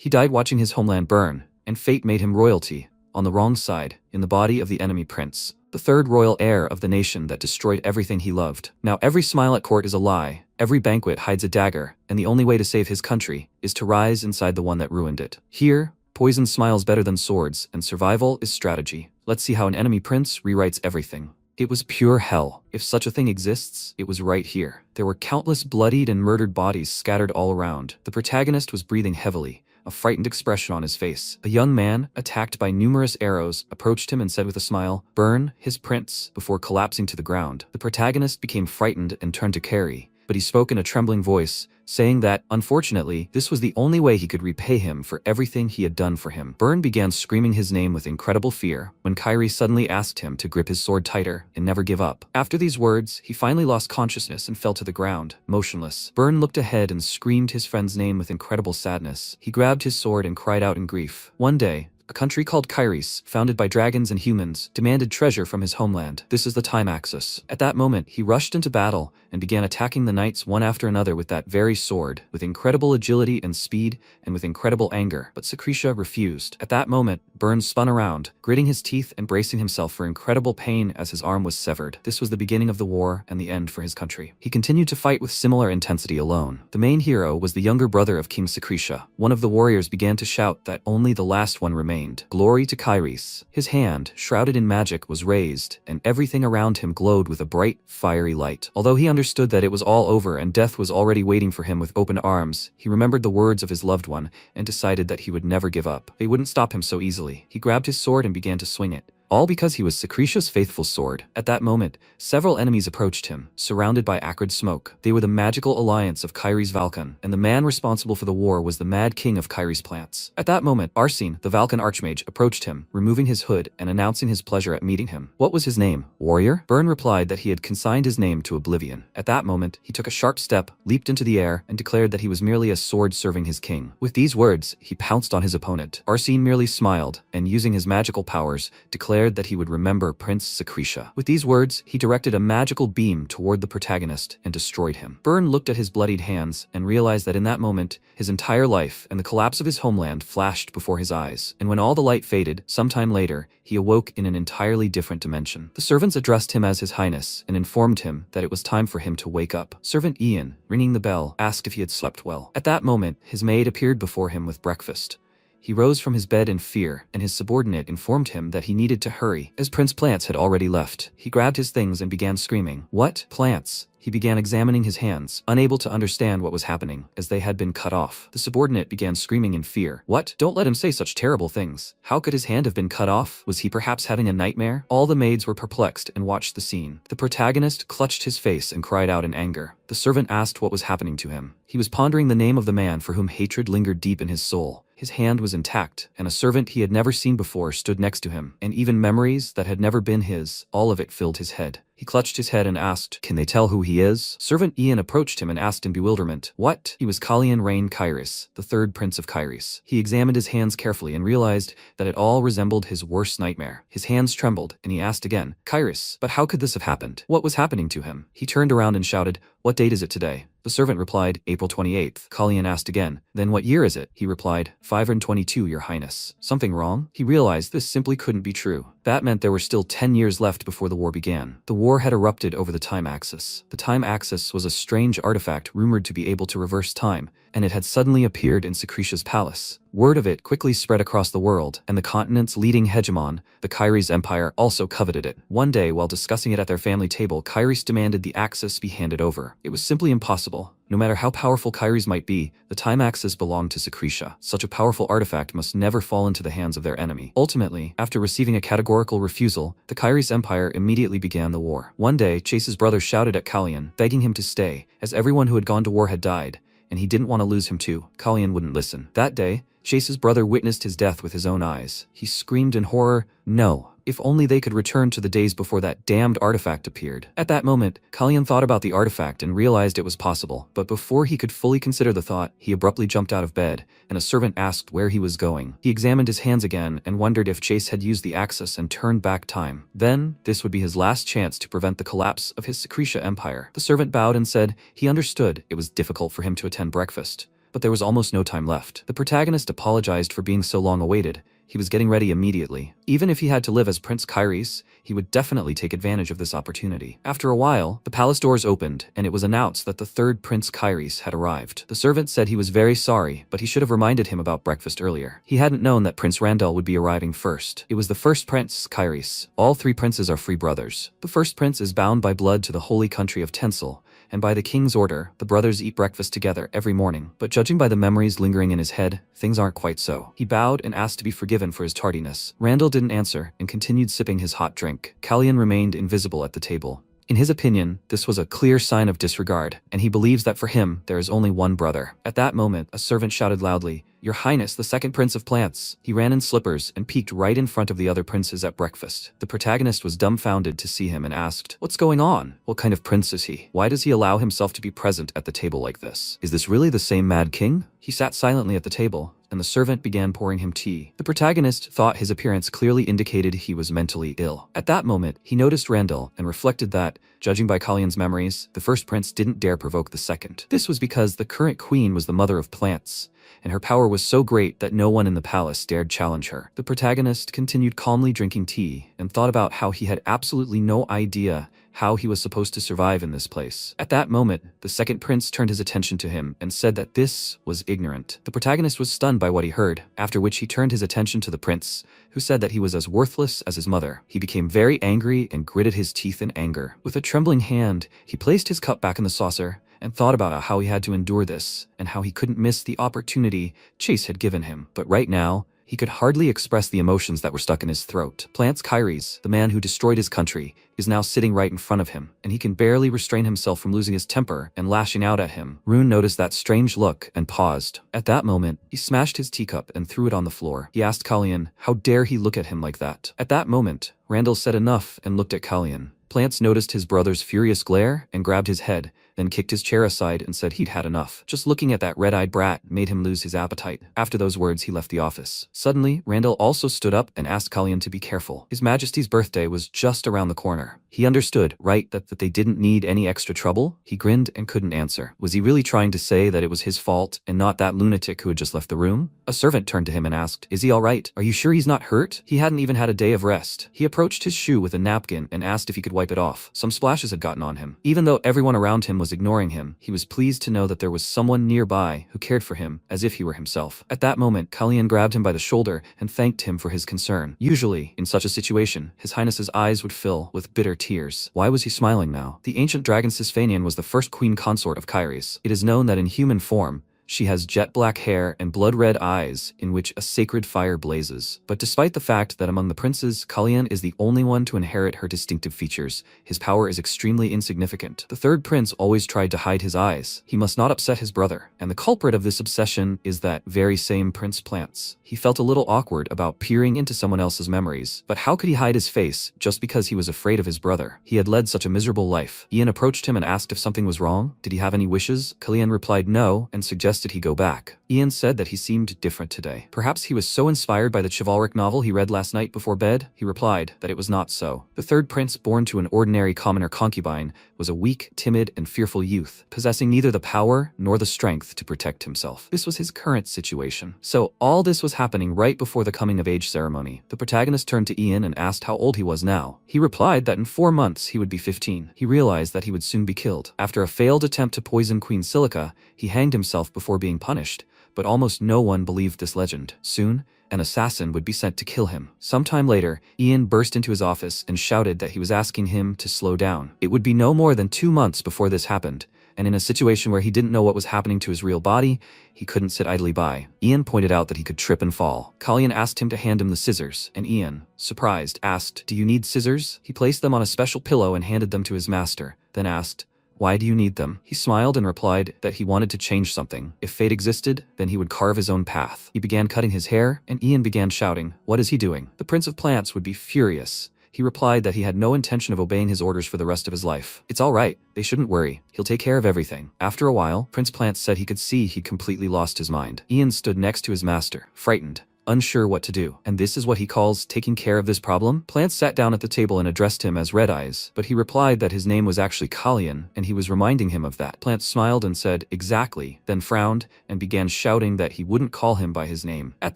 He died watching his homeland burn, and fate made him royalty, on the wrong side, in the body of the enemy prince, the third royal heir of the nation that destroyed everything he loved. Now every smile at court is a lie, every banquet hides a dagger, and the only way to save his country is to rise inside the one that ruined it. Here, poison smiles better than swords, and survival is strategy. Let's see how an enemy prince rewrites everything. It was pure hell. If such a thing exists, it was right here. There were countless bloodied and murdered bodies scattered all around. The protagonist was breathing heavily, a frightened expression on his face. A young man, attacked by numerous arrows, approached him and said with a smile, "Burn, his prince," before collapsing to the ground. The protagonist became frightened and turned to Carrie, but he spoke in a trembling voice, saying that, unfortunately, this was the only way he could repay him for everything he had done for him. Burn began screaming his name with incredible fear when Kyrie suddenly asked him to grip his sword tighter and never give up. After these words, he finally lost consciousness and fell to the ground, motionless. Burn looked ahead and screamed his friend's name with incredible sadness. He grabbed his sword and cried out in grief. One day, a country called Kairis, founded by dragons and humans, demanded treasure from his homeland. This is the time axis. At that moment, he rushed into battle and began attacking the knights one after another with that very sword, with incredible agility and speed, and with incredible anger. But Secretia refused. At that moment, Burn spun around, gritting his teeth and bracing himself for incredible pain as his arm was severed. This was the beginning of the war and the end for his country. He continued to fight with similar intensity alone. The main hero was the younger brother of King Secretia. One of the warriors began to shout that only the last one remained. Glory to Kairis. His hand, shrouded in magic, was raised, and everything around him glowed with a bright, fiery light. Although he understood that it was all over and death was already waiting for him with open arms, he remembered the words of his loved one and decided that he would never give up. They wouldn't stop him so easily. He grabbed his sword and began to swing it. All because he was Secretia's faithful sword. At that moment, several enemies approached him, surrounded by acrid smoke. They were the magical alliance of Kairis Valkan, and the man responsible for the war was the mad king of Kairis plants. At that moment, Arsene, the Valkan archmage, approached him, removing his hood and announcing his pleasure at meeting him. What was his name? Warrior? Burn replied that he had consigned his name to oblivion. At that moment, he took a sharp step, leaped into the air, and declared that he was merely a sword serving his king. With these words, he pounced on his opponent. Arsene merely smiled, and using his magical powers, declared that he would remember Prince Secretia. With these words, he directed a magical beam toward the protagonist and destroyed him. Burn looked at his bloodied hands and realized that in that moment, his entire life and the collapse of his homeland flashed before his eyes. And when all the light faded, sometime later, he awoke in an entirely different dimension. The servants addressed him as His Highness and informed him that it was time for him to wake up. Servant Ian, ringing the bell, asked if he had slept well. At that moment, his maid appeared before him with breakfast. He rose from his bed in fear, and his subordinate informed him that he needed to hurry, as Prince Plants had already left. He grabbed his things and began screaming. What? Plants? He began examining his hands, unable to understand what was happening, as they had been cut off. The subordinate began screaming in fear. What? Don't let him say such terrible things. How could his hand have been cut off? Was he perhaps having a nightmare? All the maids were perplexed and watched the scene. The protagonist clutched his face and cried out in anger. The servant asked what was happening to him. He was pondering the name of the man for whom hatred lingered deep in his soul. His hand was intact, and a servant he had never seen before stood next to him, and even memories that had never been his, all of it filled his head. He clutched his head and asked, "Can they tell who he is?" Servant Ian approached him and asked in bewilderment, "What?" He was Kalian Rain Kairis, the third prince of Kairis. He examined his hands carefully and realized that it all resembled his worst nightmare. His hands trembled, and he asked again, "Kairis, but how could this have happened? What was happening to him?" He turned around and shouted, "What date is it today?" The servant replied, "April 28th. Kalian asked again, "Then what year is it?" He replied, 522, Your Highness. Something wrong? He realized this simply couldn't be true. That meant there were still 10 years left before the war began. The war had erupted over the time axis. The time axis was a strange artifact rumored to be able to reverse time, and it had suddenly appeared in Secretia's palace. Word of it quickly spread across the world, and the continent's leading hegemon, the Kairis Empire, also coveted it. One day, while discussing it at their family table, Kairis demanded the axis be handed over. It was simply impossible. No matter how powerful Kairis might be, the time axis belonged to Secretia. Such a powerful artifact must never fall into the hands of their enemy. Ultimately, after receiving a categorical refusal, the Kairis Empire immediately began the war. One day, Chase's brother shouted at Kalian, begging him to stay, as everyone who had gone to war had died, and he didn't want to lose him too. Kalian wouldn't listen. That day, Chase's brother witnessed his death with his own eyes. He screamed in horror, "No! If only they could return to the days before that damned artifact appeared." At that moment, Kalian thought about the artifact and realized it was possible, but before he could fully consider the thought, he abruptly jumped out of bed, and a servant asked where he was going. He examined his hands again and wondered if Chase had used the axis and turned back time. Then, this would be his last chance to prevent the collapse of his Secretia empire. The servant bowed and said he understood it was difficult for him to attend breakfast, but there was almost no time left. The protagonist apologized for being so long awaited. He was getting ready immediately. Even if he had to live as Prince Kairis, he would definitely take advantage of this opportunity. After a while, the palace doors opened, and it was announced that the third Prince Kairis had arrived. The servant said he was very sorry, but he should have reminded him about breakfast earlier. He hadn't known that Prince Randall would be arriving first. It was the first Prince Kairis. All three princes are free brothers. The first prince is bound by blood to the holy country of Tensel, and by the king's order, the brothers eat breakfast together every morning. But judging by the memories lingering in his head, things aren't quite so. He bowed and asked to be forgiven for his tardiness. Randall didn't answer and continued sipping his hot drink. Kalyan remained invisible at the table. In his opinion, this was a clear sign of disregard, and he believes that for him, there is only one brother. At that moment, a servant shouted loudly, "Your Highness, the second Prince of Plants." He ran in slippers and peeked right in front of the other princes at breakfast. The protagonist was dumbfounded to see him and asked, "What's going on? What kind of prince is he? Why does he allow himself to be present at the table like this? Is this really the same Mad King?" He sat silently at the table, and the servant began pouring him tea. The protagonist thought his appearance clearly indicated he was mentally ill. At that moment, he noticed Randall and reflected that, judging by Kalyan's memories, the first prince didn't dare provoke the second. This was because the current queen was the mother of plants, and her power was so great that no one in the palace dared challenge her. The protagonist continued calmly drinking tea and thought about how he had absolutely no idea how he was supposed to survive in this place. At that moment, the second prince turned his attention to him and said that this was ignorant. The protagonist was stunned by what he heard, after which he turned his attention to the prince, who said that he was as worthless as his mother. He became very angry and gritted his teeth in anger. With a trembling hand, he placed his cup back in the saucer and thought about how he had to endure this and how he couldn't miss the opportunity Chase had given him. But right now, he could hardly express the emotions that were stuck in his throat. Plants Kairis, the man who destroyed his country, is now sitting right in front of him, and he can barely restrain himself from losing his temper and lashing out at him. Rune noticed that strange look and paused. At that moment, he smashed his teacup and threw it on the floor. He asked Kalyan, how dare he look at him like that? At that moment, Randall said enough and looked at Kalyan. Plants noticed his brother's furious glare and grabbed his head, then kicked his chair aside and said he'd had enough. Just looking at that red-eyed brat made him lose his appetite. After those words, he left the office. Suddenly, Randall also stood up and asked Kalyan to be careful. His Majesty's birthday was just around the corner. He understood, right, that they didn't need any extra trouble? He grinned and couldn't answer. Was he really trying to say that it was his fault and not that lunatic who had just left the room? A servant turned to him and asked, "Is he all right? Are you sure he's not hurt?" He hadn't even had a day of rest. He approached his shoe with a napkin and asked if he could wipe it off. Some splashes had gotten on him. Even though everyone around him was ignoring him, he was pleased to know that there was someone nearby who cared for him as if he were himself. At that moment, Kalyan grabbed him by the shoulder and thanked him for his concern. Usually, in such a situation, His Highness's eyes would fill with bitter tears. Why was he smiling now? The ancient dragon Sisphanian was the first queen consort of Kairis. It is known that in human form, she has jet black hair and blood-red eyes in which a sacred fire blazes. But despite the fact that among the princes, Kalyan is the only one to inherit her distinctive features, his power is extremely insignificant. The third prince always tried to hide his eyes. He must not upset his brother. And the culprit of this obsession is that very same Prince Plants. He felt a little awkward about peering into someone else's memories. But how could he hide his face just because he was afraid of his brother? He had led such a miserable life. Ian approached him and asked if something was wrong. Did he have any wishes? Kalyan replied no and suggested he go back. Ian said that he seemed different today. Perhaps he was so inspired by the chivalric novel he read last night before bed. He replied that it was not so. The third prince, born to an ordinary commoner concubine, was a weak, timid, and fearful youth, possessing neither the power nor the strength to protect himself. This was his current situation. So all this was happening right before the coming-of-age ceremony. The protagonist turned to Ian and asked how old he was now. He replied that in 4 months he would be 15. He realized that he would soon be killed. After a failed attempt to poison Queen Silica, he hanged himself before being punished, but almost no one believed this legend. Soon, an assassin would be sent to kill him. Sometime later, Ian burst into his office and shouted that he was asking him to slow down. It would be no more than 2 months before this happened, and in a situation where he didn't know what was happening to his real body, he couldn't sit idly by. Ian pointed out that he could trip and fall. Kalyan asked him to hand him the scissors, and Ian, surprised, asked, "Do you need scissors?" He placed them on a special pillow and handed them to his master, then asked, "Why do you need them?" He smiled and replied that he wanted to change something. If fate existed, then he would carve his own path. He began cutting his hair, and Ian began shouting, "What is he doing?" The Prince of Plants would be furious. He replied that he had no intention of obeying his orders for the rest of his life. "It's all right. They shouldn't worry. He'll take care of everything." After a while, Prince Plants said he could see he'd completely lost his mind. Ian stood next to his master, frightened, unsure what to do. And this is what he calls taking care of this problem? Plants sat down at the table and addressed him as Red Eyes, but he replied that his name was actually Kalyan, and he was reminding him of that. Plants smiled and said, exactly, then frowned and began shouting that he wouldn't call him by his name. At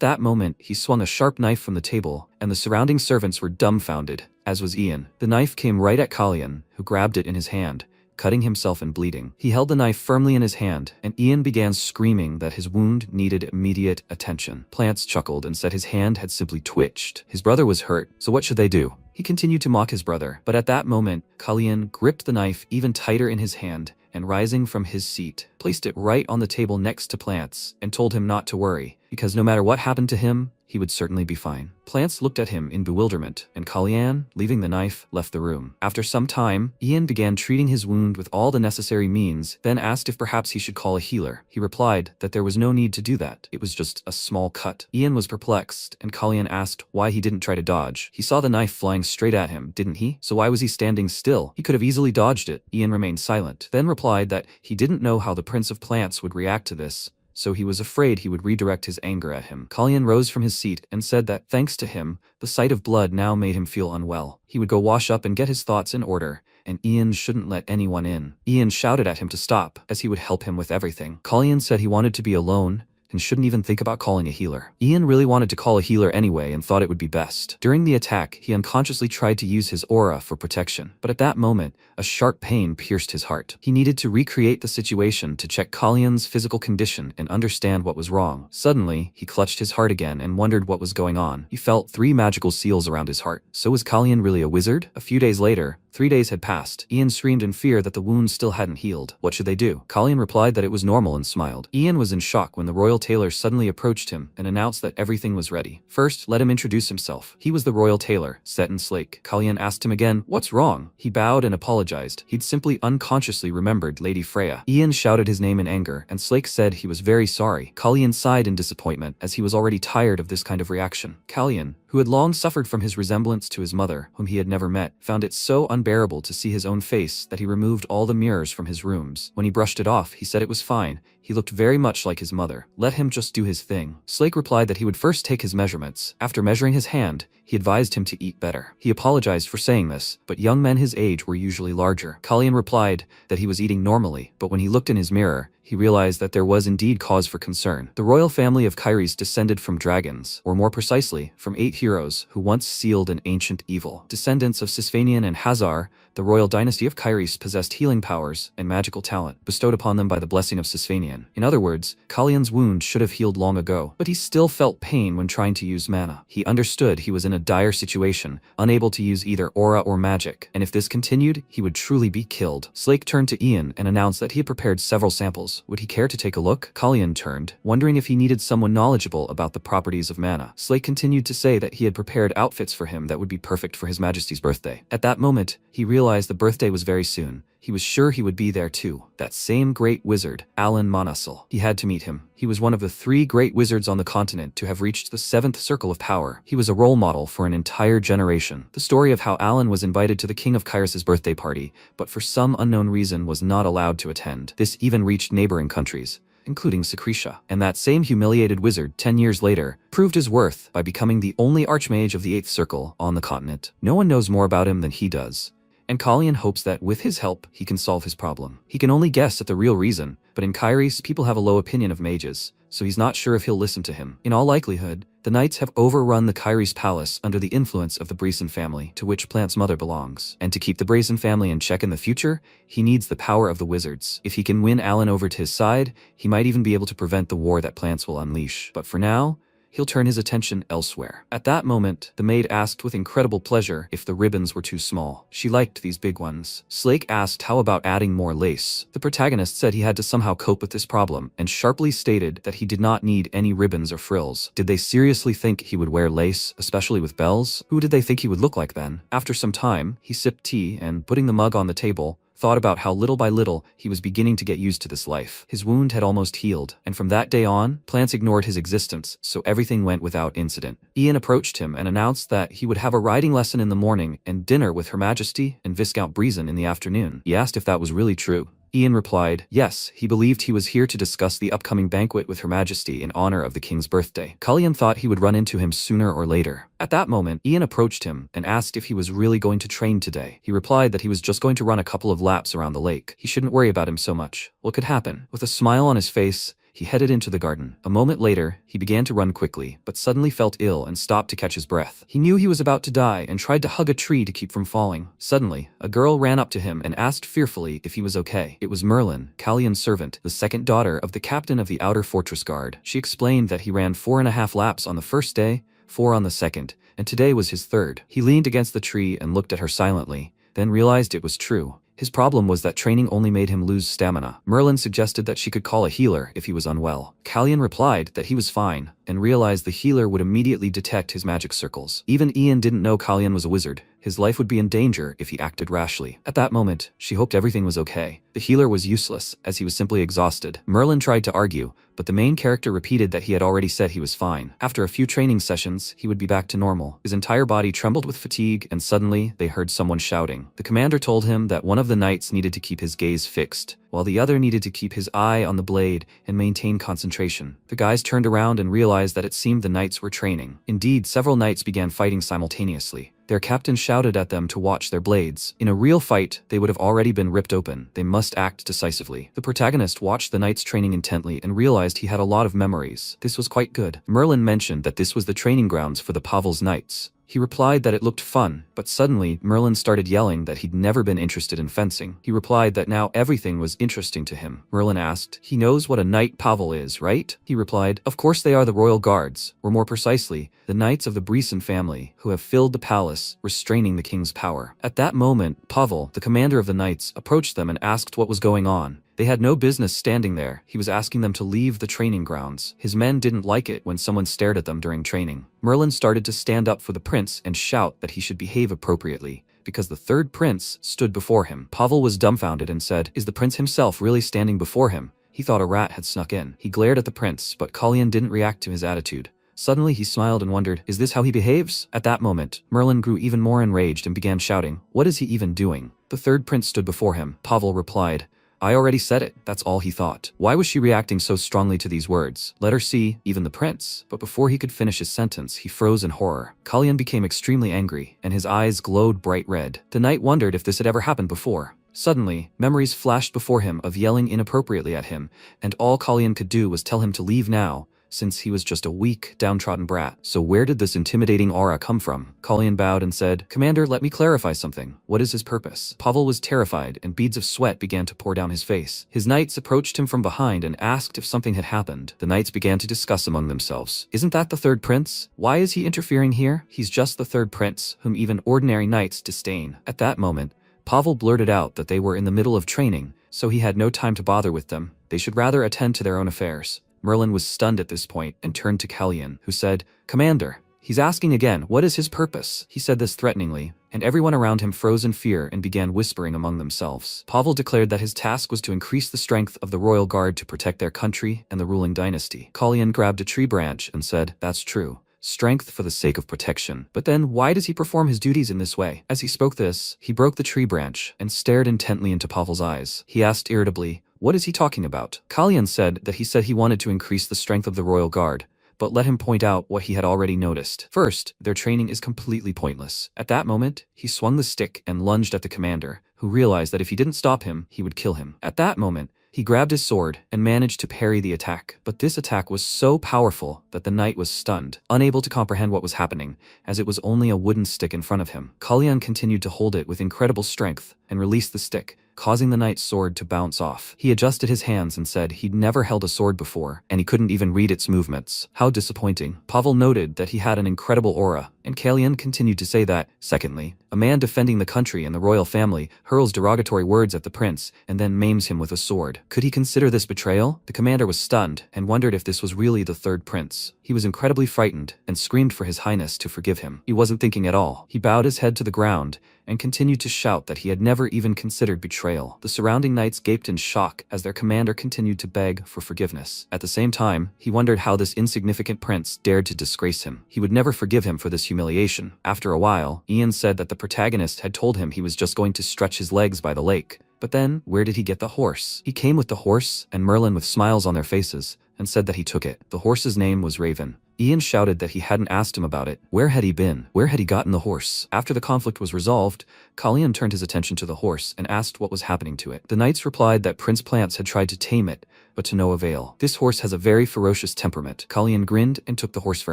that moment, he swung a sharp knife from the table, and the surrounding servants were dumbfounded, as was Ian. The knife came right at Kalyan, who grabbed it in his hand, cutting himself and bleeding. He held the knife firmly in his hand, and Ian began screaming that his wound needed immediate attention. Plants chuckled and said his hand had simply twitched. His brother was hurt, so what should they do? He continued to mock his brother, but at that moment, Kalyan gripped the knife even tighter in his hand, and rising from his seat, placed it right on the table next to Plants, and told him not to worry, because no matter what happened to him, he would certainly be fine. Plants looked at him in bewilderment, and Kalyan, leaving the knife, left the room. After some time, Ian began treating his wound with all the necessary means, then asked if perhaps he should call a healer. He replied that there was no need to do that. It was just a small cut. Ian was perplexed, and Kalyan asked why he didn't try to dodge. He saw the knife flying straight at him, didn't he? So why was he standing still? He could have easily dodged it. Ian remained silent, then replied that he didn't know how the Prince of Plants would react to this, so he was afraid he would redirect his anger at him. Kalyan rose from his seat and said that, thanks to him, the sight of blood now made him feel unwell. He would go wash up and get his thoughts in order, and Ian shouldn't let anyone in. Ian shouted at him to stop, as he would help him with everything. Kalyan said he wanted to be alone, and shouldn't even think about calling a healer. Ian really wanted to call a healer anyway and thought it would be best. During the attack, he unconsciously tried to use his aura for protection, but at that moment, a sharp pain pierced his heart. He needed to recreate the situation to check Kalyan's physical condition and understand what was wrong. Suddenly, he clutched his heart again and wondered what was going on. He felt 3 magical seals around his heart. So was Kalyan really a wizard? A few days later, 3 days had passed. Ian screamed in fear that the wound still hadn't healed. What should they do? Kalyan replied that it was normal and smiled. Ian was in shock when the royal tailor suddenly approached him and announced that everything was ready. First, let him introduce himself. He was the royal tailor, Set and Slake. Kalyan asked him again, what's wrong? He bowed and apologized. He'd simply unconsciously remembered Lady Freya. Ian shouted his name in anger, and Slake said he was very sorry. Kalyan sighed in disappointment, as he was already tired of this kind of reaction. Kalyan, who had long suffered from his resemblance to his mother, whom he had never met, found it so unbearable to see his own face that he removed all the mirrors from his rooms. When he brushed it off, he said it was fine. He looked very much like his mother. Let him just do his thing. Slake replied that he would first take his measurements. After measuring his hand, he advised him to eat better. He apologized for saying this, but young men his age were usually larger. Kalyan replied that he was eating normally, but when he looked in his mirror, he realized that there was indeed cause for concern. The royal family of Kairis descended from dragons, or more precisely, from 8 heroes who once sealed an ancient evil. Descendants of Sisvanian and Hazar, the royal dynasty of Kairis possessed healing powers and magical talent, bestowed upon them by the blessing of Sisvanian. In other words, Kalyan's wound should have healed long ago, but he still felt pain when trying to use mana. He understood he was in a dire situation, unable to use either aura or magic, and if this continued, he would truly be killed. Slake turned to Ian and announced that he had prepared several samples. Would he care to take a look? Kalyan turned, wondering if he needed someone knowledgeable about the properties of mana. Slake continued to say that he had prepared outfits for him that would be perfect for His Majesty's birthday. At that moment, he realized the birthday was very soon. He was sure he would be there too. That same great wizard, Alan Monasil. He had to meet him. He was one of the 3 great wizards on the continent to have reached the 7th circle of power. He was a role model for an entire generation. The story of how Alan was invited to the King of Kairos' birthday party, but for some unknown reason was not allowed to attend. This even reached neighboring countries, including Secretia. And that same humiliated wizard, 10 years later, proved his worth by becoming the only archmage of the 8th circle on the continent. No one knows more about him than he does, and Kalyan hopes that with his help, he can solve his problem. He can only guess at the real reason, but in Kairis, people have a low opinion of mages, so he's not sure if he'll listen to him. In all likelihood, the knights have overrun the Kairis palace under the influence of the Brazen family, to which Plant's mother belongs. And to keep the Brazen family in check in the future, he needs the power of the wizards. If he can win Alan over to his side, he might even be able to prevent the war that Plants will unleash. But for now, he'll turn his attention elsewhere. At that moment, the maid asked with incredible pleasure if the ribbons were too small. She liked these big ones. Slake asked how about adding more lace. The protagonist said he had to somehow cope with this problem, and sharply stated that he did not need any ribbons or frills. Did they seriously think he would wear lace, especially with bells? Who did they think he would look like then? After some time, he sipped tea and, putting the mug on the table, thought about how little by little he was beginning to get used to this life. His wound had almost healed, and from that day on, Plants ignored his existence, so everything went without incident. Ian approached him and announced that he would have a riding lesson in the morning and dinner with Her Majesty and Viscount Breezen in the afternoon. He asked if that was really true. Ian replied, yes, he believed he was here to discuss the upcoming banquet with Her Majesty in honor of the king's birthday. Kalyan thought he would run into him sooner or later. At that moment, Ian approached him and asked if he was really going to train today. He replied that he was just going to run a couple of laps around the lake. He shouldn't worry about him so much. What could happen? With a smile on his face, he headed into the garden. A moment later, he began to run quickly, but suddenly felt ill and stopped to catch his breath. He knew he was about to die and tried to hug a tree to keep from falling. Suddenly, a girl ran up to him and asked fearfully if he was okay. It was Merlin, Kalyan's servant, the second daughter of the captain of the outer fortress guard. She explained that he ran 4.5 laps on the first day, 4 on the second, and today was his third. He leaned against the tree and looked at her silently, then realized it was true. His problem was that training only made him lose stamina. Merlin suggested that she could call a healer if he was unwell. Kalyan replied that he was fine, and realized the healer would immediately detect his magic circles. Even Ian didn't know Kalyan was a wizard. His life would be in danger if he acted rashly. At that moment, she hoped everything was okay. The healer was useless, as he was simply exhausted. Merlin tried to argue, but the main character repeated that he had already said he was fine. After a few training sessions, he would be back to normal. His entire body trembled with fatigue, and suddenly, they heard someone shouting. The commander told him that one of the knights needed to keep his gaze fixed, while the other needed to keep his eye on the blade and maintain concentration. The guys turned around and realized that it seemed the knights were training. Indeed, several knights began fighting simultaneously. Their captain shouted at them to watch their blades. In a real fight, they would have already been ripped open. They must act decisively. The protagonist watched the knights training intently and realized he had a lot of memories. This was quite good. Merlin mentioned that this was the training grounds for the Pavel's knights. He replied that it looked fun, but suddenly, Merlin started yelling that he'd never been interested in fencing. He replied that now everything was interesting to him. Merlin asked, he knows what a knight Pavel is, right? He replied, of course they are the royal guards, or more precisely, the knights of the Brisson family, who have filled the palace, restraining the king's power. At that moment, Pavel, the commander of the knights, approached them and asked what was going on. They had no business standing there. He was asking them to leave the training grounds. His men didn't like it when someone stared at them during training. Merlin started to stand up for the prince and shout that he should behave appropriately, because the third prince stood before him. Pavel was dumbfounded and said, is the prince himself really standing before him? He thought a rat had snuck in. He glared at the prince, but Kalyan didn't react to his attitude. Suddenly he smiled and wondered, is this how he behaves? At that moment, Merlin grew even more enraged and began shouting, what is he even doing? The third prince stood before him. Pavel replied, I already said it, that's all he thought. Why was she reacting so strongly to these words? Let her see, even the prince. But before he could finish his sentence, he froze in horror. Kalyan became extremely angry, and his eyes glowed bright red. The knight wondered if this had ever happened before. Suddenly, memories flashed before him of yelling inappropriately at him, and all Kalyan could do was tell him to leave now, since he was just a weak, downtrodden brat. So where did this intimidating aura come from? Kalyan bowed and said, Commander, let me clarify something. What is his purpose? Pavel was terrified, and beads of sweat began to pour down his face. His knights approached him from behind and asked if something had happened. The knights began to discuss among themselves. Isn't that the third prince? Why is he interfering here? He's just the third prince, whom even ordinary knights disdain. At that moment, Pavel blurted out that they were in the middle of training, so he had no time to bother with them. They should rather attend to their own affairs. Merlin was stunned at this point and turned to Kalyan, who said, Commander, he's asking again, what is his purpose? He said this threateningly, and everyone around him froze in fear and began whispering among themselves. Pavel declared that his task was to increase the strength of the royal guard to protect their country and the ruling dynasty. Kalyan grabbed a tree branch and said, that's true. Strength for the sake of protection. But then, why does he perform his duties in this way? As he spoke this, he broke the tree branch and stared intently into Pavel's eyes. He asked irritably, what is he talking about? Kalyan said that he wanted to increase the strength of the royal guard, but let him point out what he had already noticed. First, their training is completely pointless. At that moment, he swung the stick and lunged at the commander, who realized that if he didn't stop him, he would kill him. At that moment, he grabbed his sword and managed to parry the attack. But this attack was so powerful that the knight was stunned, unable to comprehend what was happening, as it was only a wooden stick in front of him. Kalyan continued to hold it with incredible strength and released the stick, causing the knight's sword to bounce off. He adjusted his hands and said he'd never held a sword before, and he couldn't even read its movements. How disappointing. Pavel noted that he had an incredible aura, and Kalyan continued to say that, secondly, a man defending the country and the royal family hurls derogatory words at the prince and then maims him with a sword. Could he consider this betrayal? The commander was stunned and wondered if this was really the third prince. He was incredibly frightened and screamed for his highness to forgive him. He wasn't thinking at all. He bowed his head to the ground and continued to shout that he had never even considered betrayal. The surrounding knights gaped in shock as their commander continued to beg for forgiveness. At the same time, he wondered how this insignificant prince dared to disgrace him. He would never forgive him for this humiliation. After a while, Ian said that the protagonist had told him he was just going to stretch his legs by the lake, But then, where did he get the horse? He came with the horse, and Merlin with smiles on their faces, and said that he took it. The horse's name was Raven. Ian shouted that he hadn't asked him about it. Where had he been? Where had he gotten the horse? After the conflict was resolved, Kalyan turned his attention to the horse and asked what was happening to it. The knights replied that Prince Plants had tried to tame it, but to no avail. This horse has a very ferocious temperament. Kalyan grinned and took the horse for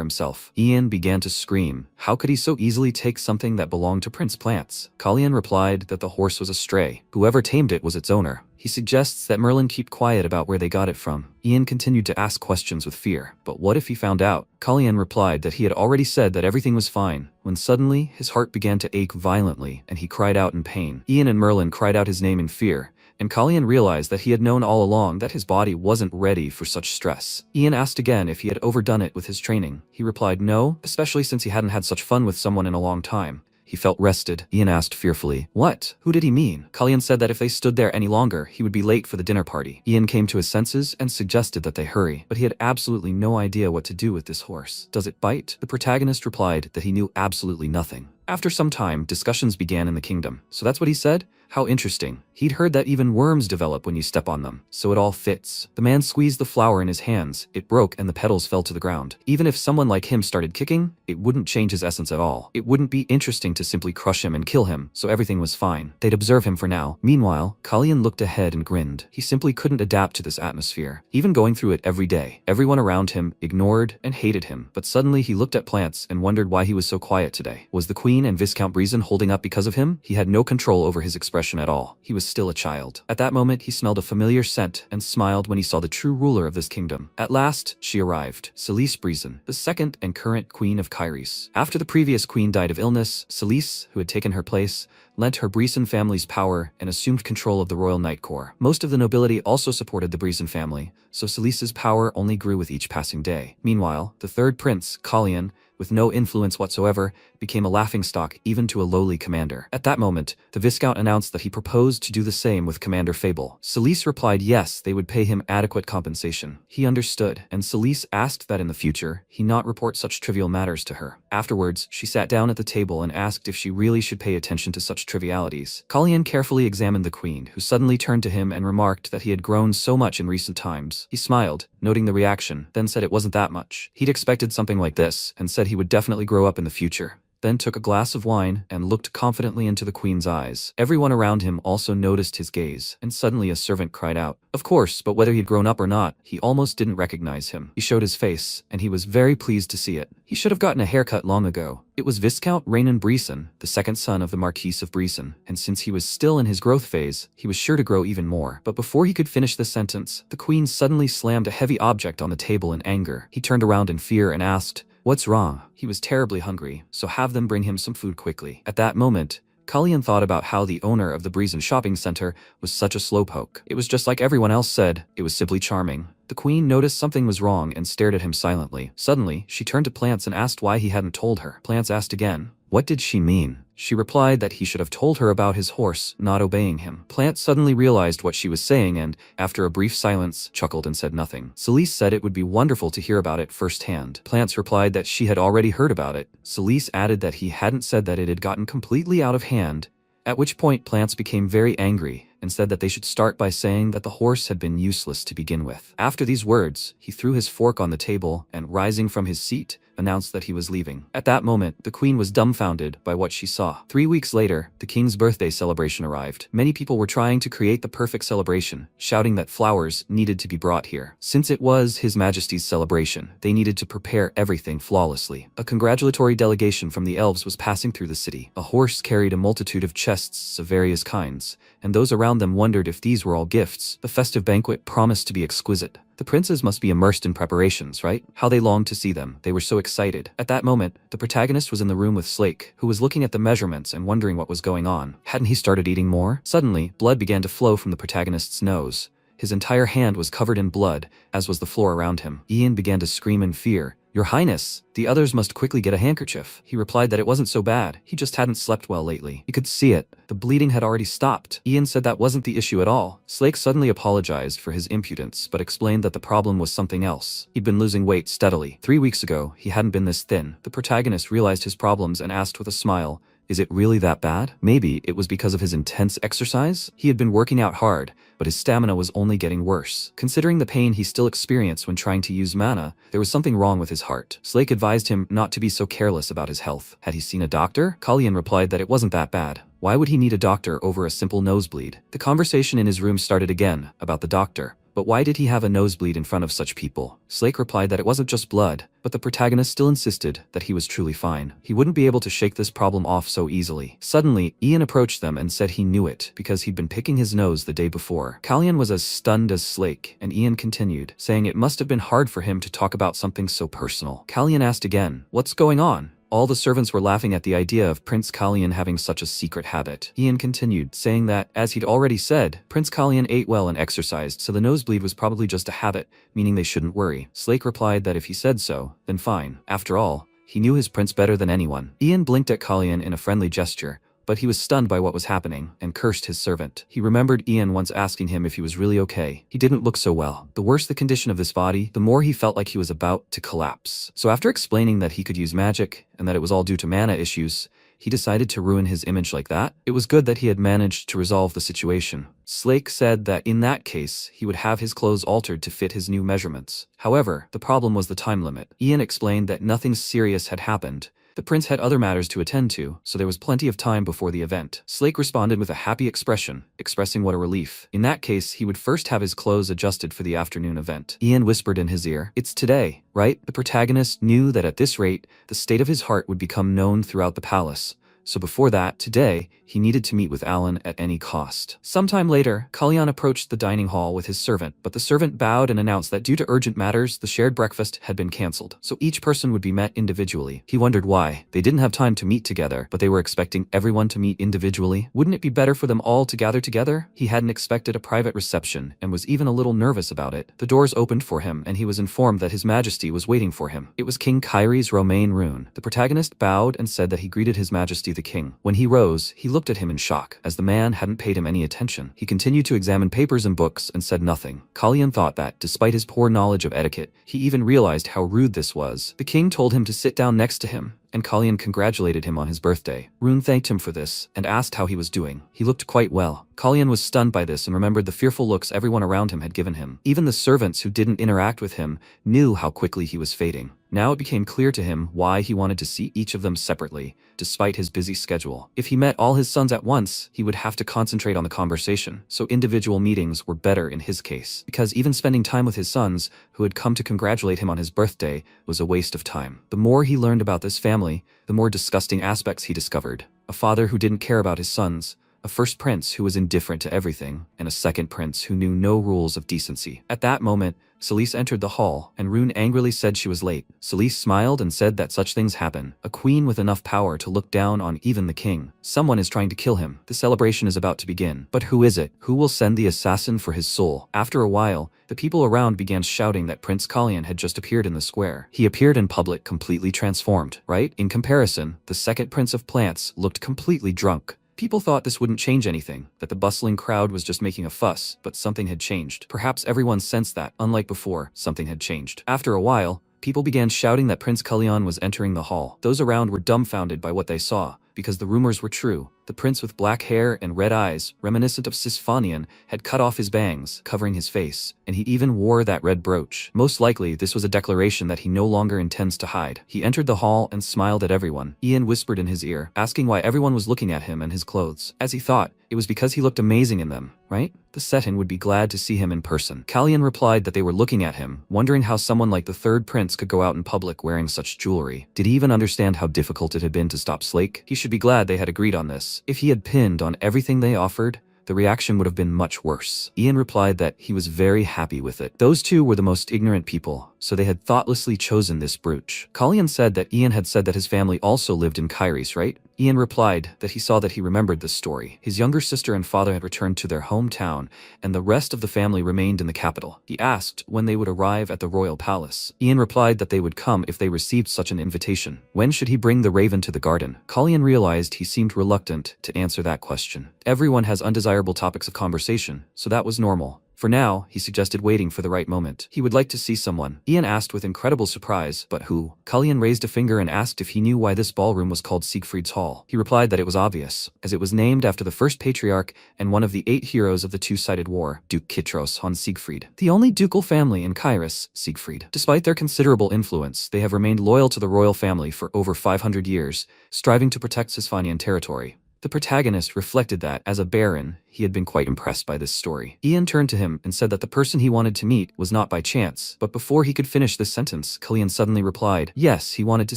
himself. Ian began to scream. How could he so easily take something that belonged to Prince Plants? Kalyan replied that the horse was a stray. Whoever tamed it was its owner. He suggests that Merlin keep quiet about where they got it from. Ian continued to ask questions with fear. But what if he found out? Kalyan replied that he had already said that everything was fine, when suddenly his heart began to ache violently and he cried out in pain. Ian and Merlin cried out his name in fear, and Kalyan realized that he had known all along that his body wasn't ready for such stress. Ian asked again if he had overdone it with his training. He replied no, especially since he hadn't had such fun with someone in a long time. He felt rested. Ian asked fearfully, "What? Who did he mean?" Kalyan said that if they stood there any longer, he would be late for the dinner party. Ian came to his senses and suggested that they hurry, but he had absolutely no idea what to do with this horse. Does it bite? The protagonist replied that he knew absolutely nothing. After some time, discussions began in the kingdom. So that's what he said? How interesting. He'd heard that even worms develop when you step on them, so it all fits. The man squeezed the flower in his hands, it broke and the petals fell to the ground. Even if someone like him started kicking, it wouldn't change his essence at all. It wouldn't be interesting to simply crush him and kill him, so everything was fine. They'd observe him for now. Meanwhile, Kalyan looked ahead and grinned. He simply couldn't adapt to this atmosphere, even going through it every day. Everyone around him ignored and hated him, but suddenly he looked at Plants and wondered why he was so quiet today. Was the Queen and Viscount Breezen holding up because of him? He had no control over his expression at all. He was still a child. At that moment, he smelled a familiar scent and smiled when he saw the true ruler of this kingdom. At last, she arrived. Celise Breezen, the second and current Queen of Kairis. After the previous queen died of illness, Celise, who had taken her place, lent her Breezen family's power and assumed control of the royal knight corps. Most of the nobility also supported the Breezen family, so Celise's power only grew with each passing day. Meanwhile, the third prince, Kalyan, with no influence whatsoever, became a laughingstock even to a lowly commander. At that moment, the Viscount announced that he proposed to do the same with Commander Fable. Celise replied yes, they would pay him adequate compensation. He understood, and Celise asked that in the future, he not report such trivial matters to her. Afterwards, she sat down at the table and asked if she really should pay attention to such trivialities. Kalyan carefully examined the queen, who suddenly turned to him and remarked that he had grown so much in recent times. He smiled, noting the reaction, then said it wasn't that much. He'd expected something like this, and said he would definitely grow up in the future. Then took a glass of wine and looked confidently into the queen's eyes. Everyone around him also noticed his gaze, and suddenly a servant cried out. Of course, but whether he'd grown up or not, he almost didn't recognize him. He showed his face, and he was very pleased to see it. He should have gotten a haircut long ago. It was Viscount Raynon Breezen, the second son of the Marquise of Breezen, and since he was still in his growth phase, he was sure to grow even more. But before he could finish the sentence, the queen suddenly slammed a heavy object on the table in anger. He turned around in fear and asked, "What's wrong?" He was terribly hungry, so have them bring him some food quickly. At that moment, Kalyan thought about how the owner of the Breezen shopping center was such a slowpoke. It was just like everyone else said, it was simply charming. The queen noticed something was wrong and stared at him silently. Suddenly, she turned to Plants and asked why he hadn't told her. Plants asked again, what did she mean? She replied that he should have told her about his horse not obeying him. Plant suddenly realized what she was saying and, after a brief silence, chuckled and said nothing. Celise said it would be wonderful to hear about it firsthand. Plants replied that she had already heard about it. Celise added that he hadn't said that it had gotten completely out of hand, at which point Plants became very angry and said that they should start by saying that the horse had been useless to begin with. After these words, he threw his fork on the table and, rising from his seat, announced that he was leaving. At that moment, the queen was dumbfounded by what she saw. 3 weeks later, the king's birthday celebration arrived. Many people were trying to create the perfect celebration, shouting that flowers needed to be brought here. Since it was His Majesty's celebration, they needed to prepare everything flawlessly. A congratulatory delegation from the elves was passing through the city. A horse carried a multitude of chests of various kinds, and those around them wondered if these were all gifts. The festive banquet promised to be exquisite. The princes must be immersed in preparations, right? How they longed to see them. They were so excited. At that moment, the protagonist was in the room with Slake, who was looking at the measurements and wondering what was going on. Hadn't he started eating more? Suddenly, blood began to flow from the protagonist's nose. His entire hand was covered in blood, as was the floor around him. Ian began to scream in fear. "Your Highness, the others must quickly get a handkerchief." He replied that it wasn't so bad, he just hadn't slept well lately. He could see it. The bleeding had already stopped. Ian said that wasn't the issue at all. Slake suddenly apologized for his impudence, but explained that the problem was something else. He'd been losing weight steadily. 3 weeks ago, he hadn't been this thin. The protagonist realized his problems and asked with a smile, Is it really that bad? Maybe it was because of his intense exercise? He had been working out hard, but his stamina was only getting worse. Considering the pain he still experienced when trying to use mana, there was something wrong with his heart. Slake advised him not to be so careless about his health. Had he seen a doctor? Kalyan replied that it wasn't that bad. Why would he need a doctor over a simple nosebleed? The conversation in his room started again about the doctor. But why did he have a nosebleed in front of such people? Slake replied that it wasn't just blood, but the protagonist still insisted that he was truly fine. He wouldn't be able to shake this problem off so easily. Suddenly, Ian approached them and said he knew it, because he'd been picking his nose the day before. Kalyan was as stunned as Slake, and Ian continued, saying it must have been hard for him to talk about something so personal. Kalyan asked again, "What's going on?" All the servants were laughing at the idea of Prince Kalyan having such a secret habit. Ian continued, saying that, as he'd already said, Prince Kalyan ate well and exercised, so the nosebleed was probably just a habit, meaning they shouldn't worry. Slake replied that if he said so, then fine. After all, he knew his prince better than anyone. Ian blinked at Kalyan in a friendly gesture, but he was stunned by what was happening and cursed his servant. He remembered Ian once asking him if he was really okay. He didn't look so well. The worse the condition of this body, the more he felt like he was about to collapse. So after explaining that he could use magic and that it was all due to mana issues, he decided to ruin his image like that. It was good that he had managed to resolve the situation. Slake said that in that case, he would have his clothes altered to fit his new measurements. However, the problem was the time limit. Ian explained that nothing serious had happened. The prince had other matters to attend to, so there was plenty of time before the event. Slake responded with a happy expression, expressing what a relief. In that case, he would first have his clothes adjusted for the afternoon event. Ian whispered in his ear, "It's today, right?" The protagonist knew that at this rate, the state of his heart would become known throughout the palace. So before that, today, he needed to meet with Alan at any cost. Sometime later, Kalyan approached the dining hall with his servant, but the servant bowed and announced that due to urgent matters, the shared breakfast had been cancelled, so each person would be met individually. He wondered why. They didn't have time to meet together, but they were expecting everyone to meet individually. Wouldn't it be better for them all to gather together? He hadn't expected a private reception, and was even a little nervous about it. The doors opened for him, and he was informed that His Majesty was waiting for him. It was King Kyrie's Romaine rune. The protagonist bowed and said that he greeted His Majesty the King. When he rose, he looked at him in shock, as the man hadn't paid him any attention. He continued to examine papers and books and said nothing. Kalyan thought that, despite his poor knowledge of etiquette, he even realized how rude this was. The king told him to sit down next to him, and Kalyan congratulated him on his birthday. Rune thanked him for this, and asked how he was doing. He looked quite well. Kalyan was stunned by this and remembered the fearful looks everyone around him had given him. Even the servants who didn't interact with him knew how quickly he was fading. Now it became clear to him why he wanted to see each of them separately, despite his busy schedule. If he met all his sons at once, he would have to concentrate on the conversation, so individual meetings were better in his case, because even spending time with his sons, who had come to congratulate him on his birthday, was a waste of time. The more he learned about this family, the more disgusting aspects he discovered. A father who didn't care about his sons, a first prince who was indifferent to everything, and a second prince who knew no rules of decency. At that moment, Celise entered the hall, and Rune angrily said she was late. Celise smiled and said that such things happen. A queen with enough power to look down on even the king. Someone is trying to kill him. The celebration is about to begin. But who is it? Who will send the assassin for his soul? After a while, the people around began shouting that Prince Kalyan had just appeared in the square. He appeared in public completely transformed, right? In comparison, the second prince of plants looked completely drunk. People thought this wouldn't change anything, that the bustling crowd was just making a fuss, but something had changed. Perhaps everyone sensed that, unlike before, something had changed. After a while, people began shouting that Prince Kalyan was entering the hall. Those around were dumbfounded by what they saw, because the rumors were true. The prince with black hair and red eyes, reminiscent of Sisfanian, had cut off his bangs, covering his face, and he even wore that red brooch. Most likely, this was a declaration that he no longer intends to hide. He entered the hall and smiled at everyone. Ian whispered in his ear, asking why everyone was looking at him and his clothes. As he thought, it was because he looked amazing in them, right? The Seton would be glad to see him in person. Kalyan replied that they were looking at him, wondering how someone like the third prince could go out in public wearing such jewelry. Did he even understand how difficult it had been to stop Slake? He should be glad they had agreed on this. If he had pinned on everything they offered, the reaction would have been much worse. Ian replied that he was very happy with it. Those two were the most ignorant people, so they had thoughtlessly chosen this brooch. Kalyan said that Ian had said that his family also lived in Kyrie's, right? Ian replied that he saw that he remembered this story. His younger sister and father had returned to their hometown, and the rest of the family remained in the capital. He asked when they would arrive at the royal palace. Ian replied that they would come if they received such an invitation. When should he bring the raven to the garden? Kalyan realized he seemed reluctant to answer that question. Everyone has undesirable topics of conversation, so that was normal. For now, he suggested waiting for the right moment. He would like to see someone. Ian asked with incredible surprise, but who? Cullion raised a finger and asked if he knew why this ballroom was called Siegfried's Hall. He replied that it was obvious, as it was named after the first patriarch and one of the 8 heroes of the two-sided war, Duke Kitros on Siegfried. The only ducal family in Kyrus, Siegfried. Despite their considerable influence, they have remained loyal to the royal family for over 500 years, striving to protect Sisfanian territory. The protagonist reflected that, as a baron, he had been quite impressed by this story. Ian turned to him and said that the person he wanted to meet was not by chance, but before he could finish this sentence, Cullion suddenly replied, "Yes, he wanted to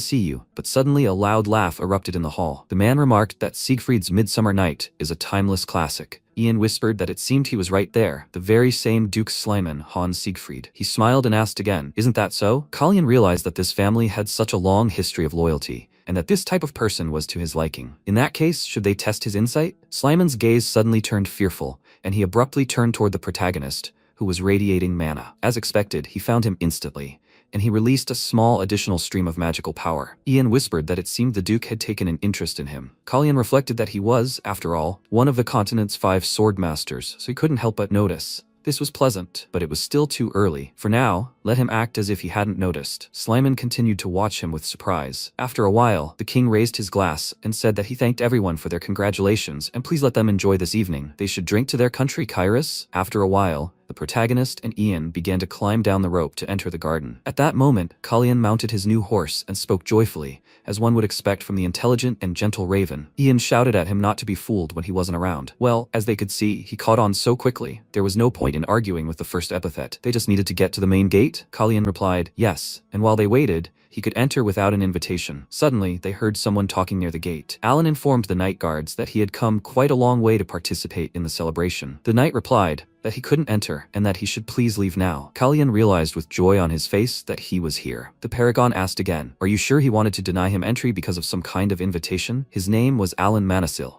see you," but suddenly a loud laugh erupted in the hall. The man remarked that Siegfried's Midsummer Night is a timeless classic. Ian whispered that it seemed he was right there, the very same Duke Slyman, Hans Siegfried. He smiled and asked again, "Isn't that so?" Cullion realized that this family had such a long history of loyalty, and that this type of person was to his liking. In that case, should they test his insight? Slyman's gaze suddenly turned fearful, and he abruptly turned toward the protagonist, who was radiating mana. As expected, he found him instantly, and he released a small additional stream of magical power. Ian whispered that it seemed the Duke had taken an interest in him. Cullion reflected that he was, after all, one of the continent's 5 sword masters, so he couldn't help but notice. This was pleasant, but it was still too early. For now, let him act as if he hadn't noticed. Slyman continued to watch him with surprise. After a while, the king raised his glass and said that he thanked everyone for their congratulations and please let them enjoy this evening. They should drink to their country, Kyrus. After a while, the protagonist and Ian began to climb down the rope to enter the garden. At that moment, Cullion mounted his new horse and spoke joyfully, as one would expect from the intelligent and gentle Raven. Ian shouted at him not to be fooled when he wasn't around. Well, as they could see, he caught on so quickly, there was no point in arguing with the first epithet. They just needed to get to the main gate? Cullion replied, yes, and while they waited, he could enter without an invitation. Suddenly, they heard someone talking near the gate. Alan informed the night guards that he had come quite a long way to participate in the celebration. The knight replied that he couldn't enter and that he should please leave now. Cullion realized with joy on his face that he was here. The paragon asked again, are you sure he wanted to deny him entry because of some kind of invitation? His name was Alan Manasil.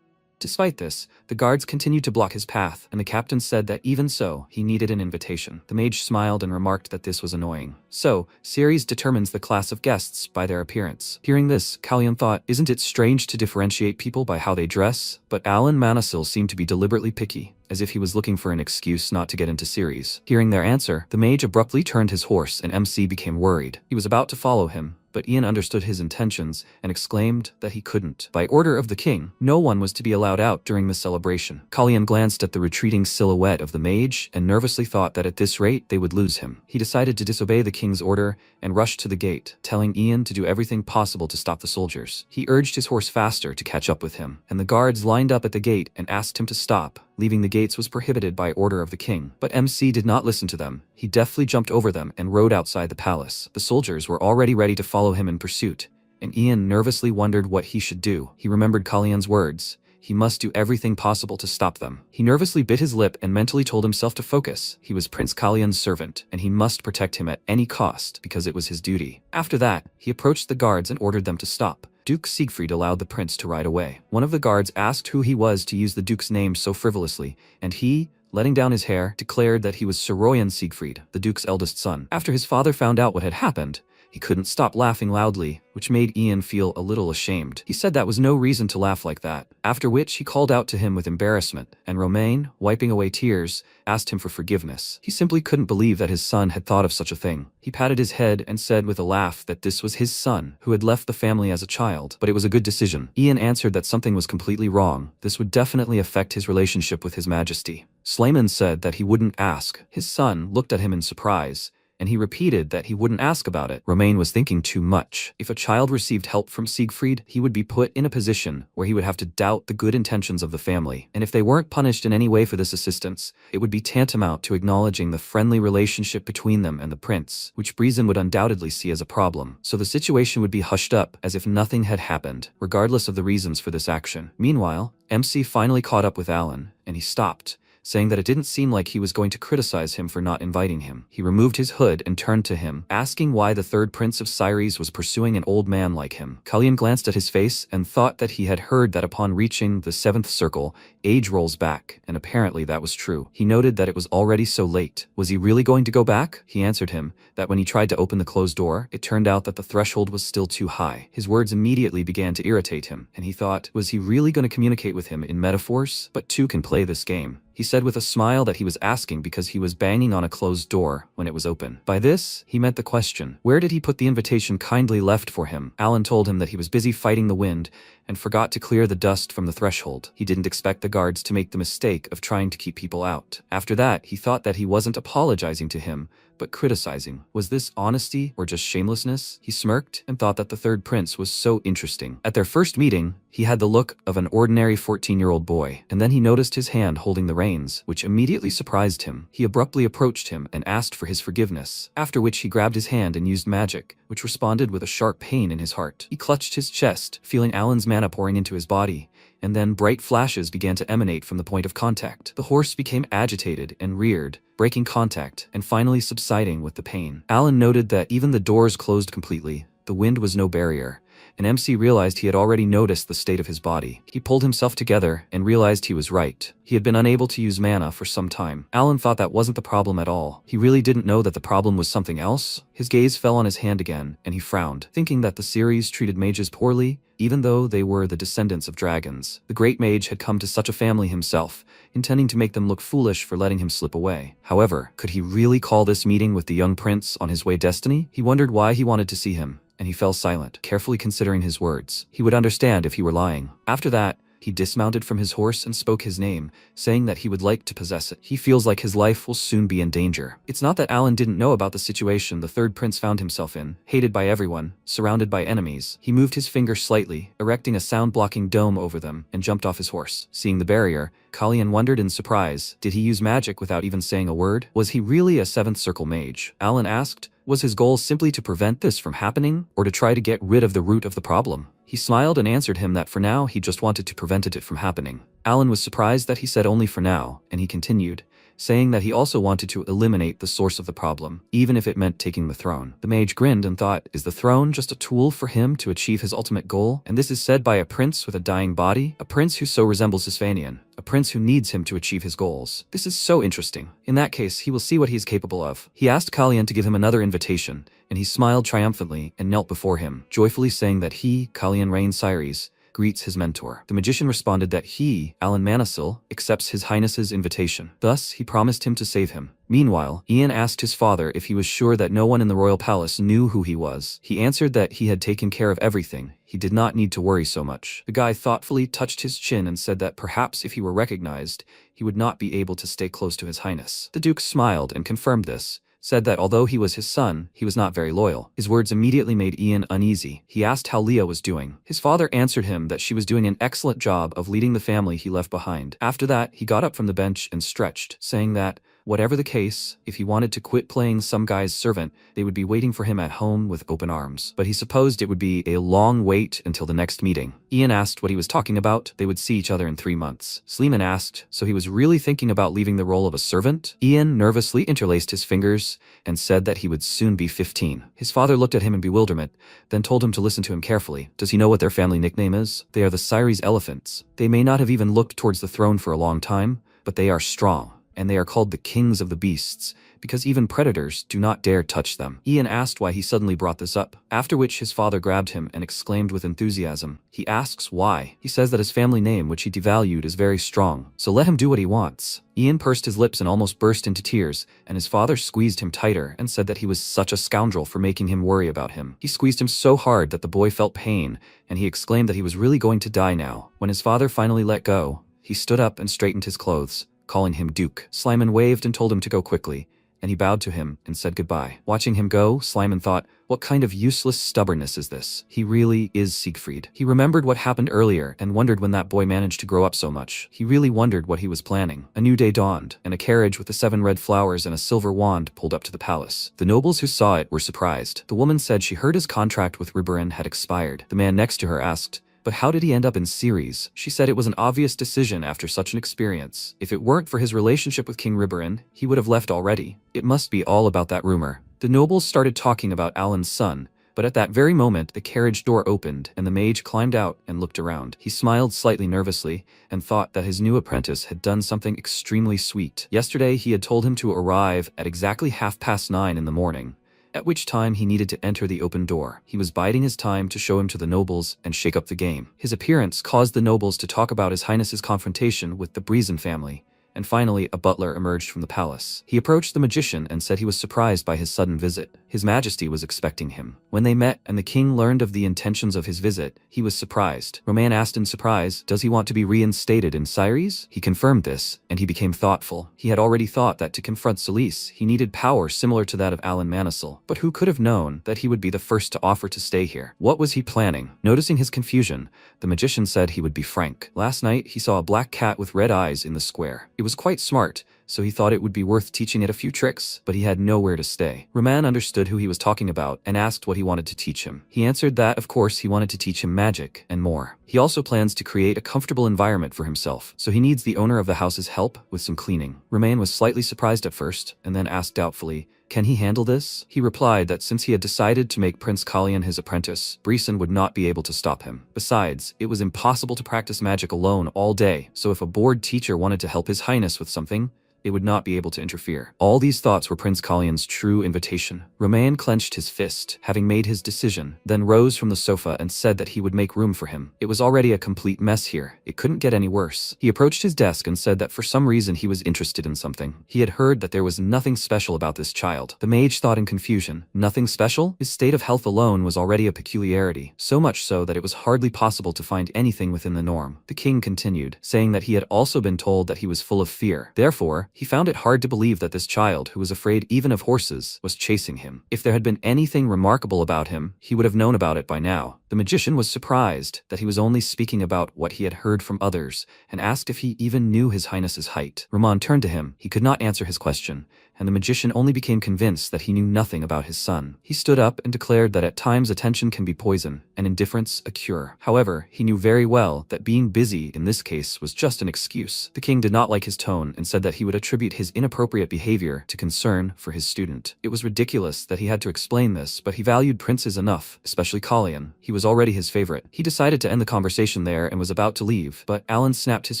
Despite this, the guards continued to block his path, and the captain said that even so, he needed an invitation. The mage smiled and remarked that this was annoying. So, Ceres determines the class of guests by their appearance. Hearing this, Cullion thought, isn't it strange to differentiate people by how they dress? But Alan Manasil seemed to be deliberately picky, as if he was looking for an excuse not to get into Ceres. Hearing their answer, the mage abruptly turned his horse and MC became worried. He was about to follow him, but Ian understood his intentions and exclaimed that he couldn't. By order of the king, no one was to be allowed out during the celebration. Cullion glanced at the retreating silhouette of the mage and nervously thought that at this rate they would lose him. He decided to disobey the king's order and rushed to the gate, telling Ian to do everything possible to stop the soldiers. He urged his horse faster to catch up with him, and the guards lined up at the gate and asked him to stop. Leaving the gates was prohibited by order of the king. But MC did not listen to them. He deftly jumped over them and rode outside the palace. The soldiers were already ready to follow him in pursuit, and Ian nervously wondered what he should do. He remembered Cullion's words. He must do everything possible to stop them. He nervously bit his lip and mentally told himself to focus. He was Prince Cullion's servant, and he must protect him at any cost because it was his duty. After that, he approached the guards and ordered them to stop. Duke Siegfried allowed the prince to ride away. One of the guards asked who he was to use the duke's name so frivolously, and he, letting down his hair, declared that he was Soroyan Siegfried, the duke's eldest son. After his father found out what had happened, he couldn't stop laughing loudly, which made Ian feel a little ashamed. He said that was no reason to laugh like that, after which he called out to him with embarrassment, and Romain, wiping away tears, asked him for forgiveness. He simply couldn't believe that his son had thought of such a thing. He patted his head and said with a laugh that this was his son, who had left the family as a child, but it was a good decision. Ian answered that something was completely wrong. This would definitely affect his relationship with His Majesty. Slayman said that he wouldn't ask. His son looked at him in surprise, and he repeated that he wouldn't ask about it. Romain was thinking too much. If a child received help from Siegfried, he would be put in a position where he would have to doubt the good intentions of the family, and if they weren't punished in any way for this assistance, it would be tantamount to acknowledging the friendly relationship between them and the prince, which Breezen would undoubtedly see as a problem. So the situation would be hushed up as if nothing had happened, regardless of the reasons for this action. Meanwhile, MC finally caught up with Alan, and he stopped, saying that it didn't seem like he was going to criticize him for not inviting him. He removed his hood and turned to him, asking why the third prince of Ceres was pursuing an old man like him. Cullion glanced at his face and thought that he had heard that upon reaching the 7th circle, age rolls back, and apparently that was true. He noted that it was already so late. Was he really going to go back? He answered him that when he tried to open the closed door, it turned out that the threshold was still too high. His words immediately began to irritate him, and he thought, was he really going to communicate with him in metaphors? But two can play this game. He said with a smile that he was asking because he was banging on a closed door when it was open. By this, he meant the question, where did he put the invitation kindly left for him? Alan told him that he was busy fighting the wind and forgot to clear the dust from the threshold. He didn't expect the guards to make the mistake of trying to keep people out. After that, he thought that he wasn't apologizing to him, but criticizing. Was this honesty or just shamelessness? He smirked and thought that the third prince was so interesting. At their first meeting, he had the look of an ordinary 14-year-old boy, and then he noticed his hand holding the reins, which immediately surprised him. He abruptly approached him and asked for his forgiveness, after which he grabbed his hand and used magic, which responded with a sharp pain in his heart. He clutched his chest, feeling Alan's mana pouring into his body, and then bright flashes began to emanate from the point of contact. The horse became agitated and reared, breaking contact and finally subsiding with the pain. Alan noted that even the doors closed completely. The wind was no barrier, and MC realized he had already noticed the state of his body. He pulled himself together and realized he was right. He had been unable to use mana for some time. Alan thought that wasn't the problem at all. He really didn't know that the problem was something else. His gaze fell on his hand again, and he frowned, thinking that the series treated mages poorly, even though they were the descendants of dragons. The great mage had come to such a family himself, intending to make them look foolish for letting him slip away. However, could he really call this meeting with the young prince on his way destiny? He wondered why he wanted to see him, and he fell silent, carefully considering his words. He would understand if he were lying. After that, he dismounted from his horse and spoke his name, saying that he would like to possess it. He feels like his life will soon be in danger. It's not that Alan didn't know about the situation the third prince found himself in, hated by everyone, surrounded by enemies. He moved his finger slightly, erecting a sound-blocking dome over them, and jumped off his horse. Seeing the barrier, Kalyan wondered in surprise. Did he use magic without even saying a word? Was he really a seventh circle mage? Alan asked. Was his goal simply to prevent this from happening, or to try to get rid of the root of the problem? He smiled and answered him that for now he just wanted to prevent it from happening. Alan was surprised that he said only for now, and he continued, saying that he also wanted to eliminate the source of the problem, even if it meant taking the throne. The mage grinned and thought, is the throne just a tool for him to achieve his ultimate goal? And this is said by a prince with a dying body? A prince who so resembles Sisvanian, a prince who needs him to achieve his goals. This is so interesting. In that case, he will see what he is capable of. He asked Kalyan to give him another invitation, and he smiled triumphantly and knelt before him, joyfully saying that he, Kalyan Rain Cyrus, greets his mentor. The magician responded that he, Alan Manasil, accepts his highness's invitation. Thus, he promised him to save him. Meanwhile, Ian asked his father if he was sure that no one in the royal palace knew who he was. He answered that he had taken care of everything. He did not need to worry so much. The guy thoughtfully touched his chin and said that perhaps if he were recognized, he would not be able to stay close to his highness. The duke smiled and confirmed this, said that although he was his son, he was not very loyal. His words immediately made Ian uneasy. He asked how Leah was doing. His father answered him that she was doing an excellent job of leading the family he left behind. After that, he got up from the bench and stretched, saying that, whatever the case, if he wanted to quit playing some guy's servant, they would be waiting for him at home with open arms. But he supposed it would be a long wait until the next meeting. Ian asked what he was talking about. They would see each other in 3 months. Sleeman asked, so he was really thinking about leaving the role of a servant? Ian nervously interlaced his fingers and said that he would soon be 15. His father looked at him in bewilderment, then told him to listen to him carefully. Does he know what their family nickname is? They are the Cyrese Elephants. They may not have even looked towards the throne for a long time, but they are strong, and they are called the kings of the beasts, because even predators do not dare touch them. Ian asked why he suddenly brought this up, after which his father grabbed him and exclaimed with enthusiasm. He asks why. He says that his family name, which he devalued, is very strong, so let him do what he wants. Ian pursed his lips and almost burst into tears, and his father squeezed him tighter and said that he was such a scoundrel for making him worry about him. He squeezed him so hard that the boy felt pain, and he exclaimed that he was really going to die now. When his father finally let go, he stood up and straightened his clothes, calling him Duke. Slyman waved and told him to go quickly, and he bowed to him and said goodbye. Watching him go, Slyman thought, what kind of useless stubbornness is this? He really is Siegfried. He remembered what happened earlier and wondered when that boy managed to grow up so much. He really wondered what he was planning. A new day dawned, and a carriage with the 7 red flowers and a silver wand pulled up to the palace. The nobles who saw it were surprised. The woman said she heard his contract with Reborn had expired. The man next to her asked, but how did he end up in Ceres? She said it was an obvious decision after such an experience. If it weren't for his relationship with King Reborn, he would have left already. It must be all about that rumor. The nobles started talking about Alan's son, but at that very moment the carriage door opened and the mage climbed out and looked around. He smiled slightly nervously and thought that his new apprentice had done something extremely sweet. Yesterday he had told him to arrive at exactly 9:30 in the morning, at which time he needed to enter the open door. He was biding his time to show him to the nobles and shake up the game. His appearance caused the nobles to talk about His Highness's confrontation with the Breezen family, and finally a butler emerged from the palace. He approached the magician and said he was surprised by his sudden visit. His Majesty was expecting him. When they met and the king learned of the intentions of his visit, he was surprised. Roman asked in surprise, does he want to be reinstated in Syres? He confirmed this, and he became thoughtful. He had already thought that to confront Solis, he needed power similar to that of Alan Manisol, but who could have known that he would be the first to offer to stay here? What was he planning? Noticing his confusion, the magician said he would be frank. Last night, he saw a black cat with red eyes in the square. It was quite smart, so he thought it would be worth teaching it a few tricks, but he had nowhere to stay. Roman understood who he was talking about and asked what he wanted to teach him. He answered that, of course, he wanted to teach him magic and more. He also plans to create a comfortable environment for himself, so he needs the owner of the house's help with some cleaning. Roman was slightly surprised at first, and then asked doubtfully, can he handle this? He replied that since he had decided to make Prince Kalyan his apprentice, Brisson would not be able to stop him. Besides, it was impossible to practice magic alone all day, so if a bored teacher wanted to help His Highness with something, it would not be able to interfere. All these thoughts were Prince Kalyan's true invitation. Roman clenched his fist, having made his decision, then rose from the sofa and said that he would make room for him. It was already a complete mess here. It couldn't get any worse. He approached his desk and said that for some reason he was interested in something. He had heard that there was nothing special about this child. The mage thought in confusion. Nothing special? His state of health alone was already a peculiarity, so much so that it was hardly possible to find anything within the norm. The king continued, saying that he had also been told that he was full of fear. Therefore, he found it hard to believe that this child, who was afraid even of horses, was chasing him. If there had been anything remarkable about him, he would have known about it by now. The magician was surprised that he was only speaking about what he had heard from others, and asked if he even knew His Highness's height. Roman turned to him. He could not answer his question, and the magician only became convinced that he knew nothing about his son. He stood up and declared that at times attention can be poison, and indifference a cure. However, he knew very well that being busy in this case was just an excuse. The king did not like his tone and said that he would attribute his inappropriate behavior to concern for his student. It was ridiculous that he had to explain this, but he valued princes enough, especially Kalyan. He was already his favorite. He decided to end the conversation there and was about to leave, but Alan snapped his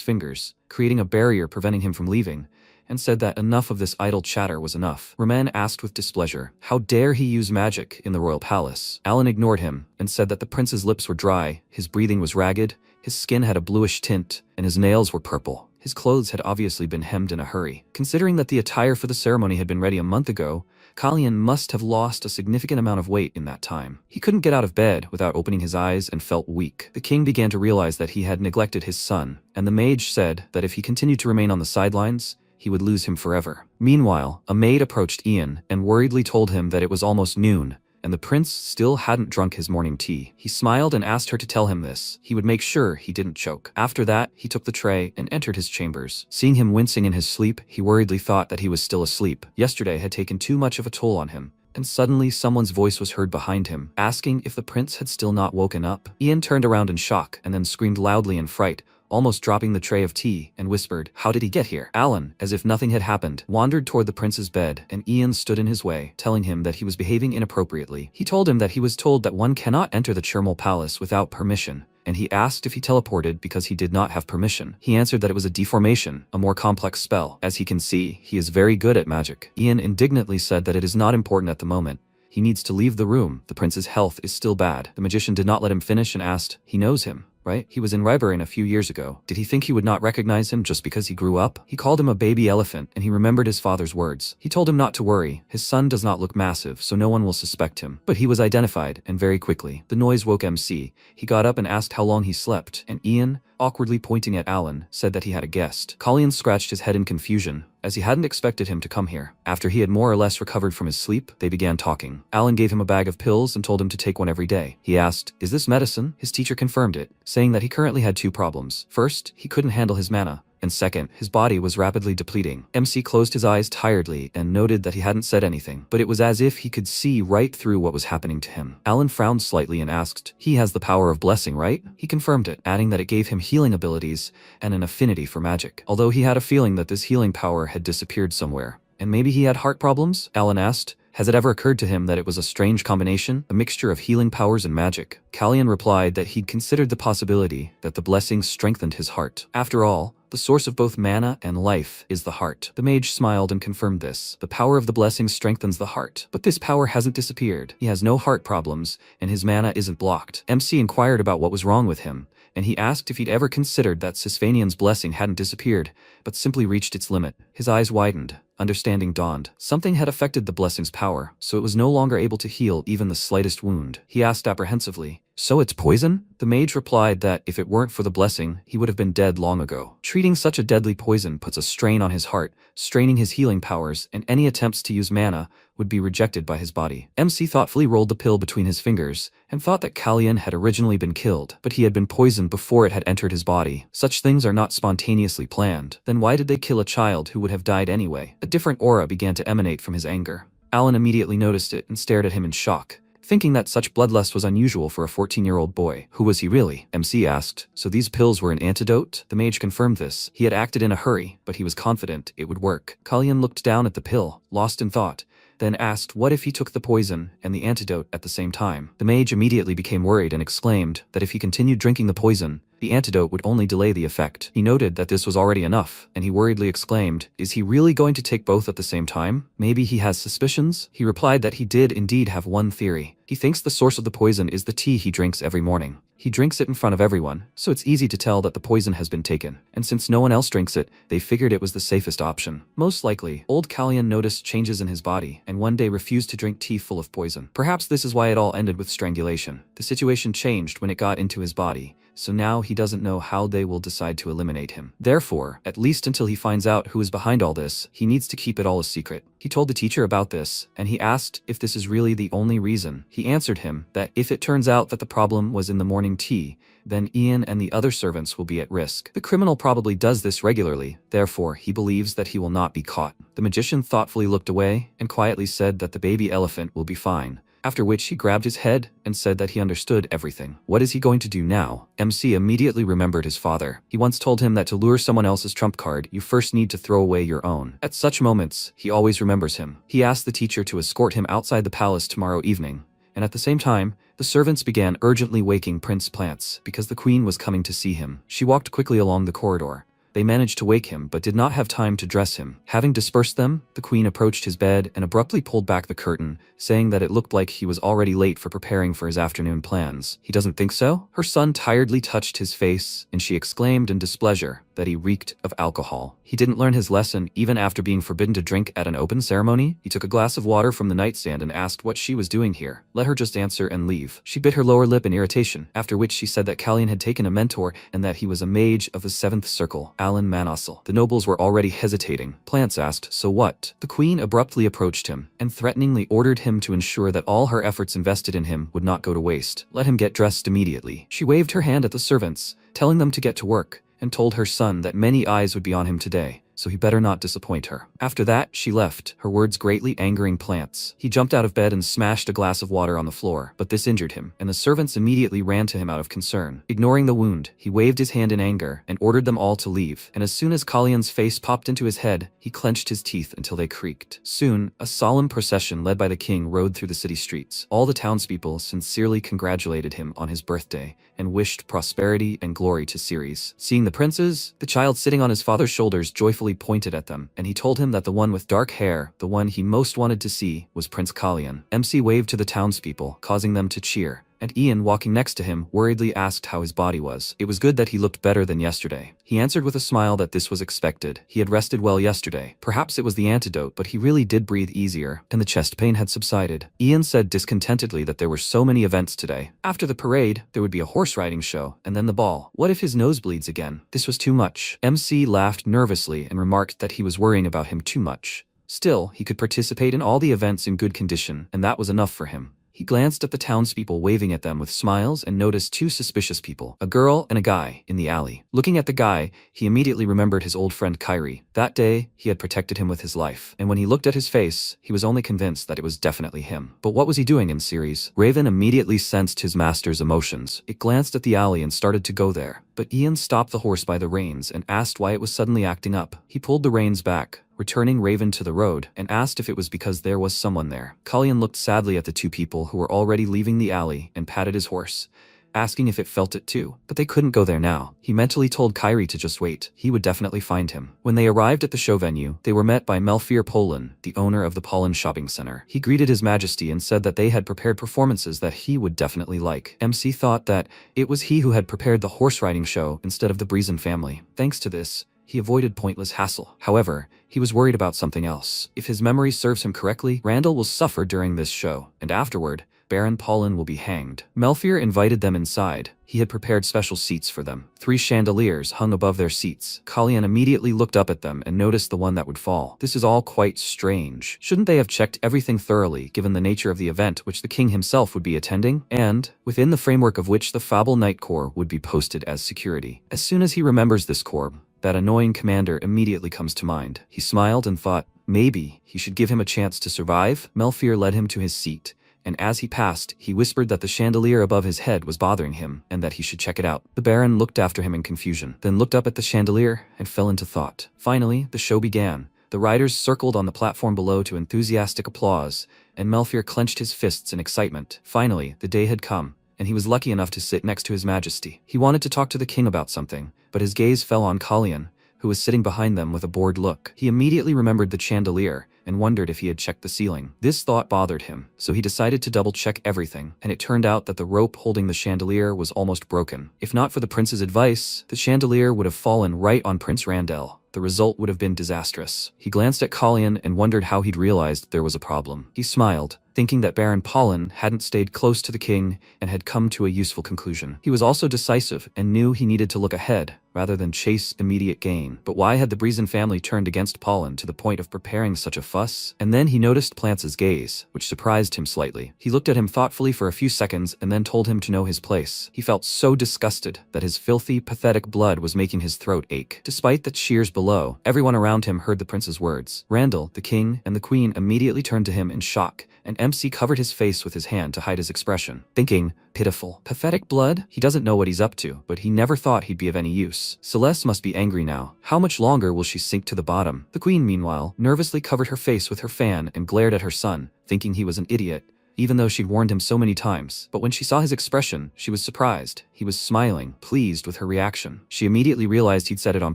fingers, creating a barrier preventing him from leaving, and said that enough of this idle chatter was enough. Roman asked with displeasure, how dare he use magic in the royal palace? Alan ignored him and said that the prince's lips were dry, his breathing was ragged, his skin had a bluish tint, and his nails were purple. His clothes had obviously been hemmed in a hurry. Considering that the attire for the ceremony had been ready a month ago, Kalyan must have lost a significant amount of weight in that time. He couldn't get out of bed without opening his eyes and felt weak. The king began to realize that he had neglected his son, and the mage said that if he continued to remain on the sidelines, he would lose him forever. Meanwhile, a maid approached Ian and worriedly told him that it was almost noon, and the prince still hadn't drunk his morning tea. He smiled and asked her to tell him this. He would make sure he didn't choke. After that, he took the tray and entered his chambers. Seeing him wincing in his sleep, he worriedly thought that he was still asleep. Yesterday had taken too much of a toll on him. And suddenly someone's voice was heard behind him, asking if the prince had still not woken up. Ian turned around in shock and then screamed loudly in fright, almost dropping the tray of tea, and whispered, how did he get here? Alan, as if nothing had happened, wandered toward the prince's bed, and Ian stood in his way, telling him that he was behaving inappropriately. He told him that he was told that one cannot enter the Chermal Palace without permission, and he asked if he teleported because he did not have permission. He answered that it was a deformation, a more complex spell. As he can see, he is very good at magic. Ian indignantly said that it is not important at the moment. He needs to leave the room. The prince's health is still bad. The magician did not let him finish and asked, he knows him, right? He was in Reborn a few years ago. Did he think he would not recognize him just because he grew up? He called him a baby elephant, and he remembered his father's words. He told him not to worry. His son does not look massive, so no one will suspect him. But he was identified, and very quickly. The noise woke MC. He got up and asked how long he slept, and Ian, awkwardly pointing at Alan, said that he had a guest. Kalyan scratched his head in confusion, as he hadn't expected him to come here. After he had more or less recovered from his sleep, they began talking. Alan gave him a bag of pills and told him to take one every day. He asked, is this medicine? His teacher confirmed it, saying that he currently had two problems. First, he couldn't handle his mana, and second, his body was rapidly depleting. MC closed his eyes tiredly and noted that he hadn't said anything, but it was as if he could see right through what was happening to him. Alan frowned slightly and asked, he has the power of blessing, right? He confirmed it, adding that it gave him healing abilities and an affinity for magic. Although he had a feeling that this healing power had disappeared somewhere. And maybe he had heart problems? Alan asked. Has it ever occurred to him that it was a strange combination, a mixture of healing powers and magic? Kalyan replied that he'd considered the possibility that the blessing strengthened his heart. After all, the source of both mana and life is the heart. The mage smiled and confirmed this. The power of the blessing strengthens the heart. But this power hasn't disappeared. He has no heart problems, and his mana isn't blocked. MC inquired about what was wrong with him, and he asked if he'd ever considered that Sisfanian's blessing hadn't disappeared, but simply reached its limit. His eyes widened. Understanding dawned. Something had affected the blessing's power, so it was no longer able to heal even the slightest wound. He asked apprehensively, "So it's poison?" The mage replied that if it weren't for the blessing, he would have been dead long ago. Treating such a deadly poison puts a strain on his heart, straining his healing powers, and any attempts to use mana would be rejected by his body. MC thoughtfully rolled the pill between his fingers and thought that Kalyan had originally been killed, but he had been poisoned before it had entered his body. Such things are not spontaneously planned. Then why did they kill a child who would have died anyway? A different aura began to emanate from his anger. Alan immediately noticed it and stared at him in shock, thinking that such bloodlust was unusual for a 14-year-old boy. Who was he really? MC asked. So these pills were an antidote? The mage confirmed this. He had acted in a hurry, but he was confident it would work. Kalyan looked down at the pill, lost in thought, then asked what if he took the poison and the antidote at the same time. The mage immediately became worried and exclaimed that if he continued drinking the poison, the antidote would only delay the effect. He noted that this was already enough, and he worriedly exclaimed, "Is he really going to take both at the same time? Maybe he has suspicions?" He replied that he did indeed have one theory. He thinks the source of the poison is the tea he drinks every morning. He drinks it in front of everyone, so it's easy to tell that the poison has been taken. And since no one else drinks it, they figured it was the safest option. Most likely, old Kalyan noticed changes in his body, and one day refused to drink tea full of poison. Perhaps this is why it all ended with strangulation. The situation changed when it got into his body, so now he doesn't know how they will decide to eliminate him. Therefore, at least until he finds out who is behind all this, he needs to keep it all a secret. He told the teacher about this, and he asked if this is really the only reason. He answered him that if it turns out that the problem was in the morning tea, then Ian and the other servants will be at risk. The criminal probably does this regularly, therefore he believes that he will not be caught. The magician thoughtfully looked away and quietly said that the baby elephant will be fine, after which he grabbed his head and said that he understood everything. What is he going to do now? MC immediately remembered his father. He once told him that to lure someone else's trump card, you first need to throw away your own. At such moments, he always remembers him. He asked the teacher to escort him outside the palace tomorrow evening, and at the same time, the servants began urgently waking Prince Plants because the queen was coming to see him. She walked quickly along the corridor. They managed to wake him but did not have time to dress him. Having dispersed them, the queen approached his bed and abruptly pulled back the curtain, saying that it looked like he was already late for preparing for his afternoon plans. He doesn't think so? Her son tiredly touched his face, and she exclaimed in displeasure that he reeked of alcohol. He didn't learn his lesson even after being forbidden to drink at an open ceremony. He took a glass of water from the nightstand and asked what she was doing here. Let her just answer and leave. She bit her lower lip in irritation, after which she said that Kalyan had taken a mentor and that he was a mage of the 7th circle, Alan Manassel. The nobles were already hesitating. Plants asked, "So what?" The queen abruptly approached him and threateningly ordered him to ensure that all her efforts invested in him would not go to waste. Let him get dressed immediately. She waved her hand at the servants, telling them to get to work, and told her son that many eyes would be on him today, so he better not disappoint her. After that, she left, her words greatly angering Plants. He jumped out of bed and smashed a glass of water on the floor, but this injured him, and the servants immediately ran to him out of concern. Ignoring the wound, he waved his hand in anger and ordered them all to leave, and as soon as Kalyan's face popped into his head, he clenched his teeth until they creaked. Soon, a solemn procession led by the king rode through the city streets. All the townspeople sincerely congratulated him on his birthday and wished prosperity and glory to Ceres. Seeing the princes, the child sitting on his father's shoulders joyfully pointed at them, and he told him that the one with dark hair, the one he most wanted to see, was Prince Kalyan. MC waved to the townspeople, causing them to cheer, and Ian, walking next to him, worriedly asked how his body was. It was good that he looked better than yesterday. He answered with a smile that this was expected. He had rested well yesterday. Perhaps it was the antidote, but he really did breathe easier, and the chest pain had subsided. Ian said discontentedly that there were so many events today. After the parade, there would be a horse riding show, and then the ball. What if his nose bleeds again? This was too much. MC laughed nervously and remarked that he was worrying about him too much. Still, he could participate in all the events in good condition, and that was enough for him. He glanced at the townspeople waving at them with smiles and noticed two suspicious people, a girl and a guy, in the alley. Looking at the guy, he immediately remembered his old friend Kyrie. That day, he had protected him with his life, and when he looked at his face, he was only convinced that it was definitely him. But what was he doing in Ceres? Raven immediately sensed his master's emotions. It glanced at the alley and started to go there, but Ian stopped the horse by the reins and asked why it was suddenly acting up. He pulled the reins back, returning Raven to the road, and asked if it was because there was someone there. Kalyan looked sadly at the two people who were already leaving the alley and patted his horse, asking if it felt it too. But they couldn't go there now. He mentally told Kyrie to just wait. He would definitely find him. When they arrived at the show venue, they were met by Melfier Polin, the owner of the Polin shopping center. He greeted His Majesty and said that they had prepared performances that he would definitely like. MC thought that it was he who had prepared the horse riding show instead of the Breezen family. Thanks to this, he avoided pointless hassle. However, he was worried about something else. If his memory serves him correctly, Randall will suffer during this show, and afterward, Baron Polin will be hanged. Melfier invited them inside. He had prepared special seats for them. 3 chandeliers hung above their seats. Kalyan immediately looked up at them and noticed the one that would fall. This is all quite strange. Shouldn't they have checked everything thoroughly given the nature of the event which the king himself would be attending, and within the framework of which the Fable Knight Corps would be posted as security? As soon as he remembers this corps, that annoying commander immediately comes to mind. He smiled and thought, maybe he should give him a chance to survive. Melfier led him to his seat, and as he passed, he whispered that the chandelier above his head was bothering him and that he should check it out. The Baron looked after him in confusion, then looked up at the chandelier and fell into thought. Finally, the show began. The riders circled on the platform below to enthusiastic applause, and Melfier clenched his fists in excitement. Finally, the day had come, and he was lucky enough to sit next to His Majesty. He wanted to talk to the king about something, but his gaze fell on Kalyan, who was sitting behind them with a bored look. He immediately remembered the chandelier and wondered if he had checked the ceiling. This thought bothered him, so he decided to double-check everything, and it turned out that the rope holding the chandelier was almost broken. If not for the prince's advice, the chandelier would have fallen right on Prince Randall. The result would have been disastrous. He glanced at Kalyan and wondered how he'd realized there was a problem. He smiled, thinking that Baron Polin hadn't stayed close to the king and had come to a useful conclusion. He was also decisive and knew he needed to look ahead rather than chase immediate gain. But why had the Breezen family turned against Polin to the point of preparing such a fuss? And then he noticed Plance's gaze, which surprised him slightly. He looked at him thoughtfully for a few seconds and then told him to know his place. He felt so disgusted that his filthy, pathetic blood was making his throat ache. Despite the cheers below, everyone around him heard the prince's words. Randall, the king, and the queen immediately turned to him in shock, and MC covered his face with his hand to hide his expression, thinking, pitiful, pathetic blood? He doesn't know what he's up to, but he never thought he'd be of any use. Celeste must be angry now. How much longer will she sink to the bottom? The queen, meanwhile, nervously covered her face with her fan and glared at her son, thinking he was an idiot, even though she'd warned him so many times. But when she saw his expression, she was surprised. He was smiling, pleased with her reaction. She immediately realized he'd said it on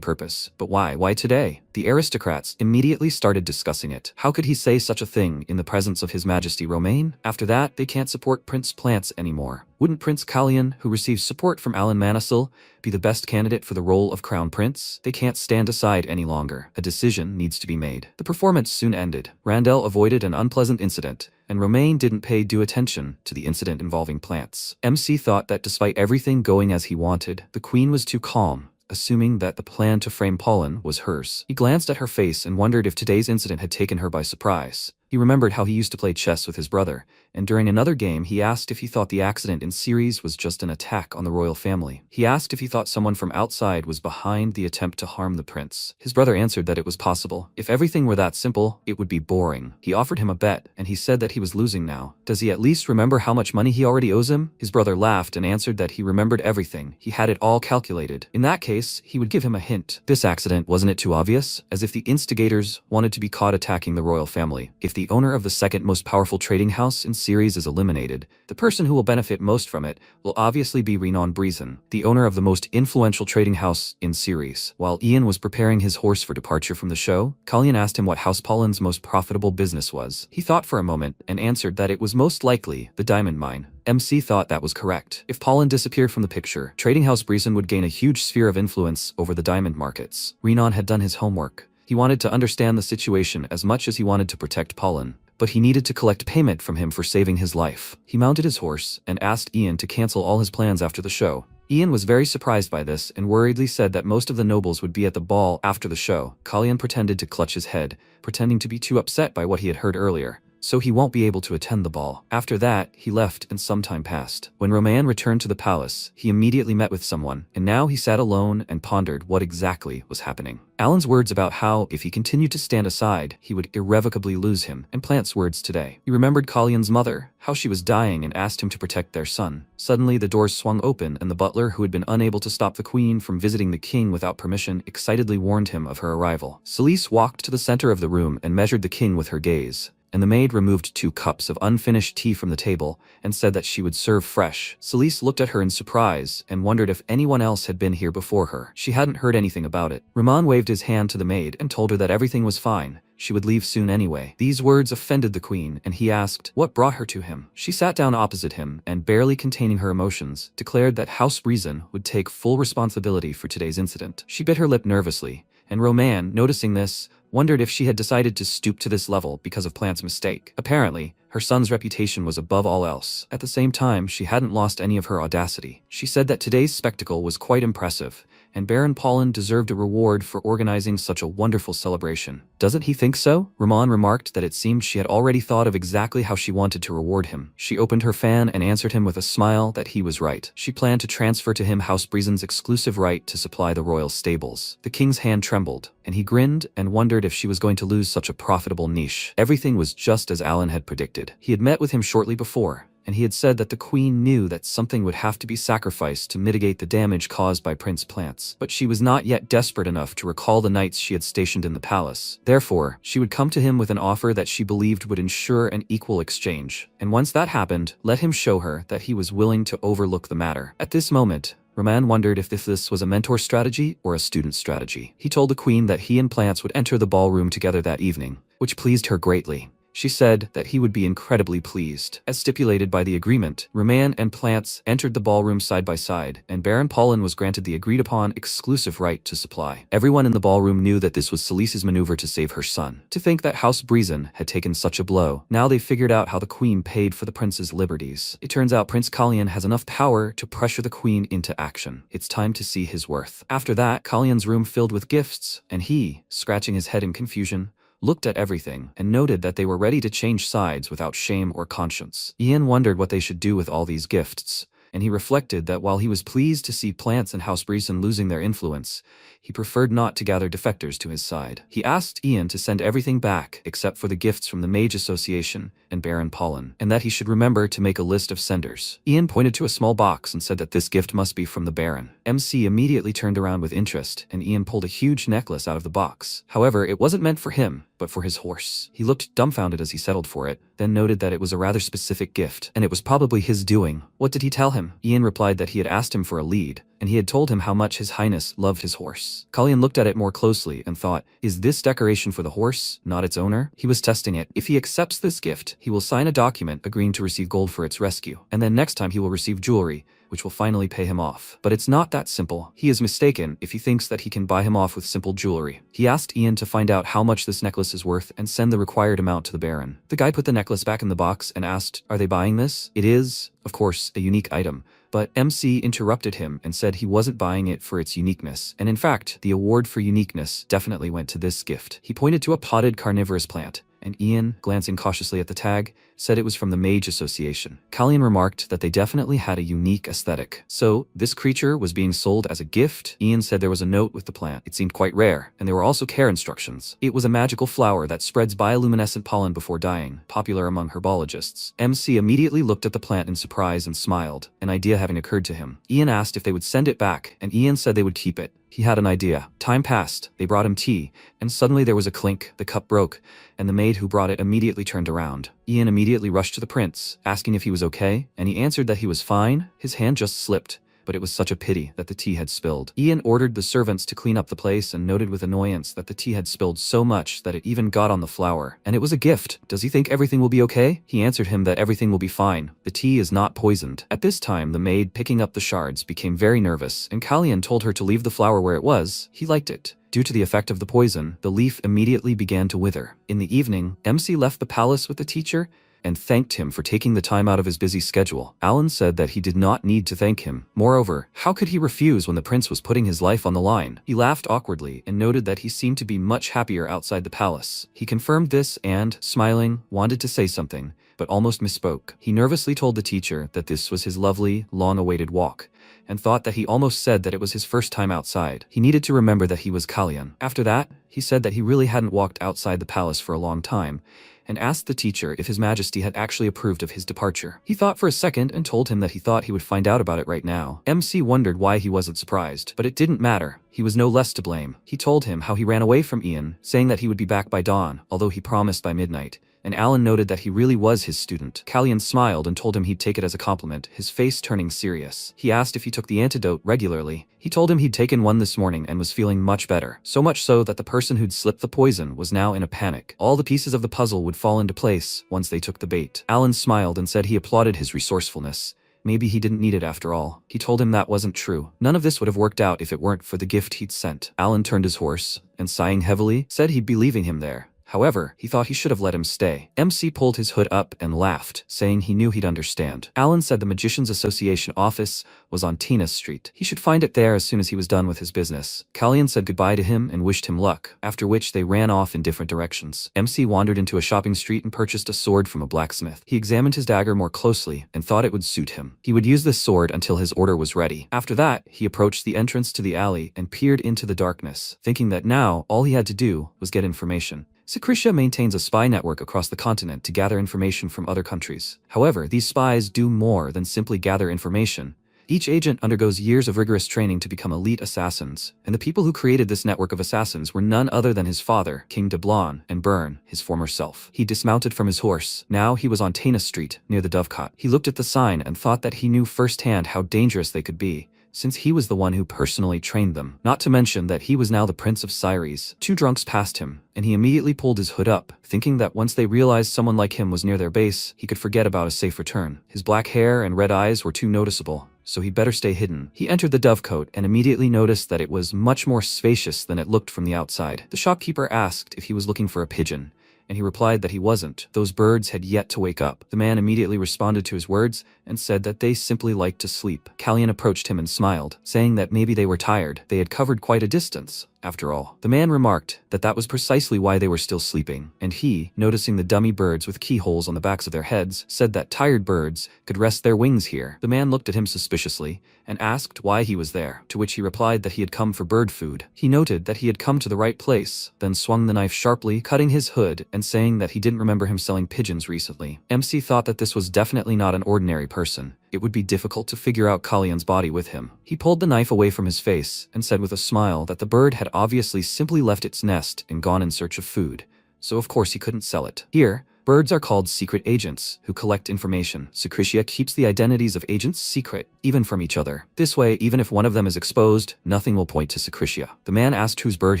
purpose. But why? Why today? The aristocrats immediately started discussing it. How could he say such a thing in the presence of His Majesty Romain? After that, they can't support Prince Plance anymore. Wouldn't Prince Kalyan, who received support from Alan Manasil, be the best candidate for the role of Crown Prince? They can't stand aside any longer. A decision needs to be made. The performance soon ended. Randall avoided an unpleasant incident, and Romain didn't pay due attention to the incident involving Plants. MC thought that despite everything going as he wanted, the queen was too calm, assuming that the plan to frame Polin was hers. He glanced at her face and wondered if today's incident had taken her by surprise. He remembered how he used to play chess with his brother, and during another game he asked if he thought the accident in series was just an attack on the royal family. He asked if he thought someone from outside was behind the attempt to harm the prince. His brother answered that it was possible. If everything were that simple, it would be boring. He offered him a bet, and he said that he was losing now. Does he at least remember how much money he already owes him? His brother laughed and answered that he remembered everything. He had it all calculated. In that case, he would give him a hint. This accident, wasn't it too obvious? As if the instigators wanted to be caught attacking the royal family. If the owner of the second most powerful trading house in series is eliminated, the person who will benefit most from it will obviously be Renan Breezen, the owner of the most influential trading house in series. While Ian was preparing his horse for departure from the show, Kalyan asked him what House Pollin's most profitable business was. He thought for a moment and answered that it was most likely the diamond mine. MC thought that was correct. If Polin disappeared from the picture, Trading House Breezen would gain a huge sphere of influence over the diamond markets. Renan had done his homework. He wanted to understand the situation as much as he wanted to protect Polin, but he needed to collect payment from him for saving his life. He mounted his horse and asked Ian to cancel all his plans after the show. Ian was very surprised by this and worriedly said that most of the nobles would be at the ball after the show. Kalyan pretended to clutch his head, pretending to be too upset by what he had heard earlier, so he won't be able to attend the ball. After that, he left and some time passed. When Romain returned to the palace, he immediately met with someone, and now he sat alone and pondered what exactly was happening. Alan's words about how, if he continued to stand aside, he would irrevocably lose him, and Plant's words today. He remembered Kalyan's mother, how she was dying, and asked him to protect their son. Suddenly, the doors swung open, and the butler, who had been unable to stop the queen from visiting the king without permission, excitedly warned him of her arrival. Celise walked to the center of the room and measured the king with her gaze. and the maid removed 2 cups of unfinished tea from the table and said that she would serve fresh. Celise looked at her in surprise and wondered if anyone else had been here before her. She hadn't heard anything about it. Ramon waved his hand to the maid and told her that everything was fine. She would leave soon anyway. These words offended the queen, and he asked what brought her to him. She sat down opposite him and, barely containing her emotions, declared that House Reason would take full responsibility for today's incident. She bit her lip nervously, and Roman, noticing this, wondered if she had decided to stoop to this level because of Plant's mistake. Apparently, her son's reputation was above all else. At the same time, she hadn't lost any of her audacity. She said that today's spectacle was quite impressive, and Baron Pollen deserved a reward for organizing such a wonderful celebration. Doesn't he think so? Ramon remarked that it seemed she had already thought of exactly how she wanted to reward him. She opened her fan and answered him with a smile that he was right. She planned to transfer to him House Breezen's exclusive right to supply the royal stables. The king's hand trembled, and he grinned and wondered if she was going to lose such a profitable niche. Everything was just as Alan had predicted. He had met with him shortly before, and he had said that the queen knew that something would have to be sacrificed to mitigate the damage caused by Prince Plants. But she was not yet desperate enough to recall the knights she had stationed in the palace. Therefore, she would come to him with an offer that she believed would ensure an equal exchange. And once that happened, let him show her that he was willing to overlook the matter. At this moment, Roman wondered if this was a mentor strategy or a student strategy. He told the queen that he and Plants would enter the ballroom together that evening, which pleased her greatly. She said that he would be incredibly pleased. As stipulated by the agreement, Roman and Plants entered the ballroom side by side, and Baron Pollen was granted the agreed-upon exclusive right to supply. Everyone in the ballroom knew that this was Celise's maneuver to save her son. To think that House Breezen had taken such a blow. Now they figured out how the queen paid for the prince's liberties. It turns out Prince Kalyan has enough power to pressure the queen into action. It's time to see his worth. After that, Kalyan's room filled with gifts, and he, scratching his head in confusion, looked at everything and noted that they were ready to change sides without shame or conscience. Ian wondered what they should do with all these gifts, and he reflected that while he was pleased to see Plants and House Breezen losing their influence, he preferred not to gather defectors to his side. He asked Ian to send everything back except for the gifts from the Mage Association and Baron Pollen, and that he should remember to make a list of senders. Ian pointed to a small box and said that this gift must be from the Baron. MC immediately turned around with interest, and Ian pulled a huge necklace out of the box. However, it wasn't meant for him, but for his horse. He looked dumbfounded as he settled for it, then noted that it was a rather specific gift, and it was probably his doing. What did he tell him? Ian replied that he had asked him for a lead, and he had told him how much His Highness loved his horse. Kalyan looked at it more closely and thought, is this decoration for the horse, not its owner? He was testing it. If he accepts this gift, he will sign a document agreeing to receive gold for its rescue, and then next time he will receive jewelry, which will finally pay him off. But it's not that simple. He is mistaken if he thinks that he can buy him off with simple jewelry. He asked Ian to find out how much this necklace is worth and send the required amount to the Baron. The guy put the necklace back in the box and asked, are they buying this? It is, of course, a unique item. But MC interrupted him and said he wasn't buying it for its uniqueness, and in fact, the award for uniqueness definitely went to this gift. He pointed to a potted carnivorous plant, and Ian, glancing cautiously at the tag, said it was from the Mage Association. Kalyan remarked that they definitely had a unique aesthetic. So, this creature was being sold as a gift? Ian said there was a note with the plant. It seemed quite rare, and there were also care instructions. It was a magical flower that spreads bioluminescent pollen before dying, popular among herbologists. MC immediately looked at the plant in surprise and smiled, an idea having occurred to him. Ian asked if they would send it back, and Ian said they would keep it. He had an idea. Time passed, they brought him tea, and suddenly there was a clink, the cup broke, and the maid who brought it immediately turned around. Ian immediately rushed to the prince, asking if he was okay, and he answered that he was fine. His hand just slipped, but it was such a pity that the tea had spilled. Ian ordered the servants to clean up the place and noted with annoyance that the tea had spilled so much that it even got on the flower. And it was a gift. Does he think everything will be okay? He answered him that everything will be fine. The tea is not poisoned. At this time, the maid picking up the shards became very nervous, and Kalyan told her to leave the flower where it was. He liked it. Due to the effect of the poison, the leaf immediately began to wither. In the evening, MC left the palace with the teacher and thanked him for taking the time out of his busy schedule. Alan said that he did not need to thank him. Moreover, how could he refuse when the prince was putting his life on the line? He laughed awkwardly and noted that he seemed to be much happier outside the palace. He confirmed this and, smiling, wanted to say something, but almost misspoke. He nervously told the teacher that this was his lovely, long-awaited walk, and thought that he almost said that it was his first time outside. He needed to remember that he was Kalyan. After that, he said that he really hadn't walked outside the palace for a long time, and asked the teacher if His Majesty had actually approved of his departure. He thought for a second and told him that he thought he would find out about it right now. MC wondered why he wasn't surprised, but it didn't matter. He was no less to blame. He told him how he ran away from Ian, saying that he would be back by dawn, although he promised by midnight, and Alan noted that he really was his student. Kalyan smiled and told him he'd take it as a compliment, his face turning serious. He asked if he took the antidote regularly. He told him he'd taken one this morning and was feeling much better, so much so that the person who'd slipped the poison was now in a panic. All the pieces of the puzzle would fall into place once they took the bait. Alan smiled and said he applauded his resourcefulness. Maybe he didn't need it after all. He told him that wasn't true. None of this would have worked out if it weren't for the gift he'd sent. Alan turned his horse, and sighing heavily, said he'd be leaving him there. However, he thought he should have let him stay. MC pulled his hood up and laughed, saying he knew he'd understand. Alan said the Magicians Association office was on Tina Street. He should find it there as soon as he was done with his business. Kalyan said goodbye to him and wished him luck, after which they ran off in different directions. MC wandered into a shopping street and purchased a sword from a blacksmith. He examined his dagger more closely and thought it would suit him. He would use this sword until his order was ready. After that, he approached the entrance to the alley and peered into the darkness, thinking that now all he had to do was get information. Secretia maintains a spy network across the continent to gather information from other countries. However, these spies do more than simply gather information. Each agent undergoes years of rigorous training to become elite assassins, and the people who created this network of assassins were none other than his father, King de Blon, and Byrne, his former self. He dismounted from his horse. Now he was on Tana Street, near the Dovecot. He looked at the sign and thought that he knew firsthand how dangerous they could be, since he was the one who personally trained them. Not to mention that he was now the Prince of Syres. Two drunks passed him, and he immediately pulled his hood up, thinking that once they realized someone like him was near their base, he could forget about a safe return. His black hair and red eyes were too noticeable, so he'd better stay hidden. He entered the Dovecote and immediately noticed that it was much more spacious than it looked from the outside. The shopkeeper asked if he was looking for a pigeon, and he replied that he wasn't. Those birds had yet to wake up. The man immediately responded to his words and said that they simply liked to sleep. Kalyan approached him and smiled, saying that maybe they were tired. They had covered quite a distance, after all. The man remarked that that was precisely why they were still sleeping, and he, noticing the dummy birds with keyholes on the backs of their heads, said that tired birds could rest their wings here. The man looked at him suspiciously and asked why he was there, to which he replied that he had come for bird food. He noted that he had come to the right place, then swung the knife sharply, cutting his hood and saying that he didn't remember him selling pigeons recently. MC thought that this was definitely not an ordinary person. It would be difficult to figure out Kalyan's body with him. He pulled the knife away from his face and said with a smile that the bird had obviously simply left its nest and gone in search of food, so of course he couldn't sell it. Here, birds are called secret agents who collect information. Secretia keeps the identities of agents secret, even from each other. This way, even if one of them is exposed, nothing will point to Secretia. The man asked whose bird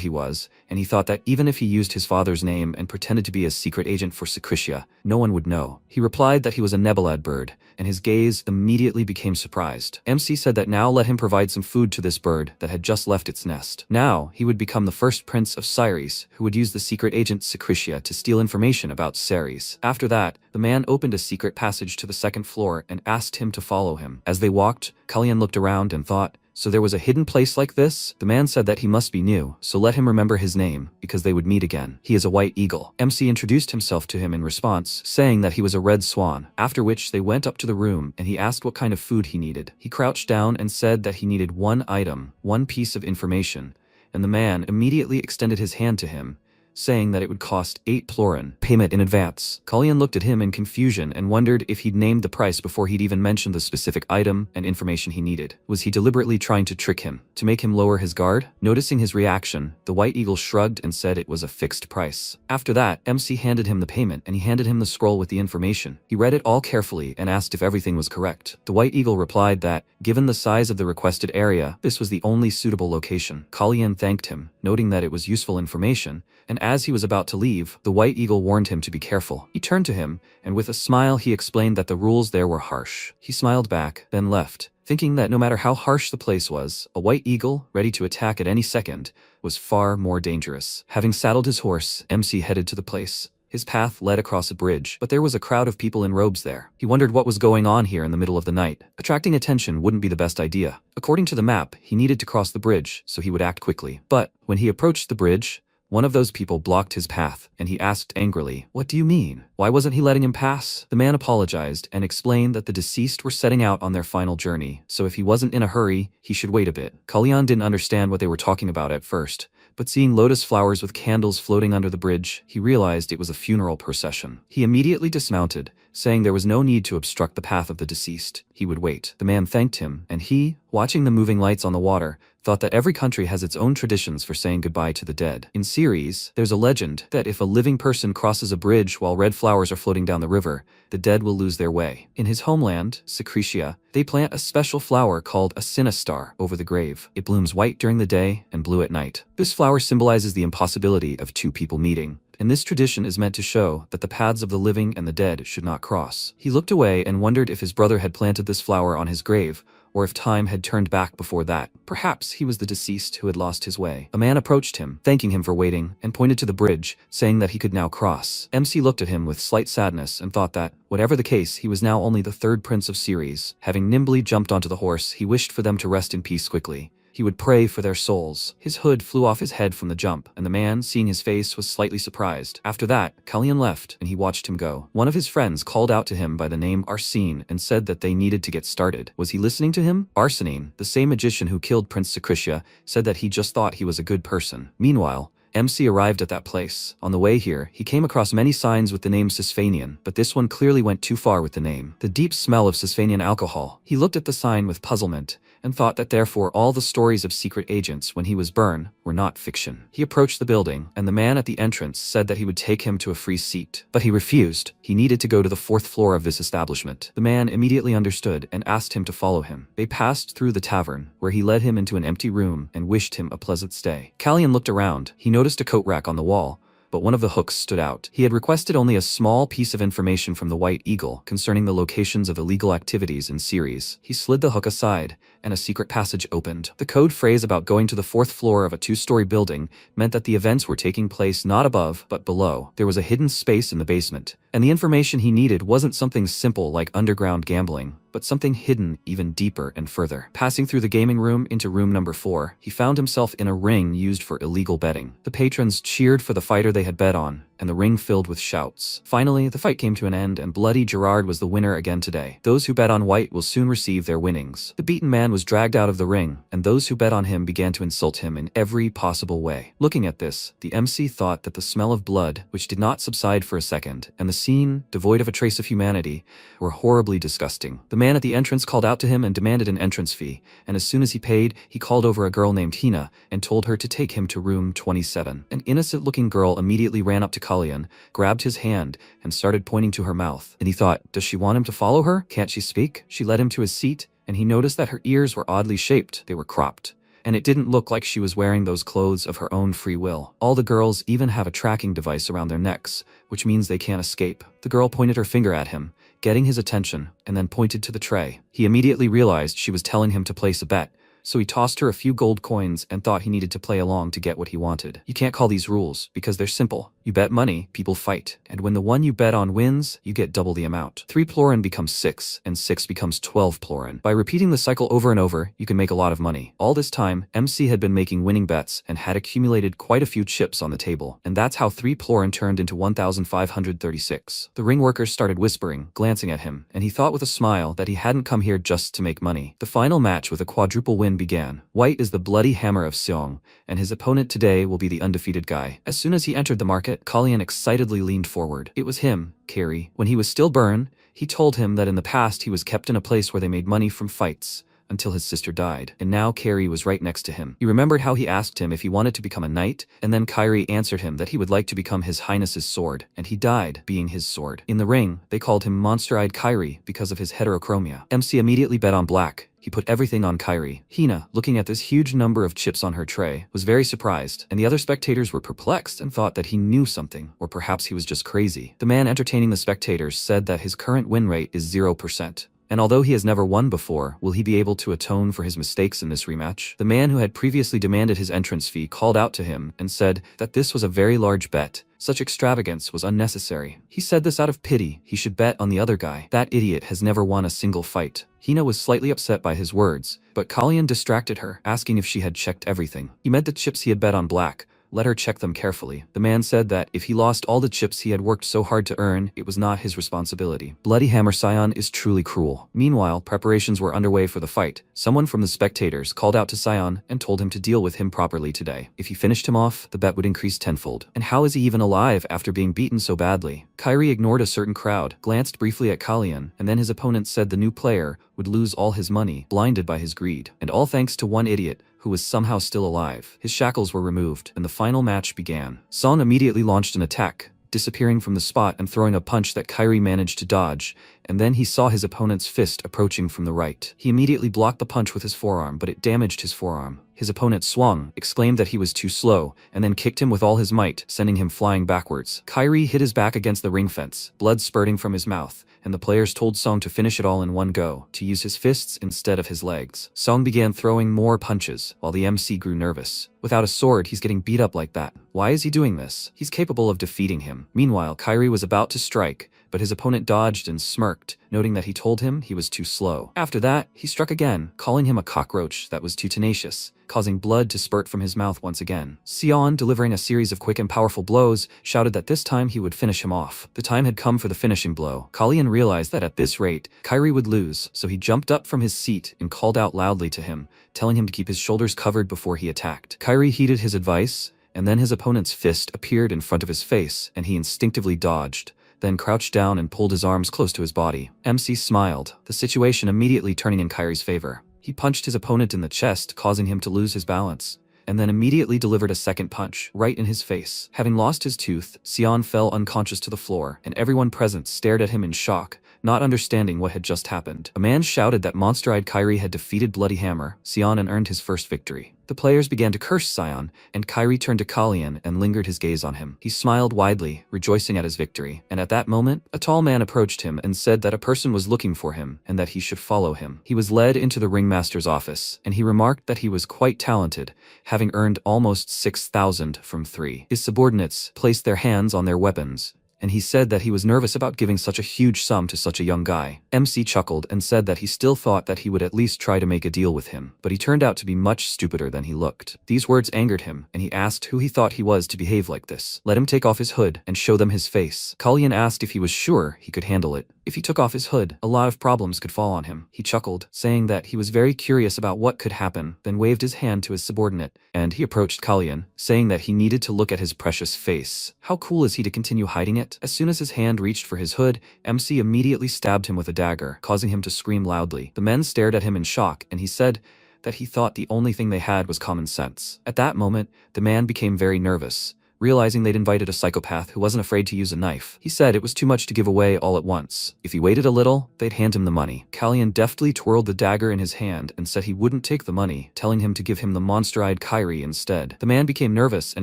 he was, and he thought that even if he used his father's name and pretended to be a secret agent for Secretia, no one would know. He replied that he was a nebulad bird, and his gaze immediately became surprised. MC said that now let him provide some food to this bird that had just left its nest. Now, he would become the first prince of Syres, who would use the secret agent Secretia to steal information about Ceres. After that, the man opened a secret passage to the second floor and asked him to follow him. As they walked, Kalyan looked around and thought, so there was a hidden place like this? The man said that he must be new, so let him remember his name, because they would meet again. He is a white eagle. MC introduced himself to him in response, saying that he was a red swan, after which they went up to the room and he asked what kind of food he needed. He crouched down and said that he needed one item, one piece of information, and the man immediately extended his hand to him, saying that it would cost 8 plorin, payment in advance. Kalyan looked at him in confusion and wondered if he'd named the price before he'd even mentioned the specific item and information he needed. Was he deliberately trying to trick him, to make him lower his guard? Noticing his reaction, the white eagle shrugged and said it was a fixed price. After that, MC handed him the payment and he handed him the scroll with the information. He read it all carefully and asked if everything was correct. The white eagle replied that, given the size of the requested area, this was the only suitable location. Kalyan thanked him, noting that it was useful information, and as he was about to leave, the white eagle warned him to be careful. He turned to him, and with a smile he explained that the rules there were harsh. He smiled back, then left, thinking that no matter how harsh the place was, a white eagle, ready to attack at any second, was far more dangerous. Having saddled his horse, MC headed to the place. His path led across a bridge, but there was a crowd of people in robes there. He wondered what was going on here in the middle of the night. Attracting attention wouldn't be the best idea. According to the map, he needed to cross the bridge, so he would act quickly. But when he approached the bridge, one of those people blocked his path, and he asked angrily, "What do you mean? Why wasn't he letting him pass?" The man apologized and explained that the deceased were setting out on their final journey, so if he wasn't in a hurry, he should wait a bit. Kalyan didn't understand what they were talking about at first, but seeing lotus flowers with candles floating under the bridge, he realized it was a funeral procession. He immediately dismounted saying there was no need to obstruct the path of the deceased. He would wait. The man thanked him, and he, watching the moving lights on the water, thought that every country has its own traditions for saying goodbye to the dead. In series, there's a legend that if a living person crosses a bridge while red flowers are floating down the river, the dead will lose their way. In his homeland, Secretia, they plant a special flower called a sinistar over the grave. It blooms white during the day and blue at night. This flower symbolizes the impossibility of two people meeting, and this tradition is meant to show that the paths of the living and the dead should not cross. He looked away and wondered if his brother had planted this flower on his grave, or if time had turned back before that. Perhaps he was the deceased who had lost his way. A man approached him, thanking him for waiting, and pointed to the bridge, saying that he could now cross. MC looked at him with slight sadness and thought that, whatever the case, he was now only the third prince of Ceres. Having nimbly jumped onto the horse, he wished for them to rest in peace quickly. He would pray for their souls. His hood flew off his head from the jump, and the man, seeing his face, was slightly surprised. After that, Kalyan left, and he watched him go. One of his friends called out to him by the name Arsene and said that they needed to get started. Was he listening to him? Arsene, the same magician who killed Prince Secretia, said that he just thought he was a good person. Meanwhile, MC arrived at that place. On the way here, he came across many signs with the name Sisphanian, but this one clearly went too far with the name. The deep smell of Sisphanian alcohol. He looked at the sign with puzzlement, and thought that therefore all the stories of secret agents when he was burned were not fiction. He approached the building, and the man at the entrance said that he would take him to a free seat. But he refused. He needed to go to the 4th floor of this establishment. The man immediately understood and asked him to follow him. They passed through the tavern, where he led him into an empty room and wished him a pleasant stay. Kalyan looked around. He noticed a coat rack on the wall, but one of the hooks stood out. He had requested only a small piece of information from the White Eagle concerning the locations of illegal activities in Ceres. He slid the hook aside, and a secret passage opened. The code phrase about going to the 4th floor of a 2-story building meant that the events were taking place not above, but below. There was a hidden space in the basement, and the information he needed wasn't something simple like underground gambling, but something hidden even deeper and further. Passing through the gaming room into room number 4, he found himself in a ring used for illegal betting. The patrons cheered for the fighter they had bet on, and the ring filled with shouts. Finally, the fight came to an end, and Bloody Gerard was the winner again today. Those who bet on white will soon receive their winnings. The beaten man was dragged out of the ring, and those who bet on him began to insult him in every possible way. Looking at this, the MC thought that the smell of blood, which did not subside for a second, and the scene, devoid of a trace of humanity, were horribly disgusting. The man at the entrance called out to him and demanded an entrance fee, and as soon as he paid, he called over a girl named Hina and told her to take him to room 27. An innocent-looking girl immediately ran up to Kalyan, grabbed his hand, and started pointing to her mouth. And he thought, does she want him to follow her? Can't she speak? She led him to his seat, and he noticed that her ears were oddly shaped. They were cropped, and it didn't look like she was wearing those clothes of her own free will. All the girls even have a tracking device around their necks, which means they can't escape. The girl pointed her finger at him, getting his attention, and then pointed to the tray. He immediately realized she was telling him to place a bet, so he tossed her a few gold coins and thought he needed to play along to get what he wanted. You can't call these rules, because they're simple. You bet money, people fight, and when the one you bet on wins, you get double the amount. 3 plorin becomes 6, and 6 becomes 12 plorin. By repeating the cycle over and over, you can make a lot of money. All this time, MC had been making winning bets and had accumulated quite a few chips on the table, and that's how 3 plorin turned into 1,536. The ring workers started whispering, glancing at him, and he thought with a smile that he hadn't come here just to make money. The final match with a quadruple win began. White is the bloody hammer of Seong, and his opponent today will be the undefeated guy. As soon as he entered the market, Kalyan excitedly leaned forward. It was him, Carrie. When he was still Byrne, he told him that in the past he was kept in a place where they made money from fights, until his sister died, and now Carrie was right next to him. He remembered how he asked him if he wanted to become a knight, and then Kyrie answered him that he would like to become His Highness's sword, and he died being his sword. In the ring, they called him Monster-Eyed Kyrie because of his heterochromia. MC immediately bet on black. He put everything on Kyrie. Hina, looking at this huge number of chips on her tray, was very surprised, and the other spectators were perplexed and thought that he knew something, or perhaps he was just crazy. The man entertaining the spectators said that his current win rate is 0%. And although he has never won before, will he be able to atone for his mistakes in this rematch? The man who had previously demanded his entrance fee called out to him and said that this was a very large bet. Such extravagance was unnecessary. He said this out of pity. He should bet on the other guy. That idiot has never won a single fight. Hina was slightly upset by his words, but Kalyan distracted her, asking if she had checked everything. He meant the chips he had bet on black, let her check them carefully. The man said that if he lost all the chips he had worked so hard to earn, it was not his responsibility. Bloody Hammer Sion is truly cruel. Meanwhile, preparations were underway for the fight. Someone from the spectators called out to Sion and told him to deal with him properly today. If he finished him off, the bet would increase tenfold. And how is he even alive after being beaten so badly? Kairi ignored a certain crowd, glanced briefly at Kalyan, and then his opponent said the new player would lose all his money, blinded by his greed. And all thanks to one idiot who was somehow still alive. His shackles were removed, and the final match began. Song immediately launched an attack, disappearing from the spot and throwing a punch that Kairi managed to dodge, and then he saw his opponent's fist approaching from the right. He immediately blocked the punch with his forearm, but it damaged his forearm. His opponent swung, exclaimed that he was too slow, and then kicked him with all his might, sending him flying backwards. Kairi hit his back against the ring fence, blood spurting from his mouth, and the players told Song to finish it all in one go, to use his fists instead of his legs. Song began throwing more punches, while the MC grew nervous. Without a sword, he's getting beat up like that. Why is he doing this? He's capable of defeating him. Meanwhile, Kairi was about to strike, but his opponent dodged and smirked, noting that he told him he was too slow. After that, he struck again, calling him a cockroach that was too tenacious, causing blood to spurt from his mouth once again. Sion, delivering a series of quick and powerful blows, shouted that this time he would finish him off. The time had come for the finishing blow. Kalyan realized that at this rate, Kairi would lose, so he jumped up from his seat and called out loudly to him, telling him to keep his shoulders covered before he attacked. Kairi heeded his advice, and then his opponent's fist appeared in front of his face, and he instinctively dodged, then crouched down and pulled his arms close to his body. MC smiled, the situation immediately turning in Kairi's favor. He punched his opponent in the chest, causing him to lose his balance, and then immediately delivered a second punch, right in his face. Having lost his tooth, Sion fell unconscious to the floor, and everyone present stared at him in shock, not understanding what had just happened. A man shouted that Monster-Eyed Kairi had defeated Bloody Hammer, Sion, and earned his first victory. The players began to curse Sion, and Kairi turned to Kalyan and lingered his gaze on him. He smiled widely, rejoicing at his victory, and at that moment, a tall man approached him and said that a person was looking for him and that he should follow him. He was led into the ringmaster's office, and he remarked that he was quite talented, having earned almost 6,000 from 3. His subordinates placed their hands on their weapons, and he said that he was nervous about giving such a huge sum to such a young guy. MC chuckled and said that he still thought that he would at least try to make a deal with him, but he turned out to be much stupider than he looked. These words angered him, and he asked who he thought he was to behave like this. Let him take off his hood and show them his face. Kalyan asked if he was sure he could handle it. If he took off his hood, a lot of problems could fall on him. He chuckled, saying that he was very curious about what could happen, then waved his hand to his subordinate, and he approached Kalyan, saying that he needed to look at his precious face. How cool is he to continue hiding it? As soon as his hand reached for his hood, MC immediately stabbed him with a dagger, causing him to scream loudly. The men stared at him in shock, and he said that he thought the only thing they had was common sense. At that moment, the man became very nervous, realizing they'd invited a psychopath who wasn't afraid to use a knife. He said it was too much to give away all at once. If he waited a little, they'd hand him the money. Kalyan deftly twirled the dagger in his hand and said he wouldn't take the money, telling him to give him the monster-eyed Kairi instead. The man became nervous and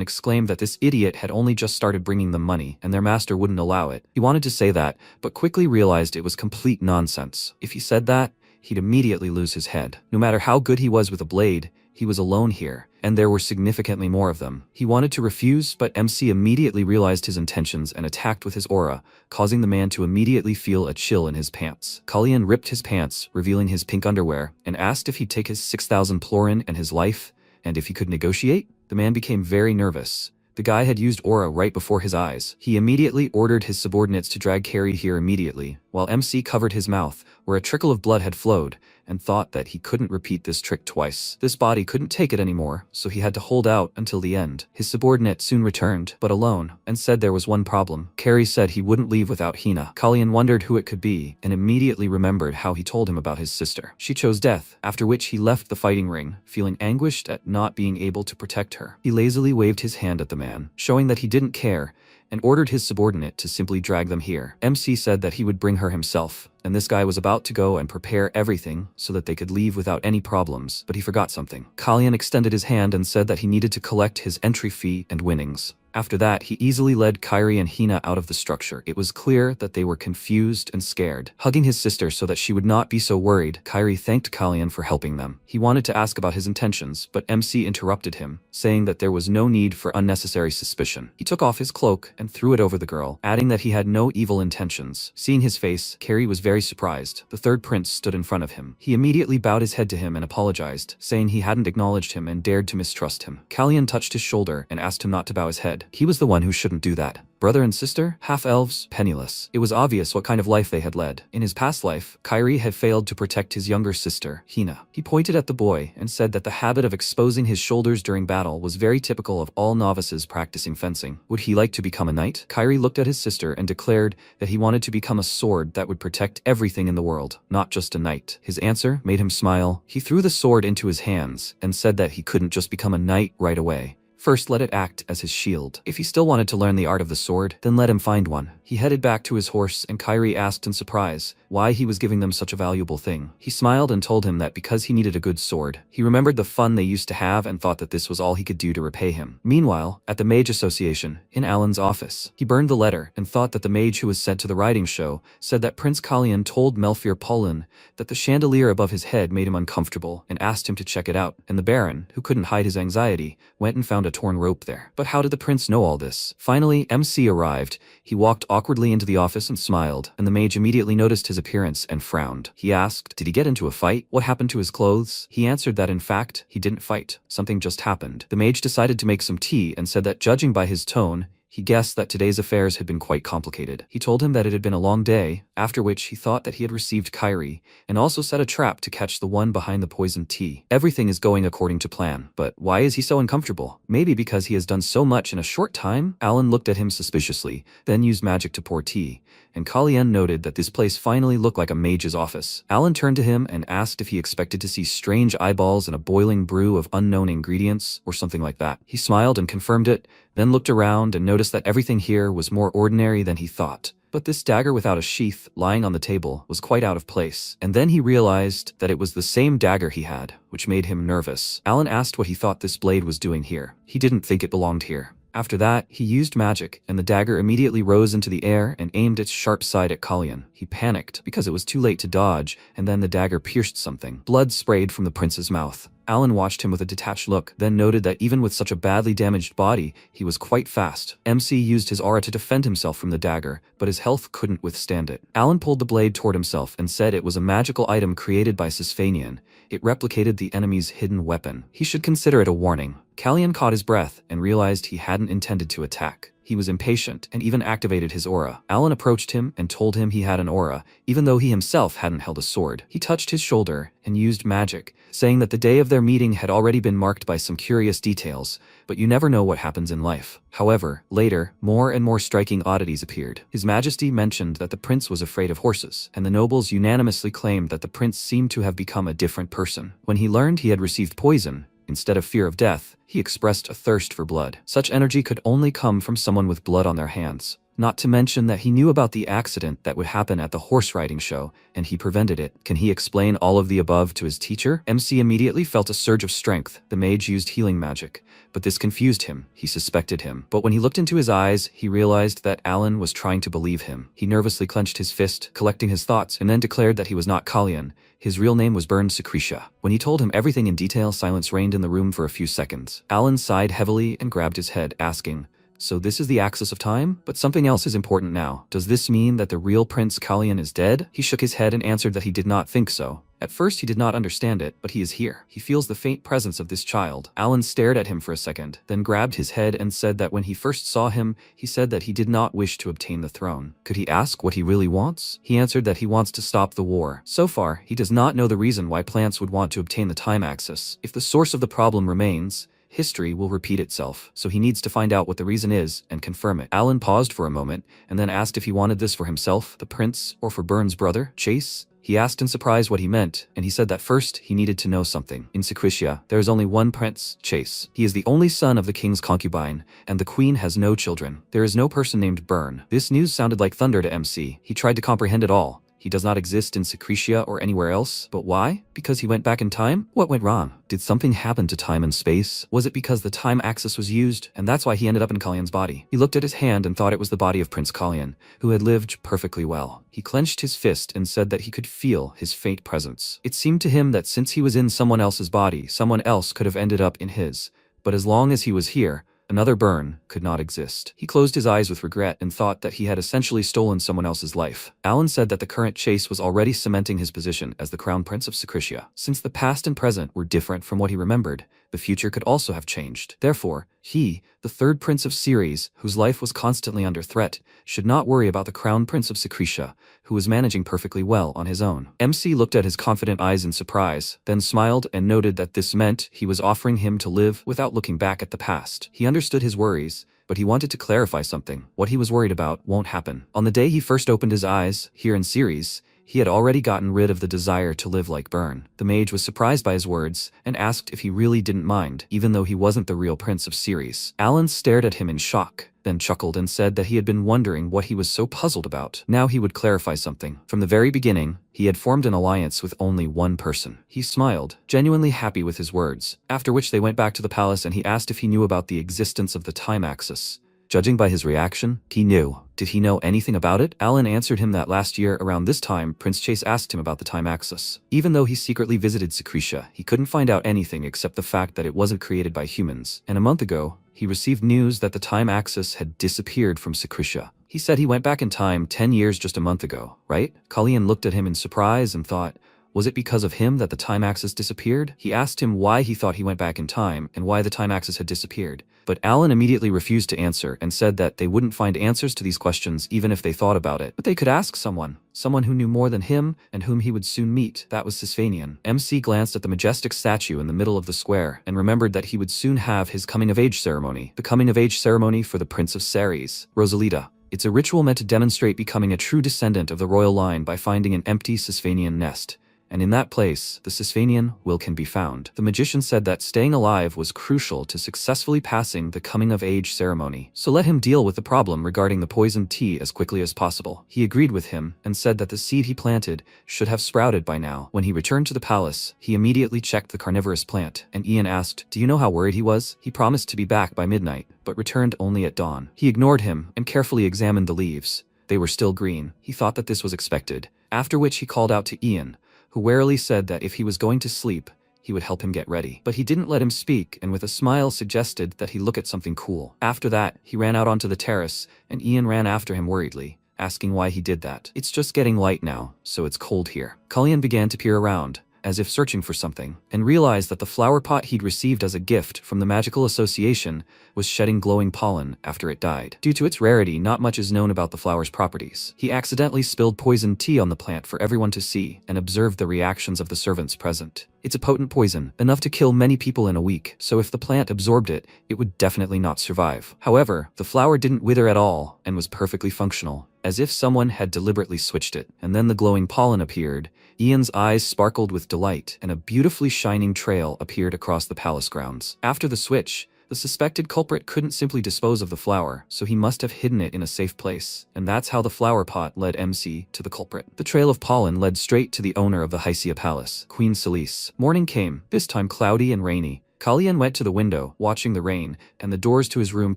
exclaimed that this idiot had only just started bringing them money, and their master wouldn't allow it. He wanted to say that, but quickly realized it was complete nonsense. If he said that, he'd immediately lose his head. No matter how good he was with a blade, he was alone here, and there were significantly more of them. He wanted to refuse, but MC immediately realized his intentions and attacked with his aura, causing the man to immediately feel a chill in his pants. Kalyan ripped his pants, revealing his pink underwear, and asked if he'd take his 6,000 plorin and his life, and if he could negotiate. The man became very nervous. The guy had used aura right before his eyes. He immediately ordered his subordinates to drag Kairi here immediately, while MC covered his mouth, where a trickle of blood had flowed, and thought that he couldn't repeat this trick twice. This body couldn't take it anymore, so he had to hold out until the end. His subordinate soon returned, but alone, and said there was one problem. Kairi said he wouldn't leave without Hina. Kalyan wondered who it could be, and immediately remembered how he told him about his sister. She chose death, after which he left the fighting ring, feeling anguished at not being able to protect her. He lazily waved his hand at the man, showing that he didn't care, and ordered his subordinate to simply drag them here. MC said that he would bring her himself, and this guy was about to go and prepare everything so that they could leave without any problems, but he forgot something. Kalyan extended his hand and said that he needed to collect his entry fee and winnings. After that, he easily led Kairi and Hina out of the structure. It was clear that they were confused and scared. Hugging his sister so that she would not be so worried, Kairi thanked Kalyan for helping them. He wanted to ask about his intentions, but MC interrupted him, saying that there was no need for unnecessary suspicion. He took off his cloak and threw it over the girl, adding that he had no evil intentions. Seeing his face, Kairi was very surprised. The third prince stood in front of him. He immediately bowed his head to him and apologized, saying he hadn't acknowledged him and dared to mistrust him. Kalyan touched his shoulder and asked him not to bow his head. He was the one who shouldn't do that. Brother and sister, half-elves, penniless. It was obvious what kind of life they had led. In his past life, Kairi had failed to protect his younger sister, Hina. He pointed at the boy and said that the habit of exposing his shoulders during battle was very typical of all novices practicing fencing. Would he like to become a knight? Kairi looked at his sister and declared that he wanted to become a sword that would protect everything in the world, not just a knight. His answer made him smile. He threw the sword into his hands and said that he couldn't just become a knight right away. First, let it act as his shield. If he still wanted to learn the art of the sword, then let him find one. He headed back to his horse and Kairi asked in surprise why he was giving them such a valuable thing. He smiled and told him that because he needed a good sword. He remembered the fun they used to have and thought that this was all he could do to repay him. Meanwhile, at the Mage Association, in Alan's office, he burned the letter and thought that the mage who was sent to the riding show said that Prince Kalyan told Melfir Paulin that the chandelier above his head made him uncomfortable and asked him to check it out, and the Baron, who couldn't hide his anxiety, went and found a torn rope there. But how did the prince know all this? Finally, MC arrived. He walked awkwardly into the office and smiled, and the mage immediately noticed his appearance and frowned. He asked, did he get into a fight? What happened to his clothes? He answered that in fact, he didn't fight. Something just happened. The mage decided to make some tea and said that judging by his tone, he guessed that today's affairs had been quite complicated. He told him that it had been a long day, after which he thought that he had received Kairi, and also set a trap to catch the one behind the poisoned tea. Everything is going according to plan, but why is he so uncomfortable? Maybe because he has done so much in a short time? Alan looked at him suspiciously, then used magic to pour tea, and Kalyan noted that this place finally looked like a mage's office. Alan turned to him and asked if he expected to see strange eyeballs and a boiling brew of unknown ingredients, or something like that. He smiled and confirmed it, then looked around and noticed that everything here was more ordinary than he thought. But this dagger without a sheath, lying on the table, was quite out of place. And then he realized that it was the same dagger he had, which made him nervous. Alan asked what he thought this blade was doing here. He didn't think it belonged here. After that, he used magic, and the dagger immediately rose into the air and aimed its sharp side at Kalyan. He panicked, because it was too late to dodge, and then the dagger pierced something. Blood sprayed from the prince's mouth. Alan watched him with a detached look, then noted that even with such a badly damaged body, he was quite fast. MC used his aura to defend himself from the dagger, but his health couldn't withstand it. Alan pulled the blade toward himself and said it was a magical item created by Sisfanian. It replicated the enemy's hidden weapon. He should consider it a warning. Kalyan caught his breath and realized he hadn't intended to attack. He was impatient and even activated his aura. Alan approached him and told him he had an aura, even though he himself hadn't held a sword. He touched his shoulder and used magic, saying that the day of their meeting had already been marked by some curious details, but you never know what happens in life. However, later, more and more striking oddities appeared. His Majesty mentioned that the prince was afraid of horses, and the nobles unanimously claimed that the prince seemed to have become a different person. When he learned he had received poison, instead of fear of death, he expressed a thirst for blood. Such energy could only come from someone with blood on their hands. Not to mention that he knew about the accident that would happen at the horse riding show, and he prevented it. Can he explain all of the above to his teacher? MC immediately felt a surge of strength. The mage used healing magic, but this confused him. He suspected him. But when he looked into his eyes, he realized that Alan was trying to believe him. He nervously clenched his fist, collecting his thoughts, and then declared that he was not Kalyan. His real name was Burned Secretia. When he told him everything in detail, silence reigned in the room for a few seconds. Alan sighed heavily and grabbed his head, asking, so this is the axis of time? But something else is important now. Does this mean that the real Prince Kalyan is dead? He shook his head and answered that he did not think so. At first he did not understand it, but he is here. He feels the faint presence of this child. Alan stared at him for a second, then grabbed his head and said that when he first saw him, he said that he did not wish to obtain the throne. Could he ask what he really wants? He answered that he wants to stop the war. So far, he does not know the reason why plants would want to obtain the time axis. If the source of the problem remains, history will repeat itself, so he needs to find out what the reason is and confirm it. Alan paused for a moment and then asked if he wanted this for himself, the prince, or for Burns' brother, Chase. He asked in surprise what he meant, and he said that first he needed to know something. In Secretia, there is only one prince, Chase. He is the only son of the king's concubine, and the queen has no children. There is no person named Burn. This news sounded like thunder to MC. He tried to comprehend it all. He He does not exist in Secretia or anywhere else. But why? Because he went back in time? What went wrong? Did something happen to time and space? Was it because the time axis was used, and that's why he ended up in Kalyan's body? He looked at his hand and thought it was the body of Prince Kalyan, who had lived perfectly well. He clenched his fist and said that he could feel his faint presence. It seemed to him that since he was in someone else's body, someone else could have ended up in his. But as long as he was here, another Burn could not exist. He closed his eyes with regret and thought that he had essentially stolen someone else's life. Alan said that the current chase was already cementing his position as the Crown Prince of Secretia. Since the past and present were different from what he remembered, the future could also have changed. Therefore, he, the third Prince of Ceres, whose life was constantly under threat, should not worry about the Crown Prince of Secretia, who was managing perfectly well on his own. MC looked at his confident eyes in surprise, then smiled and noted that this meant he was offering him to live without looking back at the past. He understood his worries, but he wanted to clarify something. What he was worried about won't happen. On the day he first opened his eyes, here in Ceres, he had already gotten rid of the desire to live like Burn. The mage was surprised by his words and asked if he really didn't mind, even though he wasn't the real Prince of Ceres. Alan stared at him in shock, then chuckled and said that he had been wondering what he was so puzzled about. Now he would clarify something. From the very beginning, he had formed an alliance with only one person. He smiled, genuinely happy with his words, after which they went back to the palace and he asked if he knew about the existence of the time axis. Judging by his reaction, he knew. Did he know anything about it? Alan answered him that last year around this time, Prince Chase asked him about the time axis. Even though he secretly visited Secretia, he couldn't find out anything except the fact that it wasn't created by humans. And a month ago, he received news that the time axis had disappeared from Secretia. He said he went back in time 10 years just a month ago, right? Kalyan looked at him in surprise and thought, was it because of him that the time axis disappeared? He asked him why he thought he went back in time and why the time axis had disappeared. But Alan immediately refused to answer and said that they wouldn't find answers to these questions even if they thought about it. But they could ask someone who knew more than him and whom he would soon meet. That was Sisfanian. MC glanced at the majestic statue in the middle of the square and remembered that he would soon have his coming-of-age ceremony. The coming-of-age ceremony for the Prince of Ceres, Rosalita. It's a ritual meant to demonstrate becoming a true descendant of the royal line by finding an empty Sisfanian nest. And in that place, the Sisfanian will can be found. The magician said that staying alive was crucial to successfully passing the coming-of-age ceremony, so let him deal with the problem regarding the poisoned tea as quickly as possible. He agreed with him and said that the seed he planted should have sprouted by now. When he returned to the palace, he immediately checked the carnivorous plant, and Ian asked, do you know how worried he was? He promised to be back by midnight, but returned only at dawn. He ignored him and carefully examined the leaves. They were still green. He thought that this was expected, after which he called out to Ian, who warily said that if he was going to sleep, he would help him get ready. But he didn't let him speak and with a smile suggested that he look at something cool. After that, he ran out onto the terrace and Ian ran after him worriedly, asking why he did that. It's just getting light now, so it's cold here. Kalyan began to peer around, as if searching for something, and realized that the flower pot he'd received as a gift from the magical association was shedding glowing pollen after it died. Due to its rarity, not much is known about the flower's properties. He accidentally spilled poisoned tea on the plant for everyone to see and observed the reactions of the servants present. It's a potent poison, enough to kill many people in a week, so if the plant absorbed it, it would definitely not survive. However, the flower didn't wither at all and was perfectly functional, as if someone had deliberately switched it. And then the glowing pollen appeared. Ian's eyes sparkled with delight, and a beautifully shining trail appeared across the palace grounds. After the switch, the suspected culprit couldn't simply dispose of the flower, so he must have hidden it in a safe place, and that's how the flower pot led MC to the culprit. The trail of pollen led straight to the owner of the Hysia Palace, Queen Celise. Morning came, this time cloudy and rainy. Kalyan went to the window, watching the rain, and the doors to his room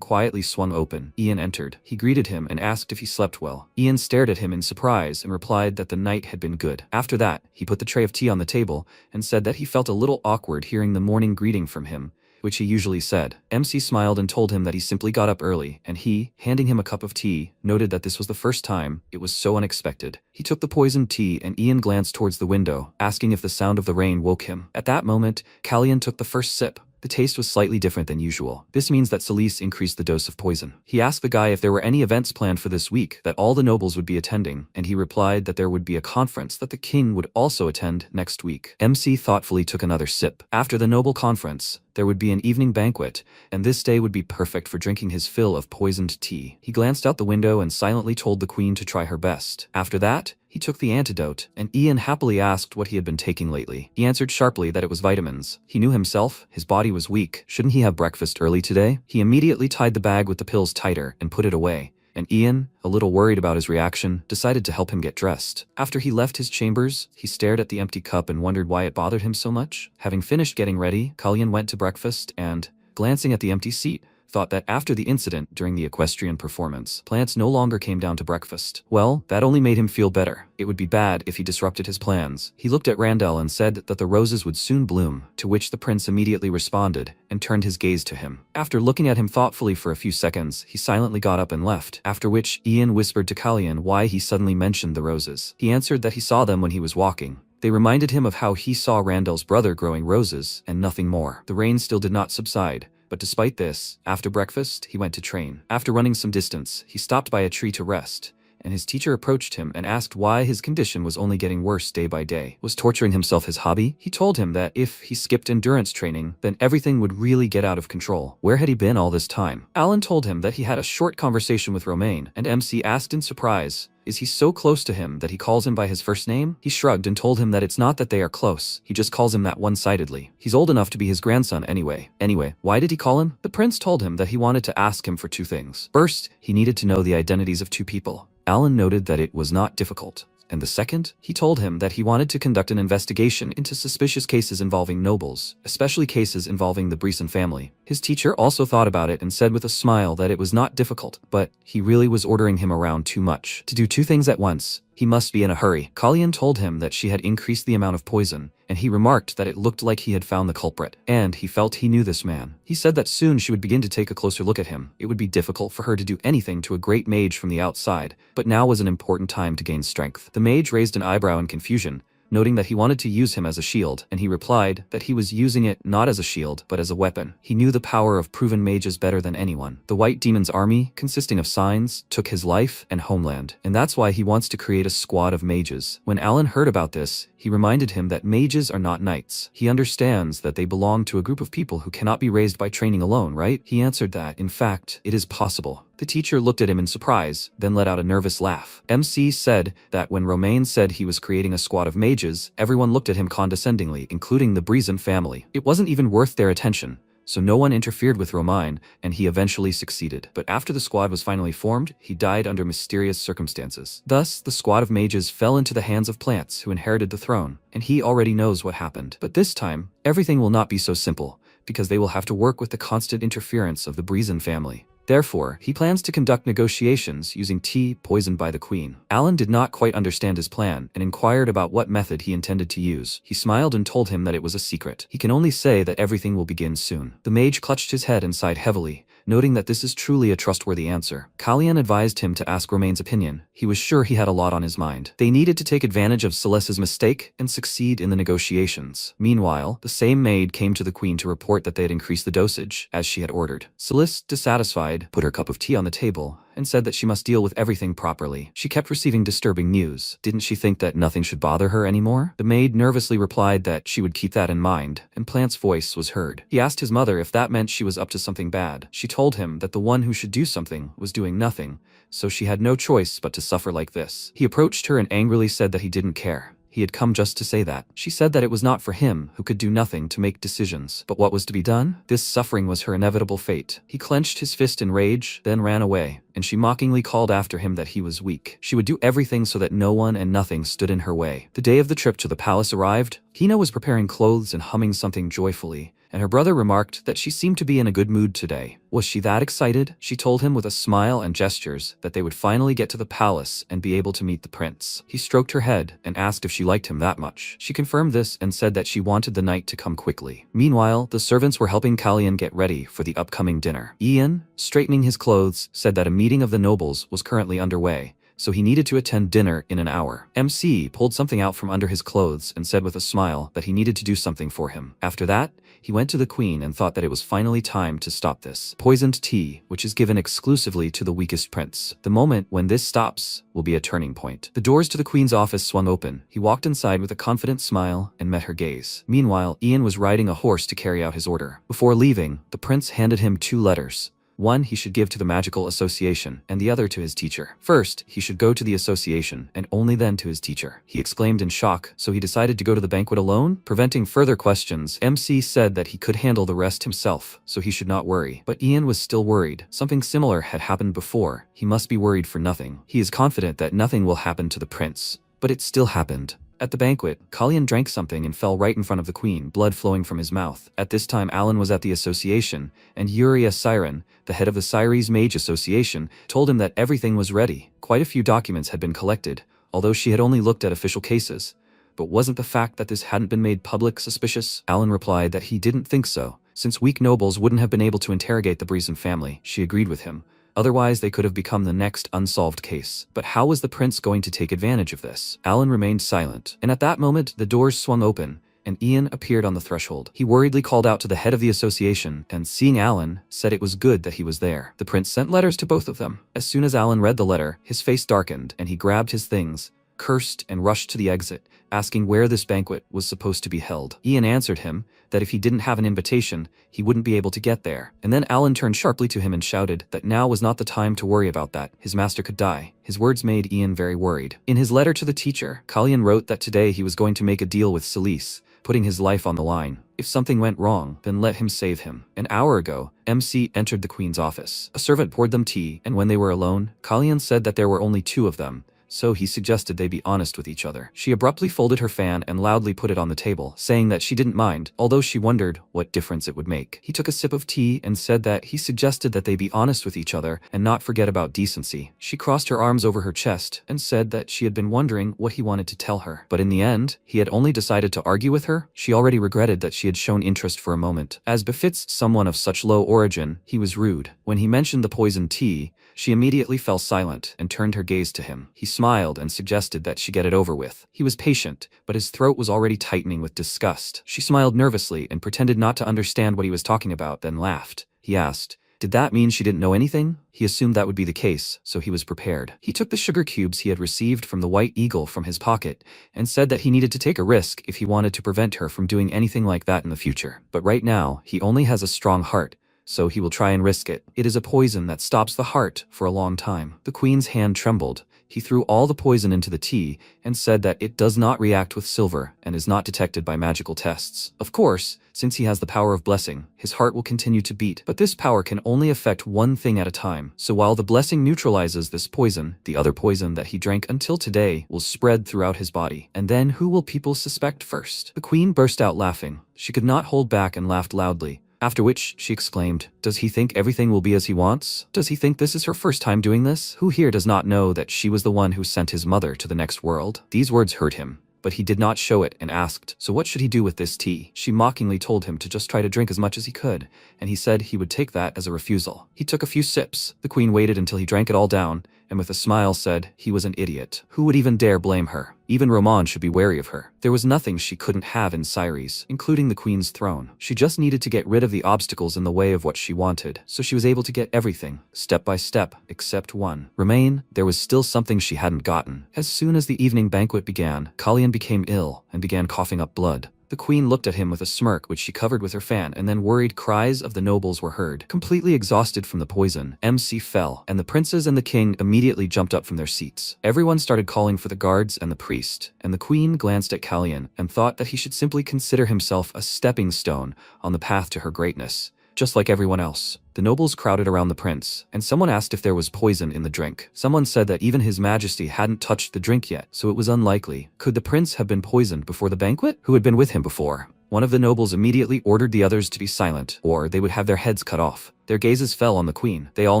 quietly swung open. Ian entered. He greeted him and asked if he slept well. Ian stared at him in surprise and replied that the night had been good. After that, he put the tray of tea on the table and said that he felt a little awkward hearing the morning greeting from him, which he usually said. MC smiled and told him that he simply got up early, and he, handing him a cup of tea, noted that this was the first time it was so unexpected. He took the poisoned tea and Ian glanced towards the window, asking if the sound of the rain woke him. At that moment, Kalyan took the first sip. The taste was slightly different than usual. This means that Celise increased the dose of poison. He asked the guy if there were any events planned for this week that all the nobles would be attending, and he replied that there would be a conference that the king would also attend next week. MC thoughtfully took another sip. After the noble conference, there would be an evening banquet, and this day would be perfect for drinking his fill of poisoned tea. He glanced out the window and silently told the queen to try her best. After that, he took the antidote, and Ian happily asked what he had been taking lately. He answered sharply that it was vitamins. He knew himself, his body was weak. Shouldn't he have breakfast early today? He immediately tied the bag with the pills tighter and put it away, and Ian, a little worried about his reaction, decided to help him get dressed. After he left his chambers, he stared at the empty cup and wondered why it bothered him so much. Having finished getting ready, Kalyan went to breakfast and, glancing at the empty seat, thought that after the incident during the equestrian performance, plants no longer came down to breakfast. Well, that only made him feel better. It would be bad if he disrupted his plans. He looked at Randell and said that the roses would soon bloom, to which the prince immediately responded and turned his gaze to him. After looking at him thoughtfully for a few seconds, he silently got up and left, after which Ian whispered to Kalyan why he suddenly mentioned the roses. He answered that he saw them when he was walking. They reminded him of how he saw Randell's brother growing roses, and nothing more. The rain still did not subside. But despite this, after breakfast, he went to train. After running some distance, he stopped by a tree to rest, and his teacher approached him and asked why his condition was only getting worse day by day. Was torturing himself his hobby? He told him that if he skipped endurance training, then everything would really get out of control. Where had he been all this time? Alan told him that he had a short conversation with Romain, and MC asked in surprise, is he so close to him that he calls him by his first name? He shrugged and told him that it's not that they are close, he just calls him that one-sidedly. He's old enough to be his grandson anyway. Anyway, why did he call him? The prince told him that he wanted to ask him for two things. First, he needed to know the identities of two people. Alan noted that it was not difficult. And the second, he told him that he wanted to conduct an investigation into suspicious cases involving nobles, especially cases involving the Brisson family. His teacher also thought about it and said with a smile that it was not difficult, but he really was ordering him around too much. To do two things at once, he must be in a hurry. Kalyan told him that she had increased the amount of poison, and he remarked that it looked like he had found the culprit, and he felt he knew this man. He said that soon she would begin to take a closer look at him. It would be difficult for her to do anything to a great mage from the outside, but now was an important time to gain strength. The mage raised an eyebrow in confusion, noting that he wanted to use him as a shield, and he replied that he was using it not as a shield, but as a weapon. He knew the power of proven mages better than anyone. The White Demon's army, consisting of signs, took his life and homeland, and that's why he wants to create a squad of mages. When Alan heard about this, he reminded him that mages are not knights. He understands that they belong to a group of people who cannot be raised by training alone, right? He answered that, in fact, it is possible. The teacher looked at him in surprise, then let out a nervous laugh. MC said that when Romain said he was creating a squad of mages, everyone looked at him condescendingly, including the Brisson family. It wasn't even worth their attention, so no one interfered with Romain, and he eventually succeeded. But after the squad was finally formed, he died under mysterious circumstances. Thus, the squad of mages fell into the hands of plants who inherited the throne, and he already knows what happened. But this time, everything will not be so simple, because they will have to work with the constant interference of the Brisson family. Therefore, he plans to conduct negotiations using tea poisoned by the queen. Alan did not quite understand his plan and inquired about what method he intended to use. He smiled and told him that it was a secret. He can only say that everything will begin soon. The mage clutched his head and sighed heavily, noting that this is truly a trustworthy answer. Kalyan advised him to ask Romain's opinion. He was sure he had a lot on his mind. They needed to take advantage of Celeste's mistake and succeed in the negotiations. Meanwhile, the same maid came to the queen to report that they had increased the dosage, as she had ordered. Celeste, dissatisfied, put her cup of tea on the table and said that she must deal with everything properly. She kept receiving disturbing news. Didn't she think that nothing should bother her anymore? The maid nervously replied that she would keep that in mind, and Plant's voice was heard. He asked his mother if that meant she was up to something bad. She told him that the one who should do something was doing nothing, so she had no choice but to suffer like this. He approached her and angrily said that he didn't care. He had come just to say that. She said that it was not for him, who could do nothing to make decisions. But what was to be done? This suffering was her inevitable fate. He clenched his fist in rage, then ran away, and she mockingly called after him that he was weak. She would do everything so that no one and nothing stood in her way. The day of the trip to the palace arrived. Hina was preparing clothes and humming something joyfully, and her brother remarked that she seemed to be in a good mood today. Was she that excited? She told him with a smile and gestures that they would finally get to the palace and be able to meet the prince. He stroked her head and asked if she liked him that much. She confirmed this and said that she wanted the night to come quickly. Meanwhile, the servants were helping Kalyan get ready for the upcoming dinner. Ian, straightening his clothes, said that a meeting of the nobles was currently underway, so he needed to attend dinner in an hour. MC pulled something out from under his clothes and said with a smile that he needed to do something for him. After that, he went to the queen and thought that it was finally time to stop this. Poisoned tea, which is given exclusively to the weakest prince. The moment when this stops will be a turning point. The doors to the queen's office swung open. He walked inside with a confident smile and met her gaze. Meanwhile, Ian was riding a horse to carry out his order. Before leaving, the prince handed him two letters. One he should give to the magical association, and the other to his teacher. First, he should go to the association, and only then to his teacher. He exclaimed in shock, so he decided to go to the banquet alone? Preventing further questions, MC said that he could handle the rest himself, so he should not worry. But Ian was still worried. Something similar had happened before. He must be worried for nothing. He is confident that nothing will happen to the prince. But it still happened. At the banquet, Kalyan drank something and fell right in front of the queen, blood flowing from his mouth. At this time Alan was at the association, and Yuria Siren, the head of the Syres Mage Association, told him that everything was ready. Quite a few documents had been collected, although she had only looked at official cases. But wasn't the fact that this hadn't been made public suspicious? Alan replied that he didn't think so. Since weak nobles wouldn't have been able to interrogate the Breezen family, she agreed with him. Otherwise, they could have become the next unsolved case. But how was the prince going to take advantage of this? Alan remained silent, and at that moment, the doors swung open, and Ian appeared on the threshold. He worriedly called out to the head of the association, and seeing Alan, said it was good that he was there. The prince sent letters to both of them. As soon as Alan read the letter, his face darkened, and he grabbed his things, cursed, and rushed to the exit, asking where this banquet was supposed to be held. Ian answered him that if he didn't have an invitation, he wouldn't be able to get there. And then Alan turned sharply to him and shouted that now was not the time to worry about that. His master could die. His words made Ian very worried. In his letter to the teacher, Kalyan wrote that today he was going to make a deal with Celise, putting his life on the line. If something went wrong, then let him save him. An hour ago, MC entered the queen's office. A servant poured them tea, and when they were alone, Kalyan said that there were only two of them, so he suggested they be honest with each other. She abruptly folded her fan and loudly put it on the table, saying that she didn't mind, although she wondered what difference it would make. He took a sip of tea and said that he suggested that they be honest with each other and not forget about decency. She crossed her arms over her chest and said that she had been wondering what he wanted to tell her. But in the end, he had only decided to argue with her. She already regretted that she had shown interest for a moment. As befits someone of such low origin, he was rude. When he mentioned the poisoned tea, she immediately fell silent and turned her gaze to him. He smiled and suggested that she get it over with. He was patient, but his throat was already tightening with disgust. She smiled nervously and pretended not to understand what he was talking about, then laughed. He asked, "Did that mean she didn't know anything?" He assumed that would be the case, so he was prepared. He took the sugar cubes he had received from the White Eagle from his pocket and said that he needed to take a risk if he wanted to prevent her from doing anything like that in the future. But right now, he only has a strong heart, so he will try and risk it. It is a poison that stops the heart for a long time. The queen's hand trembled. He threw all the poison into the tea and said that it does not react with silver and is not detected by magical tests. Of course, since he has the power of blessing, his heart will continue to beat, but this power can only affect one thing at a time. So while the blessing neutralizes this poison, the other poison that he drank until today will spread throughout his body. And then who will people suspect first? The queen burst out laughing. She could not hold back and laughed loudly. After which, she exclaimed, "Does he think everything will be as he wants? Does he think this is her first time doing this? Who here does not know that she was the one who sent his mother to the next world?" These words hurt him, but he did not show it and asked, "So what should he do with this tea?" She mockingly told him to just try to drink as much as he could, and he said he would take that as a refusal. He took a few sips. The queen waited until he drank it all down, and with a smile said he was an idiot. Who would even dare blame her? Even Roman should be wary of her. There was nothing she couldn't have in Syres, including the queen's throne. She just needed to get rid of the obstacles in the way of what she wanted, so she was able to get everything, step by step, except one. Remain, there was still something she hadn't gotten. As soon as the evening banquet began, Kalyan became ill and began coughing up blood. The queen looked at him with a smirk which she covered with her fan, and then worried cries of the nobles were heard. Completely exhausted from the poison, MC fell, and the princes and the king immediately jumped up from their seats. Everyone started calling for the guards and the priest, and the queen glanced at Kalyan and thought that he should simply consider himself a stepping stone on the path to her greatness, just like everyone else. The nobles crowded around the prince, and someone asked if there was poison in the drink. Someone said that even his majesty hadn't touched the drink yet, so it was unlikely. Could the prince have been poisoned before the banquet? Who had been with him before? One of the nobles immediately ordered the others to be silent, or they would have their heads cut off. Their gazes fell on the queen. They all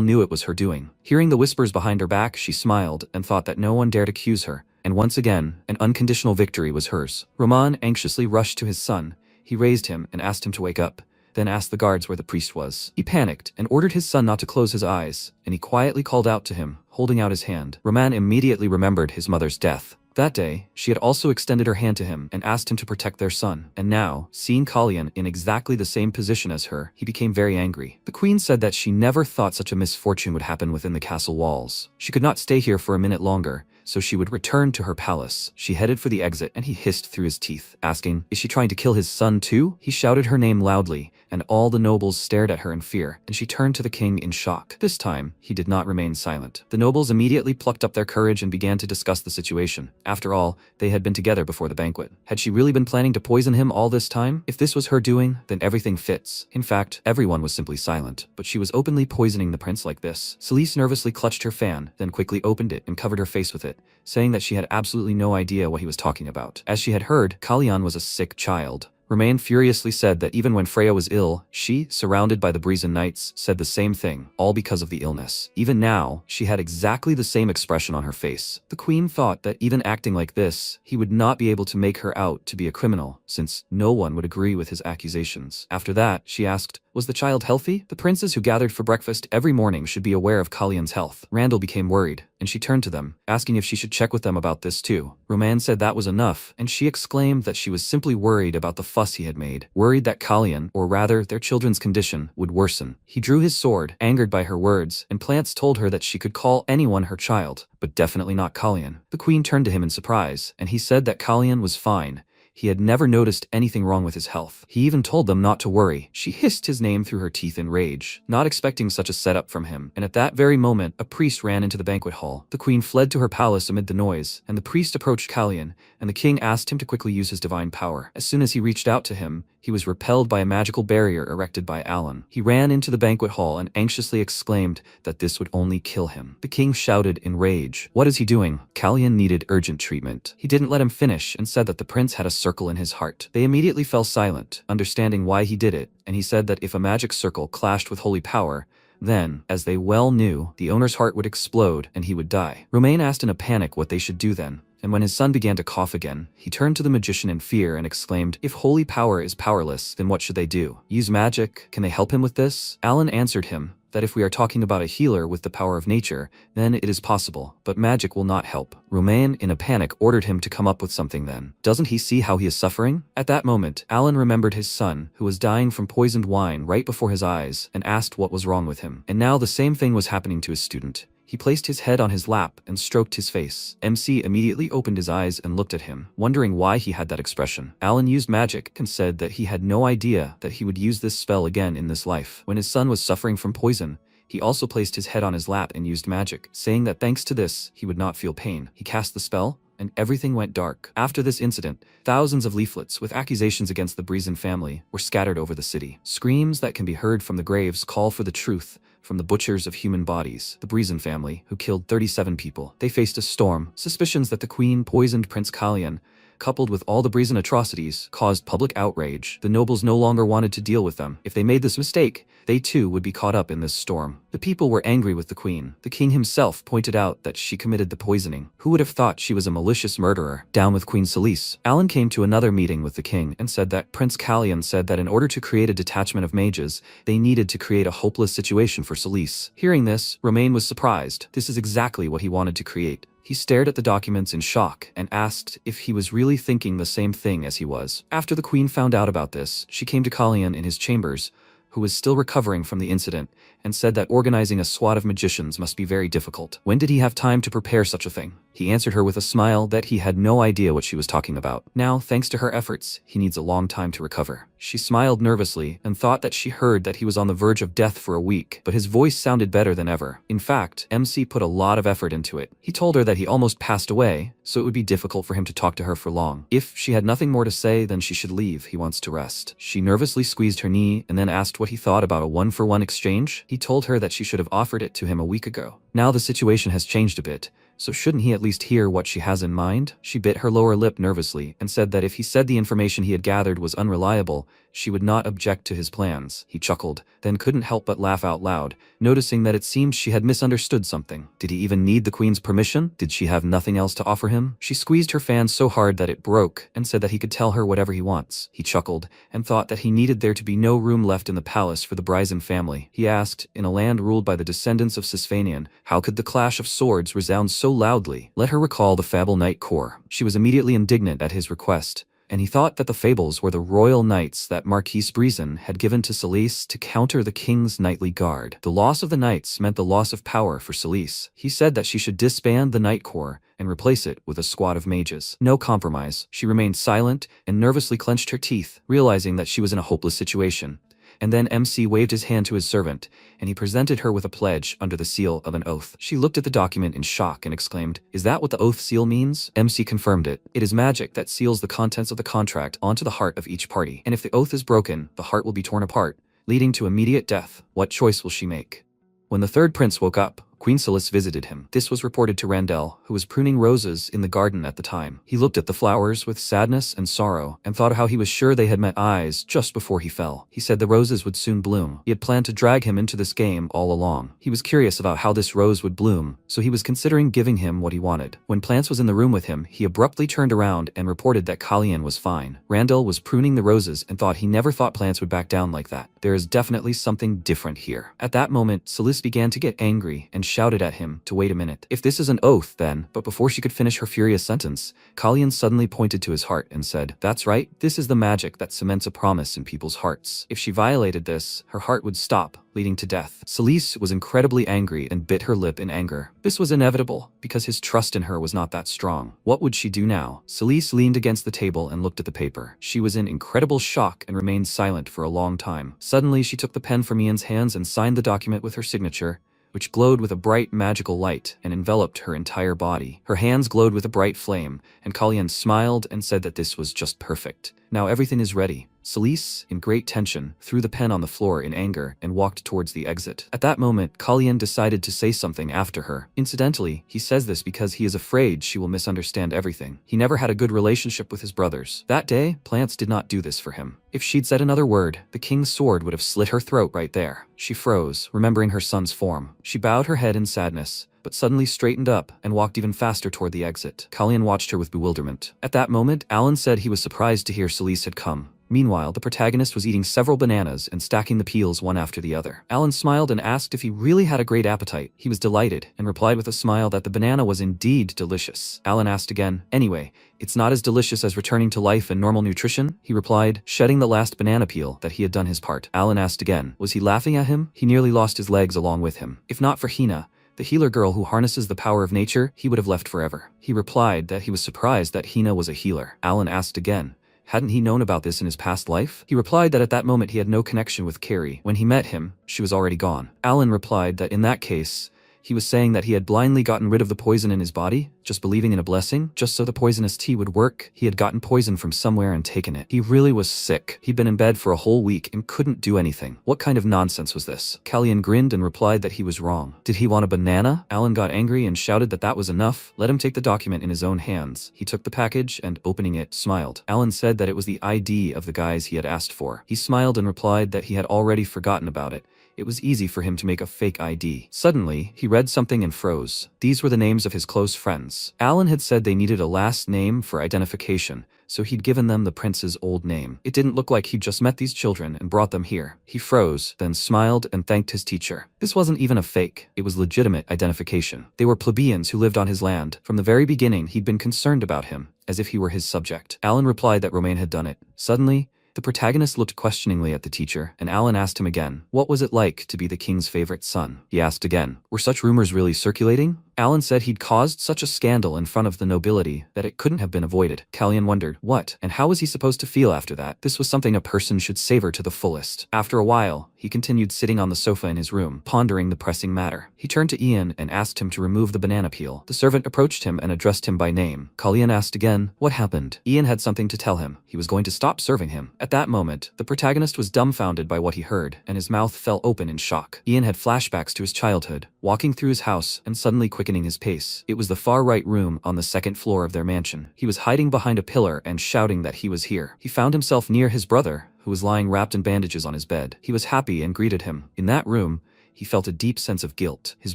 knew it was her doing. Hearing the whispers behind her back, she smiled and thought that no one dared accuse her. And once again, an unconditional victory was hers. Roman anxiously rushed to his son. He raised him and asked him to wake up, then asked the guards where the priest was. He panicked and ordered his son not to close his eyes, and he quietly called out to him, holding out his hand. Roman immediately remembered his mother's death. That day, she had also extended her hand to him and asked him to protect their son. And now, seeing Kalyan in exactly the same position as her, he became very angry. The queen said that she never thought such a misfortune would happen within the castle walls. She could not stay here for a minute longer, so she would return to her palace. She headed for the exit and he hissed through his teeth, asking, "Is she trying to kill his son too?" He shouted her name loudly, and all the nobles stared at her in fear, and she turned to the king in shock. This time, he did not remain silent. The nobles immediately plucked up their courage and began to discuss the situation. After all, they had been together before the banquet. Had she really been planning to poison him all this time? If this was her doing, then everything fits. In fact, everyone was simply silent, but she was openly poisoning the prince like this. Celise nervously clutched her fan, then quickly opened it and covered her face with it, saying that she had absolutely no idea what he was talking about. As she had heard, Kalyan was a sick child. Romain furiously said that even when Freya was ill, she, surrounded by the Brazen Knights, said the same thing, all because of the illness. Even now, she had exactly the same expression on her face. The queen thought that even acting like this, he would not be able to make her out to be a criminal, since no one would agree with his accusations. After that, she asked, "Was the child healthy?" The princes who gathered for breakfast every morning should be aware of Kalyan's health. Randall became worried, and she turned to them, asking if she should check with them about this too. Romain said that was enough, and she exclaimed that she was simply worried about the fuss he had made, worried that Kalyan, or rather their children's condition, would worsen. He drew his sword, angered by her words, and Plants told her that she could call anyone her child, but definitely not Kalyan. The queen turned to him in surprise, and he said that Kalyan was fine. He had never noticed anything wrong with his health. He even told them not to worry. She hissed his name through her teeth in rage, not expecting such a setup from him, and at that very moment, a priest ran into the banquet hall. The queen fled to her palace amid the noise, and the priest approached Kalyan, and the king asked him to quickly use his divine power. As soon as he reached out to him, he was repelled by a magical barrier erected by Alan. He ran into the banquet hall and anxiously exclaimed that this would only kill him. The king shouted in rage, "What is he doing?" Kalyan needed urgent treatment. He didn't let him finish and said that the prince had a circle in his heart. They immediately fell silent, understanding why he did it, and he said that if a magic circle clashed with holy power, then, as they well knew, the owner's heart would explode and he would die. Romain asked in a panic what they should do then. And when his son began to cough again, he turned to the magician in fear and exclaimed, "If holy power is powerless, then what should they do? Use magic? Can they help him with this?" Alan answered him that if we are talking about a healer with the power of nature, then it is possible, but magic will not help. Romain, in a panic, ordered him to come up with something then. Doesn't he see how he is suffering? At that moment, Alan remembered his son, who was dying from poisoned wine right before his eyes, and asked what was wrong with him. And now the same thing was happening to his student. He placed his head on his lap and stroked his face. MC immediately opened his eyes and looked at him, wondering why he had that expression. Alan used magic and said that he had no idea that he would use this spell again in this life. When his son was suffering from poison, he also placed his head on his lap and used magic, saying that thanks to this, he would not feel pain. He cast the spell, and everything went dark. After this incident, thousands of leaflets with accusations against the Brazen family were scattered over the city. Screams that can be heard from the graves call for the truth from the butchers of human bodies. The Brazen family, who killed 37 people, they faced a storm. Suspicions that the queen poisoned Prince Kalyan, coupled with all the Brazen atrocities, caused public outrage. The nobles no longer wanted to deal with them. If they made this mistake, they too would be caught up in this storm. The people were angry with the queen. The king himself pointed out that she committed the poisoning. Who would have thought she was a malicious murderer? Down with Queen Celise. Alan came to another meeting with the king and said that Prince Kalyan said that in order to create a detachment of mages, they needed to create a hopeless situation for Celise. Hearing this, Romain was surprised. This is exactly what he wanted to create. He stared at the documents in shock and asked if he was really thinking the same thing as he was. After the queen found out about this, she came to Kalyan in his chambers, who was still recovering from the incident, and said that organizing a squad of magicians must be very difficult. When did he have time to prepare such a thing? He answered her with a smile that he had no idea what she was talking about. Now, thanks to her efforts, he needs a long time to recover. She smiled nervously and thought that she heard that he was on the verge of death for a week, but his voice sounded better than ever. In fact, MC put a lot of effort into it. He told her that he almost passed away, so it would be difficult for him to talk to her for long. If she had nothing more to say, then she should leave. He wants to rest. She nervously squeezed her knee and then asked what he thought about a one-for-one exchange. He told her that she should have offered it to him a week ago. Now the situation has changed a bit, so shouldn't he at least hear what she has in mind? She bit her lower lip nervously and said that if he said the information he had gathered was unreliable, she would not object to his plans. He chuckled, then couldn't help but laugh out loud, noticing that it seemed she had misunderstood something. Did he even need the queen's permission? Did she have nothing else to offer him? She squeezed her fan so hard that it broke and said that he could tell her whatever he wants. He chuckled and thought that he needed there to be no room left in the palace for the Brazen family. He asked, in a land ruled by the descendants of Sisvanian, how could the clash of swords resound so loudly? Let her recall the Fable Knight Corps. She was immediately indignant at his request, and he thought that the fables were the royal knights that Marquise Brison had given to Celise to counter the king's knightly guard. The loss of the knights meant the loss of power for Celise. He said that she should disband the Knight Corps and replace it with a squad of mages. No compromise. She remained silent and nervously clenched her teeth, realizing that she was in a hopeless situation. And then MC waved his hand to his servant, and he presented her with a pledge under the seal of an oath. She looked at the document in shock and exclaimed, "Is that what the oath seal means?" MC confirmed it. "It is magic that seals the contents of the contract onto the heart of each party, and if the oath is broken, the heart will be torn apart, leading to immediate death. What choice will she make?" When the third prince woke up, Queen Celise visited him. This was reported to Randell, who was pruning roses in the garden at the time. He looked at the flowers with sadness and sorrow, and thought how he was sure they had met eyes just before he fell. He said the roses would soon bloom. He had planned to drag him into this game all along. He was curious about how this rose would bloom, so he was considering giving him what he wanted. When Plants was in the room with him, he abruptly turned around and reported that Kalyan was fine. Randall was pruning the roses and thought he never thought Plants would back down like that. There is definitely something different here. At that moment, Celise began to get angry and shouted at him to wait a minute. If this is an oath, then, but before she could finish her furious sentence, Kalyan suddenly pointed to his heart and said, "That's right, this is the magic that cements a promise in people's hearts. If she violated this, her heart would stop, leading to death." Celise was incredibly angry and bit her lip in anger. This was inevitable, because his trust in her was not that strong. What would she do now? Celise leaned against the table and looked at the paper. She was in incredible shock and remained silent for a long time. Suddenly, she took the pen from Ian's hands and signed the document with her signature, which glowed with a bright magical light and enveloped her entire body. Her hands glowed with a bright flame, and Kalyan smiled and said that this was just perfect. "Now everything is ready." Celise, in great tension, threw the pen on the floor in anger and walked towards the exit. At that moment, Kalyan decided to say something after her. Incidentally, he says this because he is afraid she will misunderstand everything. He never had a good relationship with his brothers. That day, Plants did not do this for him. If she'd said another word, the king's sword would have slit her throat right there. She froze, remembering her son's form. She bowed her head in sadness, but suddenly straightened up and walked even faster toward the exit. Kalyan watched her with bewilderment. At that moment, Alan said he was surprised to hear Celise had come. Meanwhile, the protagonist was eating several bananas and stacking the peels one after the other. Alan smiled and asked if he really had a great appetite. He was delighted and replied with a smile that the banana was indeed delicious. Alan asked again, "Anyway, it's not as delicious as returning to life and normal nutrition?" He replied, shedding the last banana peel that he had done his part. Alan asked again, was he laughing at him? He nearly lost his legs along with him. If not for Hina, the healer girl who harnesses the power of nature, he would have left forever. He replied that he was surprised that Hina was a healer. Alan asked again, hadn't he known about this in his past life? He replied that at that moment he had no connection with Carrie. When he met him, she was already gone. Alan replied that in that case, he was saying that he had blindly gotten rid of the poison in his body, just believing in a blessing, just so the poisonous tea would work. He had gotten poison from somewhere and taken it. He really was sick. He'd been in bed for a whole week and couldn't do anything. What kind of nonsense was this? Kalyan grinned and replied that he was wrong. Did he want a banana? Alan got angry and shouted that that was enough. Let him take the document in his own hands. He took the package and, opening it, smiled. Alan said that it was the ID of the guys he had asked for. He smiled and replied that he had already forgotten about it. It was easy for him to make a fake ID. Suddenly, he read something and froze. These were the names of his close friends. Alan had said they needed a last name for identification, so he'd given them the prince's old name. It didn't look like he'd just met these children and brought them here. He froze, then smiled and thanked his teacher. This wasn't even a fake. It was legitimate identification. They were plebeians who lived on his land. From the very beginning, he'd been concerned about him, as if he were his subject. Alan replied that Romain had done it. Suddenly, the protagonist looked questioningly at the teacher, and Alan asked him again, what was it like to be the king's favorite son? He asked again, were such rumors really circulating? Alan said he'd caused such a scandal in front of the nobility that it couldn't have been avoided. Kalyan wondered, what, and how was he supposed to feel after that? This was something a person should savor to the fullest. After a while, he continued sitting on the sofa in his room, pondering the pressing matter. He turned to Ian and asked him to remove the banana peel. The servant approached him and addressed him by name. Kalyan asked again, what happened? Ian had something to tell him. He was going to stop serving him. At that moment, the protagonist was dumbfounded by what he heard, and his mouth fell open in shock. Ian had flashbacks to his childhood, walking through his house and suddenly quickening his pace. It was the far right room on the second floor of their mansion. He was hiding behind a pillar and shouting that he was here. He found himself near his brother, who was lying wrapped in bandages on his bed. He was happy and greeted him. In that room, he felt a deep sense of guilt. His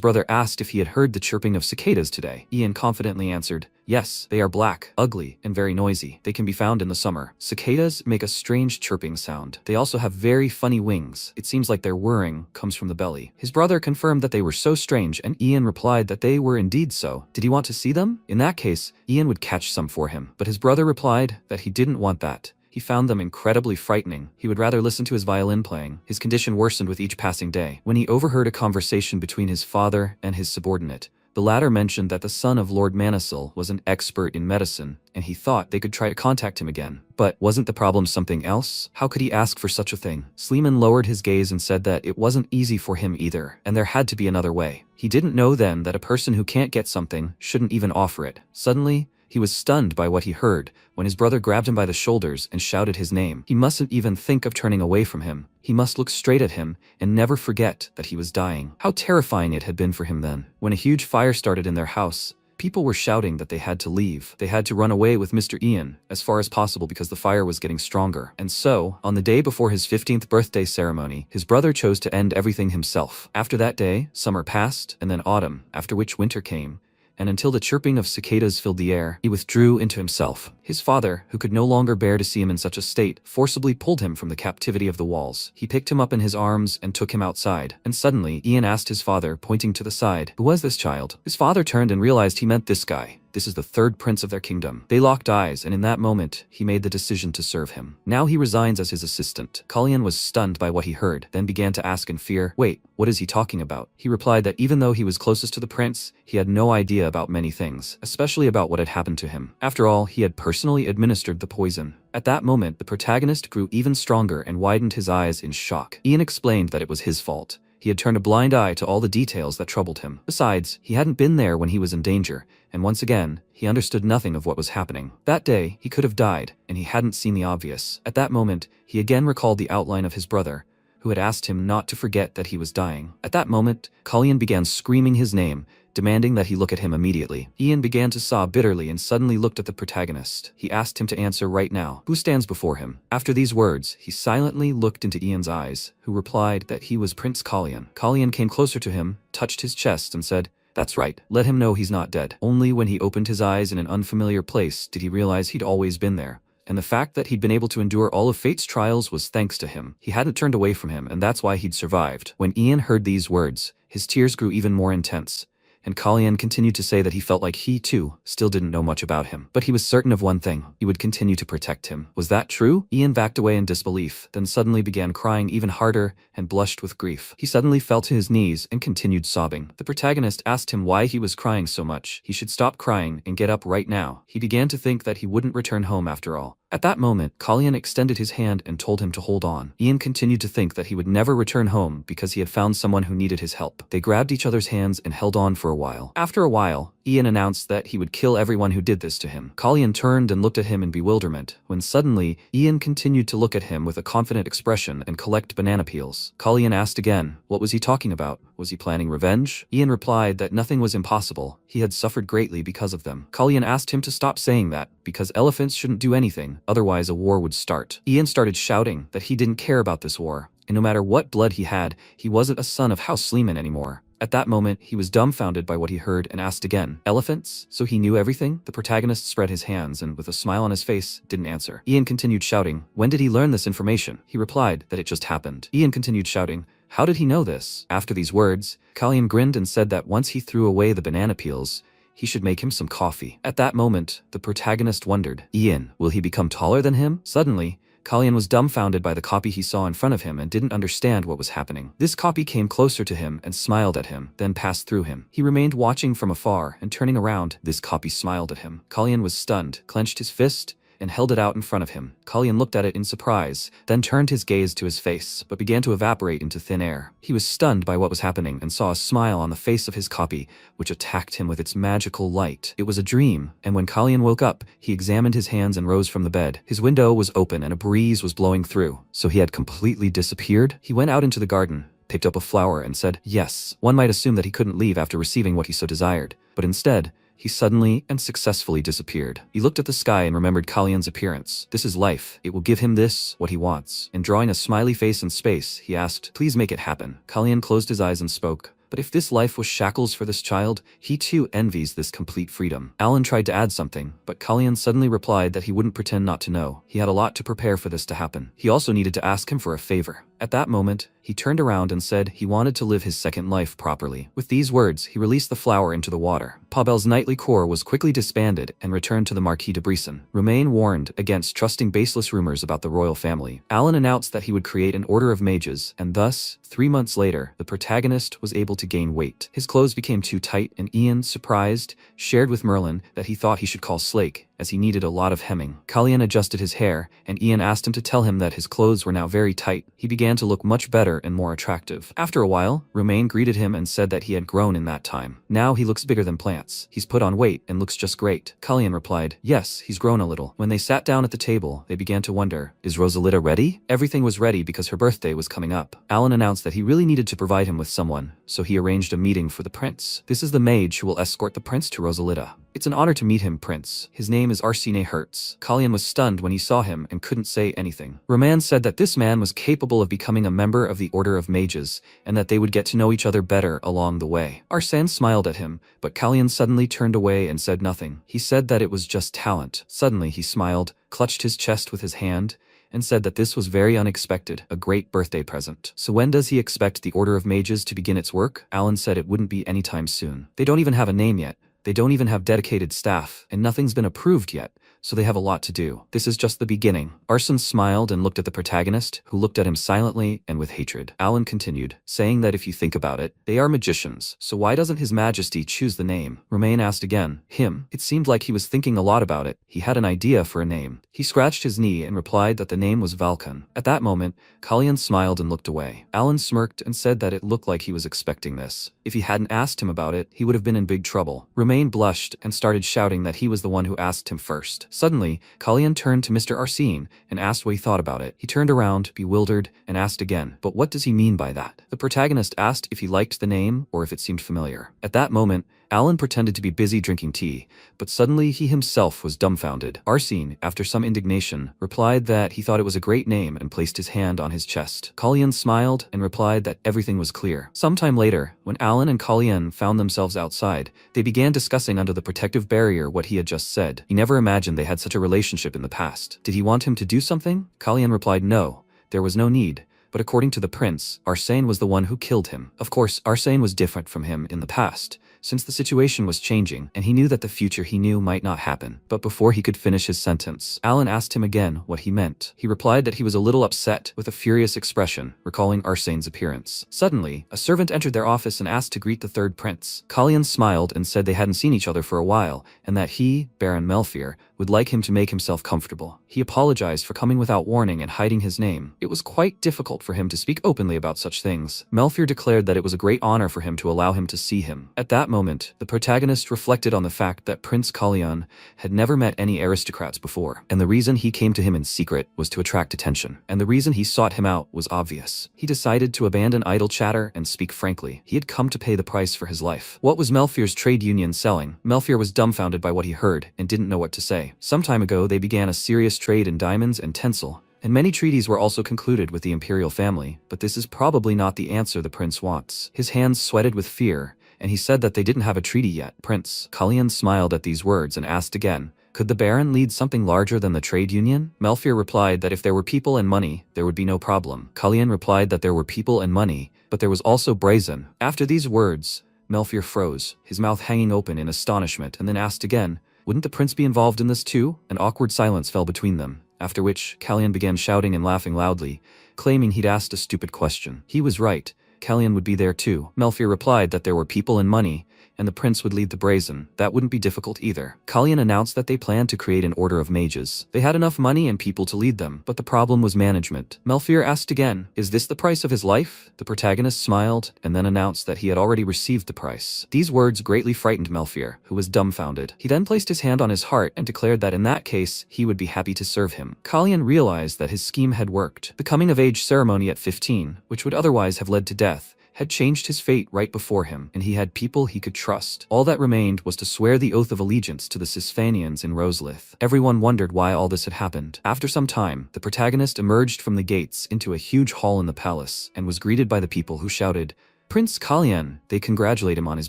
brother asked if he had heard the chirping of cicadas today. Ian confidently answered, "Yes, they are black, ugly, and very noisy. They can be found in the summer. Cicadas make a strange chirping sound. They also have very funny wings. It seems like their whirring comes from the belly." His brother confirmed that they were so strange, and Ian replied that they were indeed so. Did he want to see them? In that case, Ian would catch some for him. But his brother replied that he didn't want that. He found them incredibly frightening. He would rather listen to his violin playing. His condition worsened with each passing day. When he overheard a conversation between his father and his subordinate, the latter mentioned that the son of Lord Manisil was an expert in medicine, and he thought they could try to contact him again. But wasn't the problem something else? How could he ask for such a thing? Sleeman lowered his gaze and said that it wasn't easy for him either, and there had to be another way. He didn't know then that a person who can't get something shouldn't even offer it. Suddenly, he was stunned by what he heard when his brother grabbed him by the shoulders and shouted his name. He mustn't even think of turning away from him. He must look straight at him and never forget that he was dying. How terrifying it had been for him then. When a huge fire started in their house, people were shouting that they had to leave. They had to run away with Mr. Ian as far as possible because the fire was getting stronger. And so, on the day before his 15th birthday ceremony, his brother chose to end everything himself. After that day, summer passed, and then autumn, after which winter came. And until the chirping of cicadas filled the air, he withdrew into himself. His father, who could no longer bear to see him in such a state, forcibly pulled him from the captivity of the walls. He picked him up in his arms and took him outside. And suddenly, Ian asked his father, pointing to the side, "Who was this child?" His father turned and realized he meant this guy. This is the third prince of their kingdom. They locked eyes, and in that moment, he made the decision to serve him. Now he resigns as his assistant. Kalyan was stunned by what he heard, then began to ask in fear, "Wait, what is he talking about?" He replied that even though he was closest to the prince, he had no idea about many things, especially about what had happened to him. After all, he had personally administered the poison. At that moment, the protagonist grew even stronger and widened his eyes in shock. Ian explained that it was his fault. He had turned a blind eye to all the details that troubled him. Besides, he hadn't been there when he was in danger, and once again, he understood nothing of what was happening. That day, he could have died, and he hadn't seen the obvious. At that moment, he again recalled the outline of his brother, who had asked him not to forget that he was dying. At that moment, Kalyan began screaming his name, demanding that he look at him immediately. Ian began to sob bitterly and suddenly looked at the protagonist. He asked him to answer right now. Who stands before him? After these words, he silently looked into Ian's eyes, who replied that he was Prince Kalyan. Kalyan came closer to him, touched his chest, and said, "That's right. Let him know he's not dead." Only when he opened his eyes in an unfamiliar place did he realize he'd always been there. And the fact that he'd been able to endure all of fate's trials was thanks to him. He hadn't turned away from him, and that's why he'd survived. When Ian heard these words, his tears grew even more intense. And Kalyan continued to say that he felt like he, too, still didn't know much about him. But he was certain of one thing: he would continue to protect him. Was that true? Ian backed away in disbelief, then suddenly began crying even harder and blushed with grief. He suddenly fell to his knees and continued sobbing. The protagonist asked him why he was crying so much. He should stop crying and get up right now. He began to think that he wouldn't return home after all. At that moment, Kalyan extended his hand and told him to hold on. Ian continued to think that he would never return home because he had found someone who needed his help. They grabbed each other's hands and held on for a while. After a while, Ian announced that he would kill everyone who did this to him. Kalyan turned and looked at him in bewilderment, when suddenly, Ian continued to look at him with a confident expression and collect banana peels. Kalyan asked again, what was he talking about? Was he planning revenge? Ian replied that nothing was impossible. He had suffered greatly because of them. Kalyan asked him to stop saying that, because elephants shouldn't do anything, otherwise a war would start. Ian started shouting that he didn't care about this war, and no matter what blood he had, he wasn't a son of House Sleeman anymore. At that moment, he was dumbfounded by what he heard and asked again, "Elephants? So he knew everything?" The protagonist spread his hands and, with a smile on his face, didn't answer. Ian continued shouting, "When did he learn this information?" He replied that it just happened. Ian continued shouting, "How did he know this?" After these words, Kalyan grinned and said that once he threw away the banana peels, he should make him some coffee. At that moment, the protagonist wondered, Ian, will he become taller than him? Suddenly, Kalyan was dumbfounded by the copy he saw in front of him and didn't understand what was happening. This copy came closer to him and smiled at him, then passed through him. He remained watching from afar, and turning around, this copy smiled at him. Kalyan was stunned, clenched his fist, and held it out in front of him. Kalyan looked at it in surprise, then turned his gaze to his face, but began to evaporate into thin air. He was stunned by what was happening and saw a smile on the face of his copy, which attacked him with its magical light. It was a dream, and when Kalyan woke up, he examined his hands and rose from the bed. His window was open and a breeze was blowing through. So he had completely disappeared? He went out into the garden, picked up a flower and said, yes. One might assume that he couldn't leave after receiving what he so desired, but instead, he suddenly and successfully disappeared. He looked at the sky and remembered Kalyan's appearance. This is life. It will give him this, what he wants. And drawing a smiley face in space, he asked, "Please make it happen." Kalyan closed his eyes and spoke. But if this life was shackles for this child, he too envies this complete freedom. Alan tried to add something, but Kalyan suddenly replied that he wouldn't pretend not to know. He had a lot to prepare for this to happen. He also needed to ask him for a favor. At that moment, he turned around and said he wanted to live his second life properly. With these words, he released the flower into the water. Pavel's knightly corps was quickly disbanded and returned to the Marquis de Brisson. Romain warned against trusting baseless rumors about the royal family. Alan announced that he would create an order of mages, and thus, 3 months later, the protagonist was able to gain weight. His clothes became too tight, and Ian, surprised, shared with Merlin that he thought he should call Slake, as he needed a lot of hemming. Kalyan adjusted his hair, and Ian asked him to tell him that his clothes were now very tight. He began to look much better and more attractive. After a while, Romain greeted him and said that he had grown in that time. Now he looks bigger than plants. He's put on weight and looks just great. Kalyan replied, "Yes, he's grown a little." When they sat down at the table, they began to wonder, is Rosalita ready? Everything was ready because her birthday was coming up. Alan announced that he really needed to provide him with someone, so he arranged a meeting for the prince. "This is the mage who will escort the prince to Rosalita. It's an honor to meet him, Prince. His name is Arsene Hertz." Kalyan was stunned when he saw him and couldn't say anything. Roman said that this man was capable of becoming a member of the Order of Mages, and that they would get to know each other better along the way. Arsene smiled at him, but Kalyan suddenly turned away and said nothing. He said that it was just talent. Suddenly he smiled, clutched his chest with his hand, and said that this was very unexpected, a great birthday present. "So when does he expect the Order of Mages to begin its work?" Alan said it wouldn't be anytime soon. "They don't even have a name yet. They don't even have dedicated staff, and nothing's been approved yet, so they have a lot to do. This is just the beginning." Arsene smiled and looked at the protagonist, who looked at him silently and with hatred. Alan continued, saying that if you think about it, they are magicians, so why doesn't His Majesty choose the name? Romain asked again. Him? It seemed like he was thinking a lot about it. He had an idea for a name. He scratched his knee and replied that the name was Valkan. At that moment, Kalyan smiled and looked away. Alan smirked and said that it looked like he was expecting this. If he hadn't asked him about it, he would have been in big trouble. Romain blushed and started shouting that he was the one who asked him first. Suddenly, Kalyan turned to Mr. Arsene and asked what he thought about it. He turned around, bewildered, and asked again, "But what does he mean by that?" The protagonist asked if he liked the name or if it seemed familiar. At that moment, Alan pretended to be busy drinking tea, but suddenly he himself was dumbfounded. Arsene, after some indignation, replied that he thought it was a great name and placed his hand on his chest. Kalyan smiled and replied that everything was clear. Sometime later, when Alan and Kalyan found themselves outside, they began discussing under the protective barrier what he had just said. He never imagined they had such a relationship in the past. Did he want him to do something? Kalyan replied no, there was no need. But according to the prince, Arsene was the one who killed him. Of course, Arsene was different from him in the past, since the situation was changing, and he knew that the future he knew might not happen. But before he could finish his sentence, Alan asked him again what he meant. He replied that he was a little upset, with a furious expression, recalling Arsene's appearance. Suddenly, a servant entered their office and asked to greet the third prince. Kalyan smiled and said they hadn't seen each other for a while, and that he, Baron Melfier, would like him to make himself comfortable. He apologized for coming without warning and hiding his name. It was quite difficult for him to speak openly about such things. Melfier declared that it was a great honor for him to allow him to see him. At that moment, the protagonist reflected on the fact that Prince Kalyan had never met any aristocrats before, and the reason he came to him in secret was to attract attention, and the reason he sought him out was obvious. He decided to abandon idle chatter and speak frankly. He had come to pay the price for his life. What was Melfier's trade union selling? Melfier was dumbfounded by what he heard and didn't know what to say. Some time ago, they began a serious trade in diamonds and tinsel, and many treaties were also concluded with the imperial family, but this is probably not the answer the prince wants. His hands sweated with fear, and he said that they didn't have a treaty yet. Prince Kalyan smiled at these words and asked again, "Could the Baron lead something larger than the trade union?" Melfier replied that if there were people and money, there would be no problem. Kalyan replied that there were people and money, but there was also brazen. After these words, Melfier froze, his mouth hanging open in astonishment, and then asked again, "Wouldn't the prince be involved in this too?" An awkward silence fell between them, after which Kalyan began shouting and laughing loudly, claiming he'd asked a stupid question. He was right. Kalyan would be there too. Melfier replied that there were people and money, and the prince would lead the brazen. That wouldn't be difficult either. Kalyan announced that they planned to create an order of mages. They had enough money and people to lead them, but the problem was management. Melfier asked again, "Is this the price of his life?" The protagonist smiled, and then announced that he had already received the price. These words greatly frightened Melfier, who was dumbfounded. He then placed his hand on his heart and declared that in that case, he would be happy to serve him. Kalyan realized that his scheme had worked. The coming-of-age ceremony at 15, which would otherwise have led to death, had changed his fate right before him, and he had people he could trust. All that remained was to swear the oath of allegiance to the Sisfanians in Roselith. Everyone wondered why all this had happened. After some time, the protagonist emerged from the gates into a huge hall in the palace, and was greeted by the people who shouted, "Prince Kalyan!" They congratulate him on his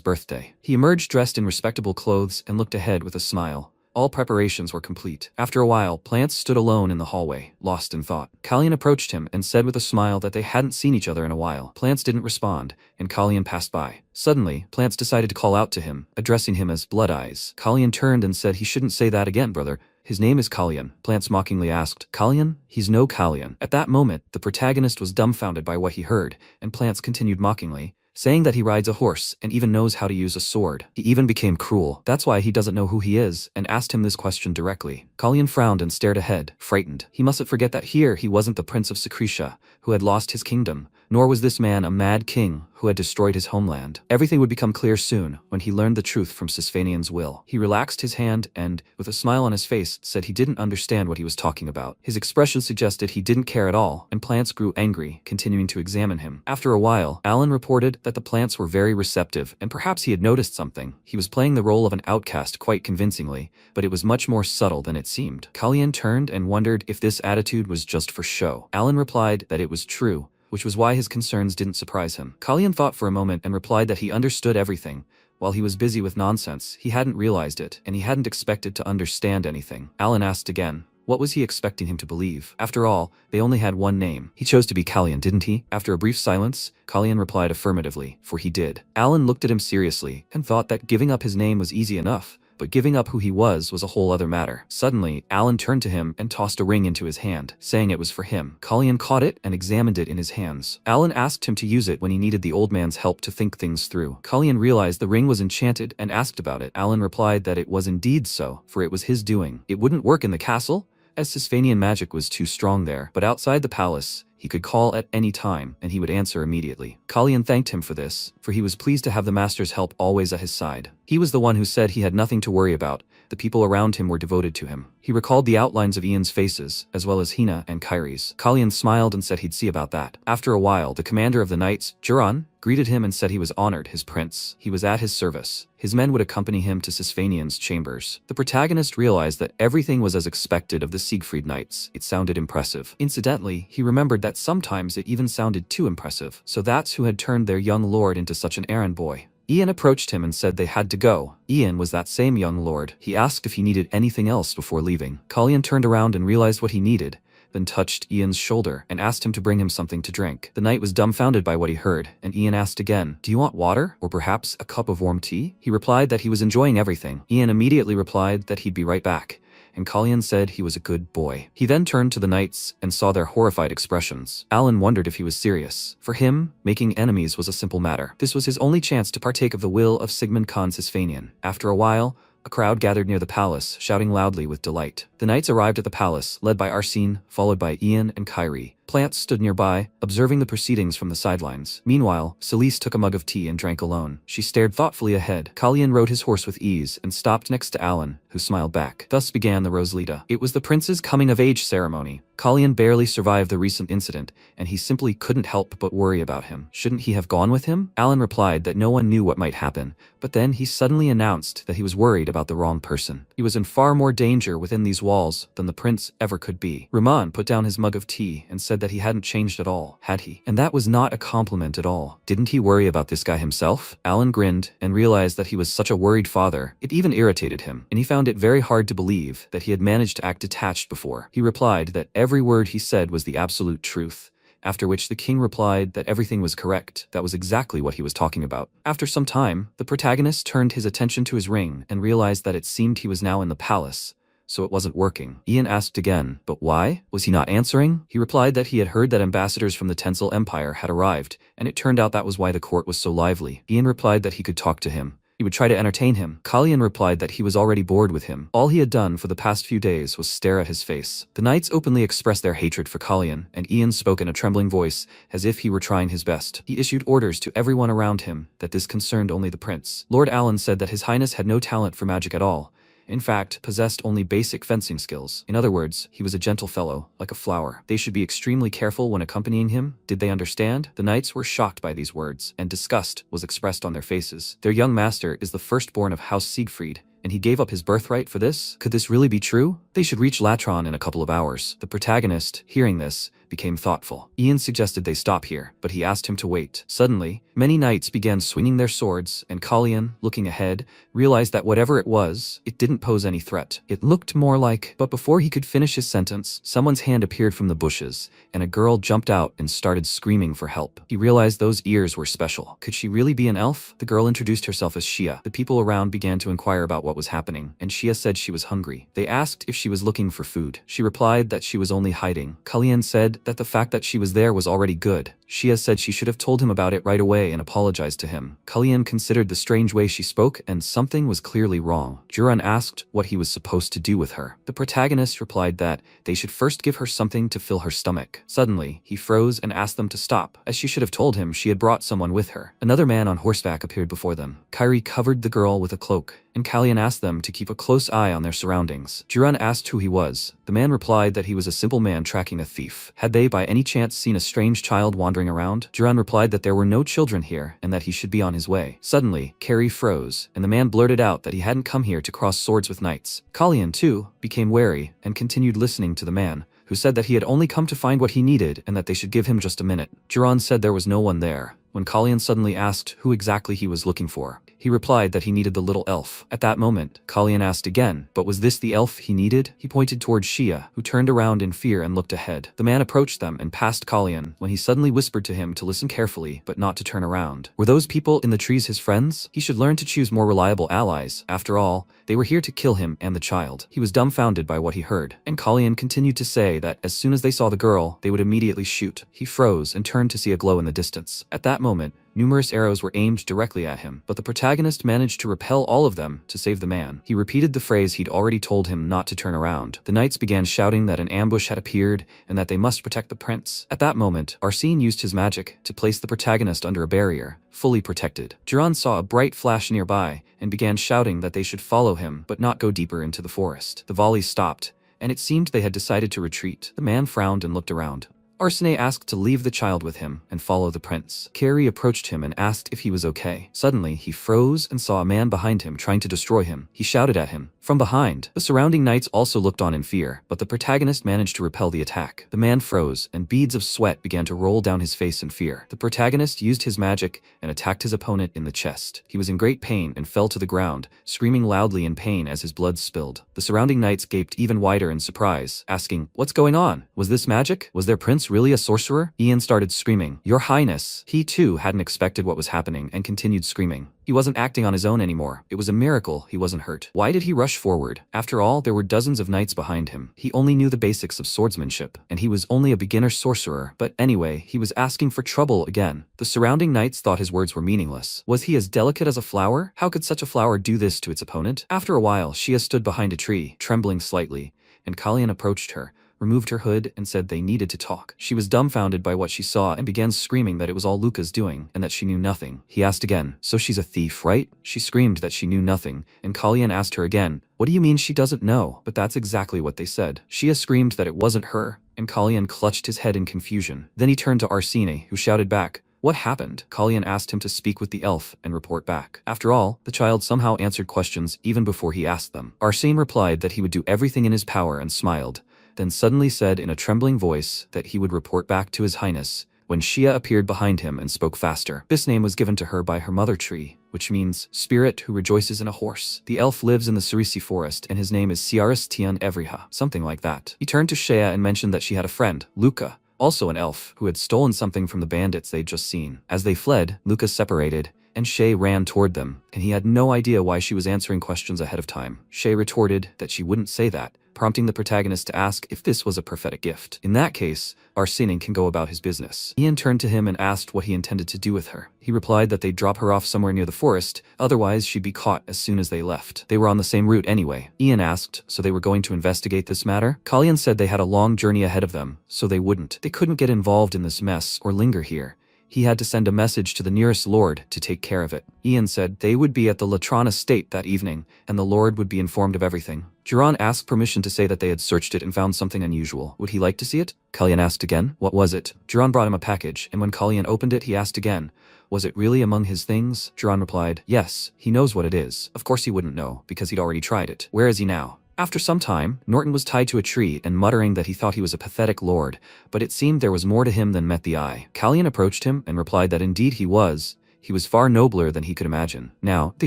birthday. He emerged dressed in respectable clothes and looked ahead with a smile. All preparations were complete. After a while, Plants stood alone in the hallway, lost in thought. Kalyan approached him and said with a smile that they hadn't seen each other in a while. Plants didn't respond, and Kalyan passed by. Suddenly, Plants decided to call out to him, addressing him as Blood Eyes. Kalyan turned and said he shouldn't say that again, brother. His name is Kalyan. Plants mockingly asked, "Kalyan? He's no Kalyan." At that moment, the protagonist was dumbfounded by what he heard, and Plants continued mockingly, saying that he rides a horse and even knows how to use a sword. He even became cruel. That's why he doesn't know who he is, and asked him this question directly. Kalyan frowned and stared ahead, frightened. He mustn't forget that here he wasn't the Prince of Secretia, who had lost his kingdom, nor was this man a mad king who had destroyed his homeland. Everything would become clear soon when he learned the truth from Sisfanian's will. He relaxed his hand and, with a smile on his face, said he didn't understand what he was talking about. His expression suggested he didn't care at all, and Plants grew angry, continuing to examine him. After a while, Alan reported that the Plants were very receptive, and perhaps he had noticed something. He was playing the role of an outcast quite convincingly, but it was much more subtle than it seemed. Kalyan turned and wondered if this attitude was just for show. Alan replied that it was true, which was why his concerns didn't surprise him. Kalyan thought for a moment and replied that he understood everything. While he was busy with nonsense, he hadn't realized it, and he hadn't expected to understand anything. Alan asked again, what was he expecting him to believe? After all, they only had one name. He chose to be Kalyan, didn't he? After a brief silence, Kalyan replied affirmatively, for he did. Alan looked at him seriously, and thought that giving up his name was easy enough, but giving up who he was a whole other matter. Suddenly, Alan turned to him and tossed a ring into his hand, saying it was for him. Kalyan caught it and examined it in his hands. Alan asked him to use it when he needed the old man's help to think things through. Kalyan realized the ring was enchanted and asked about it. Alan replied that it was indeed so, for it was his doing. It wouldn't work in the castle, as Sisfanian magic was too strong there, but outside the palace, he could call at any time, and he would answer immediately. Kalyan thanked him for this, for he was pleased to have the master's help always at his side. He was the one who said he had nothing to worry about. The people around him were devoted to him. He recalled the outlines of Ian's faces, as well as Hina and Kairi's. Kalyan smiled and said he'd see about that. After a while, the commander of the knights, Juran, greeted him and said he was honored, his prince. He was at his service. His men would accompany him to Sisfanian's chambers. The protagonist realized that everything was as expected of the Siegfried Knights. It sounded impressive. Incidentally, he remembered that sometimes it even sounded too impressive. So that's who had turned their young lord into such an errand boy. Ian approached him and said they had to go. Ian was that same young lord. He asked if he needed anything else before leaving. Kalyan turned around and realized what he needed, then touched Ian's shoulder and asked him to bring him something to drink. The knight was dumbfounded by what he heard, and Ian asked again, "Do you want water, or perhaps a cup of warm tea?" He replied that he was enjoying everything. Ian immediately replied that he'd be right back, and Kalyan said he was a good boy. He then turned to the knights and saw their horrified expressions. Alan wondered if he was serious. For him, making enemies was a simple matter. This was his only chance to partake of the will of Sigmund Khan Sisfanian. After a while, a crowd gathered near the palace, shouting loudly with delight. The knights arrived at the palace, led by Arsene, followed by Ian and Kairi. Plants stood nearby, observing the proceedings from the sidelines. Meanwhile, Celise took a mug of tea and drank alone. She stared thoughtfully ahead. Kalyan rode his horse with ease and stopped next to Alan, who smiled back. Thus began the Rosalita. It was the prince's coming-of-age ceremony. Kalyan barely survived the recent incident, and he simply couldn't help but worry about him. Shouldn't he have gone with him? Alan replied that no one knew what might happen, but then he suddenly announced that he was worried about the wrong person. He was in far more danger within these walls than the prince ever could be. Rahman put down his mug of tea and said that he hadn't changed at all, had he? And that was not a compliment at all. Didn't he worry about this guy himself? Alan grinned and realized that he was such a worried father. It even irritated him, and he found it very hard to believe that he had managed to act detached before. He replied that every word he said was the absolute truth, after which the king replied that everything was correct. That was exactly what he was talking about. After some time, the protagonist turned his attention to his ring and realized that it seemed he was now in the palace, so it wasn't working. Ian asked again, but why? Was he not answering? He replied that he had heard that ambassadors from the Tensile Empire had arrived, and it turned out that was why the court was so lively. Ian replied that he could talk to him. He would try to entertain him. Kalyan replied that he was already bored with him. All he had done for the past few days was stare at his face. The knights openly expressed their hatred for Kalyan, and Ian spoke in a trembling voice, as if he were trying his best. He issued orders to everyone around him that this concerned only the prince. Lord Alan said that His Highness had no talent for magic at all, In fact, possessed only basic fencing skills. In other words, he was a gentle fellow, like a flower. They should be extremely careful when accompanying him. Did they understand? The knights were shocked by these words, and disgust was expressed on their faces. Their young master is the firstborn of House Siegfried, and he gave up his birthright for this? Could this really be true? They should reach Latron in a couple of hours. The protagonist, hearing this, became thoughtful. Ian suggested they stop here, but he asked him to wait. Suddenly, many knights began swinging their swords, and Kalyan, looking ahead, realized that whatever it was, it didn't pose any threat. It looked more like... But before he could finish his sentence, someone's hand appeared from the bushes, and a girl jumped out and started screaming for help. He realized those ears were special. Could she really be an elf? The girl introduced herself as Shia. The people around began to inquire about what was happening, and Shia said she was hungry. They asked if she was looking for food. She replied that she was only hiding. Kalyan said that the fact that she was there was already good. Shia said she should have told him about it right away and apologized to him. Kalyan considered the strange way she spoke, and something was clearly wrong. Juran asked what he was supposed to do with her. The protagonist replied that they should first give her something to fill her stomach. Suddenly, he froze and asked them to stop, as she should have told him she had brought someone with her. Another man on horseback appeared before them. Kairi covered the girl with a cloak, and Kalyan asked them to keep a close eye on their surroundings. Juran asked who he was. The man replied that he was a simple man tracking a thief. Had they by any chance seen a strange child wandering around? Juran replied that there were no children here and that he should be on his way. Suddenly, Kairi froze, and the man blurted out that he hadn't come here to cross swords with knights. Kalyan, too, became wary and continued listening to the man, who said that he had only come to find what he needed and that they should give him just a minute. Juran said there was no one there. When Kalyan suddenly asked who exactly he was looking for, he replied that he needed the little elf. At that moment, Kalyan asked again, but was this the elf he needed? He pointed towards Shia, who turned around in fear and looked ahead. The man approached them and passed Kalyan, when he suddenly whispered to him to listen carefully, but not to turn around. Were those people in the trees his friends? He should learn to choose more reliable allies. After all, they were here to kill him and the child. He was dumbfounded by what he heard, and Kalyan continued to say that as soon as they saw the girl, they would immediately shoot. He froze and turned to see a glow in the distance. At that moment, numerous arrows were aimed directly at him, but the protagonist managed to repel all of them to save the man. He repeated the phrase he'd already told him not to turn around. The knights began shouting that an ambush had appeared and that they must protect the prince. At that moment, Arsene used his magic to place the protagonist under a barrier, fully protected. Juran saw a bright flash nearby and began shouting that they should follow him but not go deeper into the forest. The volleys stopped, and it seemed they had decided to retreat. The man frowned and looked around. Arsene asked to leave the child with him and follow the prince. Kairi approached him and asked if he was okay. Suddenly, he froze and saw a man behind him trying to destroy him. He shouted at him from behind. The surrounding knights also looked on in fear, but the protagonist managed to repel the attack. The man froze, and beads of sweat began to roll down his face in fear. The protagonist used his magic and attacked his opponent in the chest. He was in great pain and fell to the ground, screaming loudly in pain as his blood spilled. The surrounding knights gaped even wider in surprise, asking, "What's going on? Was this magic? Was their prince really a sorcerer?" Ian started screaming, "Your Highness!" He too hadn't expected what was happening and continued screaming. He wasn't acting on his own anymore. It was a miracle he wasn't hurt. Why did he rush forward? After all, there were dozens of knights behind him. He only knew the basics of swordsmanship, and he was only a beginner sorcerer. But anyway, he was asking for trouble again. The surrounding knights thought his words were meaningless. Was he as delicate as a flower? How could such a flower do this to its opponent? After a while, Shia stood behind a tree, trembling slightly, and Kalyan approached her, removed her hood, and said they needed to talk. She was dumbfounded by what she saw and began screaming that it was all Luca's doing and that she knew nothing. He asked again, "So she's a thief, right?" She screamed that she knew nothing, and Kalyan asked her again, "What do you mean she doesn't know?" But that's exactly what they said. Shia screamed that it wasn't her, and Kalyan clutched his head in confusion. Then he turned to Arsene, who shouted back, "What happened?" Kalyan asked him to speak with the elf and report back. After all, the child somehow answered questions even before he asked them. Arsene replied that he would do everything in his power and smiled, then suddenly said in a trembling voice that he would report back to His Highness when Shia appeared behind him and spoke faster. This name was given to her by her mother tree, which means spirit who rejoices in a horse. The elf lives in the Cerisi forest and his name is Ciaris Tian Evriha, something like that. He turned to Shea and mentioned that she had a friend, Luca, also an elf, who had stolen something from the bandits they'd just seen. As they fled, Luca separated, and Shay ran toward them, and he had no idea why she was answering questions ahead of time. Shay retorted that she wouldn't say that, prompting the protagonist to ask if this was a prophetic gift. In that case, Arsene can go about his business. Ian turned to him and asked what he intended to do with her. He replied that they'd drop her off somewhere near the forest, otherwise she'd be caught as soon as they left. They were on the same route anyway. Ian asked, so they were going to investigate this matter? Kalyan said they had a long journey ahead of them, so they wouldn't. They couldn't get involved in this mess or linger here. he had to send a message to the nearest lord to take care of it. Ian said they would be at the Latron estate that evening, and the lord would be informed of everything. Jiran asked permission to say that they had searched it and found something unusual. Would he like to see it? Kalyan asked again. What was it? Jiran brought him a package, and when Kalyan opened it, he asked again, was it really among his things? Jiran replied, yes, he knows what it is. Of course he wouldn't know, because he'd already tried it. Where is he now? After some time, Norton was tied to a tree and muttering that he thought he was a pathetic lord, but it seemed there was more to him than met the eye. Kalyan approached him and replied that indeed he was. He was far nobler than he could imagine. Now, they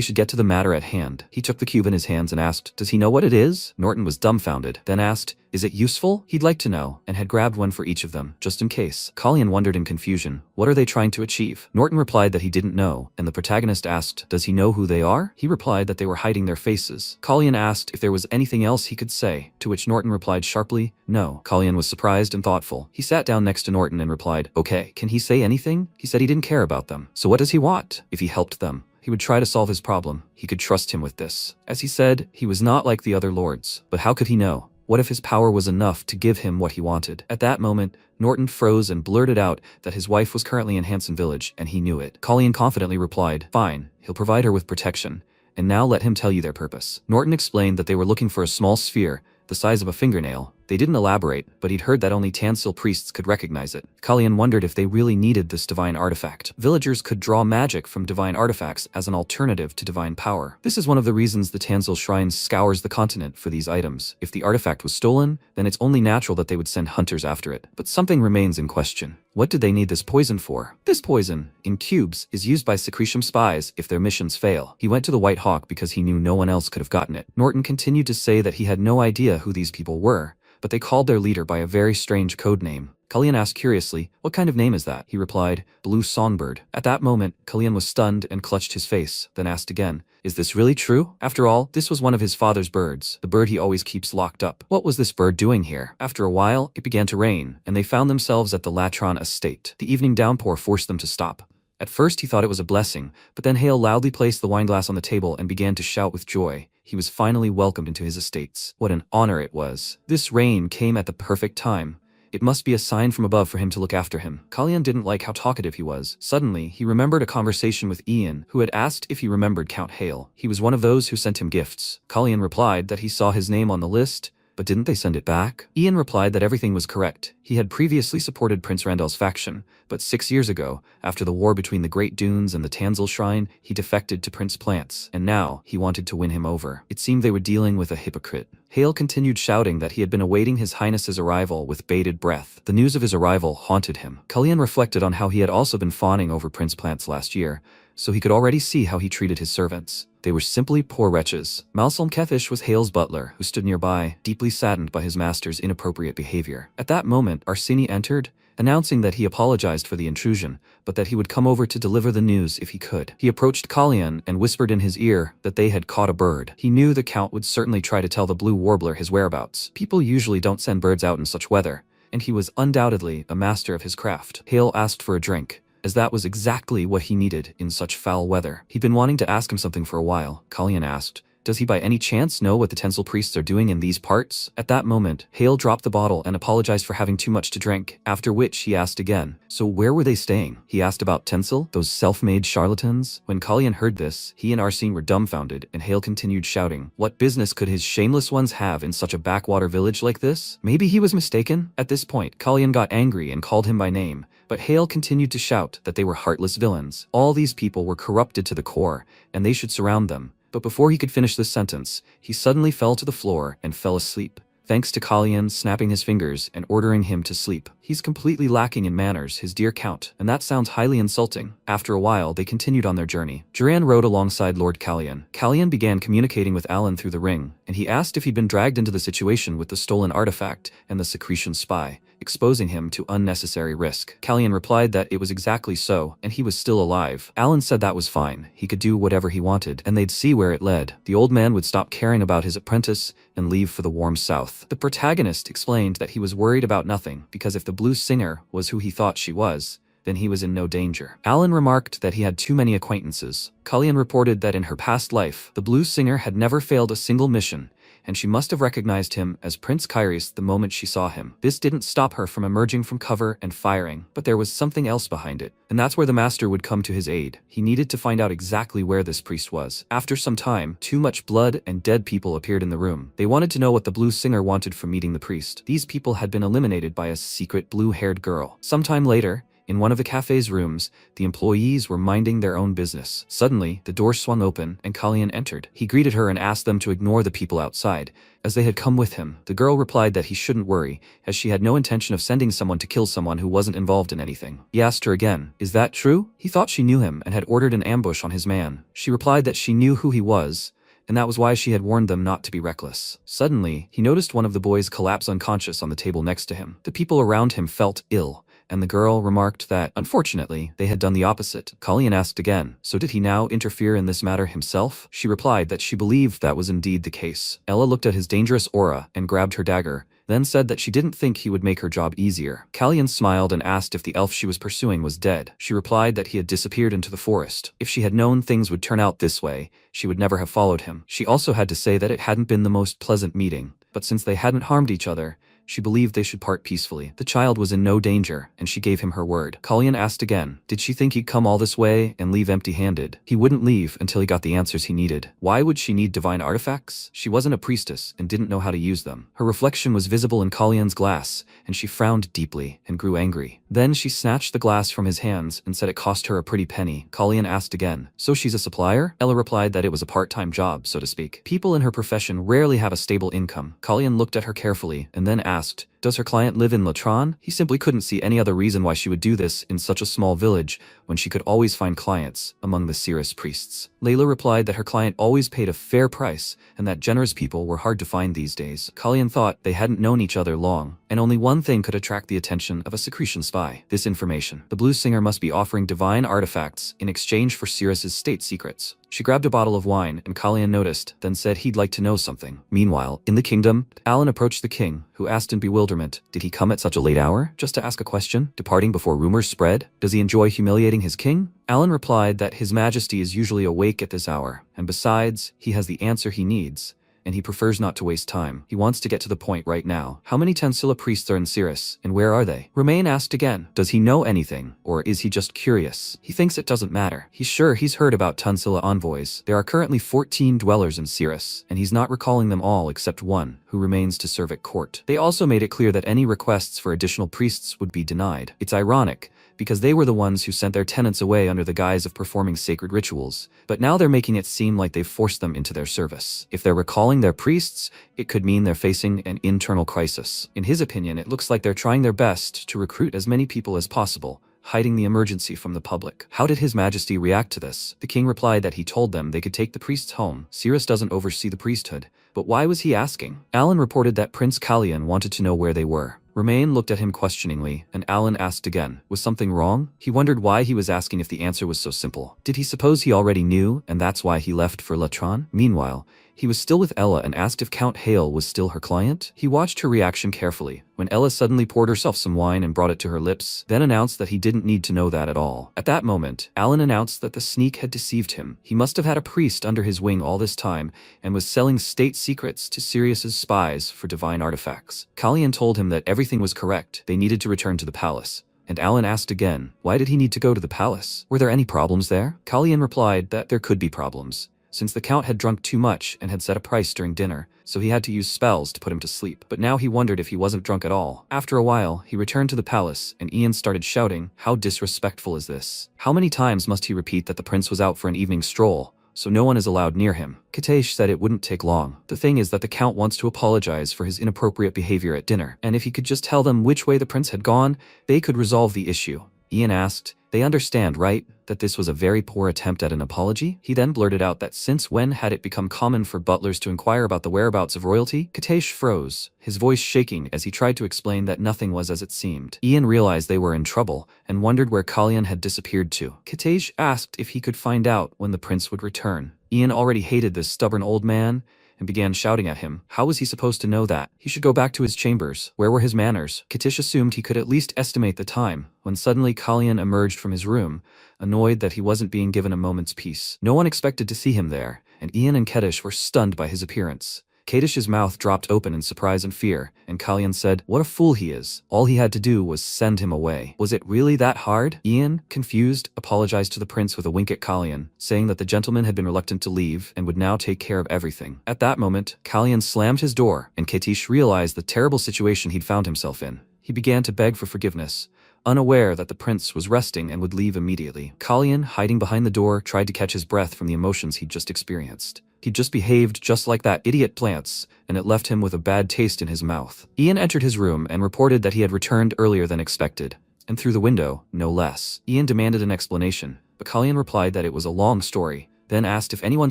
should get to the matter at hand. He took the cube in his hands and asked, does he know what it is? Norton was dumbfounded, then asked, is it useful? He'd like to know, and had grabbed one for each of them, just in case. Kalyan wondered in confusion, what are they trying to achieve? Norton replied that he didn't know, and the protagonist asked, does he know who they are? He replied that they were hiding their faces. Kalyan asked if there was anything else he could say, to which Norton replied sharply, no. Kalyan was surprised and thoughtful. He sat down next to Norton and replied, okay, can he say anything? He said he didn't care about them. So what does he want? If he helped them, he would try to solve his problem. He could trust him with this. As he said, he was not like the other lords. But how could he know? What if his power was enough to give him what he wanted? At that moment, Norton froze and blurted out that his wife was currently in Hanson Village, and he knew it. Kalyan confidently replied, fine, he'll provide her with protection. And now let him tell you their purpose. Norton explained that they were looking for a small sphere, the size of a fingernail. They didn't elaborate, but he'd heard that only Tansil priests could recognize it. Kalyan wondered if they really needed this divine artifact. Villagers could draw magic from divine artifacts as an alternative to divine power. This is one of the reasons the Tansil Shrine scours the continent for these items. If the artifact was stolen, then it's only natural that they would send hunters after it. But something remains in question. What did they need this poison for? This poison, in cubes, is used by Secretion spies if their missions fail. He went to the White Hawk because he knew no one else could have gotten it. Norton continued to say that he had no idea who these people were, but they called their leader by a very strange code name. Kalyan asked curiously, what kind of name is that? He replied, Blue Songbird. At that moment, Kalyan was stunned and clutched his face, then asked again, is this really true? After all, this was one of his father's birds, the bird he always keeps locked up. What was this bird doing here? After a while, it began to rain, and they found themselves at the Latron estate. The evening downpour forced them to stop. At first he thought it was a blessing, but then Hale loudly placed the wineglass on the table and began to shout with joy. He was finally welcomed into his estates. What an honor it was. This rain came at the perfect time. It must be a sign from above for him to look after him. Kalyan didn't like how talkative he was. Suddenly, he remembered a conversation with Ian, who had asked if he remembered Count Hale. He was one of those who sent him gifts. Kalyan replied that he saw his name on the list, but didn't they send it back? Ian replied that everything was correct. He had previously supported Prince Randall's faction, but 6 years ago, after the war between the Great Dunes and the Tansil Shrine, he defected to Prince Plants, and now he wanted to win him over. It seemed they were dealing with a hypocrite. Hale continued shouting that he had been awaiting His Highness's arrival with bated breath. The news of his arrival haunted him. Kalyan reflected on how he had also been fawning over Prince Plants last year, so he could already see how he treated his servants. They were simply poor wretches. Malcolm Kethish was Hale's butler, who stood nearby, deeply saddened by his master's inappropriate behavior. At that moment, Arsini entered, announcing that he apologized for the intrusion, but that he would come over to deliver the news if he could. He approached Kalyan and whispered in his ear that they had caught a bird. He knew the Count would certainly try to tell the blue warbler his whereabouts. People usually don't send birds out in such weather, and he was undoubtedly a master of his craft. Hale asked for a drink, as that was exactly what he needed in such foul weather. He'd been wanting to ask him something for a while. Kalyan asked, does he by any chance know what the Tansil priests are doing in these parts? At that moment, Hale dropped the bottle and apologized for having too much to drink, after which he asked again, so where were they staying? He asked about Tansil, those self-made charlatans. When Kalyan heard this, he and Arsene were dumbfounded, and Hale continued shouting, what business could his shameless ones have in such a backwater village like this? Maybe he was mistaken? At this point, Kalyan got angry and called him by name, but Hale continued to shout that they were heartless villains. All these people were corrupted to the core, and they should surround them. But before he could finish this sentence, he suddenly fell to the floor and fell asleep, thanks to Kalyan snapping his fingers and ordering him to sleep. He's completely lacking in manners, his dear Count, and that sounds highly insulting. After a while, they continued on their journey. Duran rode alongside Lord Kalyan. Kalyan began communicating with Alan through the ring, and he asked if he'd been dragged into the situation with the stolen artifact and the Secretion spy, exposing him to unnecessary risk. Kalyan replied that it was exactly so, and he was still alive. Alan said that was fine, he could do whatever he wanted, and they'd see where it led. The old man would stop caring about his apprentice and leave for the warm south. The protagonist explained that he was worried about nothing, because if the Blue Singer was who he thought she was, then he was in no danger. Alan remarked that he had too many acquaintances. Kalyan reported that in her past life, the Blue Singer had never failed a single mission, and she must have recognized him as Prince Kairos the moment she saw him. This didn't stop her from emerging from cover and firing, but there was something else behind it, and that's where the master would come to his aid. He needed to find out exactly where this priest was. After some time, too much blood and dead people appeared in the room. They wanted to know what the blue singer wanted from meeting the priest. These people had been eliminated by a secret blue-haired girl. Sometime later, in one of the cafe's rooms, the employees were minding their own business. Suddenly, the door swung open and Kalyan entered. He greeted her and asked them to ignore the people outside, as they had come with him. The girl replied that he shouldn't worry, as she had no intention of sending someone to kill someone who wasn't involved in anything. He asked her again, "Is that true?" He thought she knew him and had ordered an ambush on his man. She replied that she knew who he was, and that was why she had warned them not to be reckless. Suddenly, he noticed one of the boys collapse unconscious on the table next to him. The people around him felt ill, and the girl remarked that, unfortunately, they had done the opposite. Kalyan asked again, so did he now interfere in this matter himself? She replied that she believed that was indeed the case. Ella looked at his dangerous aura and grabbed her dagger, then said that she didn't think he would make her job easier. Kalyan smiled and asked if the elf she was pursuing was dead. She replied that he had disappeared into the forest. If she had known things would turn out this way, she would never have followed him. She also had to say that it hadn't been the most pleasant meeting, but since they hadn't harmed each other, she believed they should part peacefully. The child was in no danger, and she gave him her word. Kalyan asked again, did she think he'd come all this way and leave empty-handed? He wouldn't leave until he got the answers he needed. Why would she need divine artifacts? She wasn't a priestess and didn't know how to use them. Her reflection was visible in Kalyan's glass, and she frowned deeply and grew angry. Then she snatched the glass from his hands and said it cost her a pretty penny. Kalyan asked again, so she's a supplier? Ella replied that it was a part-time job, so to speak. People in her profession rarely have a stable income. Kalyan looked at her carefully and then asked, does her client live in Latron? He simply couldn't see any other reason why she would do this in such a small village when she could always find clients among the Cirrus priests. Layla replied that her client always paid a fair price and that generous people were hard to find these days. Kalyan thought they hadn't known each other long, and only one thing could attract the attention of a secretion spy. This information. The blue singer must be offering divine artifacts in exchange for Cirrus's state secrets. She grabbed a bottle of wine and Kalyan noticed, then said he'd like to know something. Meanwhile, in the kingdom, Alan approached the king, who asked in bewilderment, did he come at such a late hour? Just to ask a question? Departing before rumors spread? Does he enjoy humiliating his king? Alan replied that his majesty is usually awake at this hour, and besides, he has the answer he needs, and he prefers not to waste time. He wants to get to the point right now. How many Tensilla priests are in Cirrus, and where are they? Romain asked again, does he know anything, or is he just curious? He thinks it doesn't matter. He's sure he's heard about Tensilla envoys. There are currently 14 dwellers in Cirrus, and he's not recalling them all except one, who remains to serve at court. They also made it clear that any requests for additional priests would be denied. It's ironic, because they were the ones who sent their tenants away under the guise of performing sacred rituals, but now they're making it seem like they've forced them into their service. If they're recalling their priests, it could mean they're facing an internal crisis. In his opinion, it looks like they're trying their best to recruit as many people as possible, hiding the emergency from the public. How did His Majesty react to this? The king replied that he told them they could take the priests home. Cirrus doesn't oversee the priesthood, but why was he asking? Alan reported that Prince Kalyan wanted to know where they were. Romain looked at him questioningly, and Alan asked again, was something wrong? He wondered why he was asking if the answer was so simple. Did he suppose he already knew, and that's why he left for Latron? Meanwhile, he was still with Ella and asked if Count Hale was still her client. He watched her reaction carefully, when Ella suddenly poured herself some wine and brought it to her lips, then announced that he didn't need to know that at all. At that moment, Alan announced that the sneak had deceived him. He must have had a priest under his wing all this time, and was selling state secrets to Sirius's spies for divine artifacts. Kalyan told him that everything was correct. They needed to return to the palace. And Alan asked again, why did he need to go to the palace? Were there any problems there? Kalyan replied that there could be problems, since the count had drunk too much and had set a price during dinner, so he had to use spells to put him to sleep. But now he wondered if he wasn't drunk at all. After a while, he returned to the palace, and Ian started shouting, how disrespectful is this? How many times must he repeat that the prince was out for an evening stroll, so no one is allowed near him? Katesh said it wouldn't take long. The thing is that the count wants to apologize for his inappropriate behavior at dinner, and if he could just tell them which way the prince had gone, they could resolve the issue. Ian asked, they understand, right, that this was a very poor attempt at an apology? He then blurted out that since when had it become common for butlers to inquire about the whereabouts of royalty? Katesh froze, his voice shaking as he tried to explain that nothing was as it seemed. Ian realized they were in trouble and wondered where Kalyan had disappeared to. Katesh asked if he could find out when the prince would return. Ian already hated this stubborn old man, and began shouting at him. How was he supposed to know that? He should go back to his chambers. Where were his manners? Katish assumed he could at least estimate the time, when suddenly Kalyan emerged from his room, annoyed that he wasn't being given a moment's peace. No one expected to see him there, and Ian and Ketish were stunned by his appearance. Kadish's mouth dropped open in surprise and fear, and Kalyan said, "What a fool he is. All he had to do was send him away." Was it really that hard? Ian, confused, apologized to the prince with a wink at Kalyan, saying that the gentleman had been reluctant to leave and would now take care of everything. At that moment, Kalyan slammed his door, and Katish realized the terrible situation he'd found himself in. He began to beg for forgiveness, unaware that the prince was resting and would leave immediately. Kalyan, hiding behind the door, tried to catch his breath from the emotions he'd just experienced. He'd just behaved just like that idiot Plants, and it left him with a bad taste in his mouth. Ian entered his room and reported that he had returned earlier than expected, and through the window, no less. Ian demanded an explanation, but Kalyan replied that it was a long story, then asked if anyone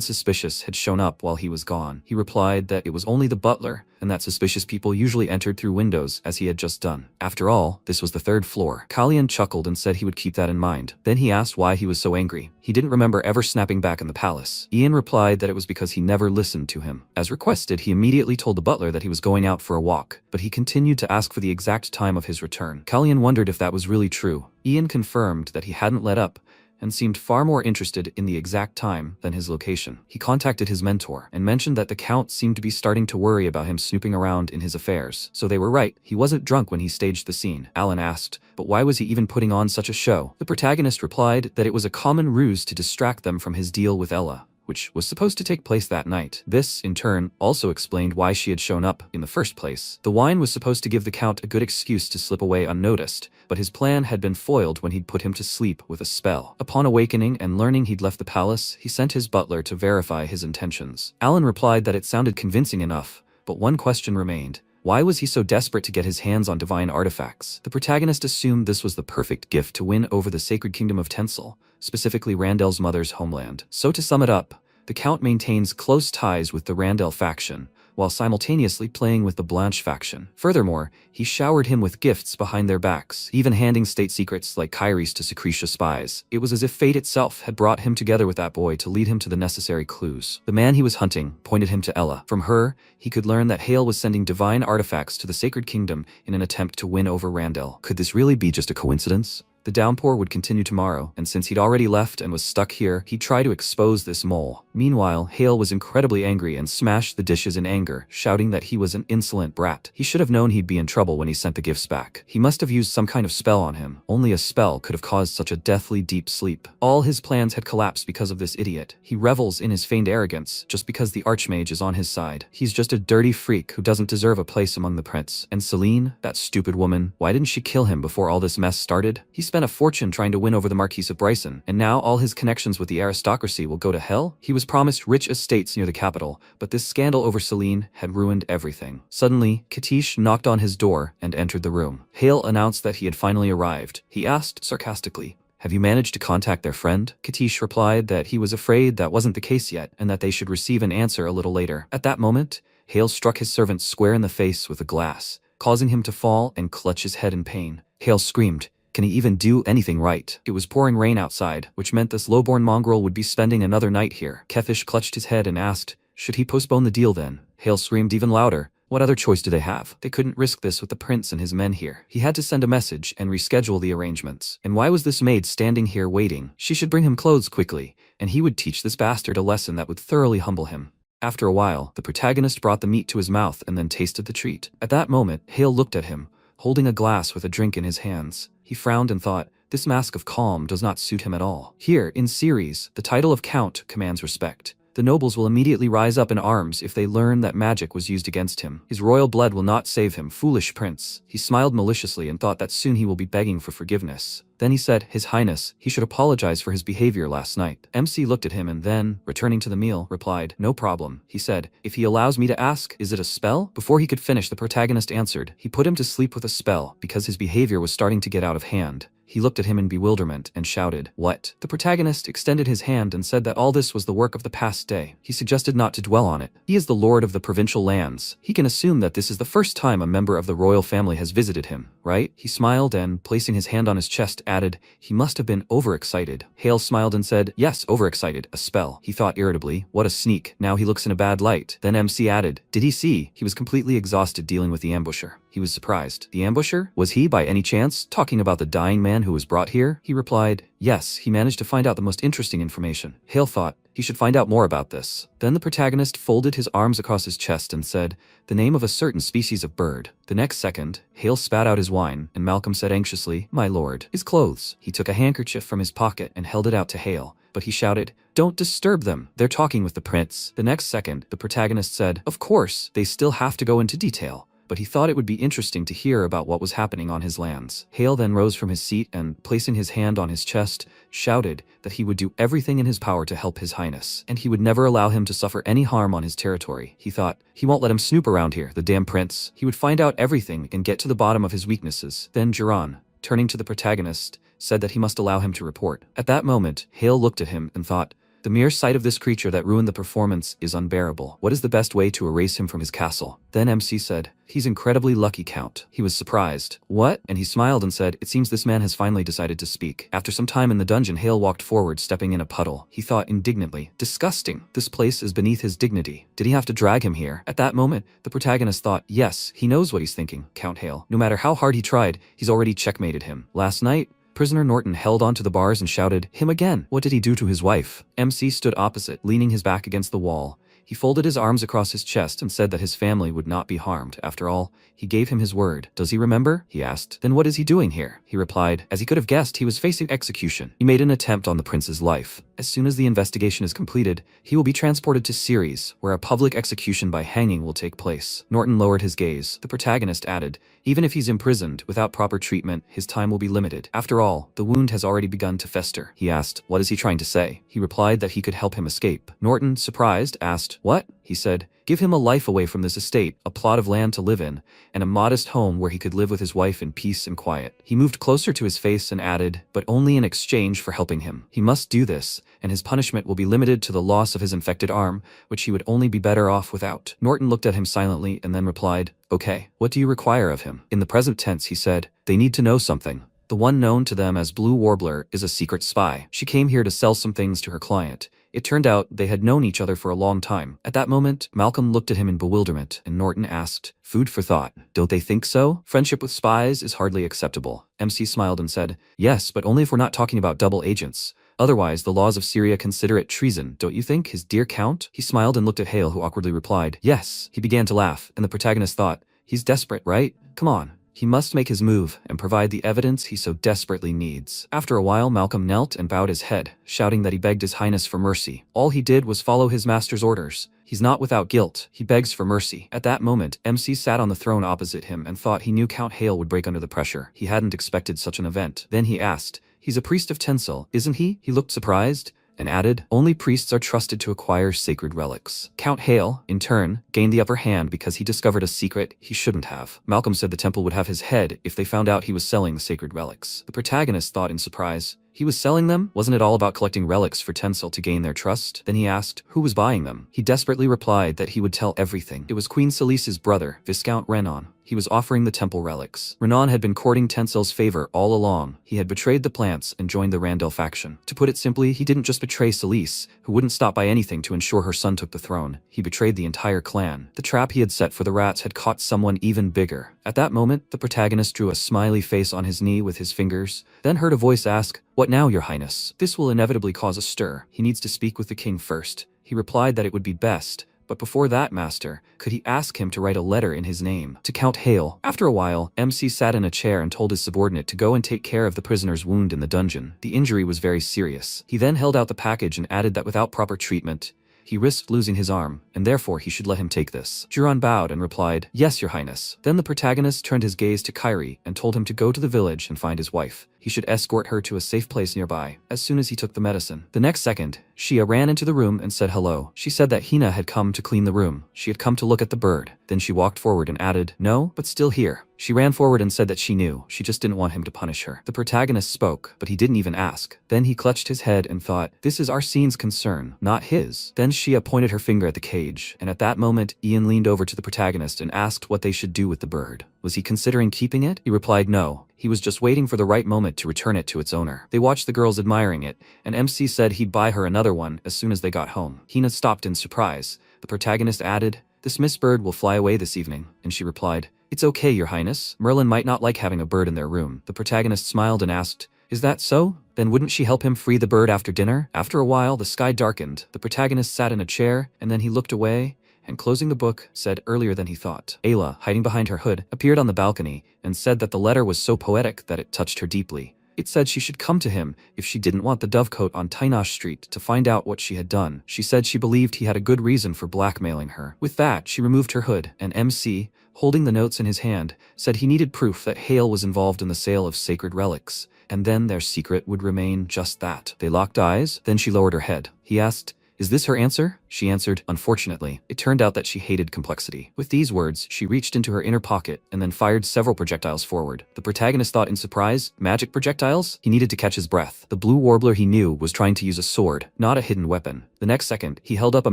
suspicious had shown up while he was gone. He replied that it was only the butler, and that suspicious people usually entered through windows as he had just done. After all, this was the 3rd floor. Kalyan chuckled and said he would keep that in mind. Then he asked why he was so angry. He didn't remember ever snapping back in the palace. Ian replied that it was because he never listened to him. As requested, he immediately told the butler that he was going out for a walk, but he continued to ask for the exact time of his return. Kalyan wondered if that was really true. Ian confirmed that he hadn't let up, and seemed far more interested in the exact time than his location. He contacted his mentor and mentioned that the Count seemed to be starting to worry about him snooping around in his affairs. So they were right, he wasn't drunk when he staged the scene. Alan asked, but why was he even putting on such a show? The protagonist replied that it was a common ruse to distract them from his deal with Ella, which was supposed to take place that night. This, in turn, also explained why she had shown up in the first place. The wine was supposed to give the Count a good excuse to slip away unnoticed, but his plan had been foiled when he'd put him to sleep with a spell. Upon awakening and learning he'd left the palace, he sent his butler to verify his intentions. Alan replied that it sounded convincing enough, but one question remained. Why was he so desperate to get his hands on divine artifacts? The protagonist assumed this was the perfect gift to win over the sacred kingdom of Tencel, specifically Randel's mother's homeland. So to sum it up, the Count maintains close ties with the Randel faction, while simultaneously playing with the Blanche faction. Furthermore, he showered him with gifts behind their backs, even handing state secrets like Kyrie's to Secretia spies. It was as if fate itself had brought him together with that boy to lead him to the necessary clues. The man he was hunting pointed him to Ella. From her, he could learn that Hale was sending divine artifacts to the Sacred Kingdom in an attempt to win over Randel. Could this really be just a coincidence? The downpour would continue tomorrow, and since he'd already left and was stuck here, he'd try to expose this mole. Meanwhile, Hale was incredibly angry and smashed the dishes in anger, shouting that he was an insolent brat. He should have known he'd be in trouble when he sent the gifts back. He must have used some kind of spell on him. Only a spell could have caused such a deathly deep sleep. All his plans had collapsed because of this idiot. He revels in his feigned arrogance just because the Archmage is on his side. He's just a dirty freak who doesn't deserve a place among the prince. And Celine, that stupid woman, why didn't she kill him before all this mess started? He spent a fortune trying to win over the Marquis of Bryson, and now all his connections with the aristocracy will go to hell? He was promised rich estates near the capital, but this scandal over Celine had ruined everything. Suddenly, Katish knocked on his door and entered the room. Hale announced that he had finally arrived. He asked sarcastically, "Have you managed to contact their friend?" Katish replied that he was afraid that wasn't the case yet, and that they should receive an answer a little later. At that moment, Hale struck his servant square in the face with a glass, causing him to fall and clutch his head in pain. Hale screamed, "Can he even do anything right?" It was pouring rain outside, which meant this lowborn mongrel would be spending another night here. Kefish clutched his head and asked, should he postpone the deal then? Hale screamed even louder. What other choice do they have? They couldn't risk this with the prince and his men here. He had to send a message and reschedule the arrangements. And why was this maid standing here waiting? She should bring him clothes quickly, and he would teach this bastard a lesson that would thoroughly humble him. After a while, the protagonist brought the meat to his mouth and then tasted the treat. At that moment, Hale looked at him, holding a glass with a drink in his hands. He frowned and thought, this mask of calm does not suit him at all. Here, in Ceres, the title of Count commands respect. The nobles will immediately rise up in arms if they learn that magic was used against him. His royal blood will not save him, foolish prince. He smiled maliciously and thought that soon he will be begging for forgiveness. Then he said, His Highness, he should apologize for his behavior last night. MC looked at him and then, returning to the meal, replied, No problem. He said, If he allows me to ask, is it a spell? Before he could finish, the protagonist answered, He put him to sleep with a spell because his behavior was starting to get out of hand. He looked at him in bewilderment and shouted, What? The protagonist extended his hand and said that all this was the work of the past day. He suggested not to dwell on it. He is the lord of the provincial lands. He can assume that this is the first time a member of the royal family has visited him, right? He smiled and, placing his hand on his chest, added, He must have been overexcited. Hale smiled and said, Yes, overexcited, a spell. He thought irritably, What a sneak. Now he looks in a bad light. Then MC added, Did he see? He was completely exhausted dealing with the ambusher. He was surprised. The ambusher? Was he, by any chance, talking about the dying man who was brought here? He replied, Yes, he managed to find out the most interesting information. Hale thought, He should find out more about this. Then the protagonist folded his arms across his chest and said, the name of a certain species of bird. The next second, Hale spat out his wine, and Malcolm said anxiously, my lord, his clothes. He took a handkerchief from his pocket and held it out to Hale, but he shouted, don't disturb them, they're talking with the prince. The next second, the protagonist said, of course, they still have to go into detail. But he thought it would be interesting to hear about what was happening on his lands. Hale then rose from his seat and, placing his hand on his chest, shouted that he would do everything in his power to help his highness, and he would never allow him to suffer any harm on his territory. He thought, he won't let him snoop around here, the damn prince. He would find out everything and get to the bottom of his weaknesses. Then Jiran, turning to the protagonist, said that he must allow him to report. At that moment, Hale looked at him and thought, the mere sight of this creature that ruined the performance is unbearable. What is the best way to erase him from his castle? Then MC said, he's incredibly lucky, Count. He was surprised. What? And he smiled and said, it seems this man has finally decided to speak. After some time in the dungeon, Hale walked forward, stepping in a puddle. He thought indignantly, disgusting. This place is beneath his dignity. Did he have to drag him here? At that moment, the protagonist thought, yes, he knows what he's thinking, Count Hale. No matter how hard he tried, he's already checkmated him. Last night, prisoner Norton held onto the bars and shouted, him again. What did he do to his wife? MC stood opposite, leaning his back against the wall. He folded his arms across his chest and said that his family would not be harmed. After all, he gave him his word. Does he remember? He asked. Then what is he doing here? He replied. As he could have guessed, he was facing execution. He made an attempt on the prince's life. As soon as the investigation is completed, he will be transported to Ceres, where a public execution by hanging will take place. Norton lowered his gaze. The protagonist added, even if he's imprisoned without proper treatment, his time will be limited. After all, the wound has already begun to fester. He asked, what is he trying to say? He replied that he could help him escape. Norton, surprised, asked, what? He said, give him a life away from this estate, a plot of land to live in, and a modest home where he could live with his wife in peace and quiet. He moved closer to his face and added, but only in exchange for helping him. He must do this, and his punishment will be limited to the loss of his infected arm, which he would only be better off without. Norton looked at him silently and then replied, okay, what do you require of him? In the present tense, he said, they need to know something. The one known to them as Blue Warbler is a secret spy. She came here to sell some things to her client. It turned out they had known each other for a long time. At that moment, Malcolm looked at him in bewilderment, and Norton asked, food for thought. Don't they think so? Friendship with spies is hardly acceptable. MC smiled and said, yes, but only if we're not talking about double agents. Otherwise, the laws of Syria consider it treason, don't you think, his dear Count? He smiled and looked at Hale, who awkwardly replied, yes. He began to laugh, and the protagonist thought, he's desperate, right? Come on. He must make his move and provide the evidence he so desperately needs. After a while, Malcolm knelt and bowed his head, shouting that he begged his highness for mercy. All he did was follow his master's orders. He's not without guilt. He begs for mercy. At that moment, MC sat on the throne opposite him and thought he knew Count Hale would break under the pressure. He hadn't expected such an event. Then he asked, he's a priest of Tencel, isn't he? He looked surprised and added, only priests are trusted to acquire sacred relics. Count Hale, in turn, gained the upper hand because he discovered a secret he shouldn't have. Malcolm said the temple would have his head if they found out he was selling the sacred relics. The protagonist thought in surprise, he was selling them? Wasn't it all about collecting relics for Tencel to gain their trust? Then he asked, who was buying them? He desperately replied that he would tell everything. It was Queen Salice's brother, Viscount Renan. He was offering the temple relics. Renan had been courting Tencel's favor all along. He had betrayed the plants and joined the Randell faction. To put it simply, he didn't just betray Salice, who wouldn't stop by anything to ensure her son took the throne. He betrayed the entire clan. The trap he had set for the rats had caught someone even bigger. At that moment, the protagonist drew a smiley face on his knee with his fingers, then heard a voice ask, what now, your highness? This will inevitably cause a stir. He needs to speak with the king first. He replied that it would be best. But before that, master, could he ask him to write a letter in his name to Count Hale? After a while, MC sat in a chair and told his subordinate to go and take care of the prisoner's wound in the dungeon. The injury was very serious. He then held out the package and added that without proper treatment, he risked losing his arm, and therefore he should let him take this. Jiran bowed and replied, yes, your highness. Then the protagonist turned his gaze to Kairi and told him to go to the village and find his wife. He should escort her to a safe place nearby, as soon as he took the medicine. The next second, Shia ran into the room and said hello. She said that Hina had come to clean the room. She had come to look at the bird. Then she walked forward and added, no, but still here. She ran forward and said that she knew. She just didn't want him to punish her. The protagonist spoke, but he didn't even ask. Then he clutched his head and thought, this is Arsene's concern, not his. Then Shia pointed her finger at the cage, and at that moment, Ian leaned over to the protagonist and asked what they should do with the bird. Was he considering keeping it? He replied no. He was just waiting for the right moment to return it to its owner. They watched the girls admiring it, and MC said he'd buy her another one as soon as they got home. Hina stopped in surprise. The protagonist added, this Miss Bird will fly away this evening, and she replied, it's okay, your highness. Merlin might not like having a bird in their room. The protagonist smiled and asked, Is that so? Then wouldn't she help him free the bird after dinner? After a while, the sky darkened. The protagonist sat in a chair, and then he looked away, and closing the book, said earlier than he thought. Ayla, hiding behind her hood, appeared on the balcony, and said that the letter was so poetic that it touched her deeply. It said she should come to him if she didn't want the dovecote on Tainash Street to find out what she had done. She said she believed he had a good reason for blackmailing her. With that, she removed her hood, and MC, holding the notes in his hand, said he needed proof that Hale was involved in the sale of sacred relics, and then their secret would remain just that. They locked eyes, then she lowered her head. He asked, "Is this her answer?" She answered, "Unfortunately." It turned out that she hated complexity. With these words, she reached into her inner pocket and then fired several projectiles forward. The protagonist thought in surprise, magic projectiles? He needed to catch his breath. The blue warbler he knew was trying to use a sword, not a hidden weapon. The next second, he held up a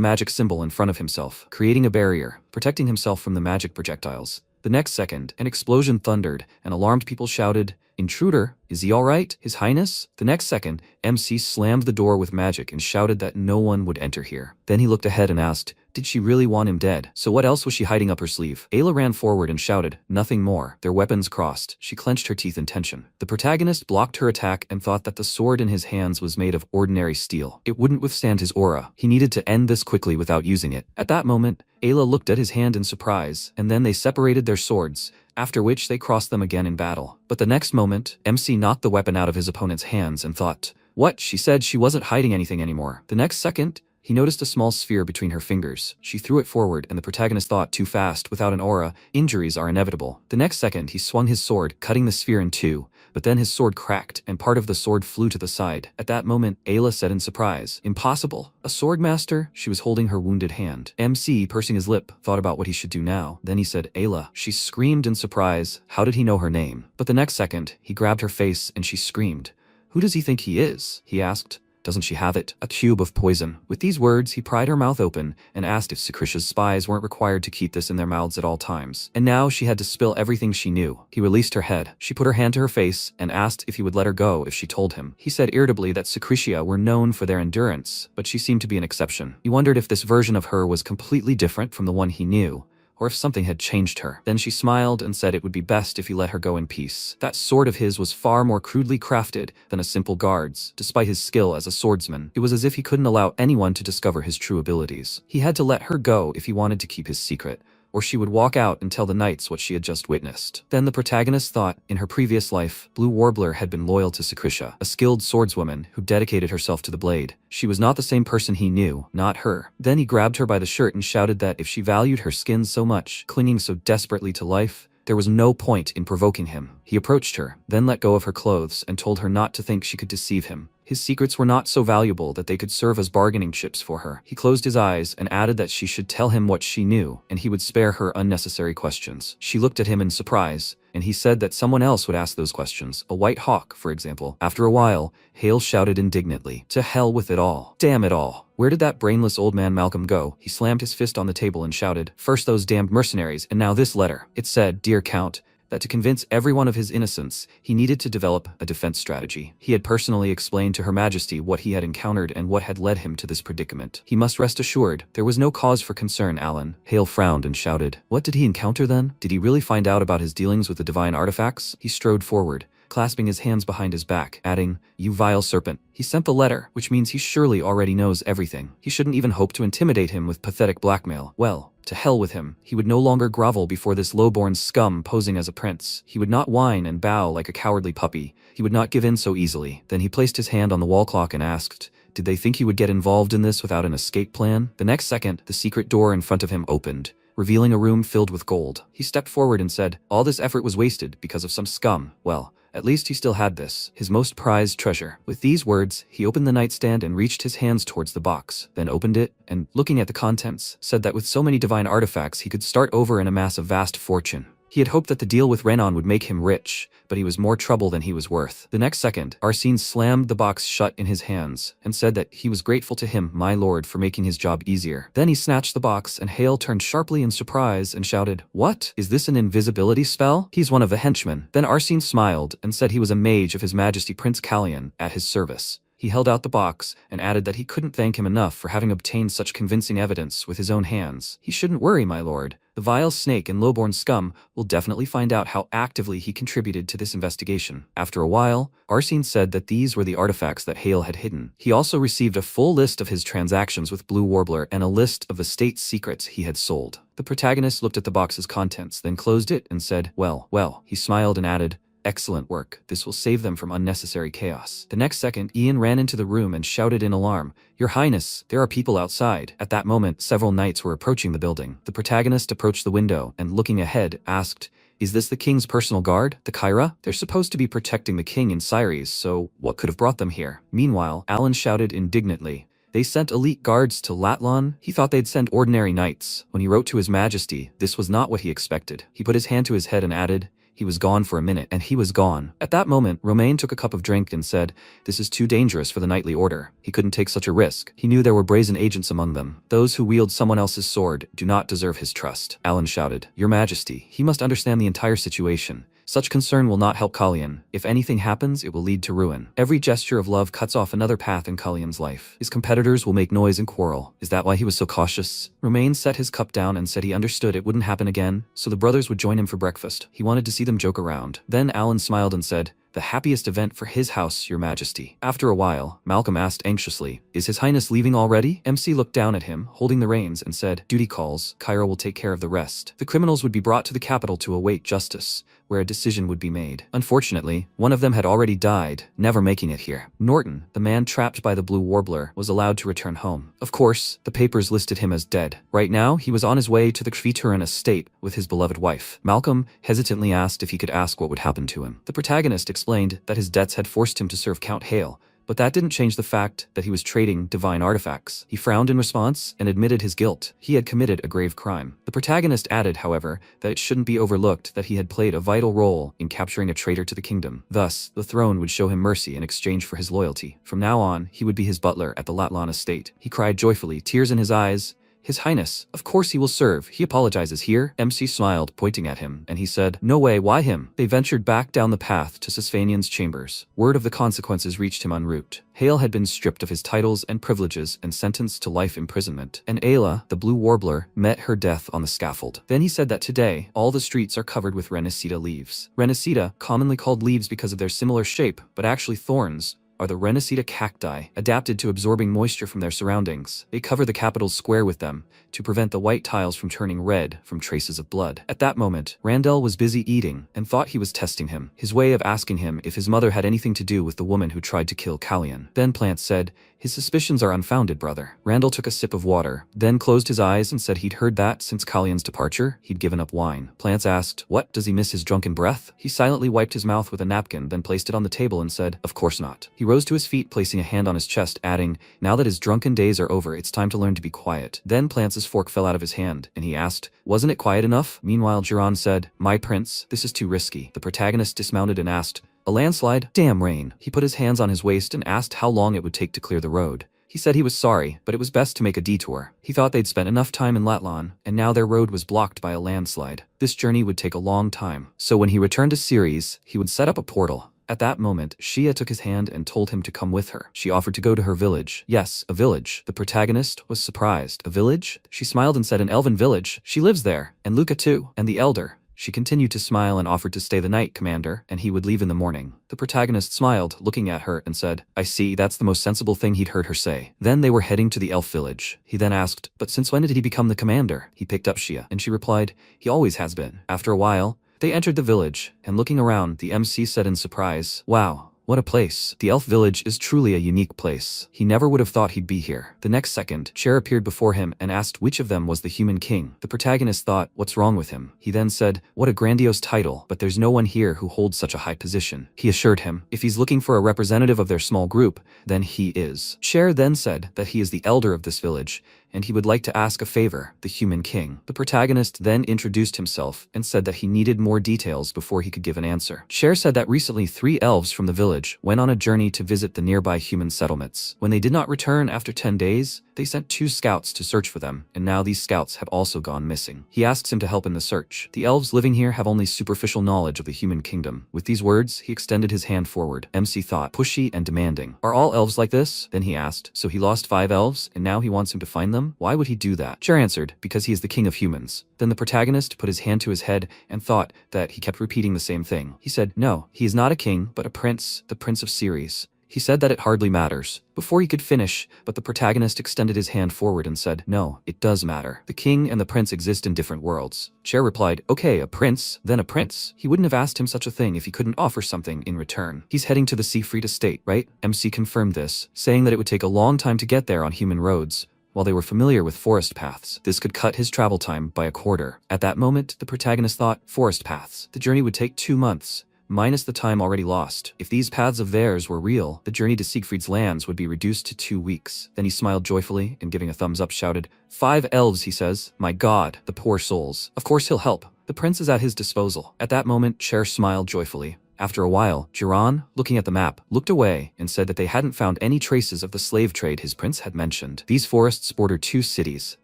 magic symbol in front of himself, creating a barrier, protecting himself from the magic projectiles. The next second, an explosion thundered, and alarmed people shouted, "Intruder, is he alright, His Highness?" The next second, MC slammed the door with magic and shouted that no one would enter here. Then he looked ahead and asked, did she really want him dead? So what else was she hiding up her sleeve? Ayla ran forward and shouted, "Nothing more." Their weapons crossed. She clenched her teeth in tension. The protagonist blocked her attack and thought that the sword in his hands was made of ordinary steel. It wouldn't withstand his aura. He needed to end this quickly without using it. At that moment, Ayla looked at his hand in surprise, and then they separated their swords, after which they crossed them again in battle. But the next moment, MC knocked the weapon out of his opponent's hands and thought, "What?" She said she wasn't hiding anything anymore. The next second, he noticed a small sphere between her fingers. She threw it forward, and the protagonist thought, too fast, without an aura, injuries are inevitable. The next second, he swung his sword, cutting the sphere in two, but then his sword cracked, and part of the sword flew to the side. At that moment, Ayla said in surprise, "Impossible. A sword master?" She was holding her wounded hand. MC, pursing his lip, thought about what he should do now. Then he said, "Ayla." She screamed in surprise. How did he know her name? But the next second, he grabbed her face, and she screamed. "Who does he think he is?" he asked. "Doesn't she have it? A cube of poison." With these words, he pried her mouth open and asked if Sakrisha's spies weren't required to keep this in their mouths at all times. And now she had to spill everything she knew. He released her head. She put her hand to her face and asked if he would let her go if she told him. He said irritably that Sakrisha were known for their endurance, but she seemed to be an exception. He wondered if this version of her was completely different from the one he knew, or if something had changed her. Then she smiled and said it would be best if he let her go in peace. That sword of his was far more crudely crafted than a simple guard's. Despite his skill as a swordsman, it was as if he couldn't allow anyone to discover his true abilities. He had to let her go if he wanted to keep his secret, or she would walk out and tell the knights what she had just witnessed. Then the protagonist thought, in her previous life, Blue Warbler had been loyal to Sakrisha, a skilled swordswoman who dedicated herself to the blade. She was not the same person he knew, not her. Then he grabbed her by the shirt and shouted that if she valued her skin so much, clinging so desperately to life, there was no point in provoking him. He approached her, then let go of her clothes and told her not to think she could deceive him. His secrets were not so valuable that they could serve as bargaining chips for her. He closed his eyes and added that she should tell him what she knew, and he would spare her unnecessary questions. She looked at him in surprise, and he said that someone else would ask those questions, a white hawk, for example. After a while, Hale shouted indignantly, "To hell with it all. Damn it all. Where did that brainless old man Malcolm go?" He slammed his fist on the table and shouted, "First those damned mercenaries, and now this letter." It said, "Dear Count," that to convince everyone of his innocence, he needed to develop a defense strategy. He had personally explained to Her Majesty what he had encountered and what had led him to this predicament. He must rest assured, there was no cause for concern, Alan. Hale frowned and shouted, "What did he encounter then? Did he really find out about his dealings with the divine artifacts?" He strode forward, clasping his hands behind his back, adding, "You vile serpent. He sent the letter, which means he surely already knows everything. He shouldn't even hope to intimidate him with pathetic blackmail. Well, to hell with him. He would no longer grovel before this low-born scum posing as a prince. He would not whine and bow like a cowardly puppy. He would not give in so easily." Then he placed his hand on the wall clock and asked, did they think he would get involved in this without an escape plan? The next second, the secret door in front of him opened, revealing a room filled with gold. He stepped forward and said, all this effort was wasted because of some scum. Well, at least he still had this, his most prized treasure. With these words, he opened the nightstand and reached his hands towards the box, then opened it, and, looking at the contents, said that with so many divine artifacts he could start over and amass a vast fortune. He had hoped that the deal with Renan would make him rich, but he was more trouble than he was worth. The next second, Arsene slammed the box shut in his hands, and said that he was grateful to him, my lord, for making his job easier. Then he snatched the box, and Hale turned sharply in surprise and shouted, "What? Is this an invisibility spell?" "He's one of the henchmen." Then Arsene smiled, and said he was a mage of His Majesty Prince Callian, at his service. He held out the box and added that he couldn't thank him enough for having obtained such convincing evidence with his own hands. He shouldn't worry, my lord. The vile snake and lowborn scum will definitely find out how actively he contributed to this investigation. After a while, Arsene said that these were the artifacts that Hale had hidden. He also received a full list of his transactions with Blue Warbler and a list of the state secrets he had sold. The protagonist looked at the box's contents, then closed it and said, well. He smiled and added, excellent work. This will save them from unnecessary chaos. The next second, Ian ran into the room and shouted in alarm, Your Highness, there are people outside. At that moment, several knights were approaching the building. The protagonist approached the window and, looking ahead, asked, Is this the king's personal guard, the Kyra? They're supposed to be protecting the king in Syres, so what could have brought them here? Meanwhile, Alan shouted indignantly, They sent elite guards to Latlan? He thought they'd send ordinary knights. When he wrote to His Majesty, this was not what he expected. He put his hand to his head and added, He was gone for a minute, and he was gone. At that moment, Romain took a cup of drink and said, This is too dangerous for the knightly order. He couldn't take such a risk. He knew there were brazen agents among them. Those who wield someone else's sword do not deserve his trust. Alan shouted, Your Majesty, he must understand the entire situation. Such concern will not help Kalyan. If anything happens, it will lead to ruin. Every gesture of love cuts off another path in Kalyan's life. His competitors will make noise and quarrel. Is that why he was so cautious? Romain set his cup down and said he understood it wouldn't happen again, so the brothers would join him for breakfast. He wanted to see them joke around. Then Alan smiled and said, The happiest event for his house, Your Majesty. After a while, Malcolm asked anxiously, Is His Highness leaving already? MC looked down at him, holding the reins, and said, Duty calls. Kyra will take care of the rest. The criminals would be brought to the capital to await justice, where a decision would be made. Unfortunately, one of them had already died, never making it here. Norton, the man trapped by the Blue Warbler, was allowed to return home. Of course, the papers listed him as dead. Right now, he was on his way to the Kvituran estate with his beloved wife. Malcolm hesitantly asked if he could ask what would happen to him. The protagonist explained that his debts had forced him to serve Count Hale, but that didn't change the fact that he was trading divine artifacts. He frowned in response and admitted his guilt. He had committed a grave crime. The protagonist added, however, that it shouldn't be overlooked that he had played a vital role in capturing a traitor to the kingdom. Thus, the throne would show him mercy in exchange for his loyalty. From now on, he would be his butler at the Latlan estate. He cried joyfully, tears in his eyes, His Highness, of course he will serve. He apologizes here. MC smiled, pointing at him, and he said, No way, why him? They ventured back down the path to Sisfanian's chambers. Word of the consequences reached him en route. Hale had been stripped of his titles and privileges and sentenced to life imprisonment. And Ayla, the Blue Warbler, met her death on the scaffold. Then he said that today, all the streets are covered with Renisita leaves. Renisita, commonly called leaves because of their similar shape, but actually thorns, are the Renisita cacti, adapted to absorbing moisture from their surroundings. They cover the capital's square with them, to prevent the white tiles from turning red from traces of blood. At that moment, Randell was busy eating, and thought he was testing him, his way of asking him if his mother had anything to do with the woman who tried to kill Kalyan. Then Plant said, His suspicions are unfounded, brother. Randall took a sip of water, then closed his eyes and said he'd heard that since Kalyan's departure, he'd given up wine. Plants asked, What, does he miss his drunken breath? He silently wiped his mouth with a napkin, then placed it on the table and said, Of course not. He rose to his feet, placing a hand on his chest, adding, Now that his drunken days are over, it's time to learn to be quiet. Then Plance's fork fell out of his hand, and he asked, Wasn't it quiet enough? Meanwhile, Jiran said, My prince, this is too risky. The protagonist dismounted and asked, A landslide? Damn rain. He put his hands on his waist and asked how long it would take to clear the road. He said he was sorry, but it was best to make a detour. He thought they'd spent enough time in Latlan, and now their road was blocked by a landslide. This journey would take a long time, so when he returned to Ceres, he would set up a portal. At that moment, Shia took his hand and told him to come with her. She offered to go to her village. Yes, a village. The protagonist was surprised. A village? She smiled and said, An elven village. She lives there. And Luca too. And the elder. She continued to smile and offered to stay the night, Commander, and he would leave in the morning. The protagonist smiled, looking at her, and said, I see, that's the most sensible thing he'd heard her say. Then they were heading to the elf village. He then asked, But since when did he become the commander? He picked up Shia, and she replied, He always has been. After a while, they entered the village, and looking around, the MC said in surprise, Wow, what a place. The elf village is truly a unique place. He never would have thought he'd be here. The next second, Cher appeared before him and asked which of them was the human king. The protagonist thought, what's wrong with him? He then said, what a grandiose title, but there's no one here who holds such a high position. He assured him, if he's looking for a representative of their small group, then he is. Cher then said that he is the elder of this village, and he would like to ask a favor, the human king. The protagonist then introduced himself and said that he needed more details before he could give an answer. Cher said that recently 3 elves from the village went on a journey to visit the nearby human settlements. When they did not return after 10 days, They sent 2 scouts to search for them, and now these scouts have also gone missing. He asks him to help in the search. The elves living here have only superficial knowledge of the human kingdom. With these words, he extended his hand forward. MC thought, pushy and demanding. Are all elves like this? Then he asked, so he lost 5 elves, and now he wants him to find them? Why would he do that? Cher answered, because he is the king of humans. Then the protagonist put his hand to his head and thought that he kept repeating the same thing. He said, no, he is not a king, but a prince, the Prince of Ceres. He said that it hardly matters. Before he could finish, but the protagonist extended his hand forward and said, no, it does matter. The king and the prince exist in different worlds. Cher replied, okay, a prince, then a prince. He wouldn't have asked him such a thing if he couldn't offer something in return. He's heading to the Seafried estate, right? MC confirmed this, saying that it would take a long time to get there on human roads. While they were familiar with forest paths, this could cut his travel time by a quarter. At that moment, the protagonist thought, forest paths. The journey would take 2 months. Minus the time already lost. If these paths of theirs were real, the journey to Siegfried's lands would be reduced to 2 weeks. Then he smiled joyfully and giving a thumbs up shouted, 5 elves, he says. My god, the poor souls. Of course he'll help. The prince is at his disposal. At that moment, Cher smiled joyfully. After a while, Jiran, looking at the map, looked away and said that they hadn't found any traces of the slave trade his prince had mentioned. These forests border 2 cities,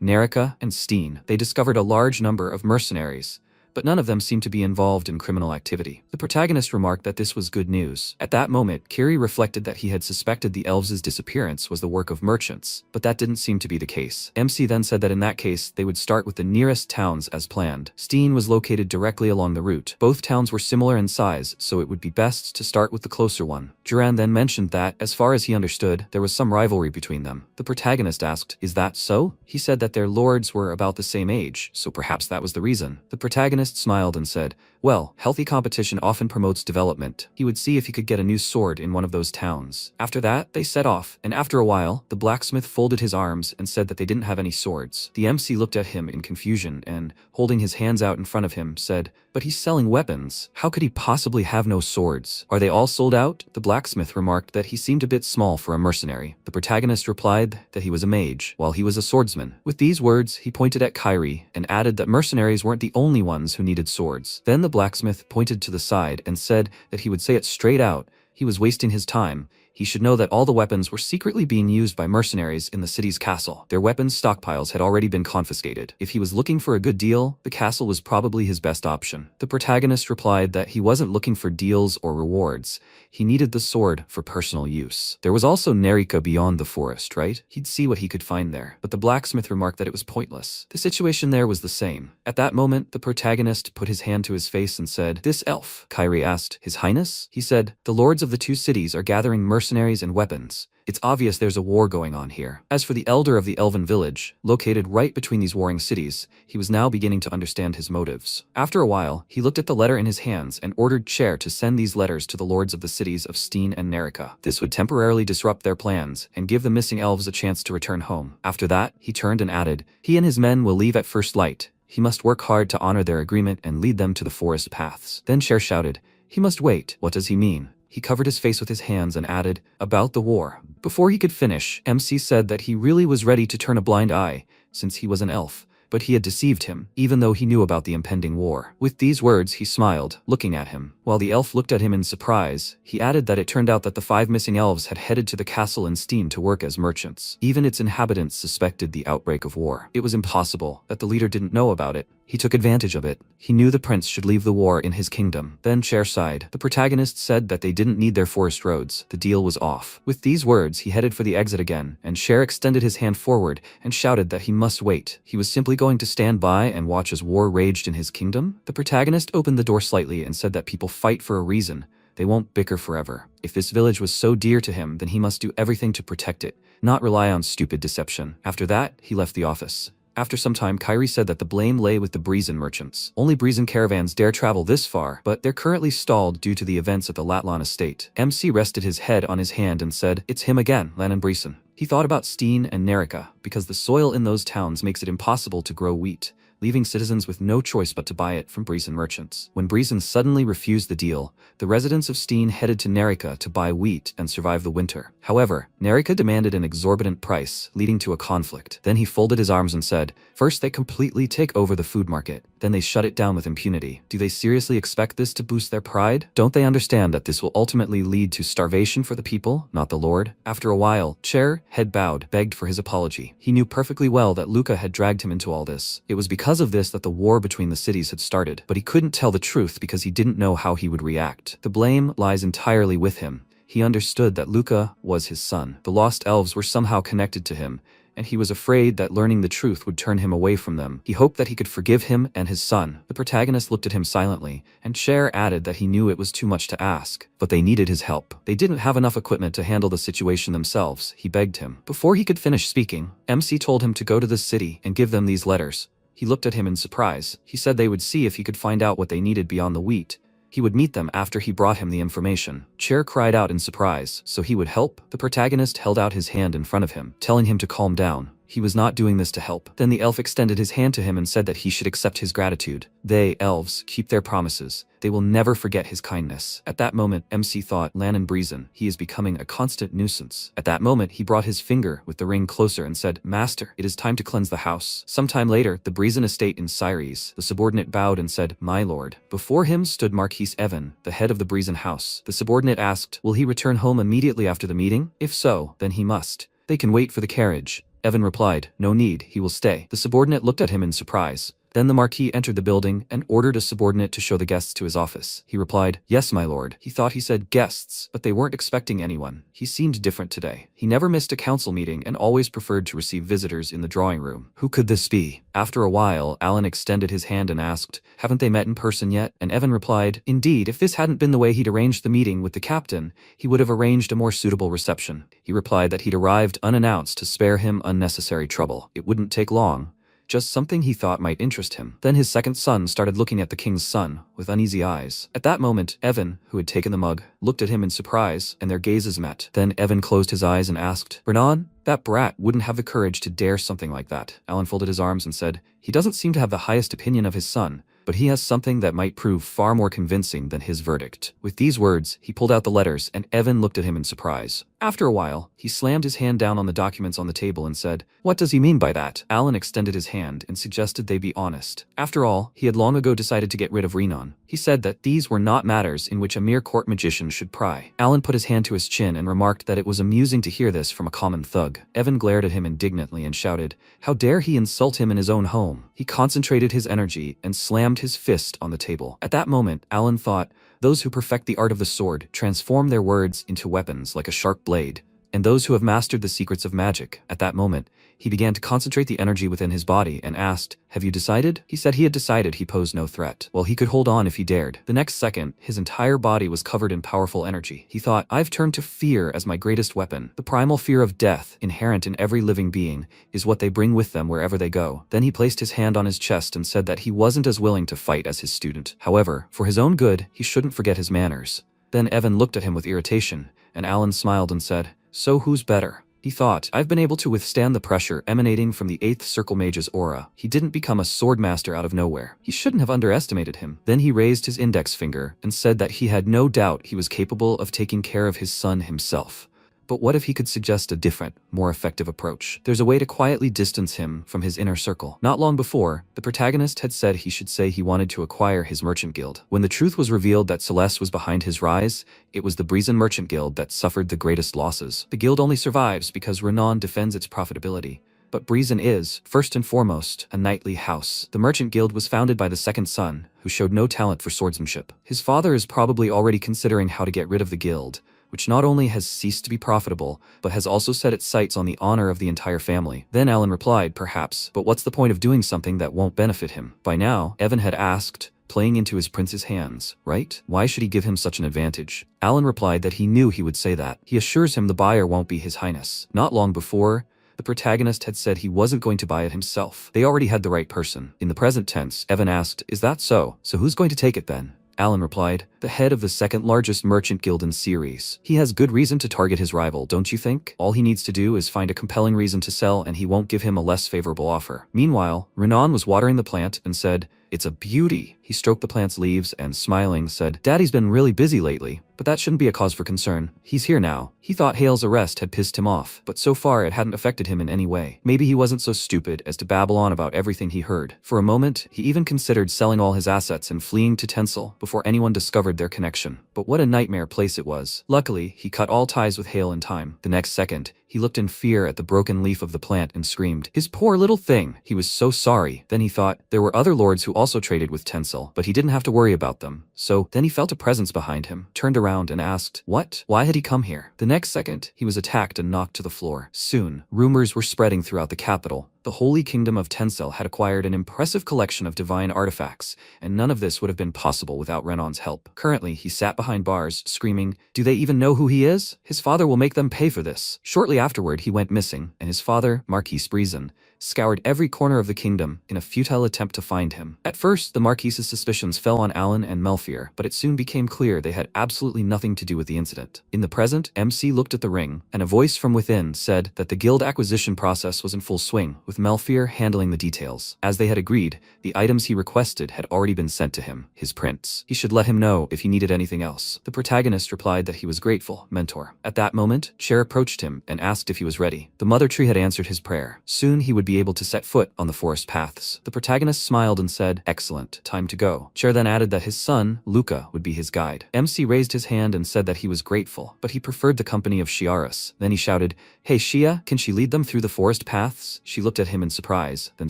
Nerica and Steen. They discovered a large number of mercenaries, but none of them seemed to be involved in criminal activity. The protagonist remarked that this was good news. At that moment, Kiri reflected that he had suspected the elves' disappearance was the work of merchants, but that didn't seem to be the case. MC then said that in that case, they would start with the nearest towns as planned. Steen was located directly along the route. Both towns were similar in size, so it would be best to start with the closer one. Duran then mentioned that, as far as he understood, there was some rivalry between them. The protagonist asked, is that so? He said that their lords were about the same age, so perhaps that was the reason. The protagonist smiled and said, well, healthy competition often promotes development. He would see if he could get a new sword in one of those towns. After that, they set off, and after a while, the blacksmith folded his arms and said that they didn't have any swords. The MC looked at him in confusion and, holding his hands out in front of him, said, but he's selling weapons. How could he possibly have no swords? Are they all sold out? The blacksmith remarked that he seemed a bit small for a mercenary. The protagonist replied that he was a mage, while he was a swordsman. With these words, he pointed at Kyrie and added that mercenaries weren't the only ones who needed swords. Then the blacksmith pointed to the side and said that he would say it straight out. He was wasting his time. He should know that all the weapons were secretly being used by mercenaries in the city's castle. Their weapons stockpiles had already been confiscated. If he was looking for a good deal, the castle was probably his best option. The protagonist replied that he wasn't looking for deals or rewards. He needed the sword for personal use. There was also Nerica beyond the forest, right? He'd see what he could find there. But the blacksmith remarked that it was pointless. The situation there was the same. At that moment, the protagonist put his hand to his face and said, this elf? Kyrie asked, His Highness? He said, the lords of the 2 cities are gathering mercenaries and weapons. It's obvious there's a war going on here. As for the elder of the elven village, located right between these warring cities, he was now beginning to understand his motives. After a while, he looked at the letter in his hands and ordered Cher to send these letters to the lords of the cities of Steen and Nerica. This would temporarily disrupt their plans and give the missing elves a chance to return home. After that, he turned and added, he and his men will leave at first light. He must work hard to honor their agreement and lead them to the forest paths. Then Cher shouted, he must wait. What does he mean? He covered his face with his hands and added, about the war. Before he could finish, MC said that he really was ready to turn a blind eye, since he was an elf, but he had deceived him, even though he knew about the impending war. With these words, he smiled, looking at him. While the elf looked at him in surprise, he added that it turned out that the 5 missing elves had headed to the castle in Steen to work as merchants. Even its inhabitants suspected the outbreak of war. It was impossible that the leader didn't know about it. He took advantage of it. He knew the prince should leave the war in his kingdom. Then Cher sighed. The protagonist said that they didn't need their forest roads. The deal was off. With these words, he headed for the exit again, and Cher extended his hand forward and shouted that he must wait. He was simply going to stand by and watch as war raged in his kingdom? The protagonist opened the door slightly and said that people fight for a reason. They won't bicker forever. If this village was so dear to him, then he must do everything to protect it, not rely on stupid deception. After that, he left the office. After some time, Kyrie said that the blame lay with the Breezen merchants. Only Breezen caravans dare travel this far, but they're currently stalled due to the events at the Latlan estate. MC rested his head on his hand and said, it's him again, Lannan Breezen. He thought about Steen and Nerica, because the soil in those towns makes it impossible to grow wheat. leaving citizens with no choice but to buy it from Briesen merchants. When Briesen suddenly refused the deal, the residents of Steen headed to Nerika to buy wheat and survive the winter. However, Nerika demanded an exorbitant price, leading to a conflict. Then he folded his arms and said, "First they completely take over the food market, then they shut it down with impunity. Do they seriously expect this to boost their pride? Don't they understand that this will ultimately lead to starvation for the people, not the Lord?" After a while, Chair, head bowed, begged for his apology. He knew perfectly well that Luca had dragged him into all this. It was because of this that the war between the cities had started, but he couldn't tell the truth because he didn't know how he would react. The blame lies entirely with him. He understood that Luca was his son. The lost elves were somehow connected to him, and he was afraid that learning the truth would turn him away from them. He hoped that he could forgive him and his son. The protagonist looked at him silently, and Cher added that he knew it was too much to ask, but they needed his help. They didn't have enough equipment to handle the situation themselves, he begged him. Before he could finish speaking, MC told him to go to the city and give them these letters. He looked at him in surprise. He said they would see if he could find out what they needed beyond the wheat. He would meet them after he brought him the information. Chair cried out in surprise, so he would help? The protagonist held out his hand in front of him, telling him to calm down. He was not doing this to help. Then the elf extended his hand to him and said that he should accept his gratitude. They, elves, keep their promises. They will never forget his kindness. At that moment, MC thought, Lannon Briesen, he is becoming a constant nuisance. At that moment, he brought his finger with the ring closer and said, "Master, it is time to cleanse the house." Sometime later, the Briesen estate in Syres, the subordinate bowed and said, "My lord." Before him stood Marquis Evan, the head of the Briesen house. The subordinate asked, "Will he return home immediately after the meeting? If so, then he must. They can wait for the carriage." Evan replied, "No need, he will stay." The subordinate looked at him in surprise. Then the Marquis entered the building and ordered a subordinate to show the guests to his office. He replied, "Yes, my lord." He thought he said guests, but they weren't expecting anyone. He seemed different today. He never missed a council meeting and always preferred to receive visitors in the drawing room. Who could this be? After a while, Alan extended his hand and asked, "Haven't they met in person yet?" And Evan replied, "Indeed, if this hadn't been the way he'd arranged the meeting with the captain, he would have arranged a more suitable reception." He replied that he'd arrived unannounced to spare him unnecessary trouble. It wouldn't take long. Just something he thought might interest him. Then his second son started looking at the king's son with uneasy eyes. At that moment, Evan, who had taken the mug, looked at him in surprise, and their gazes met. Then Evan closed his eyes and asked, "Renan, that brat wouldn't have the courage to dare something like that." Alan folded his arms and said, "He doesn't seem to have the highest opinion of his son, but he has something that might prove far more convincing than his verdict." With these words, he pulled out the letters, and Evan looked at him in surprise. After a while, he slammed his hand down on the documents on the table and said, "What does he mean by that?" Alan extended his hand and suggested they be honest. After all, he had long ago decided to get rid of Renan. He said that these were not matters in which a mere court magician should pry. Alan put his hand to his chin and remarked that it was amusing to hear this from a common thug. Evan glared at him indignantly and shouted, "How dare he insult him in his own home?" He concentrated his energy and slammed his fist on the table. At that moment, Alan thought, those who perfect the art of the sword transform their words into weapons like a sharp blade, and those who have mastered the secrets of magic. At that moment, he began to concentrate the energy within his body and asked, "Have you decided?" He said he had decided he posed no threat. Well, he could hold on if he dared. The next second, his entire body was covered in powerful energy. He thought, "I've turned to fear as my greatest weapon. The primal fear of death, inherent in every living being, is what they bring with them wherever they go." Then he placed his hand on his chest and said that he wasn't as willing to fight as his student. However, for his own good, he shouldn't forget his manners. Then Evan looked at him with irritation, and Alan smiled and said, "So who's better?" He thought, "I've been able to withstand the pressure emanating from the 8th Circle Mage's aura. He didn't become a sword master out of nowhere. He shouldn't have underestimated him." Then he raised his index finger and said that he had no doubt he was capable of taking care of his son himself. But what if he could suggest a different, more effective approach? There's a way to quietly distance him from his inner circle. Not long before, the protagonist had said he should say he wanted to acquire his merchant guild. When the truth was revealed that Celeste was behind his rise, it was the Briesen Merchant Guild that suffered the greatest losses. The guild only survives because Renan defends its profitability. But Briesen is, first and foremost, a knightly house. The Merchant Guild was founded by the second son, who showed no talent for swordsmanship. His father is probably already considering how to get rid of the guild, which not only has ceased to be profitable, but has also set its sights on the honor of the entire family. Then Alan replied, "Perhaps, but what's the point of doing something that won't benefit him?" By now, Evan had asked, playing into his prince's hands, right? Why should he give him such an advantage? Alan replied that he knew he would say that. He assures him the buyer won't be his highness. Not long before, the protagonist had said he wasn't going to buy it himself. They already had the right person. In the present tense, Evan asked, "Is that so? So who's going to take it then?" Alan replied, The head of the second largest merchant guild in series. He has good reason to target his rival, don't you think? All he needs to do is find a compelling reason to sell and he won't give him a less favorable offer. Meanwhile, Renan was watering the plant and said, "It's a beauty." He stroked the plant's leaves and, smiling, said, "Daddy's been really busy lately, but that shouldn't be a cause for concern. He's here now." He thought Hale's arrest had pissed him off, but so far it hadn't affected him in any way. Maybe he wasn't so stupid as to babble on about everything he heard. For a moment, he even considered selling all his assets and fleeing to Tencel before anyone discovered their connection. But what a nightmare place it was. Luckily, he cut all ties with Hale in time. The next second, he looked in fear at the broken leaf of the plant and screamed, "His poor little thing!" He was so sorry. Then he thought, there were other lords who also traded with Tencel, but he didn't have to worry about them. So, then he felt a presence behind him, turned around and asked, what? Why had he come here? The next second, he was attacked and knocked to the floor. Soon, rumors were spreading throughout the capital. The Holy Kingdom of Tencel had acquired an impressive collection of divine artifacts, and none of this would have been possible without Renan's help. Currently, he sat behind bars, screaming, "Do they even know who he is? His father will make them pay for this." Shortly afterward, he went missing, and his father, Marquis Brizen, scoured every corner of the kingdom in a futile attempt to find him. At first, the Marquis's suspicions fell on Alan and Melfier, but it soon became clear they had absolutely nothing to do with the incident. In the present, MC looked at the ring, and a voice from within said that the guild acquisition process was in full swing, with Melfier handling the details. As they had agreed, the items he requested had already been sent to him, his prince. He should let him know if he needed anything else. The protagonist replied that he was grateful, mentor. At that moment, Cher approached him and asked if he was ready. The mother tree had answered his prayer. Soon he would be able to set foot on the forest paths. The protagonist smiled and said, "Excellent, time to go." Cher then added that his son, Luca, would be his guide. MC raised his hand and said that he was grateful, but he preferred the company of Shiaris. Then he shouted, "Hey Shia, can she lead them through the forest paths?" She looked at him in surprise, then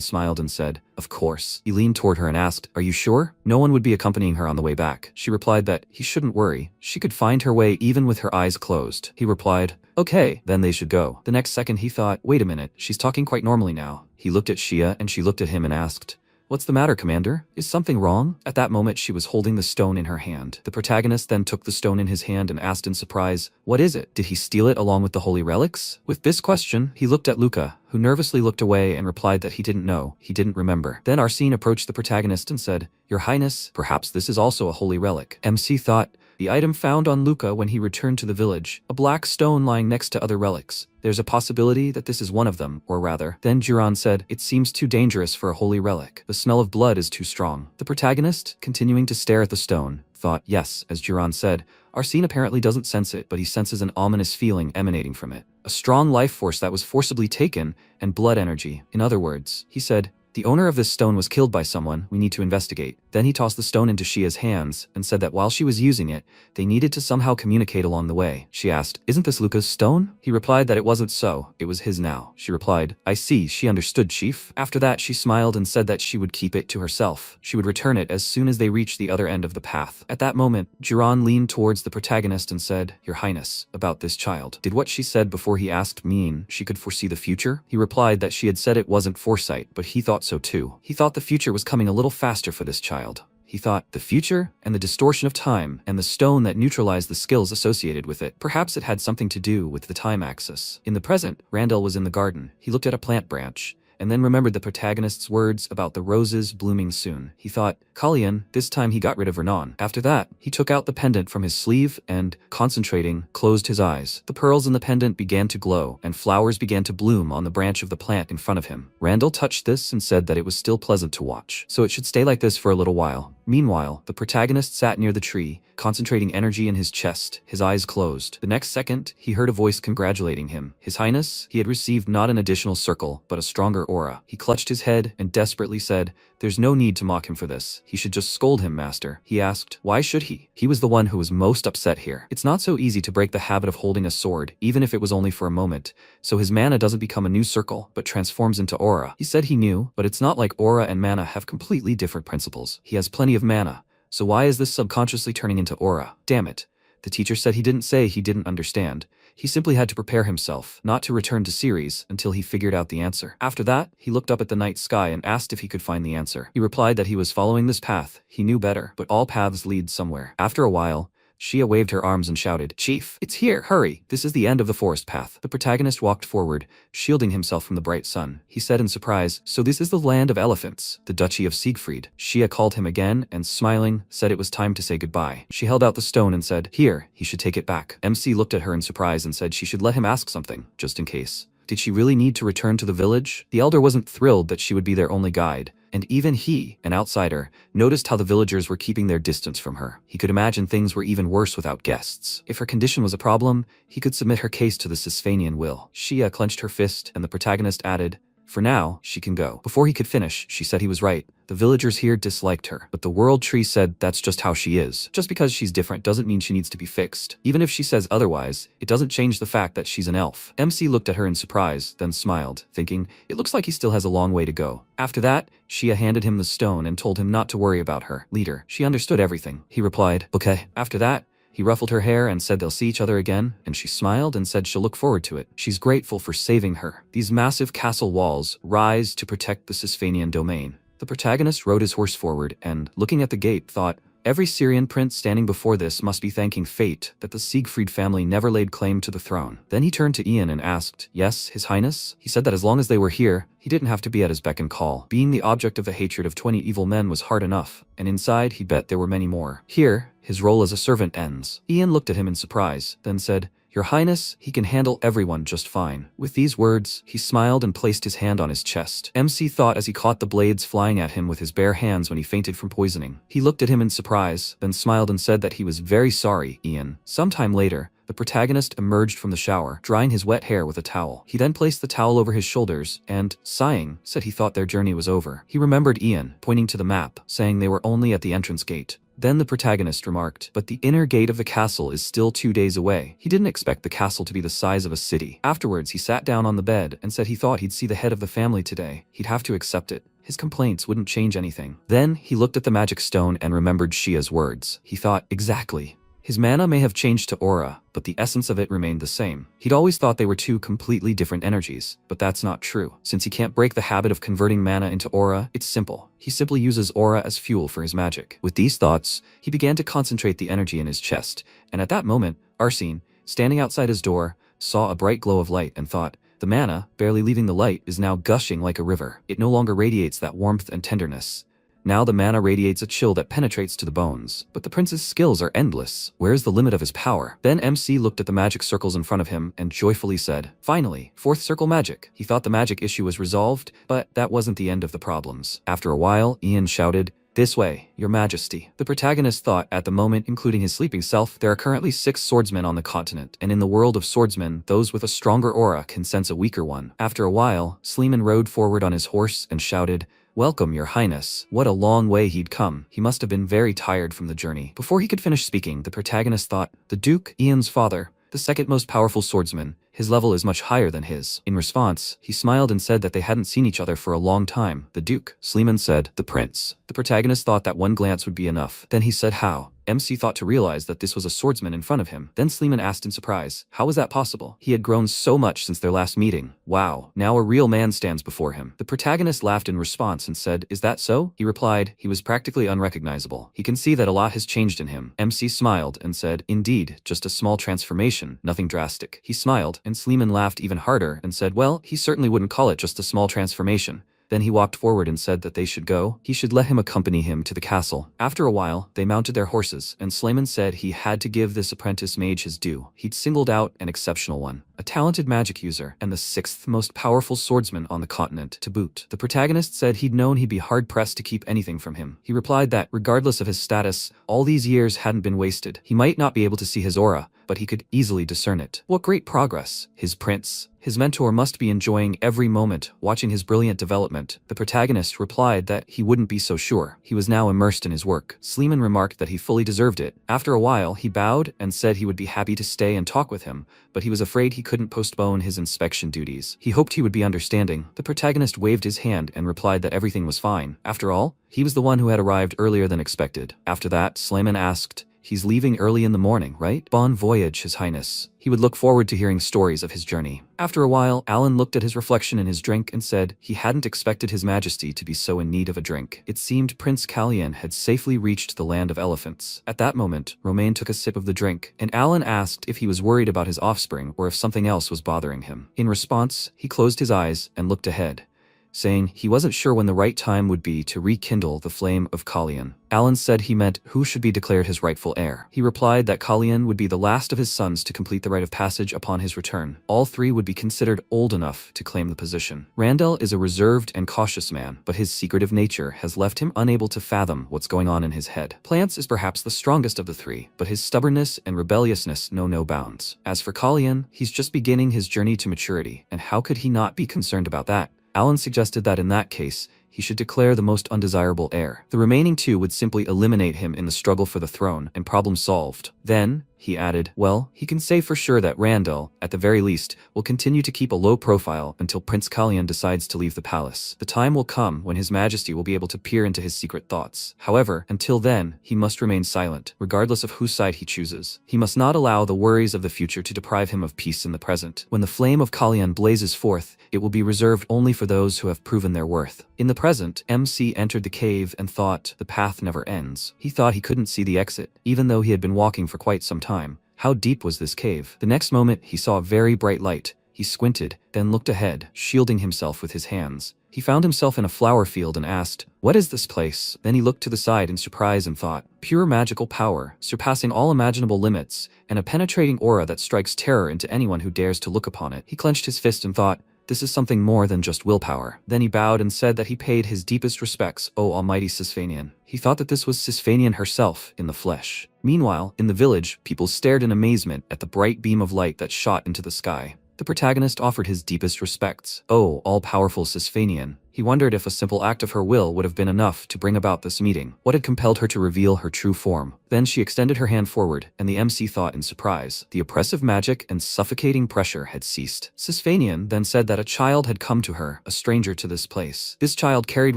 smiled and said, "Of course." He leaned toward her and asked, "Are you sure? No one would be accompanying her on the way back." She replied that he shouldn't worry. She could find her way even with her eyes closed. He replied, "Okay, then they should go." The next second he thought, wait a minute, she's talking quite normally now. He looked at Shia and she looked at him and asked, "What's the matter, Commander? Is something wrong?" At that moment she was holding the stone in her hand. The protagonist then took the stone in his hand and asked in surprise, "What is it? Did he steal it along with the holy relics?" With this question, he looked at Luca, who nervously looked away and replied that he didn't know, he didn't remember. Then Arsene approached the protagonist and said, "Your Highness, perhaps this is also a holy relic." MC thought, the item found on Luca when he returned to the village, a black stone lying next to other relics. There's a possibility that this is one of them, or rather. Then Jiran said, "It seems too dangerous for a holy relic. The smell of blood is too strong." The protagonist, continuing to stare at the stone, thought, yes, as Jiran said, Arsene apparently doesn't sense it, but he senses an ominous feeling emanating from it. A strong life force that was forcibly taken, and blood energy. In other words, he said, "The owner of this stone was killed by someone, we need to investigate." Then he tossed the stone into Shia's hands and said that while she was using it, they needed to somehow communicate along the way. She asked, "Isn't this Luca's stone?" He replied that it wasn't so, it was his now. She replied, "I see, she understood, Chief." After that she smiled and said that she would keep it to herself. She would return it as soon as they reached the other end of the path. At that moment, Jiran leaned towards the protagonist and said, "Your Highness, about this child. Did what she said before he asked mean she could foresee the future?" He replied that she had said it wasn't foresight, but he thought so too. He thought the future was coming a little faster for this child. He thought, the future, and the distortion of time, and the stone that neutralized the skills associated with it. Perhaps it had something to do with the time axis. In the present, Randall was in the garden. He looked at a plant branch, and then remembered the protagonist's words about the roses blooming soon. He thought, Kalian, this time he got rid of Renan. After that, he took out the pendant from his sleeve and, concentrating, closed his eyes. The pearls in the pendant began to glow, and flowers began to bloom on the branch of the plant in front of him. Randall touched this and said that it was still pleasant to watch, so it should stay like this for a little while. Meanwhile, the protagonist sat near the tree, concentrating energy in his chest, his eyes closed. The next second, he heard a voice congratulating him. His Highness, he had received not an additional circle, but a stronger aura. He clutched his head and desperately said, "There's no need to mock him for this. He should just scold him, Master." He asked, "Why should he?" He was the one who was most upset here. It's not so easy to break the habit of holding a sword, even if it was only for a moment, so his mana doesn't become a new circle, but transforms into aura. He said he knew, but it's not like aura and mana have completely different principles. He has plenty of mana, so why is this subconsciously turning into aura? Damn it. The teacher said he didn't say he didn't understand. He simply had to prepare himself, not to return to Ceres until he figured out the answer. After that, he looked up at the night sky and asked if he could find the answer. He replied that he was following this path. He knew better, but all paths lead somewhere. After a while, Shia waved her arms and shouted, "Chief, it's here, hurry, this is the end of the forest path." The protagonist walked forward, shielding himself from the bright sun. He said in surprise, "So this is the land of elephants, the Duchy of Siegfried." Shia called him again and, smiling, said it was time to say goodbye. She held out the stone and said, "Here, he should take it back." MC looked at her in surprise and said she should let him ask something, just in case. Did she really need to return to the village? The elder wasn't thrilled that she would be their only guide, and even he, an outsider, noticed how the villagers were keeping their distance from her. He could imagine things were even worse without guests. If her condition was a problem, he could submit her case to the Sisfanian will. Shia clenched her fist, and the protagonist added, "For now, she can go." Before he could finish, she said he was right. The villagers here disliked her, but the world tree said that's just how she is. Just because she's different doesn't mean she needs to be fixed. Even if she says otherwise, it doesn't change the fact that she's an elf. MC looked at her in surprise, then smiled, thinking, it looks like he still has a long way to go. After that, Shia handed him the stone and told him not to worry about her. Leader, she understood everything. He replied, "Okay." After that, he ruffled her hair and said they'll see each other again, and she smiled and said she'll look forward to it. She's grateful for saving her. These massive castle walls rise to protect the Sisfanian domain. The protagonist rode his horse forward and, looking at the gate, thought, every Syrian prince standing before this must be thanking fate that the Siegfried family never laid claim to the throne. Then he turned to Ian and asked, "Yes, His Highness?" He said that as long as they were here, he didn't have to be at his beck and call. Being the object of the hatred of 20 evil men was hard enough, and inside he bet there were many more. Here, his role as a servant ends. Ian looked at him in surprise, then said, "Your Highness, he can handle everyone just fine." With these words, he smiled and placed his hand on his chest. MC thought as he caught the blades flying at him with his bare hands when he fainted from poisoning. He looked at him in surprise, then smiled and said that he was very sorry, Ian. Sometime later, the protagonist emerged from the shower, drying his wet hair with a towel. He then placed the towel over his shoulders and, sighing, said he thought their journey was over. He remembered Ian, pointing to the map, saying they were only at the entrance gate. Then the protagonist remarked, "But the inner gate of the castle is still 2 days away." He didn't expect the castle to be the size of a city. Afterwards, he sat down on the bed and said he thought he'd see the head of the family today. He'd have to accept it. His complaints wouldn't change anything. Then he looked at the magic stone and remembered Shia's words. He thought, exactly. His mana may have changed to aura, but the essence of it remained the same. He'd always thought they were two completely different energies, but that's not true. Since he can't break the habit of converting mana into aura, it's simple. He simply uses aura as fuel for his magic. With these thoughts, he began to concentrate the energy in his chest, and at that moment, Arsene, standing outside his door, saw a bright glow of light and thought, the mana, barely leaving the light, is now gushing like a river. It no longer radiates that warmth and tenderness. Now the mana radiates a chill that penetrates to the bones. But the prince's skills are endless. Where is the limit of his power? Then MC looked at the magic circles in front of him and joyfully said, "Finally, 4th circle magic." He thought the magic issue was resolved, but that wasn't the end of the problems. After a while, Ian shouted, "This way, your majesty." The protagonist thought at the moment, including his sleeping self, there are currently 6 swordsmen on the continent, and in the world of swordsmen, those with a stronger aura can sense a weaker one. After a while, Sleeman rode forward on his horse and shouted, "Welcome, your highness." What a long way he'd come. He must have been very tired from the journey. Before he could finish speaking, the protagonist thought, the Duke, Ian's father, the second most powerful swordsman, his level is much higher than his. In response, he smiled and said that they hadn't seen each other for a long time. The Duke. Sleeman said, "The prince." The protagonist thought that one glance would be enough. Then he said, "How?" MC thought to realize that this was a swordsman in front of him. Then Sleeman asked in surprise, how was that possible? He had grown so much since their last meeting. Wow, now a real man stands before him. The protagonist laughed in response and said, "Is that so?" He replied, he was practically unrecognizable. He can see that a lot has changed in him. MC smiled and said, "Indeed, just a small transformation, nothing drastic." He smiled, and Sleeman laughed even harder and said, "Well, he certainly wouldn't call it just a small transformation." Then he walked forward and said that they should go. He should let him accompany him to the castle. After a while, they mounted their horses, and Sleeman said he had to give this apprentice mage his due. He'd singled out an exceptional one, a talented magic user, and the 6th most powerful swordsman on the continent, to boot. The protagonist said he'd known he'd be hard-pressed to keep anything from him. He replied that, regardless of his status, all these years hadn't been wasted. He might not be able to see his aura, but he could easily discern it. What great progress! His prince. His mentor must be enjoying every moment, watching his brilliant development. The protagonist replied that he wouldn't be so sure. He was now immersed in his work. Sleeman remarked that he fully deserved it. After a while, he bowed and said he would be happy to stay and talk with him, but he was afraid he couldn't postpone his inspection duties. He hoped he would be understanding. The protagonist waved his hand and replied that everything was fine. After all, he was the one who had arrived earlier than expected. After that, Sleeman asked, He's leaving early in the morning, right? Bon voyage, His Highness. He would look forward to hearing stories of his journey. After a while, Alan looked at his reflection in his drink and said he hadn't expected His Majesty to be so in need of a drink. It seemed Prince Kalyan had safely reached the land of elephants. At that moment, Romain took a sip of the drink, and Alan asked if he was worried about his offspring or if something else was bothering him. In response, he closed his eyes and looked ahead, saying he wasn't sure when the right time would be to rekindle the flame of Kalyan. Alan said he meant who should be declared his rightful heir. He replied that Kalyan would be the last of his sons to complete the rite of passage upon his return. All three would be considered old enough to claim the position. Randall is a reserved and cautious man, but his secretive nature has left him unable to fathom what's going on in his head. Plants is perhaps the strongest of the three, but his stubbornness and rebelliousness know no bounds. As for Kalyan, he's just beginning his journey to maturity, and how could he not be concerned about that? Alan suggested that in that case, he should declare the most undesirable heir. The remaining two would simply eliminate him in the struggle for the throne, and problem solved. Then, he added, well, he can say for sure that Randall, at the very least, will continue to keep a low profile until Prince Kalyan decides to leave the palace. The time will come when His Majesty will be able to peer into his secret thoughts. However, until then, he must remain silent, regardless of whose side he chooses. He must not allow the worries of the future to deprive him of peace in the present. When the flame of Kalyan blazes forth, it will be reserved only for those who have proven their worth. In the present, MC entered the cave and thought the path never ends. He thought he couldn't see the exit, even though he had been walking for quite some time. How deep was this cave? The next moment, he saw a very bright light. He squinted, then looked ahead, shielding himself with his hands. He found himself in a flower field and asked, "What is this place?" Then he looked to the side in surprise and thought, pure magical power, surpassing all imaginable limits, and a penetrating aura that strikes terror into anyone who dares to look upon it. He clenched his fist and thought, this is something more than just willpower. Then he bowed and said that he paid his deepest respects, O almighty Sisfanian. He thought that this was Sisfanian herself in the flesh. Meanwhile, in the village, people stared in amazement at the bright beam of light that shot into the sky. The protagonist offered his deepest respects. Oh, all-powerful Sisfanian. He wondered if a simple act of her will would have been enough to bring about this meeting. What had compelled her to reveal her true form? Then she extended her hand forward, and the MC thought in surprise. The oppressive magic and suffocating pressure had ceased. Sisfanian then said that a child had come to her, a stranger to this place. This child carried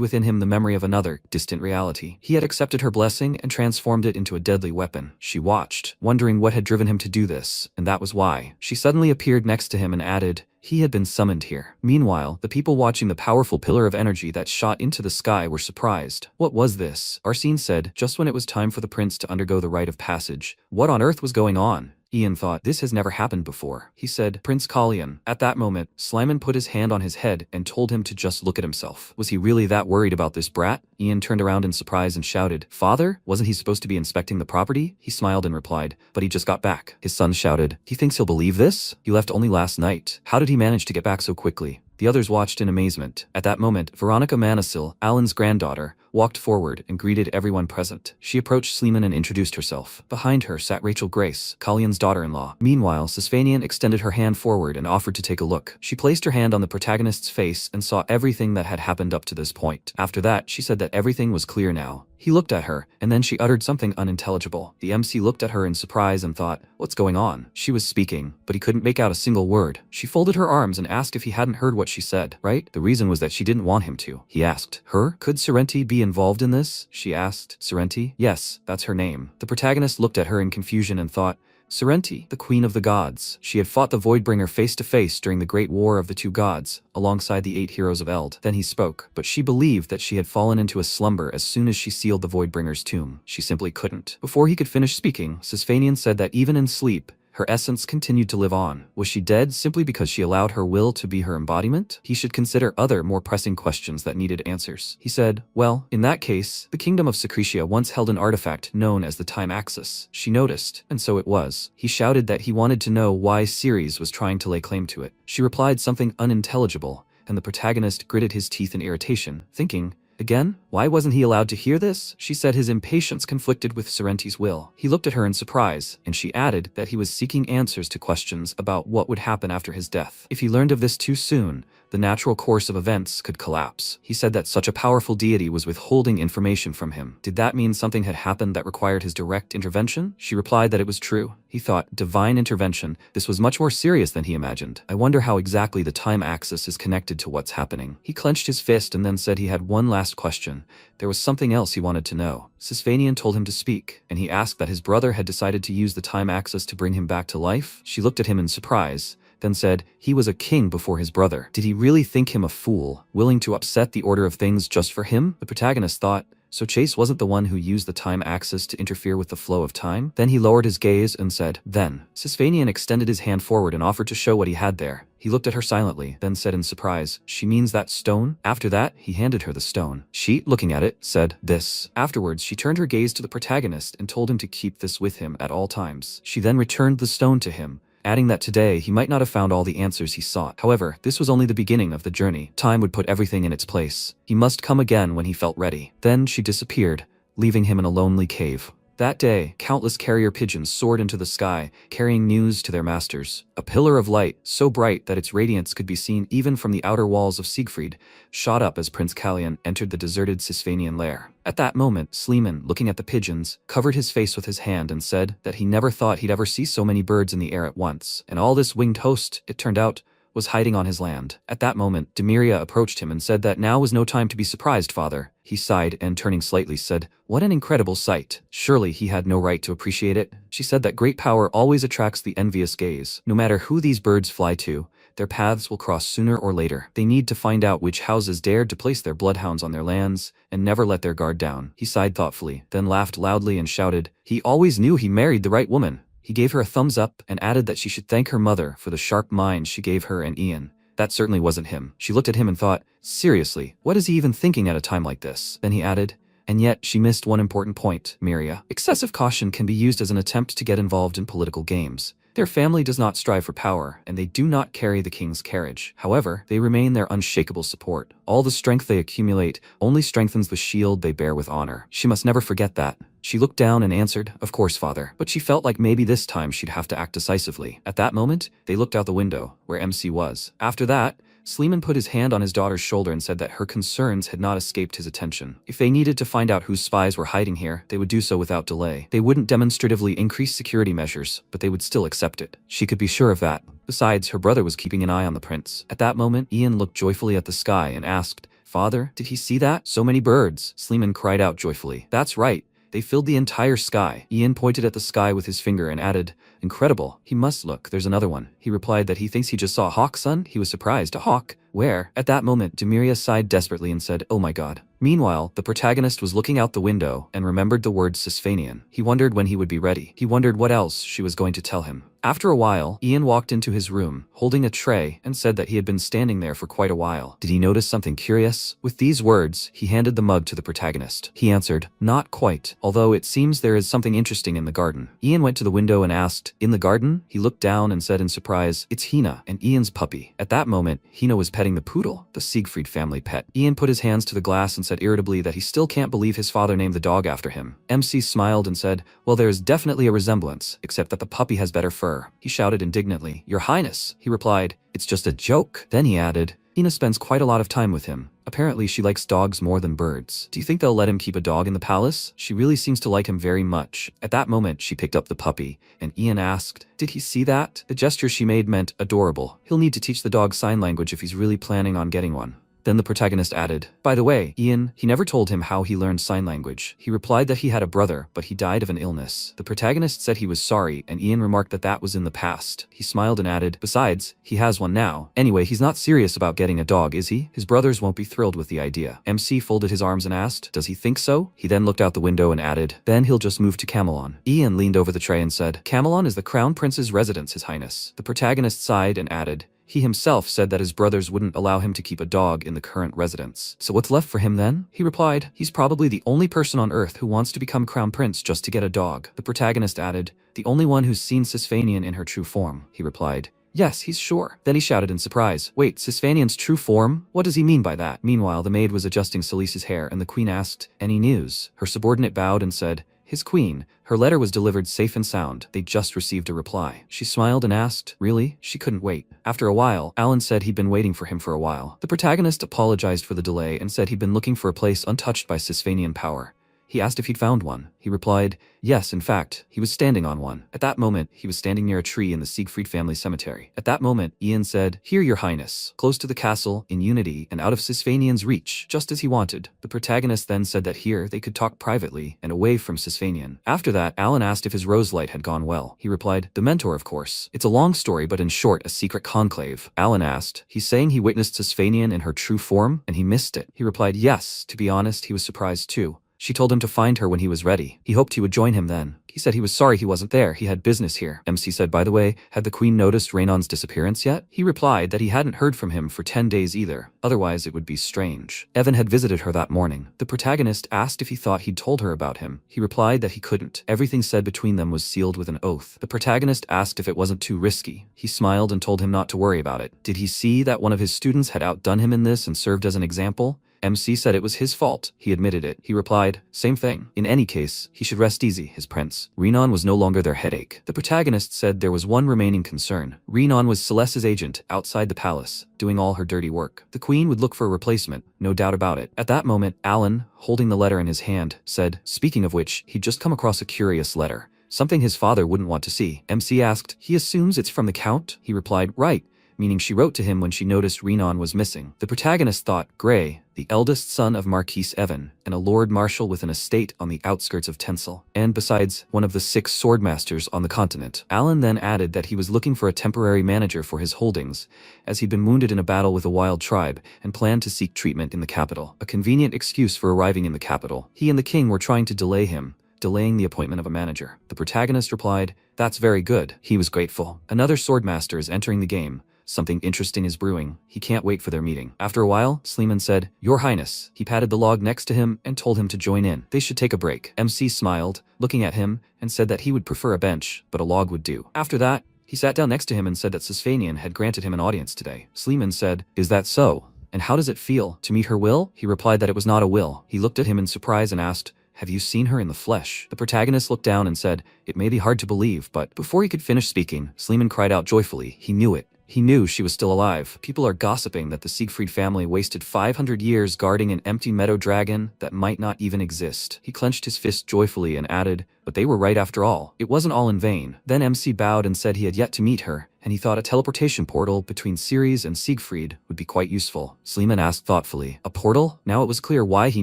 within him the memory of another, distant reality. He had accepted her blessing and transformed it into a deadly weapon. She watched, wondering what had driven him to do this, and that was why. She suddenly appeared next to him and added, he had been summoned here. Meanwhile, the people watching the powerful pillar of energy that shot into the sky were surprised. What was this? Arsene said, just when it was time for the prince to undergo the rite of passage. What on earth was going on? Ian thought, this has never happened before. He said, Prince Kalyan. At that moment, Slyman put his hand on his head and told him to just look at himself. Was he really that worried about this brat? Ian turned around in surprise and shouted, Father? Wasn't he supposed to be inspecting the property? He smiled and replied, but he just got back. His son shouted, he thinks he'll believe this? He left only last night. How did he manage to get back so quickly? The others watched in amazement. At that moment, Veronica Manisil, Alan's granddaughter, walked forward and greeted everyone present. She approached Sleeman and introduced herself. Behind her sat Rachel Grace, Kalyan's daughter-in-law. Meanwhile, Sisfanian extended her hand forward and offered to take a look. She placed her hand on the protagonist's face and saw everything that had happened up to this point. After that, she said that everything was clear now. He looked at her, and then she uttered something unintelligible. The MC looked at her in surprise and thought, what's going on? She was speaking, but he couldn't make out a single word. She folded her arms and asked if he hadn't heard what she said, right? The reason was that she didn't want him to. He asked, her? Could Serenti be involved in this? She asked. Serenti? Yes, that's her name. The protagonist looked at her in confusion and thought, Serenti, the queen of the gods. She had fought the Voidbringer face to face during the great war of the two gods, alongside the 8 heroes of Eld. Then he spoke, but she believed that she had fallen into a slumber as soon as she sealed the Voidbringer's tomb. She simply couldn't. Before he could finish speaking, Sisfanian said that even in sleep, her essence continued to live on. Was she dead simply because she allowed her will to be her embodiment? He should consider other, more pressing questions that needed answers. He said, well, in that case, the kingdom of Secretia once held an artifact known as the Time Axis. She noticed, and so it was. He shouted that he wanted to know why Ceres was trying to lay claim to it. She replied something unintelligible, and the protagonist gritted his teeth in irritation, thinking, again? Why wasn't he allowed to hear this? She said his impatience conflicted with Serenti's will. He looked at her in surprise, and she added that he was seeking answers to questions about what would happen after his death. If he learned of this too soon, the natural course of events could collapse. He said that such a powerful deity was withholding information from him. Did that mean something had happened that required his direct intervention? She replied that it was true. He thought, divine intervention, this was much more serious than he imagined. I wonder how exactly the time axis is connected to what's happening. He clenched his fist and then said he had one last question. There was something else he wanted to know. Sisvanian told him to speak, and he asked that his brother had decided to use the time axis to bring him back to life. She looked at him in surprise, then said, he was a king before his brother. Did he really think him a fool, willing to upset the order of things just for him? The protagonist thought, so Chase wasn't the one who used the time axis to interfere with the flow of time? Then he lowered his gaze and said, then. Sisvanian extended his hand forward and offered to show what he had there. He looked at her silently, then said in surprise, she means that stone? After that, he handed her the stone. She, looking at it, said, this. Afterwards, she turned her gaze to the protagonist and told him to keep this with him at all times. She then returned the stone to him, adding that today he might not have found all the answers he sought. However, this was only the beginning of the journey. Time would put everything in its place. He must come again when he felt ready. Then she disappeared, leaving him in a lonely cave. That day, countless carrier pigeons soared into the sky, carrying news to their masters. A pillar of light, so bright that its radiance could be seen even from the outer walls of Siegfried, shot up as Prince Kallian entered the deserted Sisvanian lair. At that moment, Sleeman, looking at the pigeons, covered his face with his hand and said that he never thought he'd ever see so many birds in the air at once. And all this winged host, it turned out, was hiding on his land. At that moment, Demiria approached him and said that now was no time to be surprised, father. He sighed and, turning slightly, said, what an incredible sight. Surely he had no right to appreciate it. She said that great power always attracts the envious gaze. No matter who these birds fly to, their paths will cross sooner or later. They need to find out which houses dared to place their bloodhounds on their lands and never let their guard down. He sighed thoughtfully, then laughed loudly and shouted, he always knew he married the right woman. He gave her a thumbs up and added that she should thank her mother for the sharp mind she gave her and Ian. That certainly wasn't him. She looked at him and thought, seriously, what is he even thinking at a time like this? Then he added, and yet she missed one important point, Miria. Excessive caution can be used as an attempt to get involved in political games. Their family does not strive for power, and they do not carry the king's carriage. However, they remain their unshakable support. All the strength they accumulate only strengthens the shield they bear with honor. She must never forget that. She looked down and answered, of course, father. But she felt like maybe this time she'd have to act decisively. At that moment, they looked out the window, where MC was. After that, Sleeman put his hand on his daughter's shoulder and said that her concerns had not escaped his attention. If they needed to find out whose spies were hiding here, they would do so without delay. They wouldn't demonstratively increase security measures, but they would still accept it. She could be sure of that. Besides, her brother was keeping an eye on the prince. At that moment, Ian looked joyfully at the sky and asked, father, did he see that? So many birds. Sleeman cried out joyfully. That's right. They filled the entire sky. Ian pointed at the sky with his finger and added, incredible. He must look. There's another one. He replied that he thinks he just saw a hawk, son. He was surprised. A hawk? Where? At that moment, Demiria sighed desperately and said, oh my god. Meanwhile, the protagonist was looking out the window and remembered the word Sisvanian. He wondered when he would be ready. He wondered what else she was going to tell him. After a while, Ian walked into his room, holding a tray, and said that he had been standing there for quite a while. Did he notice something curious? With these words, he handed the mug to the protagonist. He answered, not quite, although it seems there is something interesting in the garden. Ian went to the window and asked, in the garden? He looked down and said in surprise, it's Hina, and Ian's puppy. At that moment, Hina was petting the poodle, the Siegfried family pet. Ian put his hands to the glass and said irritably that he still can't believe his father named the dog after him. MC smiled and said, well, there is definitely a resemblance, except that the puppy has better fur. He shouted indignantly, your highness. He replied, it's just a joke. Then he added, Hina spends quite a lot of time with him. Apparently she likes dogs more than birds. Do you think they'll let him keep a dog in the palace? She really seems to like him very much. At that moment, she picked up the puppy, and Ian asked, did he see that? The gesture she made meant adorable. He'll need to teach the dog sign language if he's really planning on getting one. Then the protagonist added, by the way, Ian, he never told him how he learned sign language. He replied that he had a brother, but he died of an illness. The protagonist said he was sorry, and Ian remarked that that was in the past. He smiled and added, besides, he has one now. Anyway, he's not serious about getting a dog, is he? His brothers won't be thrilled with the idea. MC folded his arms and asked, does he think so? He then looked out the window and added, then he'll just move to Camelon. Ian leaned over the tray and said, Camelon is the crown prince's residence, his highness. The protagonist sighed and added, he himself said that his brothers wouldn't allow him to keep a dog in the current residence. So what's left for him then? He replied, he's probably the only person on Earth who wants to become crown prince just to get a dog. The protagonist added, the only one who's seen Sisvanian in her true form. He replied, yes, he's sure. Then he shouted in surprise, wait, Sisvanian's true form? What does he mean by that? Meanwhile, the maid was adjusting Salice's hair and the queen asked, any news? Her subordinate bowed and said, His queen. Her letter was delivered safe and sound. They just received a reply. She smiled and asked, really? She couldn't wait. After a while, Alan said he'd been waiting for him for a while. The protagonist apologized for the delay and said he'd been looking for a place untouched by Sisvanian power. He asked if he'd found one. He replied, yes, in fact, he was standing on one. At that moment, he was standing near a tree in the Siegfried family cemetery. At that moment, Ian said, here, your highness, close to the castle, in unity, and out of Sisvanian's reach, just as he wanted. The protagonist then said that here they could talk privately and away from Sisvanian. After that, Alan asked if his roselight had gone well. He replied, the mentor, of course. It's a long story, but in short, a secret conclave. Alan asked, he's saying he witnessed Sisvanian in her true form, and he missed it. He replied, yes. To be honest, he was surprised too. She told him to find her when he was ready. He hoped he would join him then. He said he was sorry he wasn't there. He had business here. MC said, by the way, had the queen noticed Raynon's disappearance yet? He replied that he hadn't heard from him for 10 days either. Otherwise, it would be strange. Evan had visited her that morning. The protagonist asked if he thought he'd told her about him. He replied that he couldn't. Everything said between them was sealed with an oath. The protagonist asked if it wasn't too risky. He smiled and told him not to worry about it. Did he see that one of his students had outdone him in this and served as an example? MC said it was his fault. He admitted it. He replied, same thing. In any case, he should rest easy, his prince. Renan was no longer their headache. The protagonist said there was one remaining concern. Renan was Celeste's agent outside the palace, doing all her dirty work. The queen would look for a replacement, no doubt about it. At that moment, Alan, holding the letter in his hand, said, speaking of which, he'd just come across a curious letter. Something his father wouldn't want to see. MC asked, he assumes it's from the count? He replied, right. Meaning she wrote to him when she noticed Renan was missing. The protagonist thought, Gray, the eldest son of Marquis Evan, and a Lord Marshal with an estate on the outskirts of Tencel, and besides, one of the 6 swordmasters on the continent. Alan then added that he was looking for a temporary manager for his holdings, as he'd been wounded in a battle with a wild tribe, and planned to seek treatment in the capital. A convenient excuse for arriving in the capital. He and the king were trying to delay him, delaying the appointment of a manager. The protagonist replied, that's very good. He was grateful. Another swordmaster is entering the game. Something interesting is brewing. He can't wait for their meeting. After a while, Sleeman said, your highness. He patted the log next to him and told him to join in. They should take a break. MC smiled, looking at him, and said that he would prefer a bench, but a log would do. After that, he sat down next to him and said that Sisvanian had granted him an audience today. Sleeman said, is that so? And how does it feel to meet her will? He replied that it was not a will. He looked at him in surprise and asked, have you seen her in the flesh? The protagonist looked down and said, it may be hard to believe, but before he could finish speaking, Sleeman cried out joyfully. He knew it. He knew she was still alive. People are gossiping that the Siegfried family wasted 500 years guarding an empty meadow dragon that might not even exist. He clenched his fist joyfully and added, but they were right after all. It wasn't all in vain. Then MC bowed and said he had yet to meet her, and he thought a teleportation portal between Ceres and Siegfried would be quite useful. Sleeman asked thoughtfully, a portal? Now it was clear why he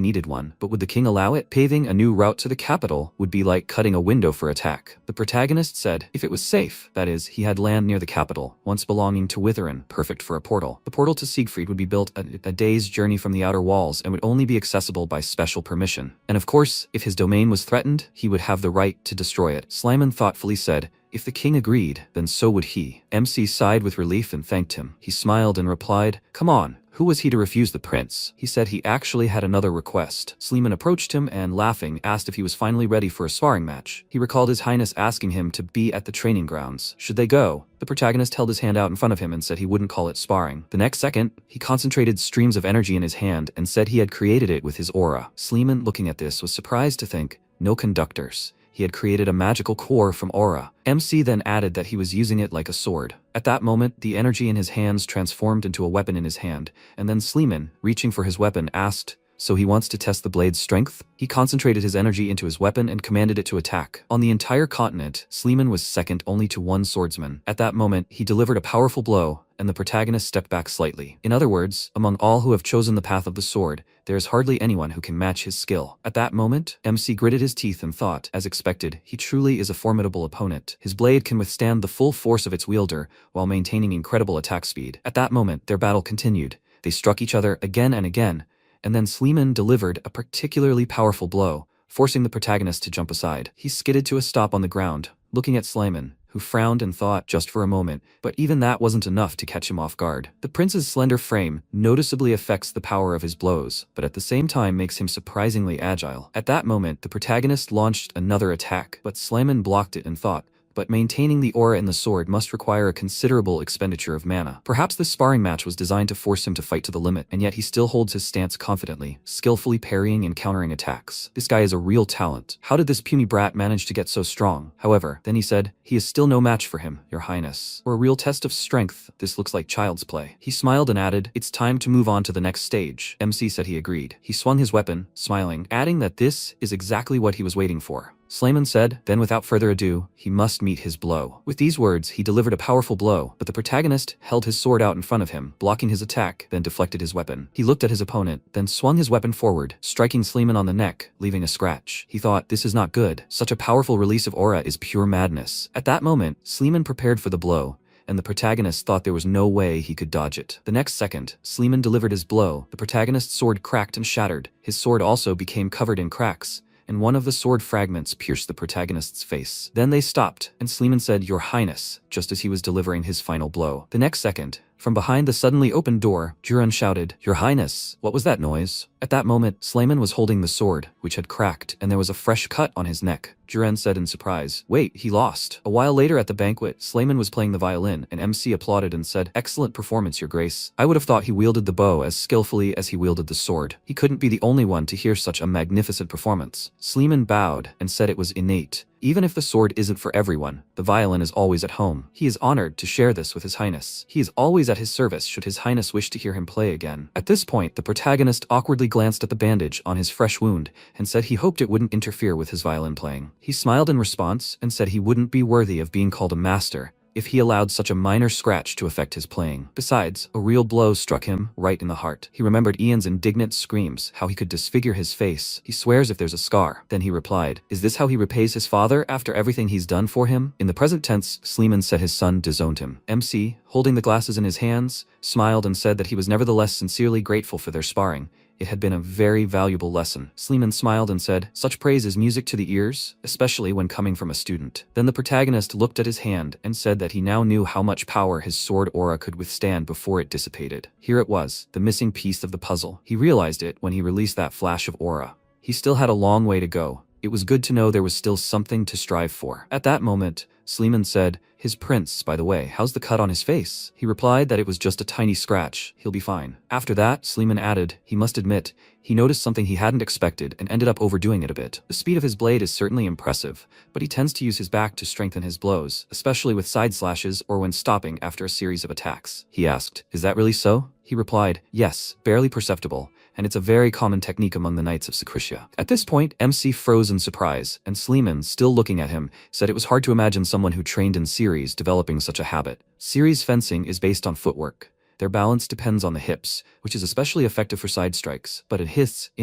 needed one, but would the king allow it? Paving a new route to the capital would be like cutting a window for attack. The protagonist said, if it was safe, that is, he had land near the capital, once belonging to Witherin, perfect for a portal. The portal to Siegfried would be built a day's journey from the outer walls and would only be accessible by special permission. And of course, if his domain was threatened, he would have the right to destroy it. Slyman thoughtfully said, if the king agreed, then so would he. MC sighed with relief and thanked him. He smiled and replied, come on. Who was he to refuse the prince? He said he actually had another request. Sleeman approached him and, laughing, asked if he was finally ready for a sparring match. He recalled his highness asking him to be at the training grounds. Should they go? The protagonist held his hand out in front of him and said he wouldn't call it sparring. The next second, he concentrated streams of energy in his hand and said he had created it with his aura. Sleeman, looking at this, was surprised to think, no conductors. He had created a magical core from aura. MC then added that he was using it like a sword. At that moment, the energy in his hands transformed into a weapon in his hand, and then Sleeman, reaching for his weapon, asked, so he wants to test the blade's strength? He concentrated his energy into his weapon and commanded it to attack. On the entire continent, Sleeman was second only to one swordsman. At that moment, he delivered a powerful blow, and the protagonist stepped back slightly. In other words, among all who have chosen the path of the sword, there is hardly anyone who can match his skill. At that moment, MC gritted his teeth and thought, as expected, he truly is a formidable opponent. His blade can withstand the full force of its wielder, while maintaining incredible attack speed. At that moment, their battle continued. They struck each other again and again, and then Sleeman delivered a particularly powerful blow, forcing the protagonist to jump aside. He skidded to a stop on the ground, looking at Sleeman, who frowned and thought just for a moment, but even that wasn't enough to catch him off guard. The prince's slender frame noticeably affects the power of his blows, but at the same time makes him surprisingly agile. At that moment, the protagonist launched another attack, but Sleeman blocked it and thought, but maintaining the aura in the sword must require a considerable expenditure of mana. Perhaps this sparring match was designed to force him to fight to the limit, and yet he still holds his stance confidently, skillfully parrying and countering attacks. This guy is a real talent. How did this puny brat manage to get so strong? However, then he said, he is still no match for him, Your Highness. For a real test of strength, this looks like child's play. He smiled and added, it's time to move on to the next stage. MC said he agreed. He swung his weapon, smiling, adding that this is exactly what he was waiting for. Slayman said, then without further ado, he must meet his blow. With these words, he delivered a powerful blow, but the protagonist held his sword out in front of him, blocking his attack, then deflected his weapon. He looked at his opponent, then swung his weapon forward, striking Slayman on the neck, leaving a scratch. He thought, this is not good. Such a powerful release of aura is pure madness. At that moment, Slayman prepared for the blow, and the protagonist thought there was no way he could dodge it. The next second, Slayman delivered his blow. The protagonist's sword cracked and shattered. His sword also became covered in cracks, and one of the sword fragments pierced the protagonist's face. Then they stopped, and Slayman said, Your Highness, just as he was delivering his final blow. The next second, from behind the suddenly opened door, Juran shouted, Your Highness, what was that noise? At that moment, Slayman was holding the sword, which had cracked, and there was a fresh cut on his neck. Juran said in surprise, wait, he lost. A while later at the banquet, Slayman was playing the violin, and MC applauded and said, excellent performance, Your Grace. I would have thought he wielded the bow as skillfully as he wielded the sword. He couldn't be the only one to hear such a magnificent performance. Slayman bowed and said it was innate. Even if the sword isn't for everyone, the violin is always at home. He is honored to share this with His Highness. He is always at his service should His Highness wish to hear him play again. At this point, the protagonist awkwardly glanced at the bandage on his fresh wound and said he hoped it wouldn't interfere with his violin playing. He smiled in response and said he wouldn't be worthy of being called a master if he allowed such a minor scratch to affect his playing. Besides, a real blow struck him right in the heart. He remembered Ian's indignant screams, how he could disfigure his face. He swears if there's a scar. Then he replied, is this how he repays his father after everything he's done for him? In the present tense, Slayman said his son disowned him. MC, holding the glasses in his hands, smiled and said that he was nevertheless sincerely grateful for their sparring. It had been a very valuable lesson. Slayman smiled and said, such praise is music to the ears, especially when coming from a student. Then the protagonist looked at his hand and said that he now knew how much power his sword aura could withstand before it dissipated. Here it was, the missing piece of the puzzle. He realized it when he released that flash of aura. He still had a long way to go. It was good to know there was still something to strive for. At that moment, Slayman said, his prince, by the way, how's the cut on his face? He replied that it was just a tiny scratch. He'll be fine. After that, Slayman added, he must admit, he noticed something he hadn't expected and ended up overdoing it a bit. The speed of his blade is certainly impressive, but he tends to use his back to strengthen his blows, especially with side slashes or when stopping after a series of attacks. He asked, is that really so? He replied, yes, barely perceptible, and it's a very common technique among the Knights of Secretia. At this point, MC froze in surprise, and Slayman, still looking at him, said it was hard to imagine someone who trained in series developing such a habit. Series fencing is based on footwork. Their balance depends on the hips, which is especially effective for side strikes. But in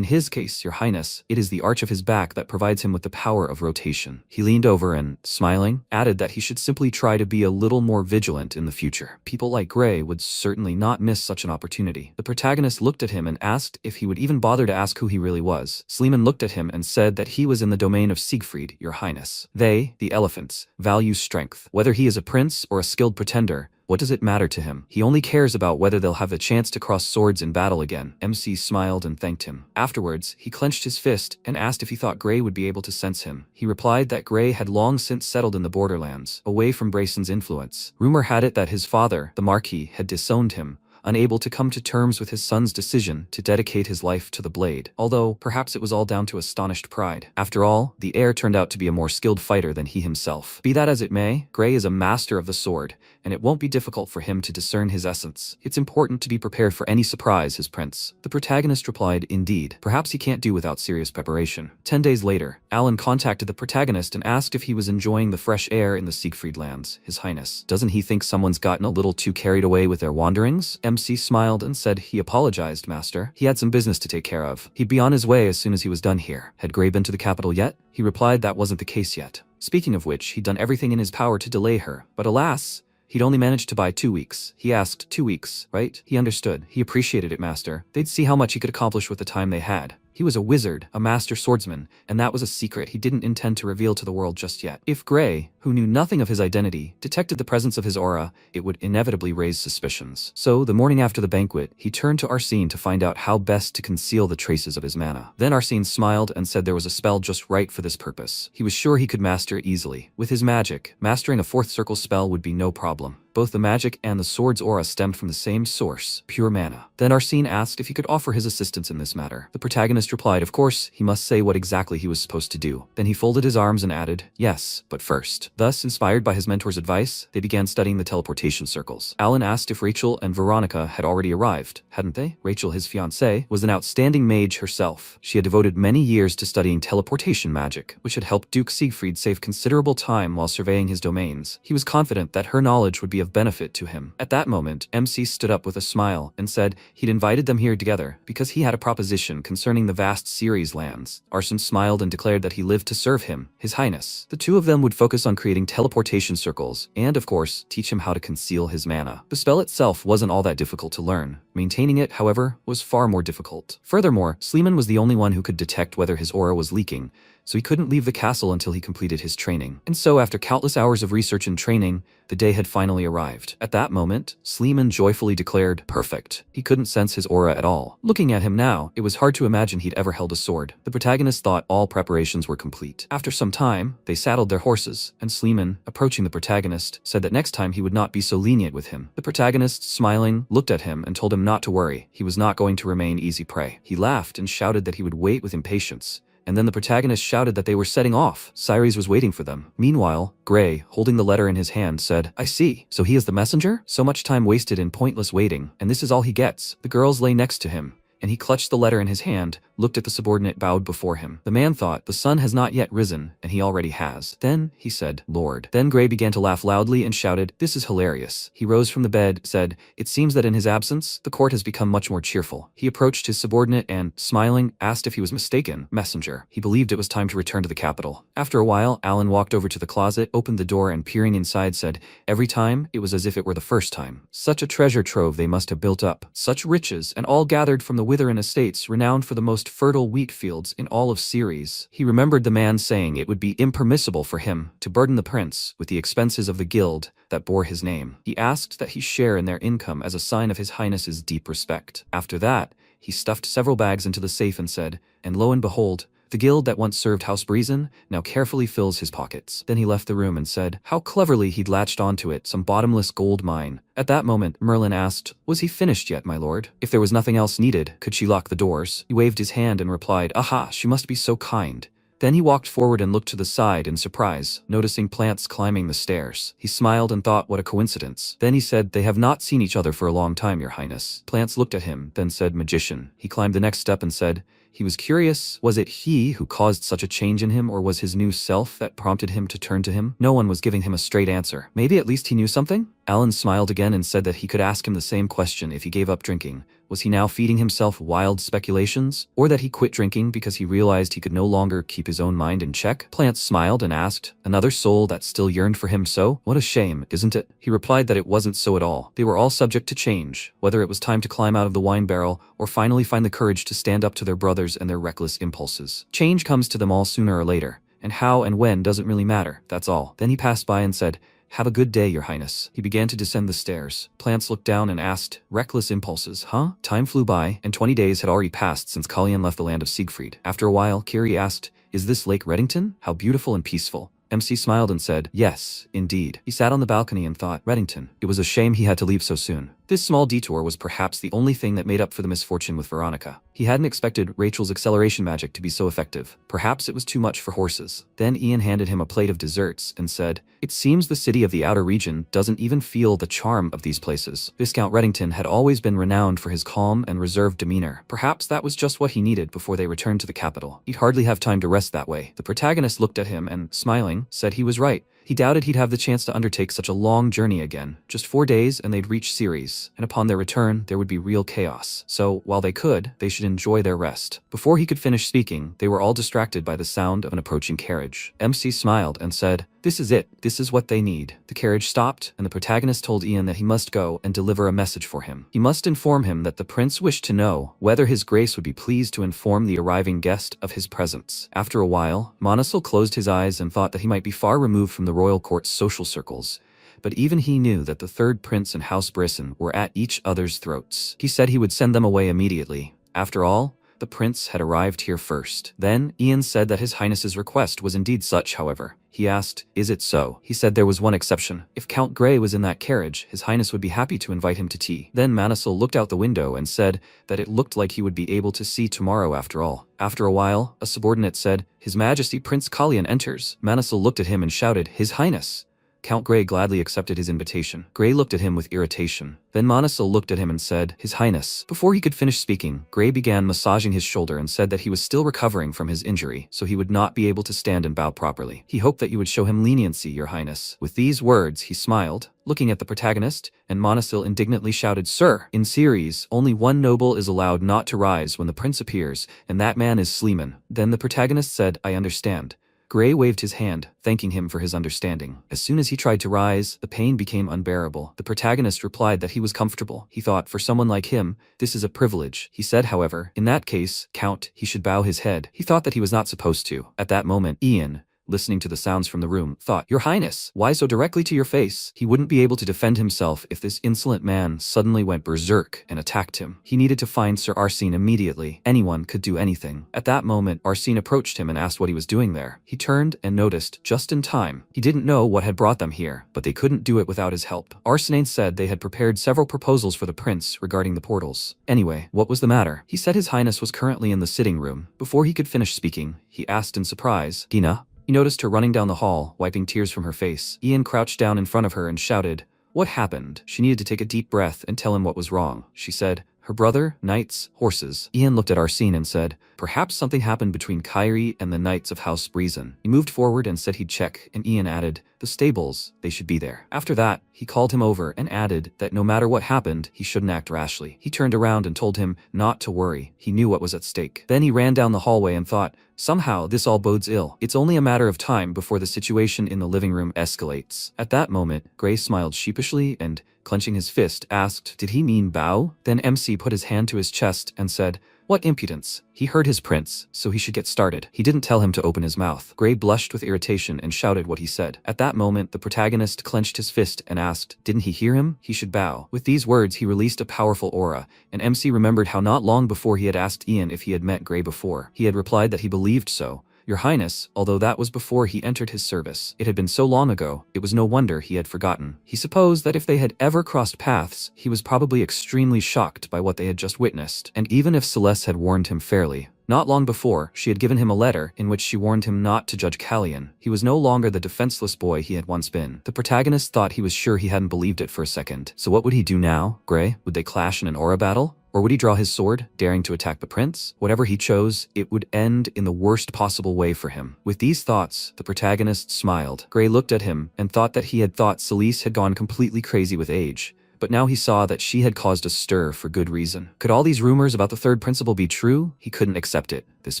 his case, Your Highness, it is the arch of his back that provides him with the power of rotation. He leaned over and, smiling, added that he should simply try to be a little more vigilant in the future. People like Gray would certainly not miss such an opportunity. The protagonist looked at him and asked if he would even bother to ask who he really was. Slayman looked at him and said that he was in the domain of Siegfried, Your Highness. They, the elephants, value strength. Whether he is a prince or a skilled pretender, what does it matter to him? He only cares about whether they'll have the chance to cross swords in battle again. MC smiled and thanked him. Afterwards, he clenched his fist and asked if he thought Gray would be able to sense him. He replied that Gray had long since settled in the borderlands, away from Brayson's influence. Rumor had it that his father, the Marquis, had disowned him, unable to come to terms with his son's decision to dedicate his life to the blade, although perhaps it was all down to astonished pride. After all, the heir turned out to be a more skilled fighter than he himself. Be that as it may, Gray is a master of the sword, and it won't be difficult for him to discern his essence. It's important to be prepared for any surprise, his prince. The protagonist replied, indeed. Perhaps he can't do without serious preparation. 10 days later, Alan contacted the protagonist and asked if he was enjoying the fresh air in the Siegfried lands, His Highness. Doesn't he think someone's gotten a little too carried away with their wanderings? MC smiled and said he apologized, master. He had some business to take care of. He'd be on his way as soon as he was done here. Had Gray been to the capital yet? He replied that wasn't the case yet. Speaking of which, he'd done everything in his power to delay her, but alas, he'd only managed to buy 2 weeks. He asked, 2 weeks, right? He understood. He appreciated it, master. They'd see how much he could accomplish with the time they had. He was a wizard, a master swordsman, and that was a secret he didn't intend to reveal to the world just yet. If Gray, who knew nothing of his identity, detected the presence of his aura, it would inevitably raise suspicions. So, the morning after the banquet, he turned to Arsene to find out how best to conceal the traces of his mana. Then Arsene smiled and said there was a spell just right for this purpose. He was sure he could master it easily. With his magic, mastering a fourth circle spell would be no problem. Both the magic and the sword's aura stemmed from the same source, pure mana. Then Arsene asked if he could offer his assistance in this matter. The protagonist replied, of course, he must say what exactly he was supposed to do. Then he folded his arms and added, yes, but first. Thus, inspired by his mentor's advice, they began studying the teleportation circles. Alan asked if Rachel and Veronica had already arrived, hadn't they? Rachel, his fiancée, was an outstanding mage herself. She had devoted many years to studying teleportation magic, which had helped Duke Siegfried save considerable time while surveying his domains. He was confident that her knowledge would be of benefit to him. At that moment, MC stood up with a smile and said he'd invited them here together because he had a proposition concerning the vast Ceres lands. Arsene smiled and declared that he lived to serve him, His Highness. The two of them would focus on creating teleportation circles and, of course, teach him how to conceal his mana. The spell itself wasn't all that difficult to learn. Maintaining it, however, was far more difficult. Furthermore, Sleeman was the only one who could detect whether his aura was leaking, so he couldn't leave the castle until he completed his training. And so, after countless hours of research and training, the day had finally arrived. At that moment, Sleeman joyfully declared, perfect. He couldn't sense his aura at all. Looking at him now, it was hard to imagine he'd ever held a sword. The protagonist thought all preparations were complete. After some time, they saddled their horses, and Sleeman, approaching the protagonist, said that next time he would not be so lenient with him. The protagonist, smiling, looked at him and told him not to worry. He was not going to remain easy prey. He laughed and shouted that he would wait with impatience. And then the protagonist shouted that they were setting off. Ceres was waiting for them. Meanwhile, Gray, holding the letter in his hand, said, I see. So he is the messenger? So much time wasted in pointless waiting, and this is all he gets. The girls lay next to him, and he clutched the letter in his hand, looked at the subordinate bowed before him. The man thought, the sun has not yet risen, and he already has. Then, he said, Lord. Then Gray began to laugh loudly and shouted, this is hilarious. He rose from the bed, said, it seems that in his absence, the court has become much more cheerful. He approached his subordinate and, smiling, asked if he was mistaken. Messenger. He believed it was time to return to the capital. After a while, Alan walked over to the closet, opened the door, and peering inside said, every time, it was as if it were the first time. Such a treasure trove they must have built up. Such riches, and all gathered from the Witherin estates, renowned for the most fertile wheat fields in all of Ceres. He remembered the man saying it would be impermissible for him to burden the prince with the expenses of the guild that bore his name. He asked that he share in their income as a sign of His Highness's deep respect. After that, he stuffed several bags into the safe and said, and lo and behold, the guild that once served House Breezen now carefully fills his pockets. Then he left the room and said, how cleverly he'd latched onto it, some bottomless gold mine. At that moment, Merlin asked, was he finished yet, my lord? If there was nothing else needed, could she lock the doors? He waved his hand and replied, aha, she must be so kind. Then he walked forward and looked to the side in surprise, noticing plants climbing the stairs. He smiled and thought, what a coincidence. Then he said, they have not seen each other for a long time, your highness. Plants looked at him, then said, magician. He climbed the next step and said, he was curious, was it he who caused such a change in him, or was his new self that prompted him to turn to him? No one was giving him a straight answer. Maybe at least he knew something? Alan smiled again and said that he could ask him the same question if he gave up drinking. Was he now feeding himself wild speculations? Or that he quit drinking because he realized he could no longer keep his own mind in check? Plants smiled and asked, another soul that still yearned for him so? What a shame, isn't it? He replied that it wasn't so at all. They were all subject to change, whether it was time to climb out of the wine barrel or finally find the courage to stand up to their brothers and their reckless impulses. Change comes to them all sooner or later, and how and when doesn't really matter, that's all. Then he passed by and said, have a good day, your highness. He began to descend the stairs. Plants looked down and asked, reckless impulses, huh? Time flew by, and 20 days had already passed since Kalyan left the land of Siegfried. After a while, Kiri asked, is this Lake Reddington? How beautiful and peaceful. MC smiled and said, yes, indeed. He sat on the balcony and thought, Reddington. It was a shame he had to leave so soon. This small detour was perhaps the only thing that made up for the misfortune with Veronica. He hadn't expected Rachel's acceleration magic to be so effective. Perhaps it was too much for horses. Then Ian handed him a plate of desserts and said, it seems the city of the outer region doesn't even feel the charm of these places. Viscount Reddington had always been renowned for his calm and reserved demeanor. Perhaps that was just what he needed before they returned to the capital. He'd hardly have time to rest that way. The protagonist looked at him and, smiling, said he was right. He doubted he'd have the chance to undertake such a long journey again. Just 4 days and they'd reach Ceres, and upon their return, there would be real chaos. So, while they could, they should enjoy their rest. Before he could finish speaking, they were all distracted by the sound of an approaching carriage. MC smiled and said, This is it. This is what they need. The carriage stopped, and the protagonist told Ian that he must go and deliver a message for him. He must inform him that the prince wished to know whether his grace would be pleased to inform the arriving guest of his presence. After a while, Monosil closed his eyes and thought that he might be far removed from the royal court's social circles. But even he knew that the third prince and House Brisson were at each other's throats. He said he would send them away immediately. After all, the prince had arrived here first. Then, Ian said that His Highness's request was indeed such, however. He asked, "Is it so?" He said there was one exception. If Count Grey was in that carriage, His Highness would be happy to invite him to tea. Then Monosil looked out the window and said that it looked like he would be able to see tomorrow after all. After a while, a subordinate said, "His Majesty Prince Kalyan enters." Monosil looked at him and shouted, "His Highness." Count Grey gladly accepted his invitation. Grey looked at him with irritation. Then Monosil looked at him and said, "His Highness." Before he could finish speaking, Grey began massaging his shoulder and said that he was still recovering from his injury, so he would not be able to stand and bow properly. He hoped that you would show him leniency, Your Highness. With these words, he smiled, looking at the protagonist, and Monosil indignantly shouted, "Sir! In series, only one noble is allowed not to rise when the prince appears, and that man is Sleeman." Then the protagonist said, "I understand." Grey waved his hand, thanking him for his understanding. As soon as he tried to rise, the pain became unbearable. The protagonist replied that he was comfortable. He thought, for someone like him, this is a privilege. He said, however, in that case, Count, he should bow his head. He thought that he was not supposed to. At that moment, Ian, listening to the sounds from the room, thought, "Your Highness, why so directly to your face?" He wouldn't be able to defend himself if this insolent man suddenly went berserk and attacked him. He needed to find Sir Arsene immediately. Anyone could do anything. At that moment, Arsene approached him and asked what he was doing there. He turned and noticed, just in time. He didn't know what had brought them here, but they couldn't do it without his help. Arsene said they had prepared several proposals for the prince regarding the portals. Anyway, what was the matter? He said His Highness was currently in the sitting room. Before he could finish speaking, he asked in surprise, "Dina?" He noticed her running down the hall, wiping tears from her face. Ian crouched down in front of her and shouted, "What happened?" She needed to take a deep breath and tell him what was wrong. She said, "Her brother, knights, horses." Ian looked at Arsene and said, "Perhaps something happened between Kyrie and the knights of House Brisson." He moved forward and said he'd check, and Ian added, "The stables, they should be there." After that, he called him over and added that no matter what happened, he shouldn't act rashly. He turned around and told him not to worry. He knew what was at stake. Then he ran down the hallway and thought, somehow this all bodes ill. It's only a matter of time before the situation in the living room escalates. At that moment, Grey smiled sheepishly and, clenching his fist, asked, "Did he mean bow?" Then MC put his hand to his chest and said, "What impudence." He heard his prince, so he should get started. He didn't tell him to open his mouth. Grey blushed with irritation and shouted what he said. At that moment, the protagonist clenched his fist and asked, "Didn't he hear him? He should bow." With these words, he released a powerful aura, and MC remembered how not long before he had asked Ian if he had met Grey before. He had replied that he believed so. "Your Highness," although that was before he entered his service. It had been so long ago, it was no wonder he had forgotten. He supposed that if they had ever crossed paths, he was probably extremely shocked by what they had just witnessed. And even if Celeste had warned him fairly, not long before, she had given him a letter in which she warned him not to judge Kalyan. He was no longer the defenseless boy he had once been. The protagonist thought he was sure he hadn't believed it for a second. So what would he do now? Grey? Would they clash in an aura battle? Or would he draw his sword, daring to attack the prince? Whatever he chose, it would end in the worst possible way for him. With these thoughts, the protagonist smiled. Grey looked at him and thought that he had thought Celeste had gone completely crazy with age. But now he saw that she had caused a stir for good reason. Could all these rumors about the third principal be true? He couldn't accept it, this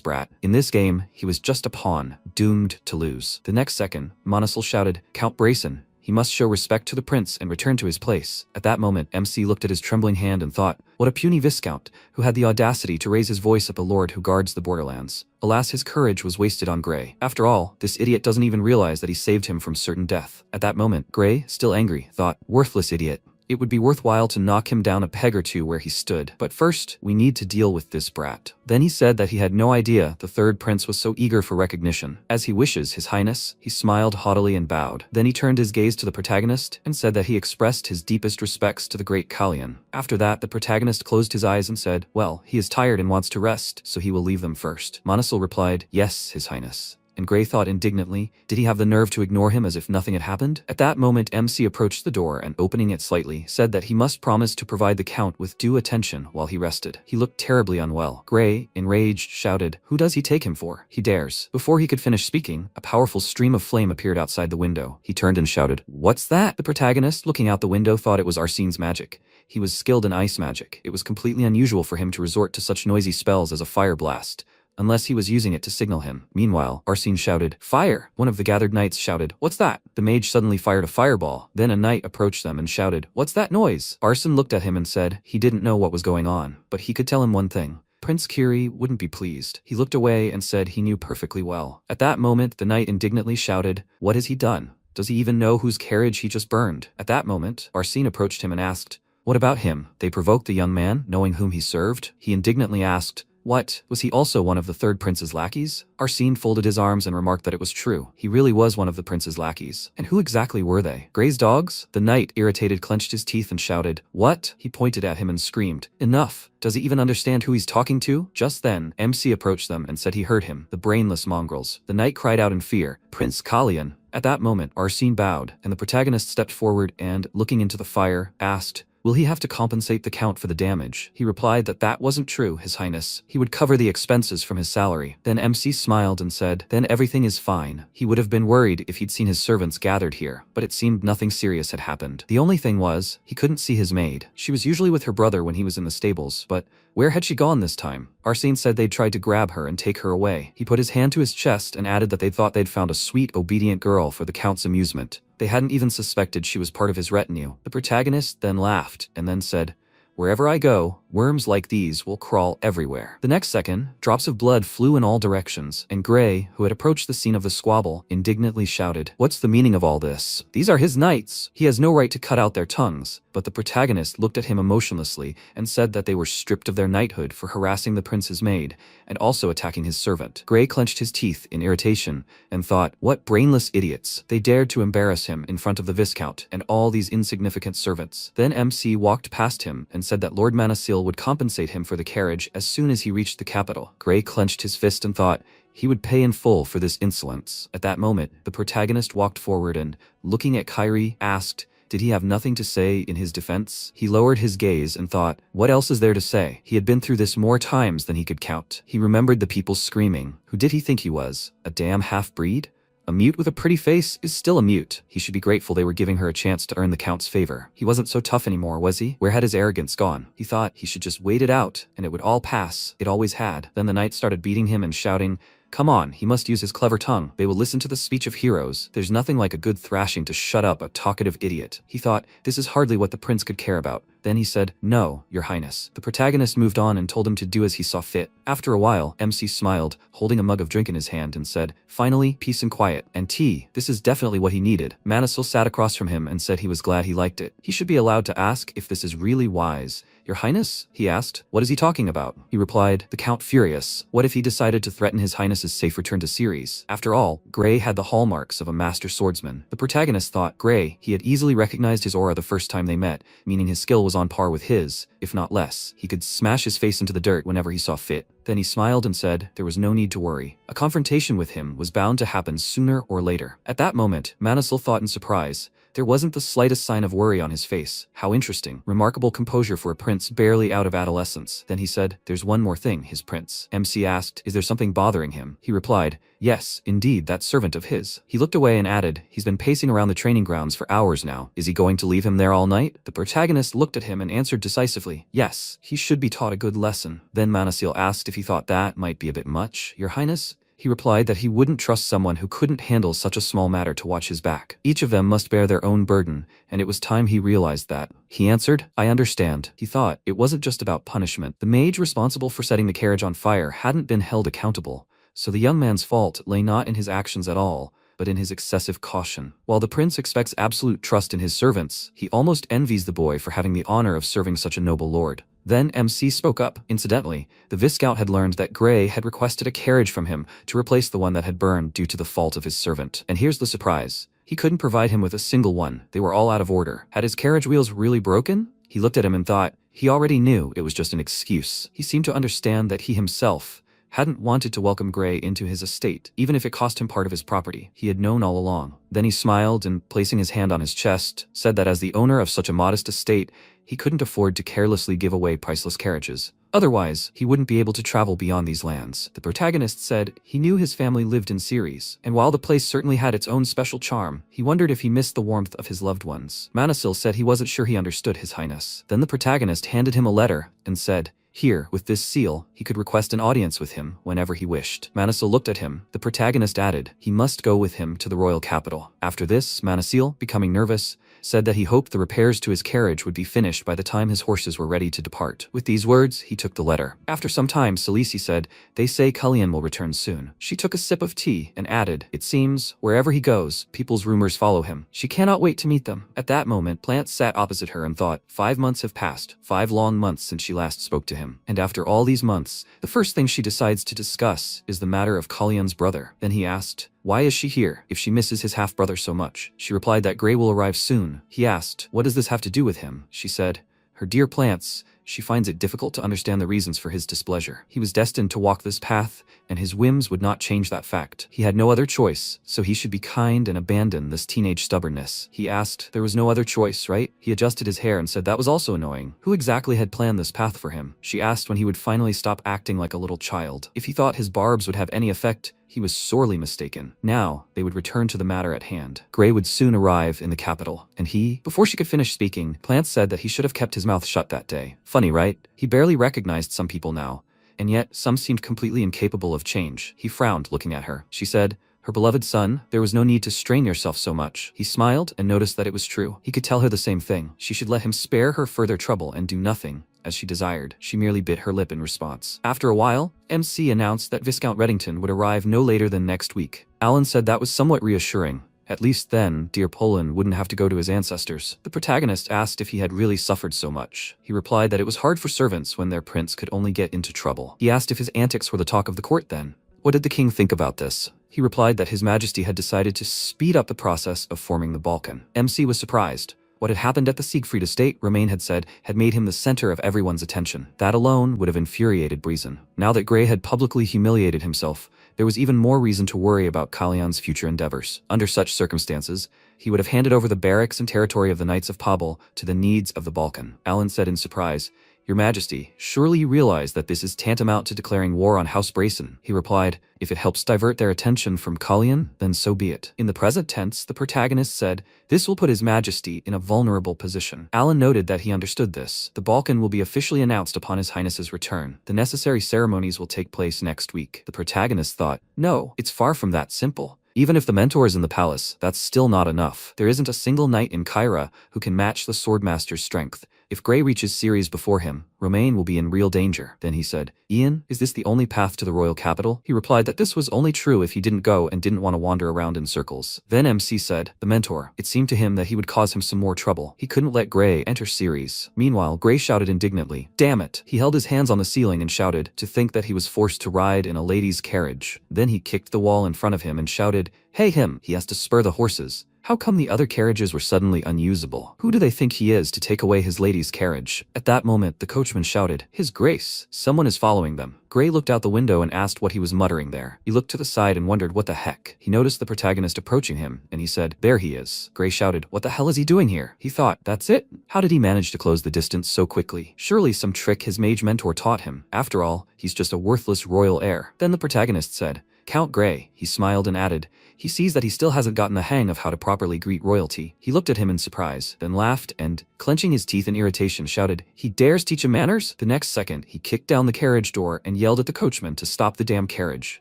brat. In this game, he was just a pawn, doomed to lose. The next second, Monosil shouted, "Count Brisson. He must show respect to the prince and return to his place." At that moment, MC looked at his trembling hand and thought, what a puny viscount, who had the audacity to raise his voice at the lord who guards the borderlands. Alas, his courage was wasted on Grey. After all, this idiot doesn't even realize that he saved him from certain death. At that moment, Grey, still angry, thought, worthless idiot. It would be worthwhile to knock him down a peg or two where he stood. But first, we need to deal with this brat. Then he said that he had no idea the third prince was so eager for recognition. "As he wishes, His Highness." He smiled haughtily and bowed. Then he turned his gaze to the protagonist and said that he expressed his deepest respects to the great Kalyan. After that, the protagonist closed his eyes and said, "Well, he is tired and wants to rest, so he will leave them first." Monosil replied, "Yes, His Highness." And Grey thought indignantly, did he have the nerve to ignore him as if nothing had happened? At that moment, MC approached the door and, opening it slightly, said that he must promise to provide the Count with due attention while he rested. He looked terribly unwell. Grey, enraged, shouted, "Who does he take him for? He dares." Before he could finish speaking, a powerful stream of flame appeared outside the window. He turned and shouted, "What's that?" The protagonist, looking out the window, thought it was Arsene's magic. He was skilled in ice magic. It was completely unusual for him to resort to such noisy spells as a fire blast. unless he was using it to signal him. Meanwhile, Arsene shouted, "Fire!" One of the gathered knights shouted, "What's that?" The mage suddenly fired a fireball. Then a knight approached them and shouted, "What's that noise?" Arsene looked at him and said he didn't know what was going on, but he could tell him one thing. Prince Kiri wouldn't be pleased. He looked away and said he knew perfectly well. At that moment, the knight indignantly shouted, "What has he done? Does he even know whose carriage he just burned?" At that moment, Arsene approached him and asked, "What about him?" They provoked the young man, knowing whom he served. He indignantly asked, "What, was he also one of the third prince's lackeys?" Arsene folded his arms and remarked that it was true. He really was one of the prince's lackeys. And who exactly were they? Gray's dogs? The knight, irritated, clenched his teeth and shouted, "What?" He pointed at him and screamed, "Enough! Does he even understand who he's talking to?" Just then, MC approached them and said he heard him. The brainless mongrels. The knight cried out in fear, "Prince Kalian!" At that moment, Arsene bowed, and the protagonist stepped forward and, looking into the fire, asked, "Will he have to compensate the count for the damage?" He replied that that wasn't true, His Highness. He would cover the expenses from his salary. Then MC smiled and said, "Then everything is fine." He would have been worried if he'd seen his servants gathered here, but it seemed nothing serious had happened. The only thing was, he couldn't see his maid. She was usually with her brother when he was in the stables, but where had she gone this time? Arsene said they'd tried to grab her and take her away. He put his hand to his chest and added that they thought they'd found a sweet, obedient girl for the count's amusement. They hadn't even suspected she was part of his retinue. The protagonist then laughed and then said, "Wherever I go, worms like these will crawl everywhere." The next second, drops of blood flew in all directions, and Gray, who had approached the scene of the squabble, indignantly shouted, "What's the meaning of all this? These are his knights. He has no right to cut out their tongues." But the protagonist looked at him emotionlessly and said that they were stripped of their knighthood for harassing the prince's maid and also attacking his servant. Gray clenched his teeth in irritation and thought, what brainless idiots. They dared to embarrass him in front of the Viscount and all these insignificant servants. Then MC walked past him and said that Lord Manasil would compensate him for the carriage as soon as he reached the capital. Gray clenched his fist and thought he would pay in full for this insolence. At that moment, the protagonist walked forward and, looking at Kyrie, asked, did he have nothing to say in his defense? He lowered his gaze and thought, what else is there to say? He had been through this more times than he could count. He remembered the people screaming. Who did he think he was? A damn half-breed? A mute with a pretty face is still a mute. He should be grateful they were giving her a chance to earn the Count's favor. He wasn't so tough anymore, was he? Where had his arrogance gone? He thought he should just wait it out, and it would all pass. It always had. Then the knight started beating him and shouting, come on, he must use his clever tongue. They will listen to the speech of heroes. There's nothing like a good thrashing to shut up a talkative idiot. He thought, this is hardly what the prince could care about. Then he said, no, your highness. The protagonist moved on and told him to do as he saw fit. After a while, MC smiled, holding a mug of drink in his hand and said, finally, peace and quiet. And tea. This is definitely what he needed. Manasil sat across from him and said he was glad he liked it. He should be allowed to ask if this is really wise. Your highness? He asked. What is he talking about? He replied, the Count furious. What if he decided to threaten his highness's safe return to Ceres? After all, Gray had the hallmarks of a master swordsman. The protagonist thought, Gray, he had easily recognized his aura the first time they met, meaning his skill was on par with his, if not less. He could smash his face into the dirt whenever he saw fit. Then he smiled and said there was no need to worry. A confrontation with him was bound to happen sooner or later. At that moment, Manasil thought in surprise. There wasn't the slightest sign of worry on his face. How interesting. Remarkable composure for a prince barely out of adolescence. Then he said, there's one more thing, his prince. MC asked, is there something bothering him? He replied, yes, indeed, that servant of his. He looked away and added, he's been pacing around the training grounds for hours now. Is he going to leave him there all night? The protagonist looked at him and answered decisively, yes, he should be taught a good lesson. Then Manasil asked if he thought that might be a bit much, your highness? He replied that he wouldn't trust someone who couldn't handle such a small matter to watch his back. Each of them must bear their own burden, and it was time he realized that. He answered, I understand. He thought it wasn't just about punishment. The mage responsible for setting the carriage on fire hadn't been held accountable, so the young man's fault lay not in his actions at all, but in his excessive caution. While the prince expects absolute trust in his servants, he almost envies the boy for having the honor of serving such a noble lord. Then MC spoke up. Incidentally, the Viscount had learned that Gray had requested a carriage from him to replace the one that had burned due to the fault of his servant. And here's the surprise. He couldn't provide him with a single one. They were all out of order. Had his carriage wheels really broken? He looked at him and thought, he already knew it was just an excuse. He seemed to understand that he himself hadn't wanted to welcome Gray into his estate, even if it cost him part of his property. He had known all along. Then he smiled and, placing his hand on his chest, said that as the owner of such a modest estate, he couldn't afford to carelessly give away priceless carriages. Otherwise, he wouldn't be able to travel beyond these lands. The protagonist said he knew his family lived in Ceres, and while the place certainly had its own special charm, he wondered if he missed the warmth of his loved ones. Manasil said he wasn't sure he understood his highness. Then the protagonist handed him a letter and said, Here, with this seal, he could request an audience with him whenever he wished. Manasil looked at him. The protagonist added, he must go with him to the royal capital. After this, Manasil, becoming nervous, said that he hoped the repairs to his carriage would be finished by the time his horses were ready to depart. With these words, he took the letter. After some time, Salisi said, they say Cullion will return soon. She took a sip of tea and added, it seems, wherever he goes, people's rumors follow him. She cannot wait to meet them. At that moment, Plant sat opposite her and thought, 5 months have passed, 5 long months since she last spoke to him. And after all these months, the first thing she decides to discuss is the matter of Cullion's brother. Then he asked, why is she here, if she misses his half-brother so much? She replied that Gray will arrive soon. He asked, what does this have to do with him? She said, her dear Plants, she finds it difficult to understand the reasons for his displeasure. He was destined to walk this path, and his whims would not change that fact. He had no other choice, so he should be kind and abandon this teenage stubbornness. He asked, there was no other choice, right? He adjusted his hair and said that was also annoying. Who exactly had planned this path for him? She asked when he would finally stop acting like a little child. If he thought his barbs would have any effect, he was sorely mistaken. Now, they would return to the matter at hand. Gray would soon arrive in the capital, and he, before she could finish speaking, Plants said that he should have kept his mouth shut that day. Funny, right? He barely recognized some people now, and yet some seemed completely incapable of change. He frowned, looking at her. She said, her beloved son, there was no need to strain yourself so much. He smiled and noticed that it was true. He could tell her the same thing. She should let him spare her further trouble and do nothing as she desired. She merely bit her lip in response. After a while, MC announced that Viscount Reddington would arrive no later than next week. Alan said that was somewhat reassuring. At least then, dear Poland wouldn't have to go to his ancestors. The protagonist asked if he had really suffered so much. He replied that it was hard for servants when their prince could only get into trouble. He asked if his antics were the talk of the court then. What did the king think about this? He replied that His Majesty had decided to speed up the process of forming the Balkan. MC was surprised. What had happened at the Siegfried estate, Romain had said, had made him the center of everyone's attention. That alone would have infuriated Breezen. Now that Gray had publicly humiliated himself, there was even more reason to worry about Kalyon's future endeavors. Under such circumstances, he would have handed over the barracks and territory of the Knights of Pobble to the needs of the Balkan. Alan said in surprise, Your Majesty, surely you realize that this is tantamount to declaring war on House Brayson. He replied, if it helps divert their attention from Kalyan, then so be it. In the present tense, the protagonist said, this will put His Majesty in a vulnerable position. Alan noted that he understood this. The Balkan will be officially announced upon His Highness's return. The necessary ceremonies will take place next week. The protagonist thought, no, it's far from that simple. Even if the mentor is in the palace, that's still not enough. There isn't a single knight in Kyra who can match the Swordmaster's strength. If Gray reaches Ceres before him, Romain will be in real danger. Then he said, Ian, is this the only path to the royal capital? He replied that this was only true if he didn't go and didn't want to wander around in circles. Then MC said, the mentor, it seemed to him that he would cause him some more trouble. He couldn't let Gray enter Ceres. Meanwhile, Gray shouted indignantly, damn it. He held his hands on the ceiling and shouted, to think that he was forced to ride in a lady's carriage. Then he kicked the wall in front of him and shouted, hey him, he has to spur the horses. How come the other carriages were suddenly unusable? Who do they think he is to take away his lady's carriage? At that moment, the coachman shouted, His Grace, someone is following them. Gray looked out the window and asked what he was muttering there. He looked to the side and wondered what the heck. He noticed the protagonist approaching him, and he said, there he is. Gray shouted, what the hell is he doing here? He thought, that's it? How did he manage to close the distance so quickly? Surely some trick his mage mentor taught him. After all, he's just a worthless royal heir. Then the protagonist said, Count Gray. He smiled and added, he sees that he still hasn't gotten the hang of how to properly greet royalty. He looked at him in surprise, then laughed and, clenching his teeth in irritation, shouted, he dares teach him manners? The next second, he kicked down the carriage door and yelled at the coachman to stop the damn carriage.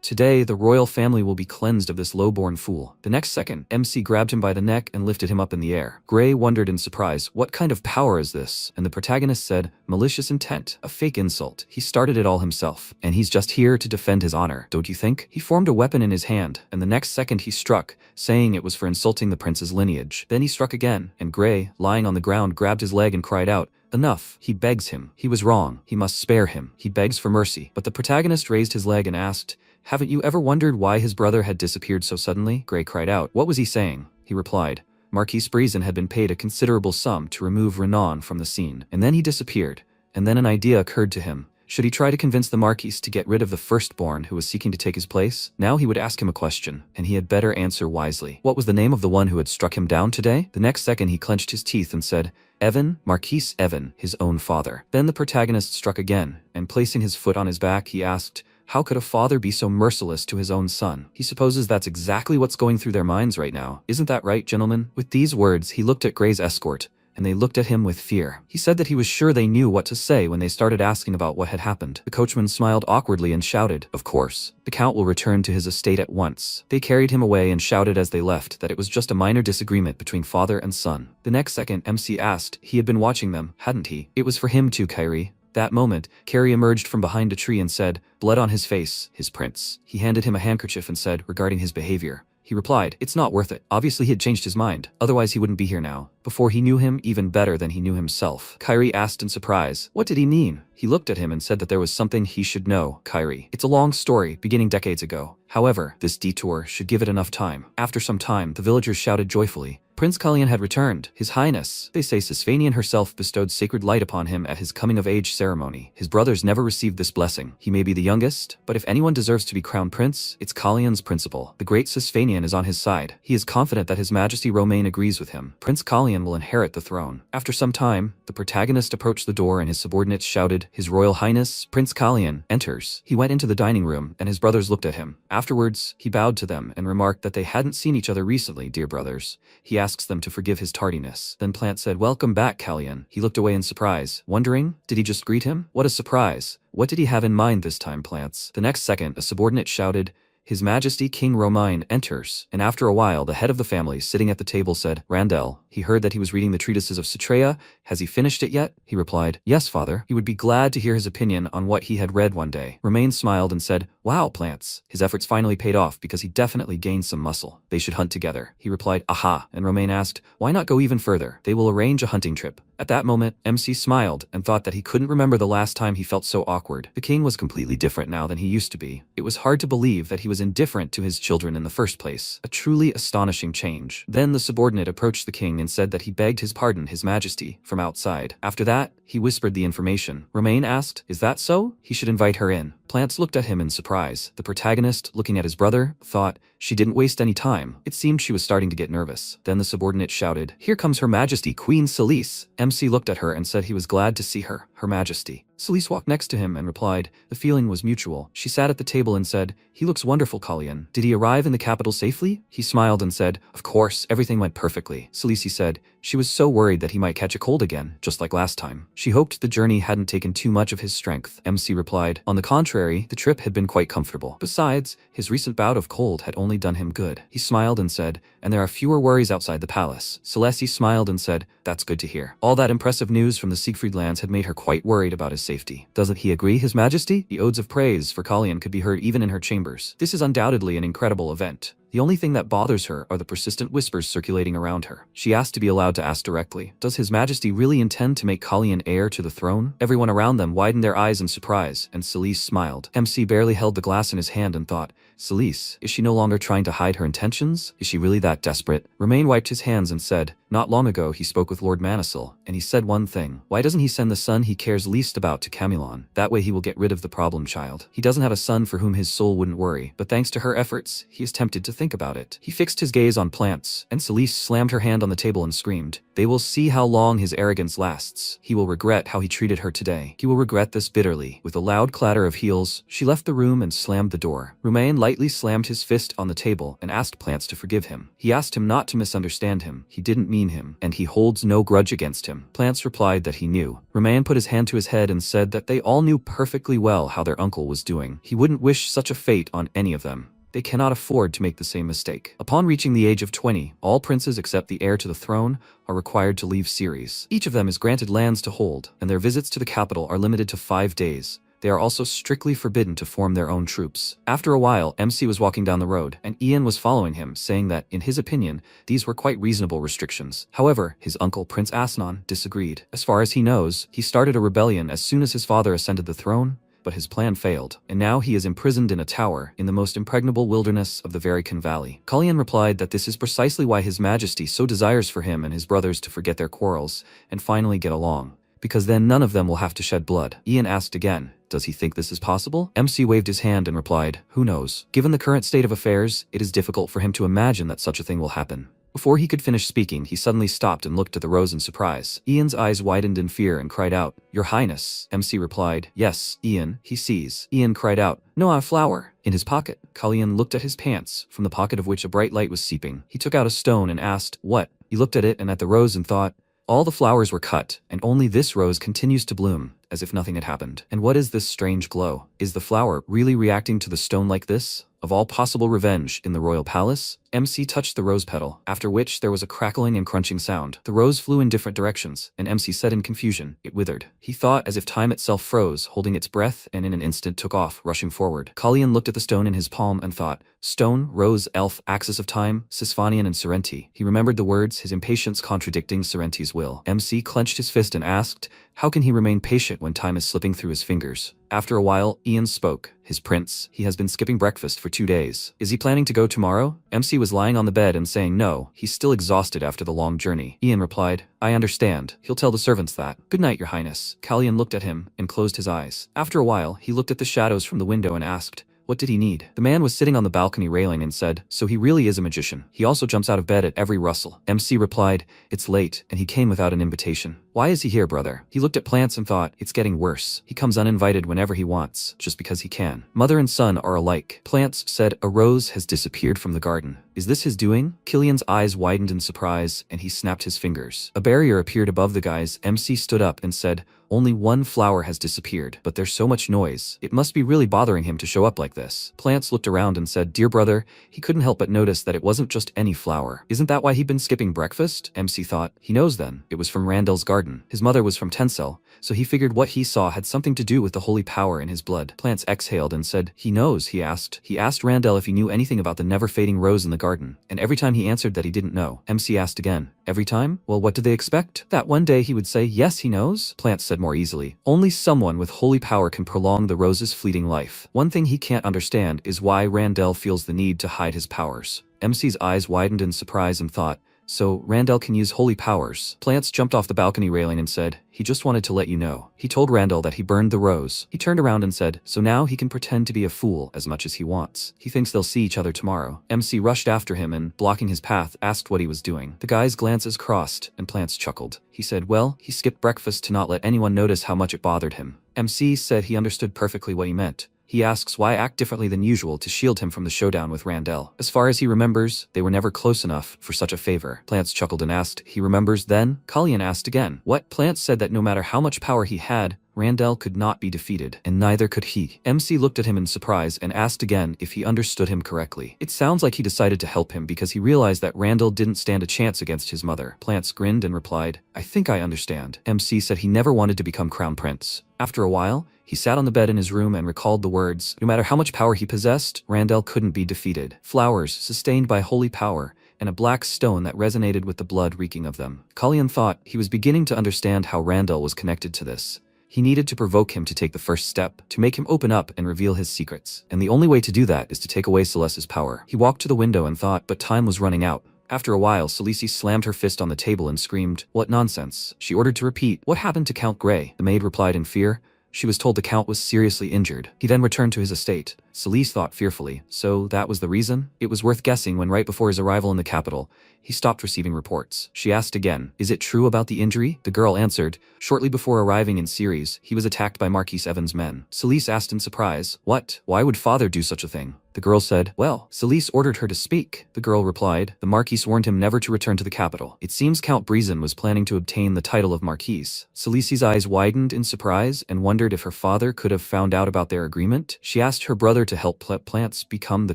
Today, the royal family will be cleansed of this low-born fool. The next second, MC grabbed him by the neck and lifted him up in the air. Gray wondered in surprise, what kind of power is this? And the protagonist said, malicious intent, a fake insult. He started it all himself, and he's just here to defend his honor, don't you think? He formed a weapon in his hand, and the next second he struck, saying it was for insulting the prince's lineage. Then he struck again, and Gray, lying on the ground, grabbed his leg and cried out, enough. He begs him. He was wrong. He must spare him. He begs for mercy. But the protagonist raised his leg and asked, haven't you ever wondered why his brother had disappeared so suddenly? Gray cried out, what was he saying? He replied, Marquis Breezen had been paid a considerable sum to remove Renan from the scene, and then he disappeared. And then an idea occurred to him. Should he try to convince the Marquis to get rid of the firstborn who was seeking to take his place? Now he would ask him a question, and he had better answer wisely. What was the name of the one who had struck him down today? The next second he clenched his teeth and said, Evan, Marquis Evan, his own father. Then the protagonist struck again, and placing his foot on his back, he asked, how could a father be so merciless to his own son? He supposes that's exactly what's going through their minds right now. Isn't that right, gentlemen? With these words, he looked at Gray's escort, and they looked at him with fear. He said that he was sure they knew what to say when they started asking about what had happened. The coachman smiled awkwardly and shouted, "Of course. The count will return to his estate at once." They carried him away and shouted as they left that it was just a minor disagreement between father and son. The next second, MC asked, he had been watching them, hadn't he? It was for him too, Kairi. That moment, Carrie emerged from behind a tree and said, blood on his face, his prince. He handed him a handkerchief and said, regarding his behavior. He replied, "It's not worth it." Obviously he had changed his mind, otherwise he wouldn't be here now. Before he knew him even better than he knew himself. Kairi asked in surprise, what did he mean? He looked at him and said that there was something he should know, Kairi. It's a long story, beginning decades ago. However, this detour should give it enough time. After some time, the villagers shouted joyfully. Prince Kalyan had returned. His Highness, they say Sisvanian herself bestowed sacred light upon him at his coming-of-age ceremony. His brothers never received this blessing. He may be the youngest, but if anyone deserves to be crowned prince, it's Kalyan's principle. The great Sisvanian is on his side. He is confident that His Majesty Romain agrees with him. Prince Kalyan will inherit the throne. After some time, the protagonist approached the door and his subordinates shouted, His Royal Highness, Prince Kalyan, enters. He went into the dining room, and his brothers looked at him. Afterwards, he bowed to them and remarked that they hadn't seen each other recently, dear brothers. He asks them to forgive his tardiness. Then Plant said, "Welcome back, Kalyan." He looked away in surprise, wondering, did he just greet him? What a surprise. What did he have in mind this time, Plants? The next second, a subordinate shouted, His Majesty King Romain enters. And after a while, the head of the family sitting at the table said, Randell. He heard that he was reading the treatises of Sutreya. Has he finished it yet? He replied, Yes, father. He would be glad to hear his opinion on what he had read one day. Romain smiled and said, Wow, Plants. His efforts finally paid off because he definitely gained some muscle. They should hunt together. He replied, Aha. And Romain asked, Why not go even further? They will arrange a hunting trip. At that moment, MC smiled and thought that he couldn't remember the last time he felt so awkward. The king was completely different now than he used to be. It was hard to believe that he was indifferent to his children in the first place. A truly astonishing change. Then the subordinate approached the king and said that he begged his pardon, His Majesty, from outside. After that, he whispered the information. Romain asked, Is that so? He should invite her in. Plants looked at him in surprise. The protagonist, looking at his brother, thought she didn't waste any time. It seemed she was starting to get nervous. Then the subordinate shouted, Here comes Her Majesty Queen Celise. MC looked at her and said he was glad to see her, Her Majesty. Celise walked next to him and replied, the feeling was mutual. She sat at the table and said, He looks wonderful, Kalyan. Did he arrive in the capital safely? He smiled and said, Of course, everything went perfectly. Celise said, she was so worried that he might catch a cold again, just like last time. She hoped the journey hadn't taken too much of his strength. MC replied, On the contrary, the trip had been quite comfortable. Besides, his recent bout of cold had only done him good. He smiled and said, And there are fewer worries outside the palace. Celeste smiled and said, That's good to hear. All that impressive news from the Siegfried lands had made her quite worried about his safety. Doesn't he agree, His Majesty? The odes of praise for Kalyan could be heard even in her chambers. This is undoubtedly an incredible event. The only thing that bothers her are the persistent whispers circulating around her. She asked to be allowed to ask directly, Does His Majesty really intend to make Kalyan heir to the throne? Everyone around them widened their eyes in surprise, and Celise smiled. MC barely held the glass in his hand and thought, Celise, is she no longer trying to hide her intentions? Is she really that desperate? Romain wiped his hands and said, Not long ago he spoke with Lord Manisil, and he said one thing. Why doesn't he send the son he cares least about to Camulon? That way he will get rid of the problem child. He doesn't have a son for whom his soul wouldn't worry, but thanks to her efforts, he is tempted to think about it. He fixed his gaze on Plants, and Celise slammed her hand on the table and screamed, They will see how long his arrogance lasts. He will regret how he treated her today. He will regret this bitterly. With a loud clatter of heels, she left the room and slammed the door. Romain lightly slammed his fist on the table and asked Plants to forgive him. He asked him not to misunderstand him. He didn't mean him, and he holds no grudge against him. Plants replied that he knew. Romain put his hand to his head and said that they all knew perfectly well how their uncle was doing. He wouldn't wish such a fate on any of them. They cannot afford to make the same mistake. Upon reaching the age of 20, all princes except the heir to the throne are required to leave Ceres. Each of them is granted lands to hold, and their visits to the capital are limited to 5 days. They are also strictly forbidden to form their own troops. After a while, MC was walking down the road, and Ian was following him, saying that, in his opinion, these were quite reasonable restrictions. However, his uncle, Prince Asnon, disagreed. As far as he knows, he started a rebellion as soon as his father ascended the throne, but his plan failed, and now he is imprisoned in a tower in the most impregnable wilderness of the Varican Valley. Kalyan replied that this is precisely why His Majesty so desires for him and his brothers to forget their quarrels and finally get along, because then none of them will have to shed blood. Ian asked again, Does he think this is possible? MC waved his hand and replied, Who knows? Given the current state of affairs, it is difficult for him to imagine that such a thing will happen. Before he could finish speaking, he suddenly stopped and looked at the rose in surprise. Ian's eyes widened in fear and cried out, Your Highness. MC replied, Yes, Ian, he sees. Ian cried out, No, a flower. In his pocket. Kalyan looked at his pants, from the pocket of which a bright light was seeping. He took out a stone and asked, What? He looked at it and at the rose and thought, All the flowers were cut, and only this rose continues to bloom, as if nothing had happened. And what is this strange glow? Is the flower really reacting to the stone like this? Of all possible revenge in the royal palace, MC touched the rose petal, after which there was a crackling and crunching sound. The rose flew in different directions, and MC said in confusion, it withered. He thought as if time itself froze, holding its breath, and in an instant took off, rushing forward. Kalyan looked at the stone in his palm and thought, stone, rose, elf, axis of time, Sisfanian and Serenti. He remembered the words, his impatience contradicting Serenti's will. MC clenched his fist and asked, how can he remain patient when time is slipping through his fingers? After a while, Ian spoke. His prince, he has been skipping breakfast for 2 days. Is he planning to go tomorrow? MC was lying on the bed and saying no, he's still exhausted after the long journey. Ian replied, I understand. He'll tell the servants that. Good night, your highness. Kalyan looked at him and closed his eyes. After a while, he looked at the shadows from the window and asked, what did he need? The man was sitting on the balcony railing and said, so he really is a magician. He also jumps out of bed at every rustle. MC replied, it's late, and he came without an invitation. Why is he here, brother? He looked at Plants and thought, it's getting worse. He comes uninvited whenever he wants, just because he can. Mother and son are alike. Plants said, a rose has disappeared from the garden. Is this his doing? Killian's eyes widened in surprise, and he snapped his fingers. A barrier appeared above the guys. MC stood up and said, only one flower has disappeared, but there's so much noise. It must be really bothering him to show up like this. Plants looked around and said, dear brother, he couldn't help but notice that it wasn't just any flower. Isn't that why he'd been skipping breakfast? MC thought, he knows then. It was from Randall's garden. His mother was from Tencel, so he figured what he saw had something to do with the holy power in his blood. Plants exhaled and said, he knows, he asked. He asked Randall if he knew anything about the never-fading rose in the garden, and every time he answered that he didn't know. MC asked again, every time? Well, what did they expect? That one day he would say, yes, he knows? Plants said more easily, only someone with holy power can prolong the rose's fleeting life. One thing he can't understand is why Randall feels the need to hide his powers. MC's eyes widened in surprise and thought, so Randall can use holy powers. Plants jumped off the balcony railing and said, he just wanted to let you know. He told Randall that he burned the rose. He turned around and said, so now he can pretend to be a fool as much as he wants. He thinks they'll see each other tomorrow. MC rushed after him and, blocking his path, asked what he was doing. The guy's glances crossed, and Plants chuckled. He said, well, he skipped breakfast to not let anyone notice how much it bothered him. MC said he understood perfectly what he meant. He asks why act differently than usual to shield him from the showdown with Randall. As far as he remembers, they were never close enough for such a favor. Plants chuckled and asked, he remembers then? Kalyan asked again. What? Plants said that no matter how much power he had, Randall could not be defeated, and neither could he. MC looked at him in surprise and asked again if he understood him correctly. It sounds like he decided to help him because he realized that Randall didn't stand a chance against his mother. Plants grinned and replied, I think I understand. MC said he never wanted to become crown prince. After a while, he sat on the bed in his room and recalled the words, no matter how much power he possessed, Randall couldn't be defeated. Flowers, sustained by holy power, and a black stone that resonated with the blood reeking of them. Kalyan thought he was beginning to understand how Randall was connected to this. He needed to provoke him to take the first step, to make him open up and reveal his secrets. And the only way to do that is to take away Celeste's power. He walked to the window and thought, but time was running out. After a while, Celeste slammed her fist on the table and screamed, what nonsense. She ordered to repeat, what happened to Count Grey? The maid replied in fear. She was told the Count was seriously injured. He then returned to his estate. Celeste thought fearfully, so that was the reason? It was worth guessing when right before his arrival in the capital, he stopped receiving reports. She asked again, is it true about the injury? The girl answered, shortly before arriving in Ceres, he was attacked by Marquis Evan's men. Celeste asked in surprise, what? Why would father do such a thing? The girl said, well, Celeste ordered her to speak. The girl replied, the Marquis warned him never to return to the capital. It seems Count Breezen was planning to obtain the title of Marquis. Celeste's eyes widened in surprise and wondered if her father could have found out about their agreement. She asked her brother to help Plants become the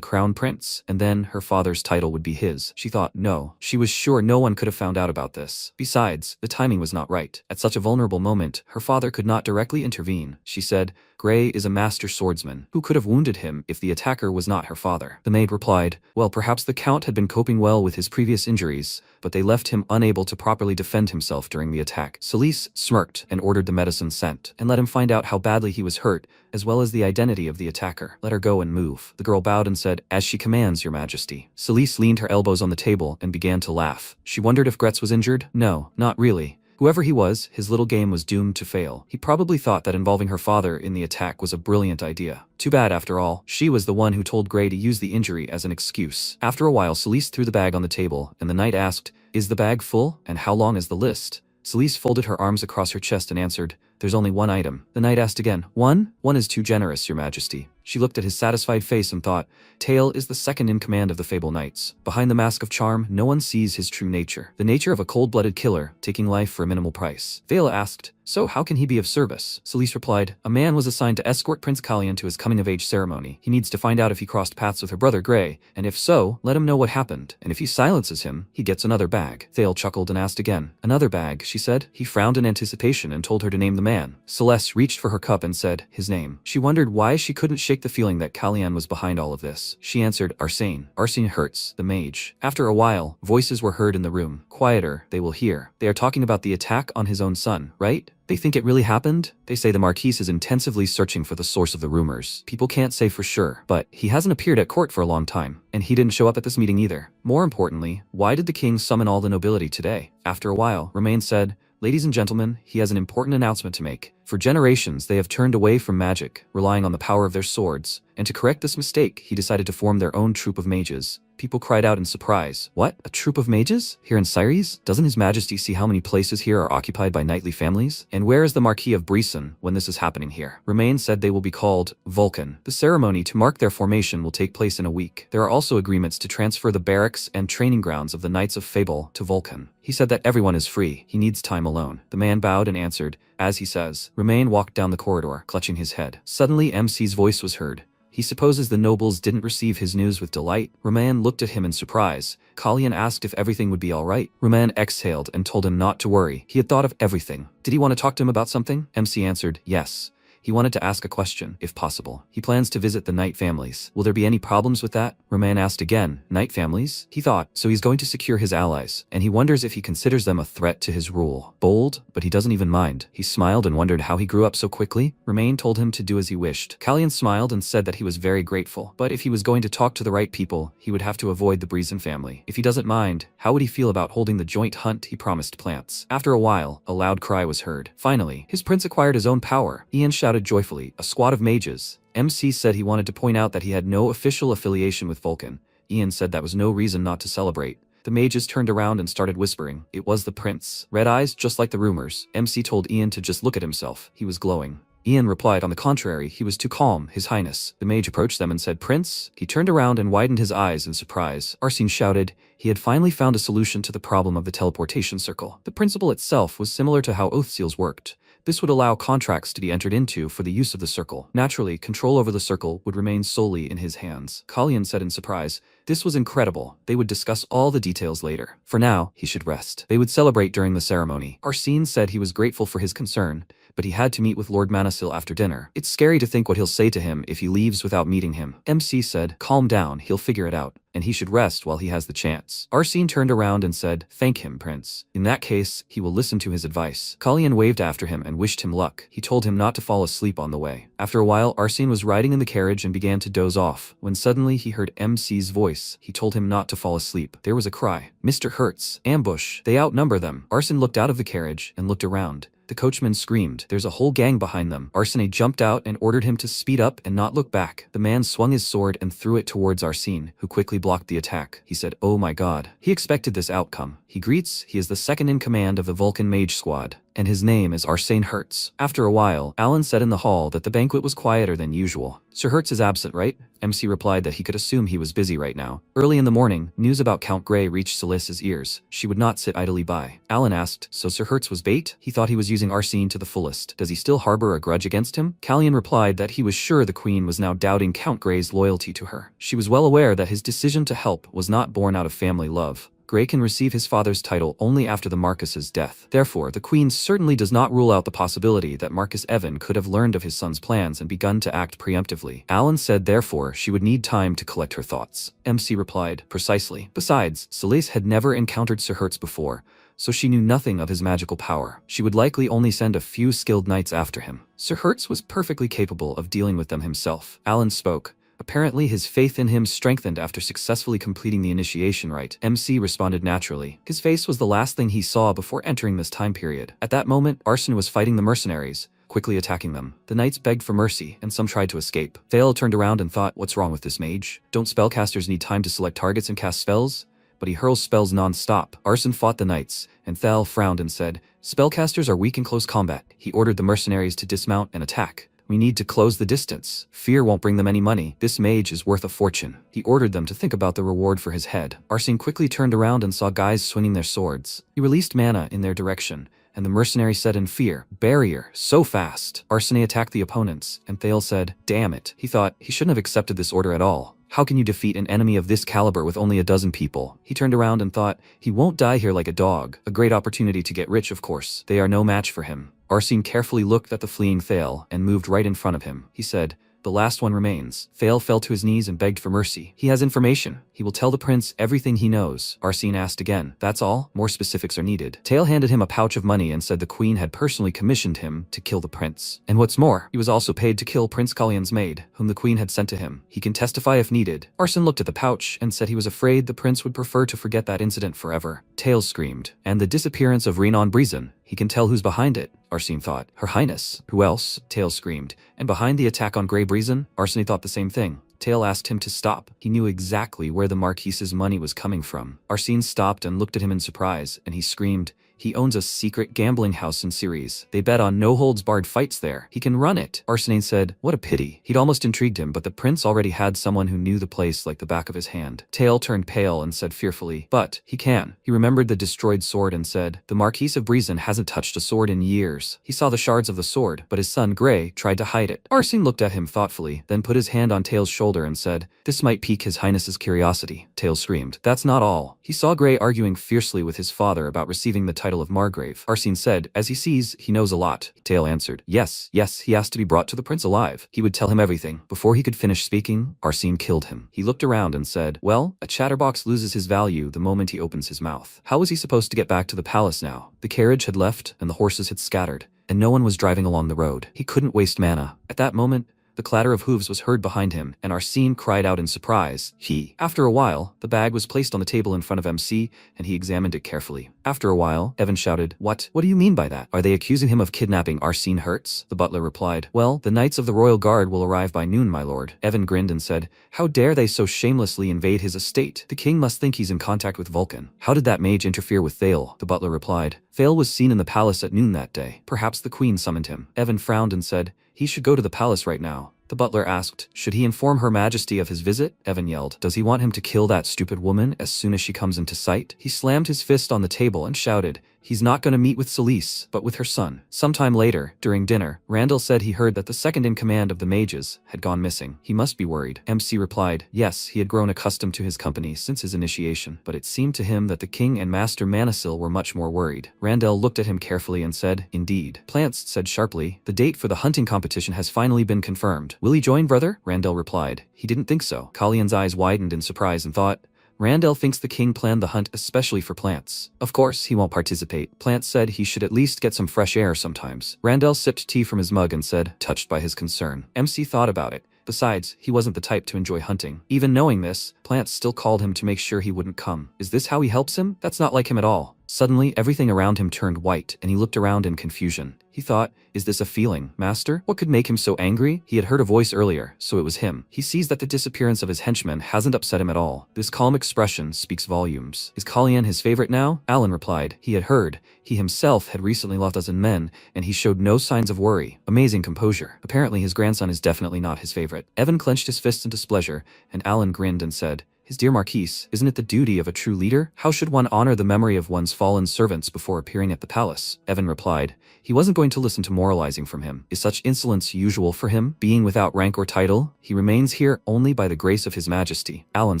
crown prince, and then her father's title would be his. She thought, no. She was sure no one could have found out about this. Besides, the timing was not right. At such a vulnerable moment, her father could not directly intervene. She said, Grey is a master swordsman. Who could have wounded him if the attacker was not her father? The maid replied, well, perhaps the Count had been coping well with his previous injuries, but they left him unable to properly defend himself during the attack. Celeste smirked and ordered the medicine sent, and let him find out how badly he was hurt, as well as the identity of the attacker. Let her go and move. The girl bowed and said, as she commands, your majesty. Celeste leaned her elbows on the table and began to laugh. She wondered if Gretz was injured? No, not really. Whoever he was, his little game was doomed to fail. He probably thought that involving her father in the attack was a brilliant idea. Too bad, after all, she was the one who told Grey to use the injury as an excuse. After a while, Celeste threw the bag on the table, and the knight asked, is the bag full, and how long is the list? Celeste folded her arms across her chest and answered, there's only one item. The knight asked again, one? One is too generous, your majesty. She looked at his satisfied face and thought, Tail is the second in command of the Fable Knights. Behind the mask of charm, no one sees his true nature. The nature of a cold-blooded killer, taking life for a minimal price. Vela asked, so how can he be of service? Celeste replied, a man was assigned to escort Prince Kalyan to his coming-of-age ceremony. He needs to find out if he crossed paths with her brother Gray, and if so, let him know what happened. And if he silences him, he gets another bag. Thale chuckled and asked again. Another bag, she said. He frowned in anticipation and told her to name the man. Celeste reached for her cup and said, his name. She wondered why she couldn't shake the feeling that Kalyan was behind all of this. She answered, Arsene. Arsene Hertz, the mage. After a while, voices were heard in the room. Quieter, they will hear. They are talking about the attack on his own son, right? They think it really happened? They say the Marquise is intensively searching for the source of the rumors. People can't say for sure, but he hasn't appeared at court for a long time, and he didn't show up at this meeting either. More importantly, why did the king summon all the nobility today? After a while, Romain said, ladies and gentlemen, he has an important announcement to make. For generations, they have turned away from magic, relying on the power of their swords, and to correct this mistake, he decided to form their own troop of mages. People cried out in surprise. What? A troop of mages? Here in Syres? Doesn't His Majesty see how many places here are occupied by knightly families? And where is the Marquis of Brisson when this is happening here? Romain said they will be called Vulcan. The ceremony to mark their formation will take place in a week. There are also agreements to transfer the barracks and training grounds of the Knights of Fable to Vulcan. He said that everyone is free. He needs time alone. The man bowed and answered, as he says. Romain walked down the corridor, clutching his head. Suddenly MC's voice was heard. He supposes the nobles didn't receive his news with delight. Romain looked at him in surprise. Kalyan asked if everything would be alright. Romain exhaled and told him not to worry. He had thought of everything. Did he want to talk to him about something? MC answered, yes. He wanted to ask a question, if possible. He plans to visit the Knight families. Will there be any problems with that? Romain asked again. Knight families? He thought, so he's going to secure his allies, and he wonders if he considers them a threat to his rule. Bold, but he doesn't even mind. He smiled and wondered how he grew up so quickly. Romain told him to do as he wished. Kalyan smiled and said that he was very grateful, but if he was going to talk to the right people, he would have to avoid the Brisson family. If he doesn't mind, how would he feel about holding the joint hunt he promised plants? After a while, a loud cry was heard. Finally, his prince acquired his own power. Ian shouted joyfully, a squad of mages. MC said he wanted to point out that he had no official affiliation with Vulcan. Ian said that was no reason not to celebrate. The mages turned around and started whispering. It was the prince. Red eyes, just like the rumors. MC told Ian to just look at himself. He was glowing. Ian replied, on the contrary, he was too calm, His Highness. The mage approached them and said, Prince? He turned around and widened his eyes in surprise. Arsene shouted. He had finally found a solution to the problem of the teleportation circle. The principle itself was similar to how oath seals worked. This would allow contracts to be entered into for the use of the circle. Naturally, control over the circle would remain solely in his hands. Kalyan said in surprise, this was incredible. They would discuss all the details later. For now, he should rest. They would celebrate during the ceremony. Arsene said he was grateful for his concern, but he had to meet with Lord Manasil after dinner. It's scary to think what he'll say to him if he leaves without meeting him. MC said, calm down, he'll figure it out, and he should rest while he has the chance. Arsene turned around and said, thank him, Prince. In that case, he will listen to his advice. Kalyan waved after him and wished him luck. He told him not to fall asleep on the way. After a while, Arsene was riding in the carriage and began to doze off, when suddenly he heard MC's voice. He told him not to fall asleep. There was a cry. Mr. Hertz, ambush. They outnumber them. Arsene looked out of the carriage and looked around. The coachman screamed. There's a whole gang behind them. Arsene jumped out and ordered him to speed up and not look back. The man swung his sword and threw it towards Arsene, who quickly blocked the attack. He said, oh my god. He expected this outcome. He is the second in command of the Vulcan Mage Squad, and his name is Arsene Hertz. After a while, Alan said in the hall that the banquet was quieter than usual. Sir Hertz is absent, right? MC replied that he could assume he was busy right now. Early in the morning, news about Count Grey reached Celeste's ears. She would not sit idly by. Alan asked, so Sir Hertz was bait? He thought he was using Arsene to the fullest. Does he still harbor a grudge against him? Kalyan replied that he was sure the Queen was now doubting Count Grey's loyalty to her. She was well aware that his decision to help was not born out of family love. Grey can receive his father's title only after the Marcus's death. Therefore, the Queen certainly does not rule out the possibility that Marcus Evan could have learned of his son's plans and begun to act preemptively. Alan said therefore she would need time to collect her thoughts. MC replied, precisely. Besides, Celeste had never encountered Sir Hertz before, so she knew nothing of his magical power. She would likely only send a few skilled knights after him. Sir Hertz was perfectly capable of dealing with them himself. Alan spoke. Apparently his faith in him strengthened after successfully completing the initiation rite. MC responded naturally. His face was the last thing he saw before entering this time period. At that moment, Arsene was fighting the mercenaries, quickly attacking them. The knights begged for mercy, and some tried to escape. Thale turned around and thought, what's wrong with this mage? Don't spellcasters need time to select targets and cast spells? But he hurls spells non-stop. Arsene fought the knights, and Thal frowned and said, spellcasters are weak in close combat. He ordered the mercenaries to dismount and attack. We need to close the distance. Fear won't bring them any money. This mage is worth a fortune. He ordered them to think about the reward for his head. Arsene quickly turned around and saw guys swinging their swords. He released mana in their direction, and the mercenary said in fear, "Barrier, so fast." Arsene attacked the opponents, and Thale said, "Damn it." He thought he shouldn't have accepted this order at all. How can you defeat an enemy of this caliber with only a dozen people? He turned around and thought, he won't die here like a dog. A great opportunity to get rich, of course. They are no match for him. Arsene carefully looked at the fleeing Thale and moved right in front of him. He said, "The last one remains." Thale fell to his knees and begged for mercy. He has information. He will tell the prince everything he knows. Arsene asked again, "That's all? More specifics are needed." Thale handed him a pouch of money and said the queen had personally commissioned him to kill the prince. And what's more, he was also paid to kill Prince Kalyan's maid, whom the queen had sent to him. He can testify if needed. Arsene looked at the pouch and said he was afraid the prince would prefer to forget that incident forever. Thale screamed. And the disappearance of Renan Brisen. He can tell who's behind it, Arsene thought. Her Highness. Who else? Thale screamed. And behind the attack on Grey Brisen? Arsene thought the same thing. Thale asked him to stop. He knew exactly where the Marquise's money was coming from. Arsene stopped and looked at him in surprise, and he screamed, "He owns a secret gambling house in Ceres. They bet on no-holds-barred fights there. He can run it." Arsene said, "What a pity." He'd almost intrigued him, but the prince already had someone who knew the place like the back of his hand. Thale turned pale and said fearfully, "But he can." He remembered the destroyed sword and said, "The Marquise of Brisen hasn't touched a sword in years." He saw the shards of the sword, but his son Grey tried to hide it. Arsene looked at him thoughtfully, then put his hand on Thale's shoulder and said, "This might pique his highness's curiosity." Thale screamed, "That's not all." He saw Grey arguing fiercely with his father about receiving the title of Margrave. Arsene said, "As he sees, he knows a lot." Thale answered, Yes, he asked to be brought to the prince alive. He would tell him everything." Before he could finish speaking, Arsene killed him. He looked around and said, "Well, a chatterbox loses his value the moment he opens his mouth. How was he supposed to get back to the palace now? The carriage had left, and the horses had scattered, and no one was driving along the road. He couldn't waste mana." At that moment, the clatter of hooves was heard behind him, and Arsene cried out in surprise. After a while, the bag was placed on the table in front of MC, and he examined it carefully. After a while, Evan shouted, What do you mean by that? Are they accusing him of kidnapping Arsene Hertz?" The butler replied, "Well, the knights of the royal guard will arrive by noon, my lord." Evan grinned and said, "How dare they so shamelessly invade his estate? The king must think he's in contact with Vulcan." "How did that mage interfere with Thale?" The butler replied. "Thale was seen in the palace at noon that day. Perhaps the queen summoned him." Evan frowned and said, "He should go to the palace right now." The butler asked, "Should he inform Her Majesty of his visit?" Evan yelled, "Does he want him to kill that stupid woman as soon as she comes into sight?" He slammed his fist on the table and shouted, "He's not going to meet with Celise, but with her son." Sometime later, during dinner, Randall said he heard that the second-in-command of the mages had gone missing. He must be worried. MC replied, yes, he had grown accustomed to his company since his initiation, but it seemed to him that the king and Master Manisil were much more worried. Randall looked at him carefully and said, "Indeed." Plants said sharply, "The date for the hunting competition has finally been confirmed. Will he join, brother?" Randall replied, "He didn't think so." Kalyan's eyes widened in surprise and thought, Randall thinks the king planned the hunt especially for Plants. Of course, he won't participate. Plants said he should at least get some fresh air sometimes. Randall sipped tea from his mug and said, touched by his concern. MC thought about it. Besides, he wasn't the type to enjoy hunting. Even knowing this, Plants still called him to make sure he wouldn't come. Is this how he helps him? That's not like him at all. Suddenly, everything around him turned white, and he looked around in confusion. He thought, is this a feeling, master? What could make him so angry? He had heard a voice earlier, so it was him. He sees that the disappearance of his henchman hasn't upset him at all. This calm expression speaks volumes. Is Kalyan his favorite now? Alan replied. He had heard. He himself had recently lost a dozen men, and he showed no signs of worry. Amazing composure. Apparently his grandson is definitely not his favorite. Evan clenched his fists in displeasure, and Alan grinned and said, His dear Marquise, isn't it the duty of a true leader? How should one honor the memory of one's fallen servants before appearing at the palace? Evan replied. He wasn't going to listen to moralizing from him. Is such insolence usual for him? Being without rank or title? He remains here only by the grace of his majesty. Alan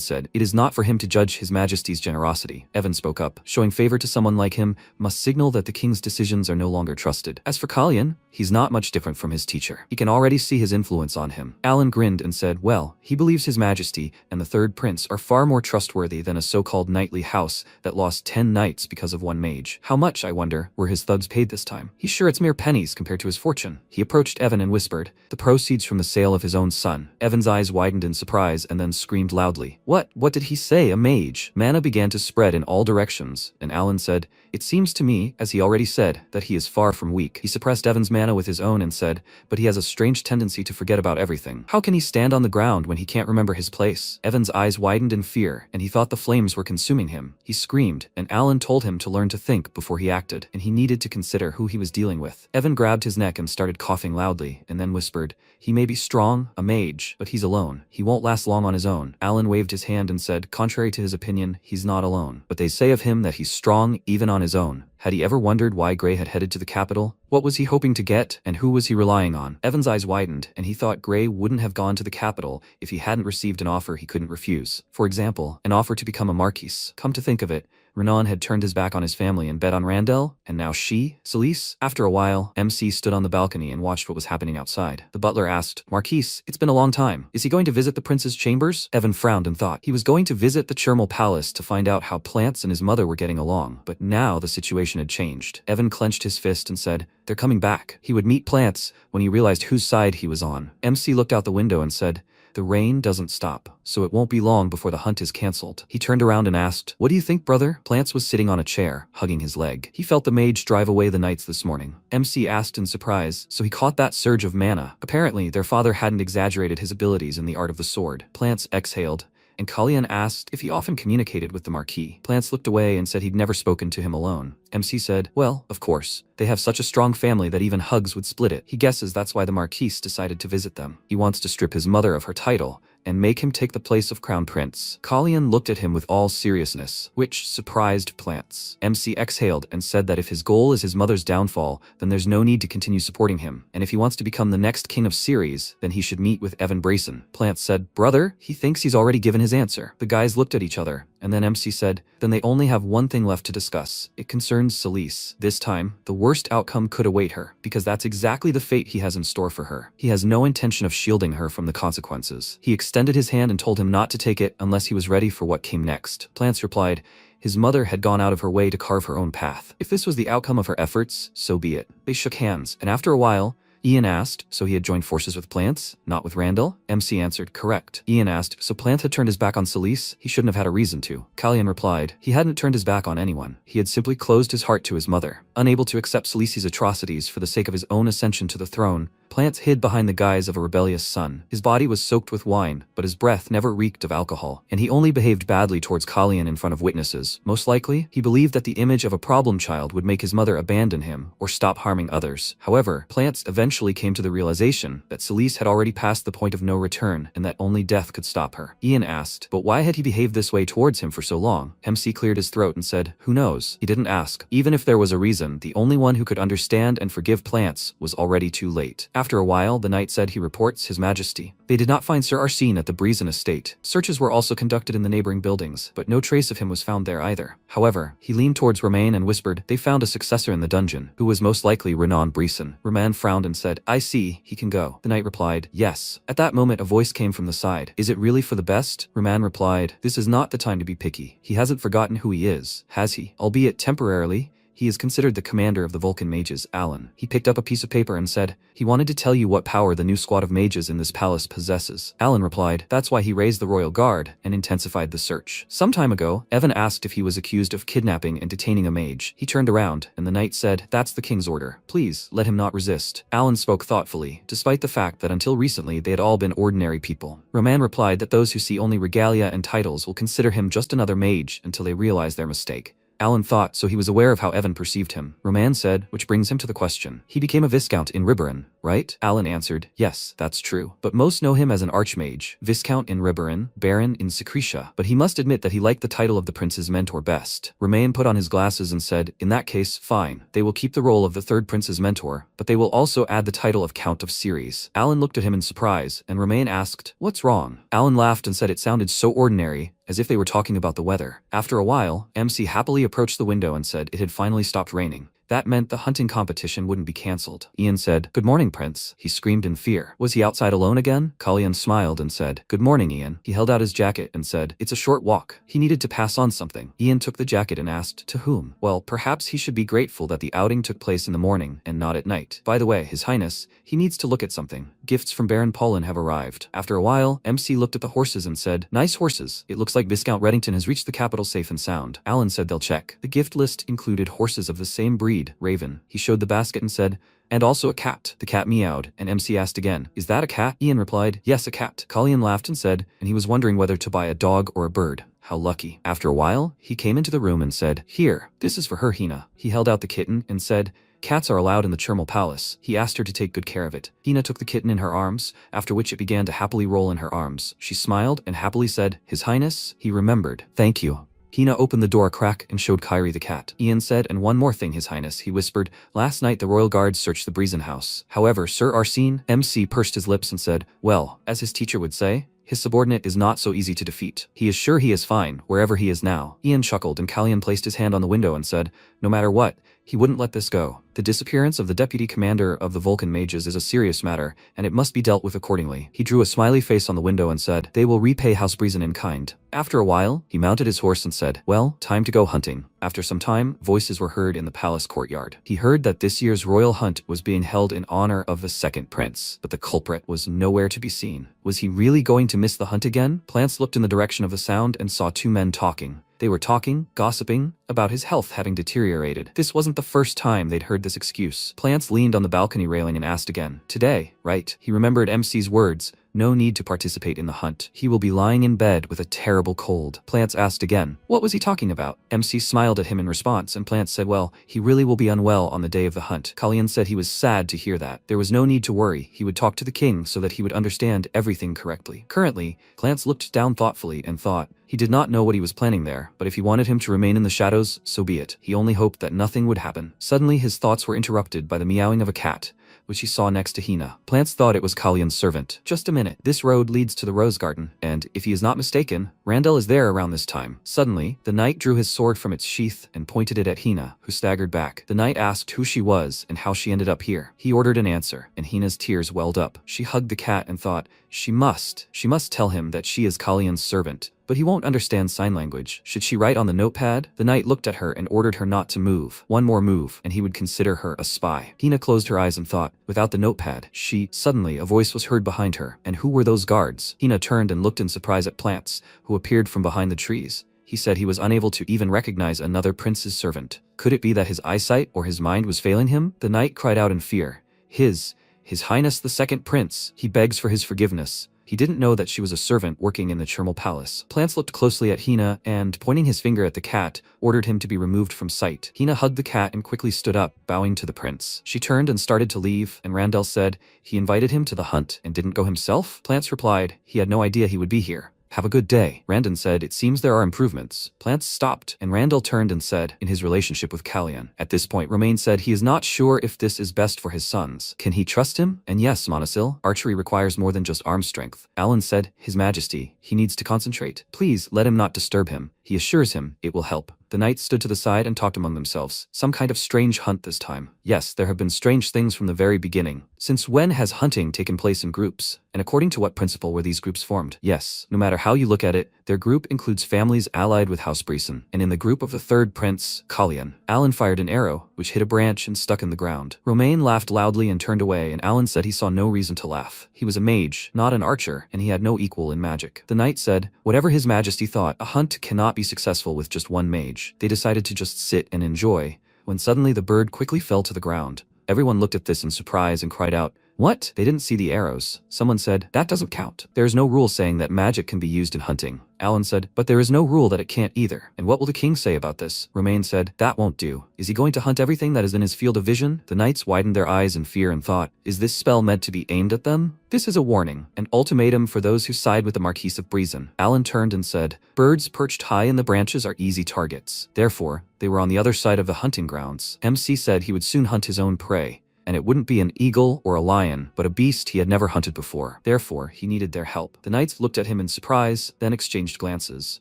said, it is not for him to judge his majesty's generosity. Evan spoke up. Showing favor to someone like him must signal that the king's decisions are no longer trusted. As for Kalyan, he's not much different from his teacher. He can already see his influence on him. Alan grinned and said, well, he believes his majesty and the third prince are far more trustworthy than a so-called knightly house that lost 10 knights because of one mage. How much, I wonder, were his thugs paid this time? He's sure it's mere pennies compared to his fortune. He approached Evan and whispered, the proceeds from the sale of his own son. Evan's eyes widened in surprise and then screamed loudly. What did he say, a mage? Mana began to spread in all directions, and Alan said, it seems to me, as he already said, that he is far from weak. He suppressed Evan's mana with his own and said, but he has a strange tendency to forget about everything. How can he stand on the ground when he can't remember his place? Evan's eyes widened tightened in fear, and he thought the flames were consuming him. He screamed, and Alan told him to learn to think before he acted, and he needed to consider who he was dealing with. Evan grabbed his neck and started coughing loudly, and then whispered, "He may be strong, a mage, but he's alone. He won't last long on his own." Alan waved his hand and said, contrary to his opinion, he's not alone. But they say of him that he's strong even on his own. Had he ever wondered why Gray had headed to the capital? What was he hoping to get, and who was he relying on? Evan's eyes widened, and he thought Gray wouldn't have gone to the capital if he hadn't received an offer he couldn't refuse. For example, an offer to become a marquis. Come to think of it, Renan had turned his back on his family and bet on Randall, and now she, Celise? After a while, MC stood on the balcony and watched what was happening outside. The butler asked, "Marquise, it's been a long time. Is he going to visit the prince's chambers?" Evan frowned and thought he was going to visit the Chermal Palace to find out how Plants and his mother were getting along. But now the situation had changed. Evan clenched his fist and said, "They're coming back." He would meet Plants when he realized whose side he was on. MC looked out the window and said, "The rain doesn't stop, so it won't be long before the hunt is cancelled." He turned around and asked, "What do you think, brother?" Plants was sitting on a chair, hugging his leg. He felt the mage drive away the knights this morning. MC asked in surprise, so he caught that surge of mana. Apparently, their father hadn't exaggerated his abilities in the art of the sword. Plants exhaled, and Kalyan asked if he often communicated with the Marquis. Plants looked away and said he'd never spoken to him alone. MC said, "Well, of course. They have such a strong family that even hugs would split it. He guesses that's why the Marquis decided to visit them. He wants to strip his mother of her title and make him take the place of Crown Prince." Kalyan looked at him with all seriousness, which surprised Plants. MC exhaled and said that if his goal is his mother's downfall, then there's no need to continue supporting him, and if he wants to become the next king of Ceres, then he should meet with Evan Brayson. Plants said, "Brother, he thinks he's already given his answer." The guys looked at each other, and then MC said, "Then they only have one thing left to discuss. It concerns Celise. This time, the worst outcome could await her, because that's exactly the fate he has in store for her. He has no intention of shielding her from the consequences." He extended his hand and told him not to take it unless he was ready for what came next. Plants replied, his mother had gone out of her way to carve her own path. If this was the outcome of her efforts, so be it. They shook hands, and after a while, Ian asked, "So he had joined forces with Plants, not with Randall?" MC answered, "Correct." Ian asked, "So Plant had turned his back on Celise? He shouldn't have had a reason to." Kalyan replied, "He hadn't turned his back on anyone. He had simply closed his heart to his mother. Unable to accept Celise's atrocities for the sake of his own ascension to the throne, Plants hid behind the guise of a rebellious son. His body was soaked with wine, but his breath never reeked of alcohol, and he only behaved badly towards Kalyan in front of witnesses. Most likely, he believed that the image of a problem child would make his mother abandon him or stop harming others. However, Plants eventually came to the realization that Celise had already passed the point of no return and that only death could stop her. Ian asked, "But why had he behaved this way towards him for so long?" MC cleared his throat and said, "Who knows?" He didn't ask. Even if there was a reason, the only one who could understand and forgive Plants was already too late. After a while, the knight said he reports His Majesty. They did not find Sir Arsene at the Breezen estate. Searches were also conducted in the neighboring buildings, but no trace of him was found there either. However, he leaned towards Romain and whispered, "They found a successor in the dungeon, who was most likely Renan Breeson." Romain frowned and said, "I see, he can go." The knight replied, "Yes." At that moment a voice came from the side. "Is it really for the best?" Romain replied, "This is not the time to be picky. He hasn't forgotten who he is, has he? Albeit temporarily. He is considered the commander of the Vulcan mages, Alan." He picked up a piece of paper and said, "He wanted to tell you what power the new squad of mages in this palace possesses." Alan replied, "That's why he raised the royal guard and intensified the search." Some time ago, Evan asked if he was accused of kidnapping and detaining a mage. He turned around, and the knight said, "That's the king's order. Please, let him not resist." Alan spoke thoughtfully, despite the fact that until recently they had all been ordinary people. Romain replied that those who see only regalia and titles will consider him just another mage until they realize their mistake. Alan thought, so he was aware of how Evan perceived him. Romain said, which brings him to the question. "He became a Viscount in Reborn, right?" Alan answered, "Yes, that's true. But most know him as an Archmage, Viscount in Reborn, Baron in Secretia. But he must admit that he liked the title of the prince's mentor best." Romain put on his glasses and said, "In that case, fine. They will keep the role of the third prince's mentor, but they will also add the title of Count of Ceres." Alan looked at him in surprise, and Romain asked, "What's wrong?" Alan laughed and said it sounded so ordinary, as if they were talking about the weather. After a while, MC happily approached the window and said it had finally stopped raining. That meant the hunting competition wouldn't be cancelled. Ian said, "Good morning, Prince." He screamed in fear. Was he outside alone again? Kalyan smiled and said, "Good morning, Ian." He held out his jacket and said, "It's a short walk." He needed to pass on something. Ian took the jacket and asked, "To whom?" Well, perhaps he should be grateful that the outing took place in the morning and not at night. By the way, His Highness, he needs to look at something. Gifts from Baron Paulin have arrived. After a while, MC looked at the horses and said, "Nice horses. It looks like Viscount Reddington has reached the capital safe and sound." Alan said they'll check. The gift list included horses of the same breed agreed, Raven. He showed the basket and said, and also a cat. The cat meowed, and MC asked again, is that a cat? Ian replied, yes, a cat. Kalyan laughed and said, and he was wondering whether to buy a dog or a bird. How lucky. After a while, he came into the room and said, here, this is for her, Hina. He held out the kitten and said, cats are allowed in the Chermal Palace. He asked her to take good care of it. Hina took the kitten in her arms, after which it began to happily roll in her arms. She smiled and happily said, His Highness, he remembered. Thank you. Hina opened the door a crack and showed Kairi the cat. Ian said, and one more thing, His Highness, he whispered. Last night the royal guards searched the Breezen house. However, Sir Arsene, MC pursed his lips and said, well, as his teacher would say, his subordinate is not so easy to defeat. He is sure he is fine, wherever he is now. Ian chuckled and Kalyan placed his hand on the window and said, no matter what, he wouldn't let this go. The disappearance of the deputy commander of the Vulcan mages is a serious matter, and it must be dealt with accordingly. He drew a smiley face on the window and said, they will repay House Breezen in kind. After a while, he mounted his horse and said, well, time to go hunting. After some time, voices were heard in the palace courtyard. He heard that this year's royal hunt was being held in honor of the second prince, but the culprit was nowhere to be seen. Was he really going to miss the hunt again? Plants looked in the direction of the sound and saw two men talking. They were talking, gossiping, about his health having deteriorated. This wasn't the first time they'd heard this excuse. Plants leaned on the balcony railing and asked again, today, right? He remembered MC's words, no need to participate in the hunt. He will be lying in bed with a terrible cold. Plants asked again, what was he talking about? MC smiled at him in response, and Plants said, well, he really will be unwell on the day of the hunt. Kalyan said he was sad to hear that. There was no need to worry. He would talk to the king so that he would understand everything correctly. Currently, Plants looked down thoughtfully and thought, he did not know what he was planning there, but if he wanted him to remain in the shadows, so be it. He only hoped that nothing would happen. Suddenly, his thoughts were interrupted by the meowing of a cat, which he saw next to Hina. Plants thought it was Kalyan's servant. Just a minute. This road leads to the Rose Garden, and, if he is not mistaken, Randall is there around this time. Suddenly, the knight drew his sword from its sheath and pointed it at Hina, who staggered back. The knight asked who she was and how she ended up here. He ordered an answer, and Hina's tears welled up. She hugged the cat and thought, she must tell him that she is Kalyan's servant. But he won't understand sign language. Should she write on the notepad? The knight looked at her and ordered her not to move. One more move, and he would consider her a spy. Hina closed her eyes and thought, without the notepad, Suddenly, a voice was heard behind her. And who were those guards? Hina turned and looked in surprise at Plants, who appeared from behind the trees. He said he was unable to even recognize another prince's servant. Could it be that his eyesight or his mind was failing him? The knight cried out in fear. His Highness the Second Prince. He begs for his forgiveness. He didn't know that she was a servant working in the Chermal Palace. Plants looked closely at Hina and, pointing his finger at the cat, ordered him to be removed from sight. Hina hugged the cat and quickly stood up, bowing to the prince. She turned and started to leave, and Randall said, he invited him to the hunt and didn't go himself? Plants replied, he had no idea he would be here. Have a good day. Randon said, it seems there are improvements. Plants stopped, and Randall turned and said, in his relationship with Kalyan. At this point, Romain said he is not sure if this is best for his sons. Can he trust him? And yes, Monosil, archery requires more than just arm strength. Alan said, His Majesty, he needs to concentrate. Please let him not disturb him. He assures him it will help. The knights stood to the side and talked among themselves. Some kind of strange hunt this time. Yes, there have been strange things from the very beginning. Since when has hunting taken place in groups? And according to what principle were these groups formed? Yes, no matter how you look at it, their group includes families allied with House Breezen. And in the group of the third prince, Kalyan, Alan fired an arrow, which hit a branch and stuck in the ground. Romain laughed loudly and turned away, and Alan said he saw no reason to laugh. He was a mage, not an archer, and he had no equal in magic. The knight said, whatever His Majesty thought, a hunt cannot be successful with just one mage. They decided to just sit and enjoy, when suddenly the bird quickly fell to the ground. Everyone looked at this in surprise and cried out, what? They didn't see the arrows. Someone said, that doesn't count. There is no rule saying that magic can be used in hunting. Alan said, but there is no rule that it can't either. And what will the king say about this? Romain said, that won't do. Is he going to hunt everything that is in his field of vision? The knights widened their eyes in fear and thought, is this spell meant to be aimed at them? This is a warning, an ultimatum for those who side with the Marquis of Breezen. Alan turned and said, birds perched high in the branches are easy targets. Therefore, they were on the other side of the hunting grounds. MC said he would soon hunt his own prey. And it wouldn't be an eagle or a lion, but a beast he had never hunted before. Therefore, he needed their help. The knights looked at him in surprise, then exchanged glances.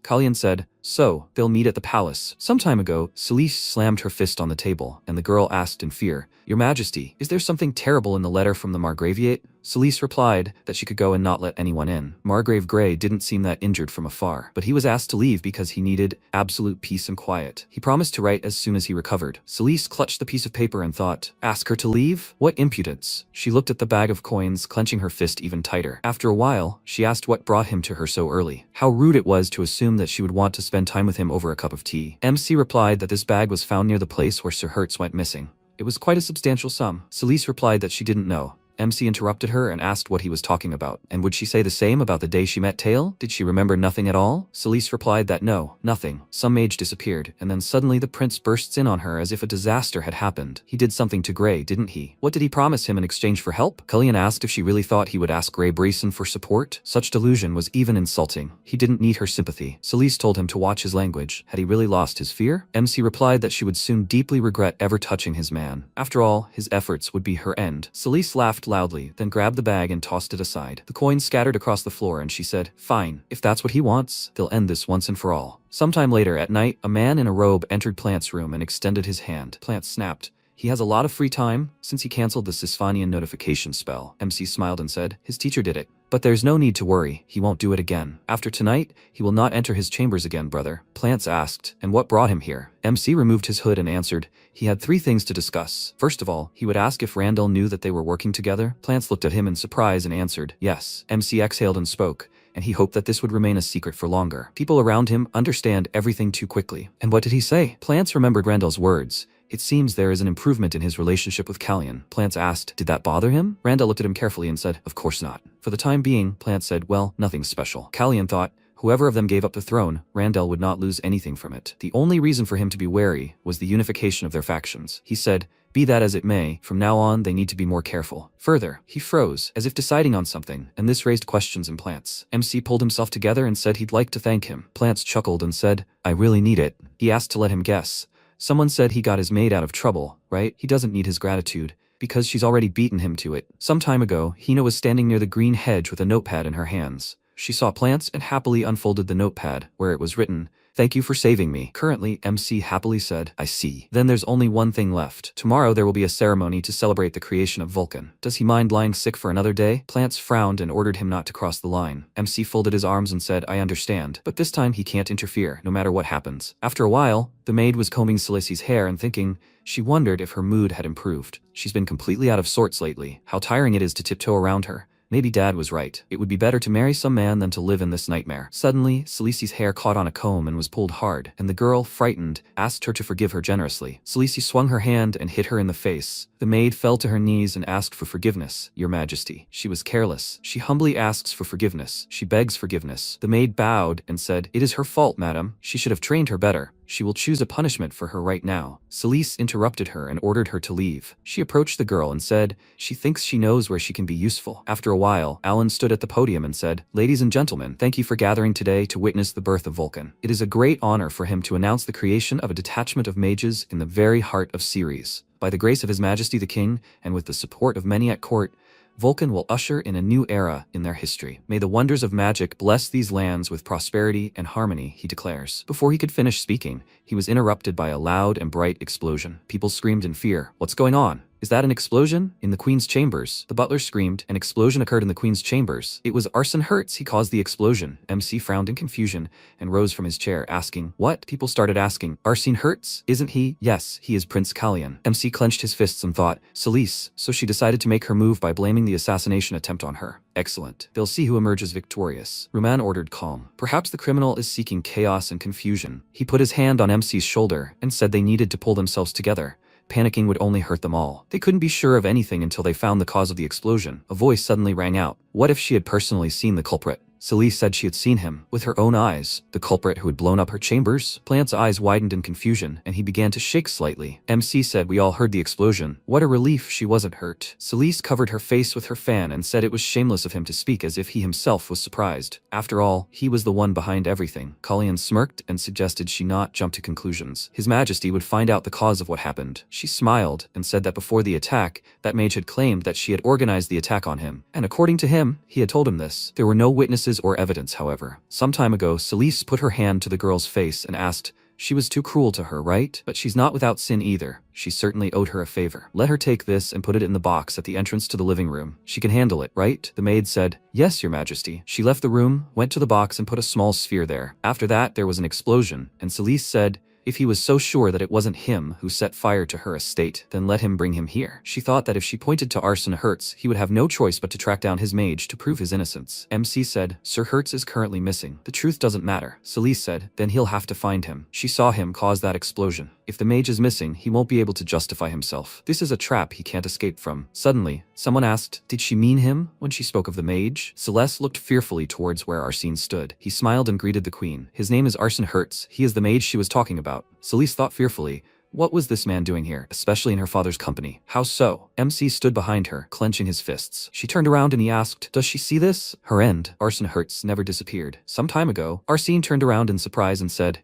Kalyan said, so, they'll meet at the palace. Some time ago, Celeste slammed her fist on the table, and the girl asked in fear, Your Majesty, is there something terrible in the letter from the Margraviate? Celeste replied that she could go and not let anyone in. Margrave Grey didn't seem that injured from afar, but he was asked to leave because he needed absolute peace and quiet. He promised to write as soon as he recovered. Celeste clutched the piece of paper and thought, ask her to leave? What impudence. She looked at the bag of coins, clenching her fist even tighter. After a while, she asked what brought him to her so early. How rude it was to assume that she would want to spend spend time with him over a cup of tea. MC replied that this bag was found near the place where Sir Hertz went missing. It was quite a substantial sum. Celise replied that she didn't know. MC interrupted her and asked what he was talking about, and would she say the same about the day she met Tail? Did she remember nothing at all? Celise replied that no, nothing. Some mage disappeared, and then suddenly the prince bursts in on her as if a disaster had happened. He did something to Grey, didn't he? What did he promise him in exchange for help? Cullion asked if she really thought he would ask Grey Breeson for support. Such delusion was even insulting. He didn't need her sympathy. Celise told him to watch his language. Had he really lost his fear? MC replied that she would soon deeply regret ever touching his man. After all, his efforts would be her end. Celise laughed loudly, then grabbed the bag and tossed it aside. The coins scattered across the floor and she said, "Fine, if that's what he wants, they'll end this once and for all." Sometime later at night, a man in a robe entered Plant's room and extended his hand. Plant snapped. He has a lot of free time, since he cancelled the Sisphanian notification spell. MC smiled and said, his teacher did it. But there's no need to worry, he won't do it again. After tonight, he will not enter his chambers again, brother. Plants asked, and what brought him here? MC removed his hood and answered, he had 3 things to discuss. First of all, he would ask if Randall knew that they were working together. Plants looked at him in surprise and answered, yes. MC exhaled and spoke, and he hoped that this would remain a secret for longer. People around him understand everything too quickly. And what did he say? Plants remembered Randall's words. It seems there is an improvement in his relationship with Callion. Plants asked, did that bother him? Randall looked at him carefully and said, of course not. For the time being, Plants said, well, nothing special. Callion thought, whoever of them gave up the throne, Randall would not lose anything from it. The only reason for him to be wary was the unification of their factions. He said, be that as it may, from now on they need to be more careful. Further, he froze, as if deciding on something, and this raised questions in Plants. MC pulled himself together and said he'd like to thank him. Plants chuckled and said, I really need it. He asked to let him guess. Someone said he got his maid out of trouble, right? He doesn't need his gratitude, because she's already beaten him to it. Some time ago, Hina was standing near the green hedge with a notepad in her hands. She saw Plants and happily unfolded the notepad, where it was written, thank you for saving me. Currently, MC happily said, I see. Then there's only one thing left. Tomorrow there will be a ceremony to celebrate the creation of Vulcan. Does he mind lying sick for another day? Plants frowned and ordered him not to cross the line. MC folded his arms and said, I understand, but this time he can't interfere, no matter what happens. After a while, the maid was combing Celici's hair and thinking, she wondered if her mood had improved. She's been completely out of sorts lately. How tiring it is to tiptoe around her. Maybe Dad was right. It would be better to marry some man than to live in this nightmare. Suddenly, Celici's hair caught on a comb and was pulled hard, and the girl, frightened, asked her to forgive her generously. Celici swung her hand and hit her in the face. The maid fell to her knees and asked for forgiveness, Your Majesty. She was careless. She humbly asks for forgiveness. She begs forgiveness. The maid bowed and said, It is her fault, madam. She should have trained her better. She will choose a punishment for her right now. Celice interrupted her and ordered her to leave. She approached the girl and said, she thinks she knows where she can be useful. After a while, Alan stood at the podium and said, Ladies and gentlemen, thank you for gathering today to witness the birth of Vulcan. It is a great honor for him to announce the creation of a detachment of mages in the very heart of Ceres. By the grace of His Majesty the King, and with the support of many at court, Vulcan will usher in a new era in their history. May the wonders of magic bless these lands with prosperity and harmony, he declares. Before he could finish speaking, he was interrupted by a loud and bright explosion. People screamed in fear. What's going on? Is that an explosion? In the Queen's chambers. The butler screamed. An explosion occurred in the Queen's chambers. It was Arson Hertz. He caused the explosion. MC frowned in confusion and rose from his chair, asking, What? People started asking, Arson Hertz? Isn't he? Yes, he is Prince Callion. MC clenched his fists and thought, Celice. So she decided to make her move by blaming the assassination attempt on her. Excellent. They'll see who emerges victorious. Ruman ordered calm. Perhaps the criminal is seeking chaos and confusion. He put his hand on MC's shoulder and said they needed to pull themselves together. Panicking would only hurt them all. They couldn't be sure of anything until they found the cause of the explosion. A voice suddenly rang out. What if she had personally seen the culprit? Celice said she had seen him, with her own eyes. The culprit who had blown up her chambers? Plant's eyes widened in confusion, and he began to shake slightly. MC said we all heard the explosion. What a relief she wasn't hurt. Celice covered her face with her fan and said it was shameless of him to speak as if he himself was surprised. After all, he was the one behind everything. Callion smirked and suggested she not jump to conclusions. His Majesty would find out the cause of what happened. She smiled and said that before the attack, that mage had claimed that she had organized the attack on him. And according to him, he had told him this. There were no witnesses or evidence, however. Some time ago, Celice put her hand to the girl's face and asked, she was too cruel to her, right? But she's not without sin either. She certainly owed her a favor. Let her take this and put it in the box at the entrance to the living room. She can handle it, right? The maid said, Yes, Your Majesty. She left the room, went to the box and put a small sphere there. After that, there was an explosion, and Celice said, If he was so sure that it wasn't him who set fire to her estate, then let him bring him here. She thought that if she pointed to Arson Hertz, he would have no choice but to track down his mage to prove his innocence. MC said, Sir Hertz is currently missing. The truth doesn't matter. Celise said, then he'll have to find him. She saw him cause that explosion. If the mage is missing, he won't be able to justify himself. This is a trap he can't escape from. Suddenly, someone asked, did she mean him when she spoke of the mage? Celeste looked fearfully towards where Arsene stood. He smiled and greeted the queen. His name is Arson Hertz. He is the mage she was talking about. Celeste thought fearfully, what was this man doing here, especially in her father's company? How so? MC stood behind her, clenching his fists. She turned around and he asked, does she see this? Her end, Arson Hertz, never disappeared. Some time ago, Arsene turned around in surprise and said,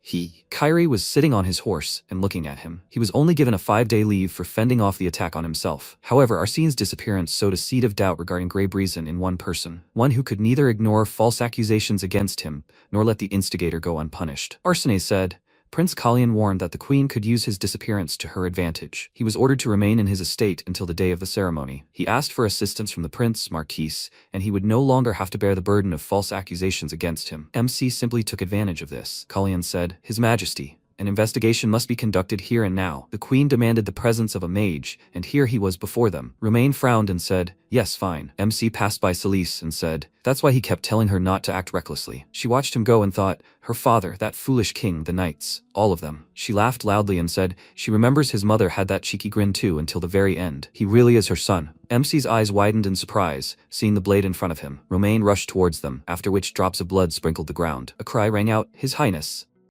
Kyrie was sitting on his horse and looking at him. He was only given a 5-day leave for fending off the attack on himself. However, Arsene's disappearance sowed a seed of doubt regarding Grey Breezen in one person, one who could neither ignore false accusations against him, nor let the instigator go unpunished. Arsene said, Prince Kalian warned that the queen could use his disappearance to her advantage. He was ordered to remain in his estate until the day of the ceremony. He asked for assistance from the prince, Marquise, and he would no longer have to bear the burden of false accusations against him. MC simply took advantage of this. Kalian said, His Majesty, an investigation must be conducted here and now. The queen demanded the presence of a mage, and here he was before them. Romain frowned and said, yes, fine. MC passed by Celise and said, that's why he kept telling her not to act recklessly. She watched him go and thought, her father, that foolish king, the knights, all of them. She laughed loudly and said, she remembers his mother had that cheeky grin too until the very end. He really is her son. MC's eyes widened in surprise, seeing the blade in front of him. Romain rushed towards them, after which drops of blood sprinkled the ground. A cry rang out, His Highness.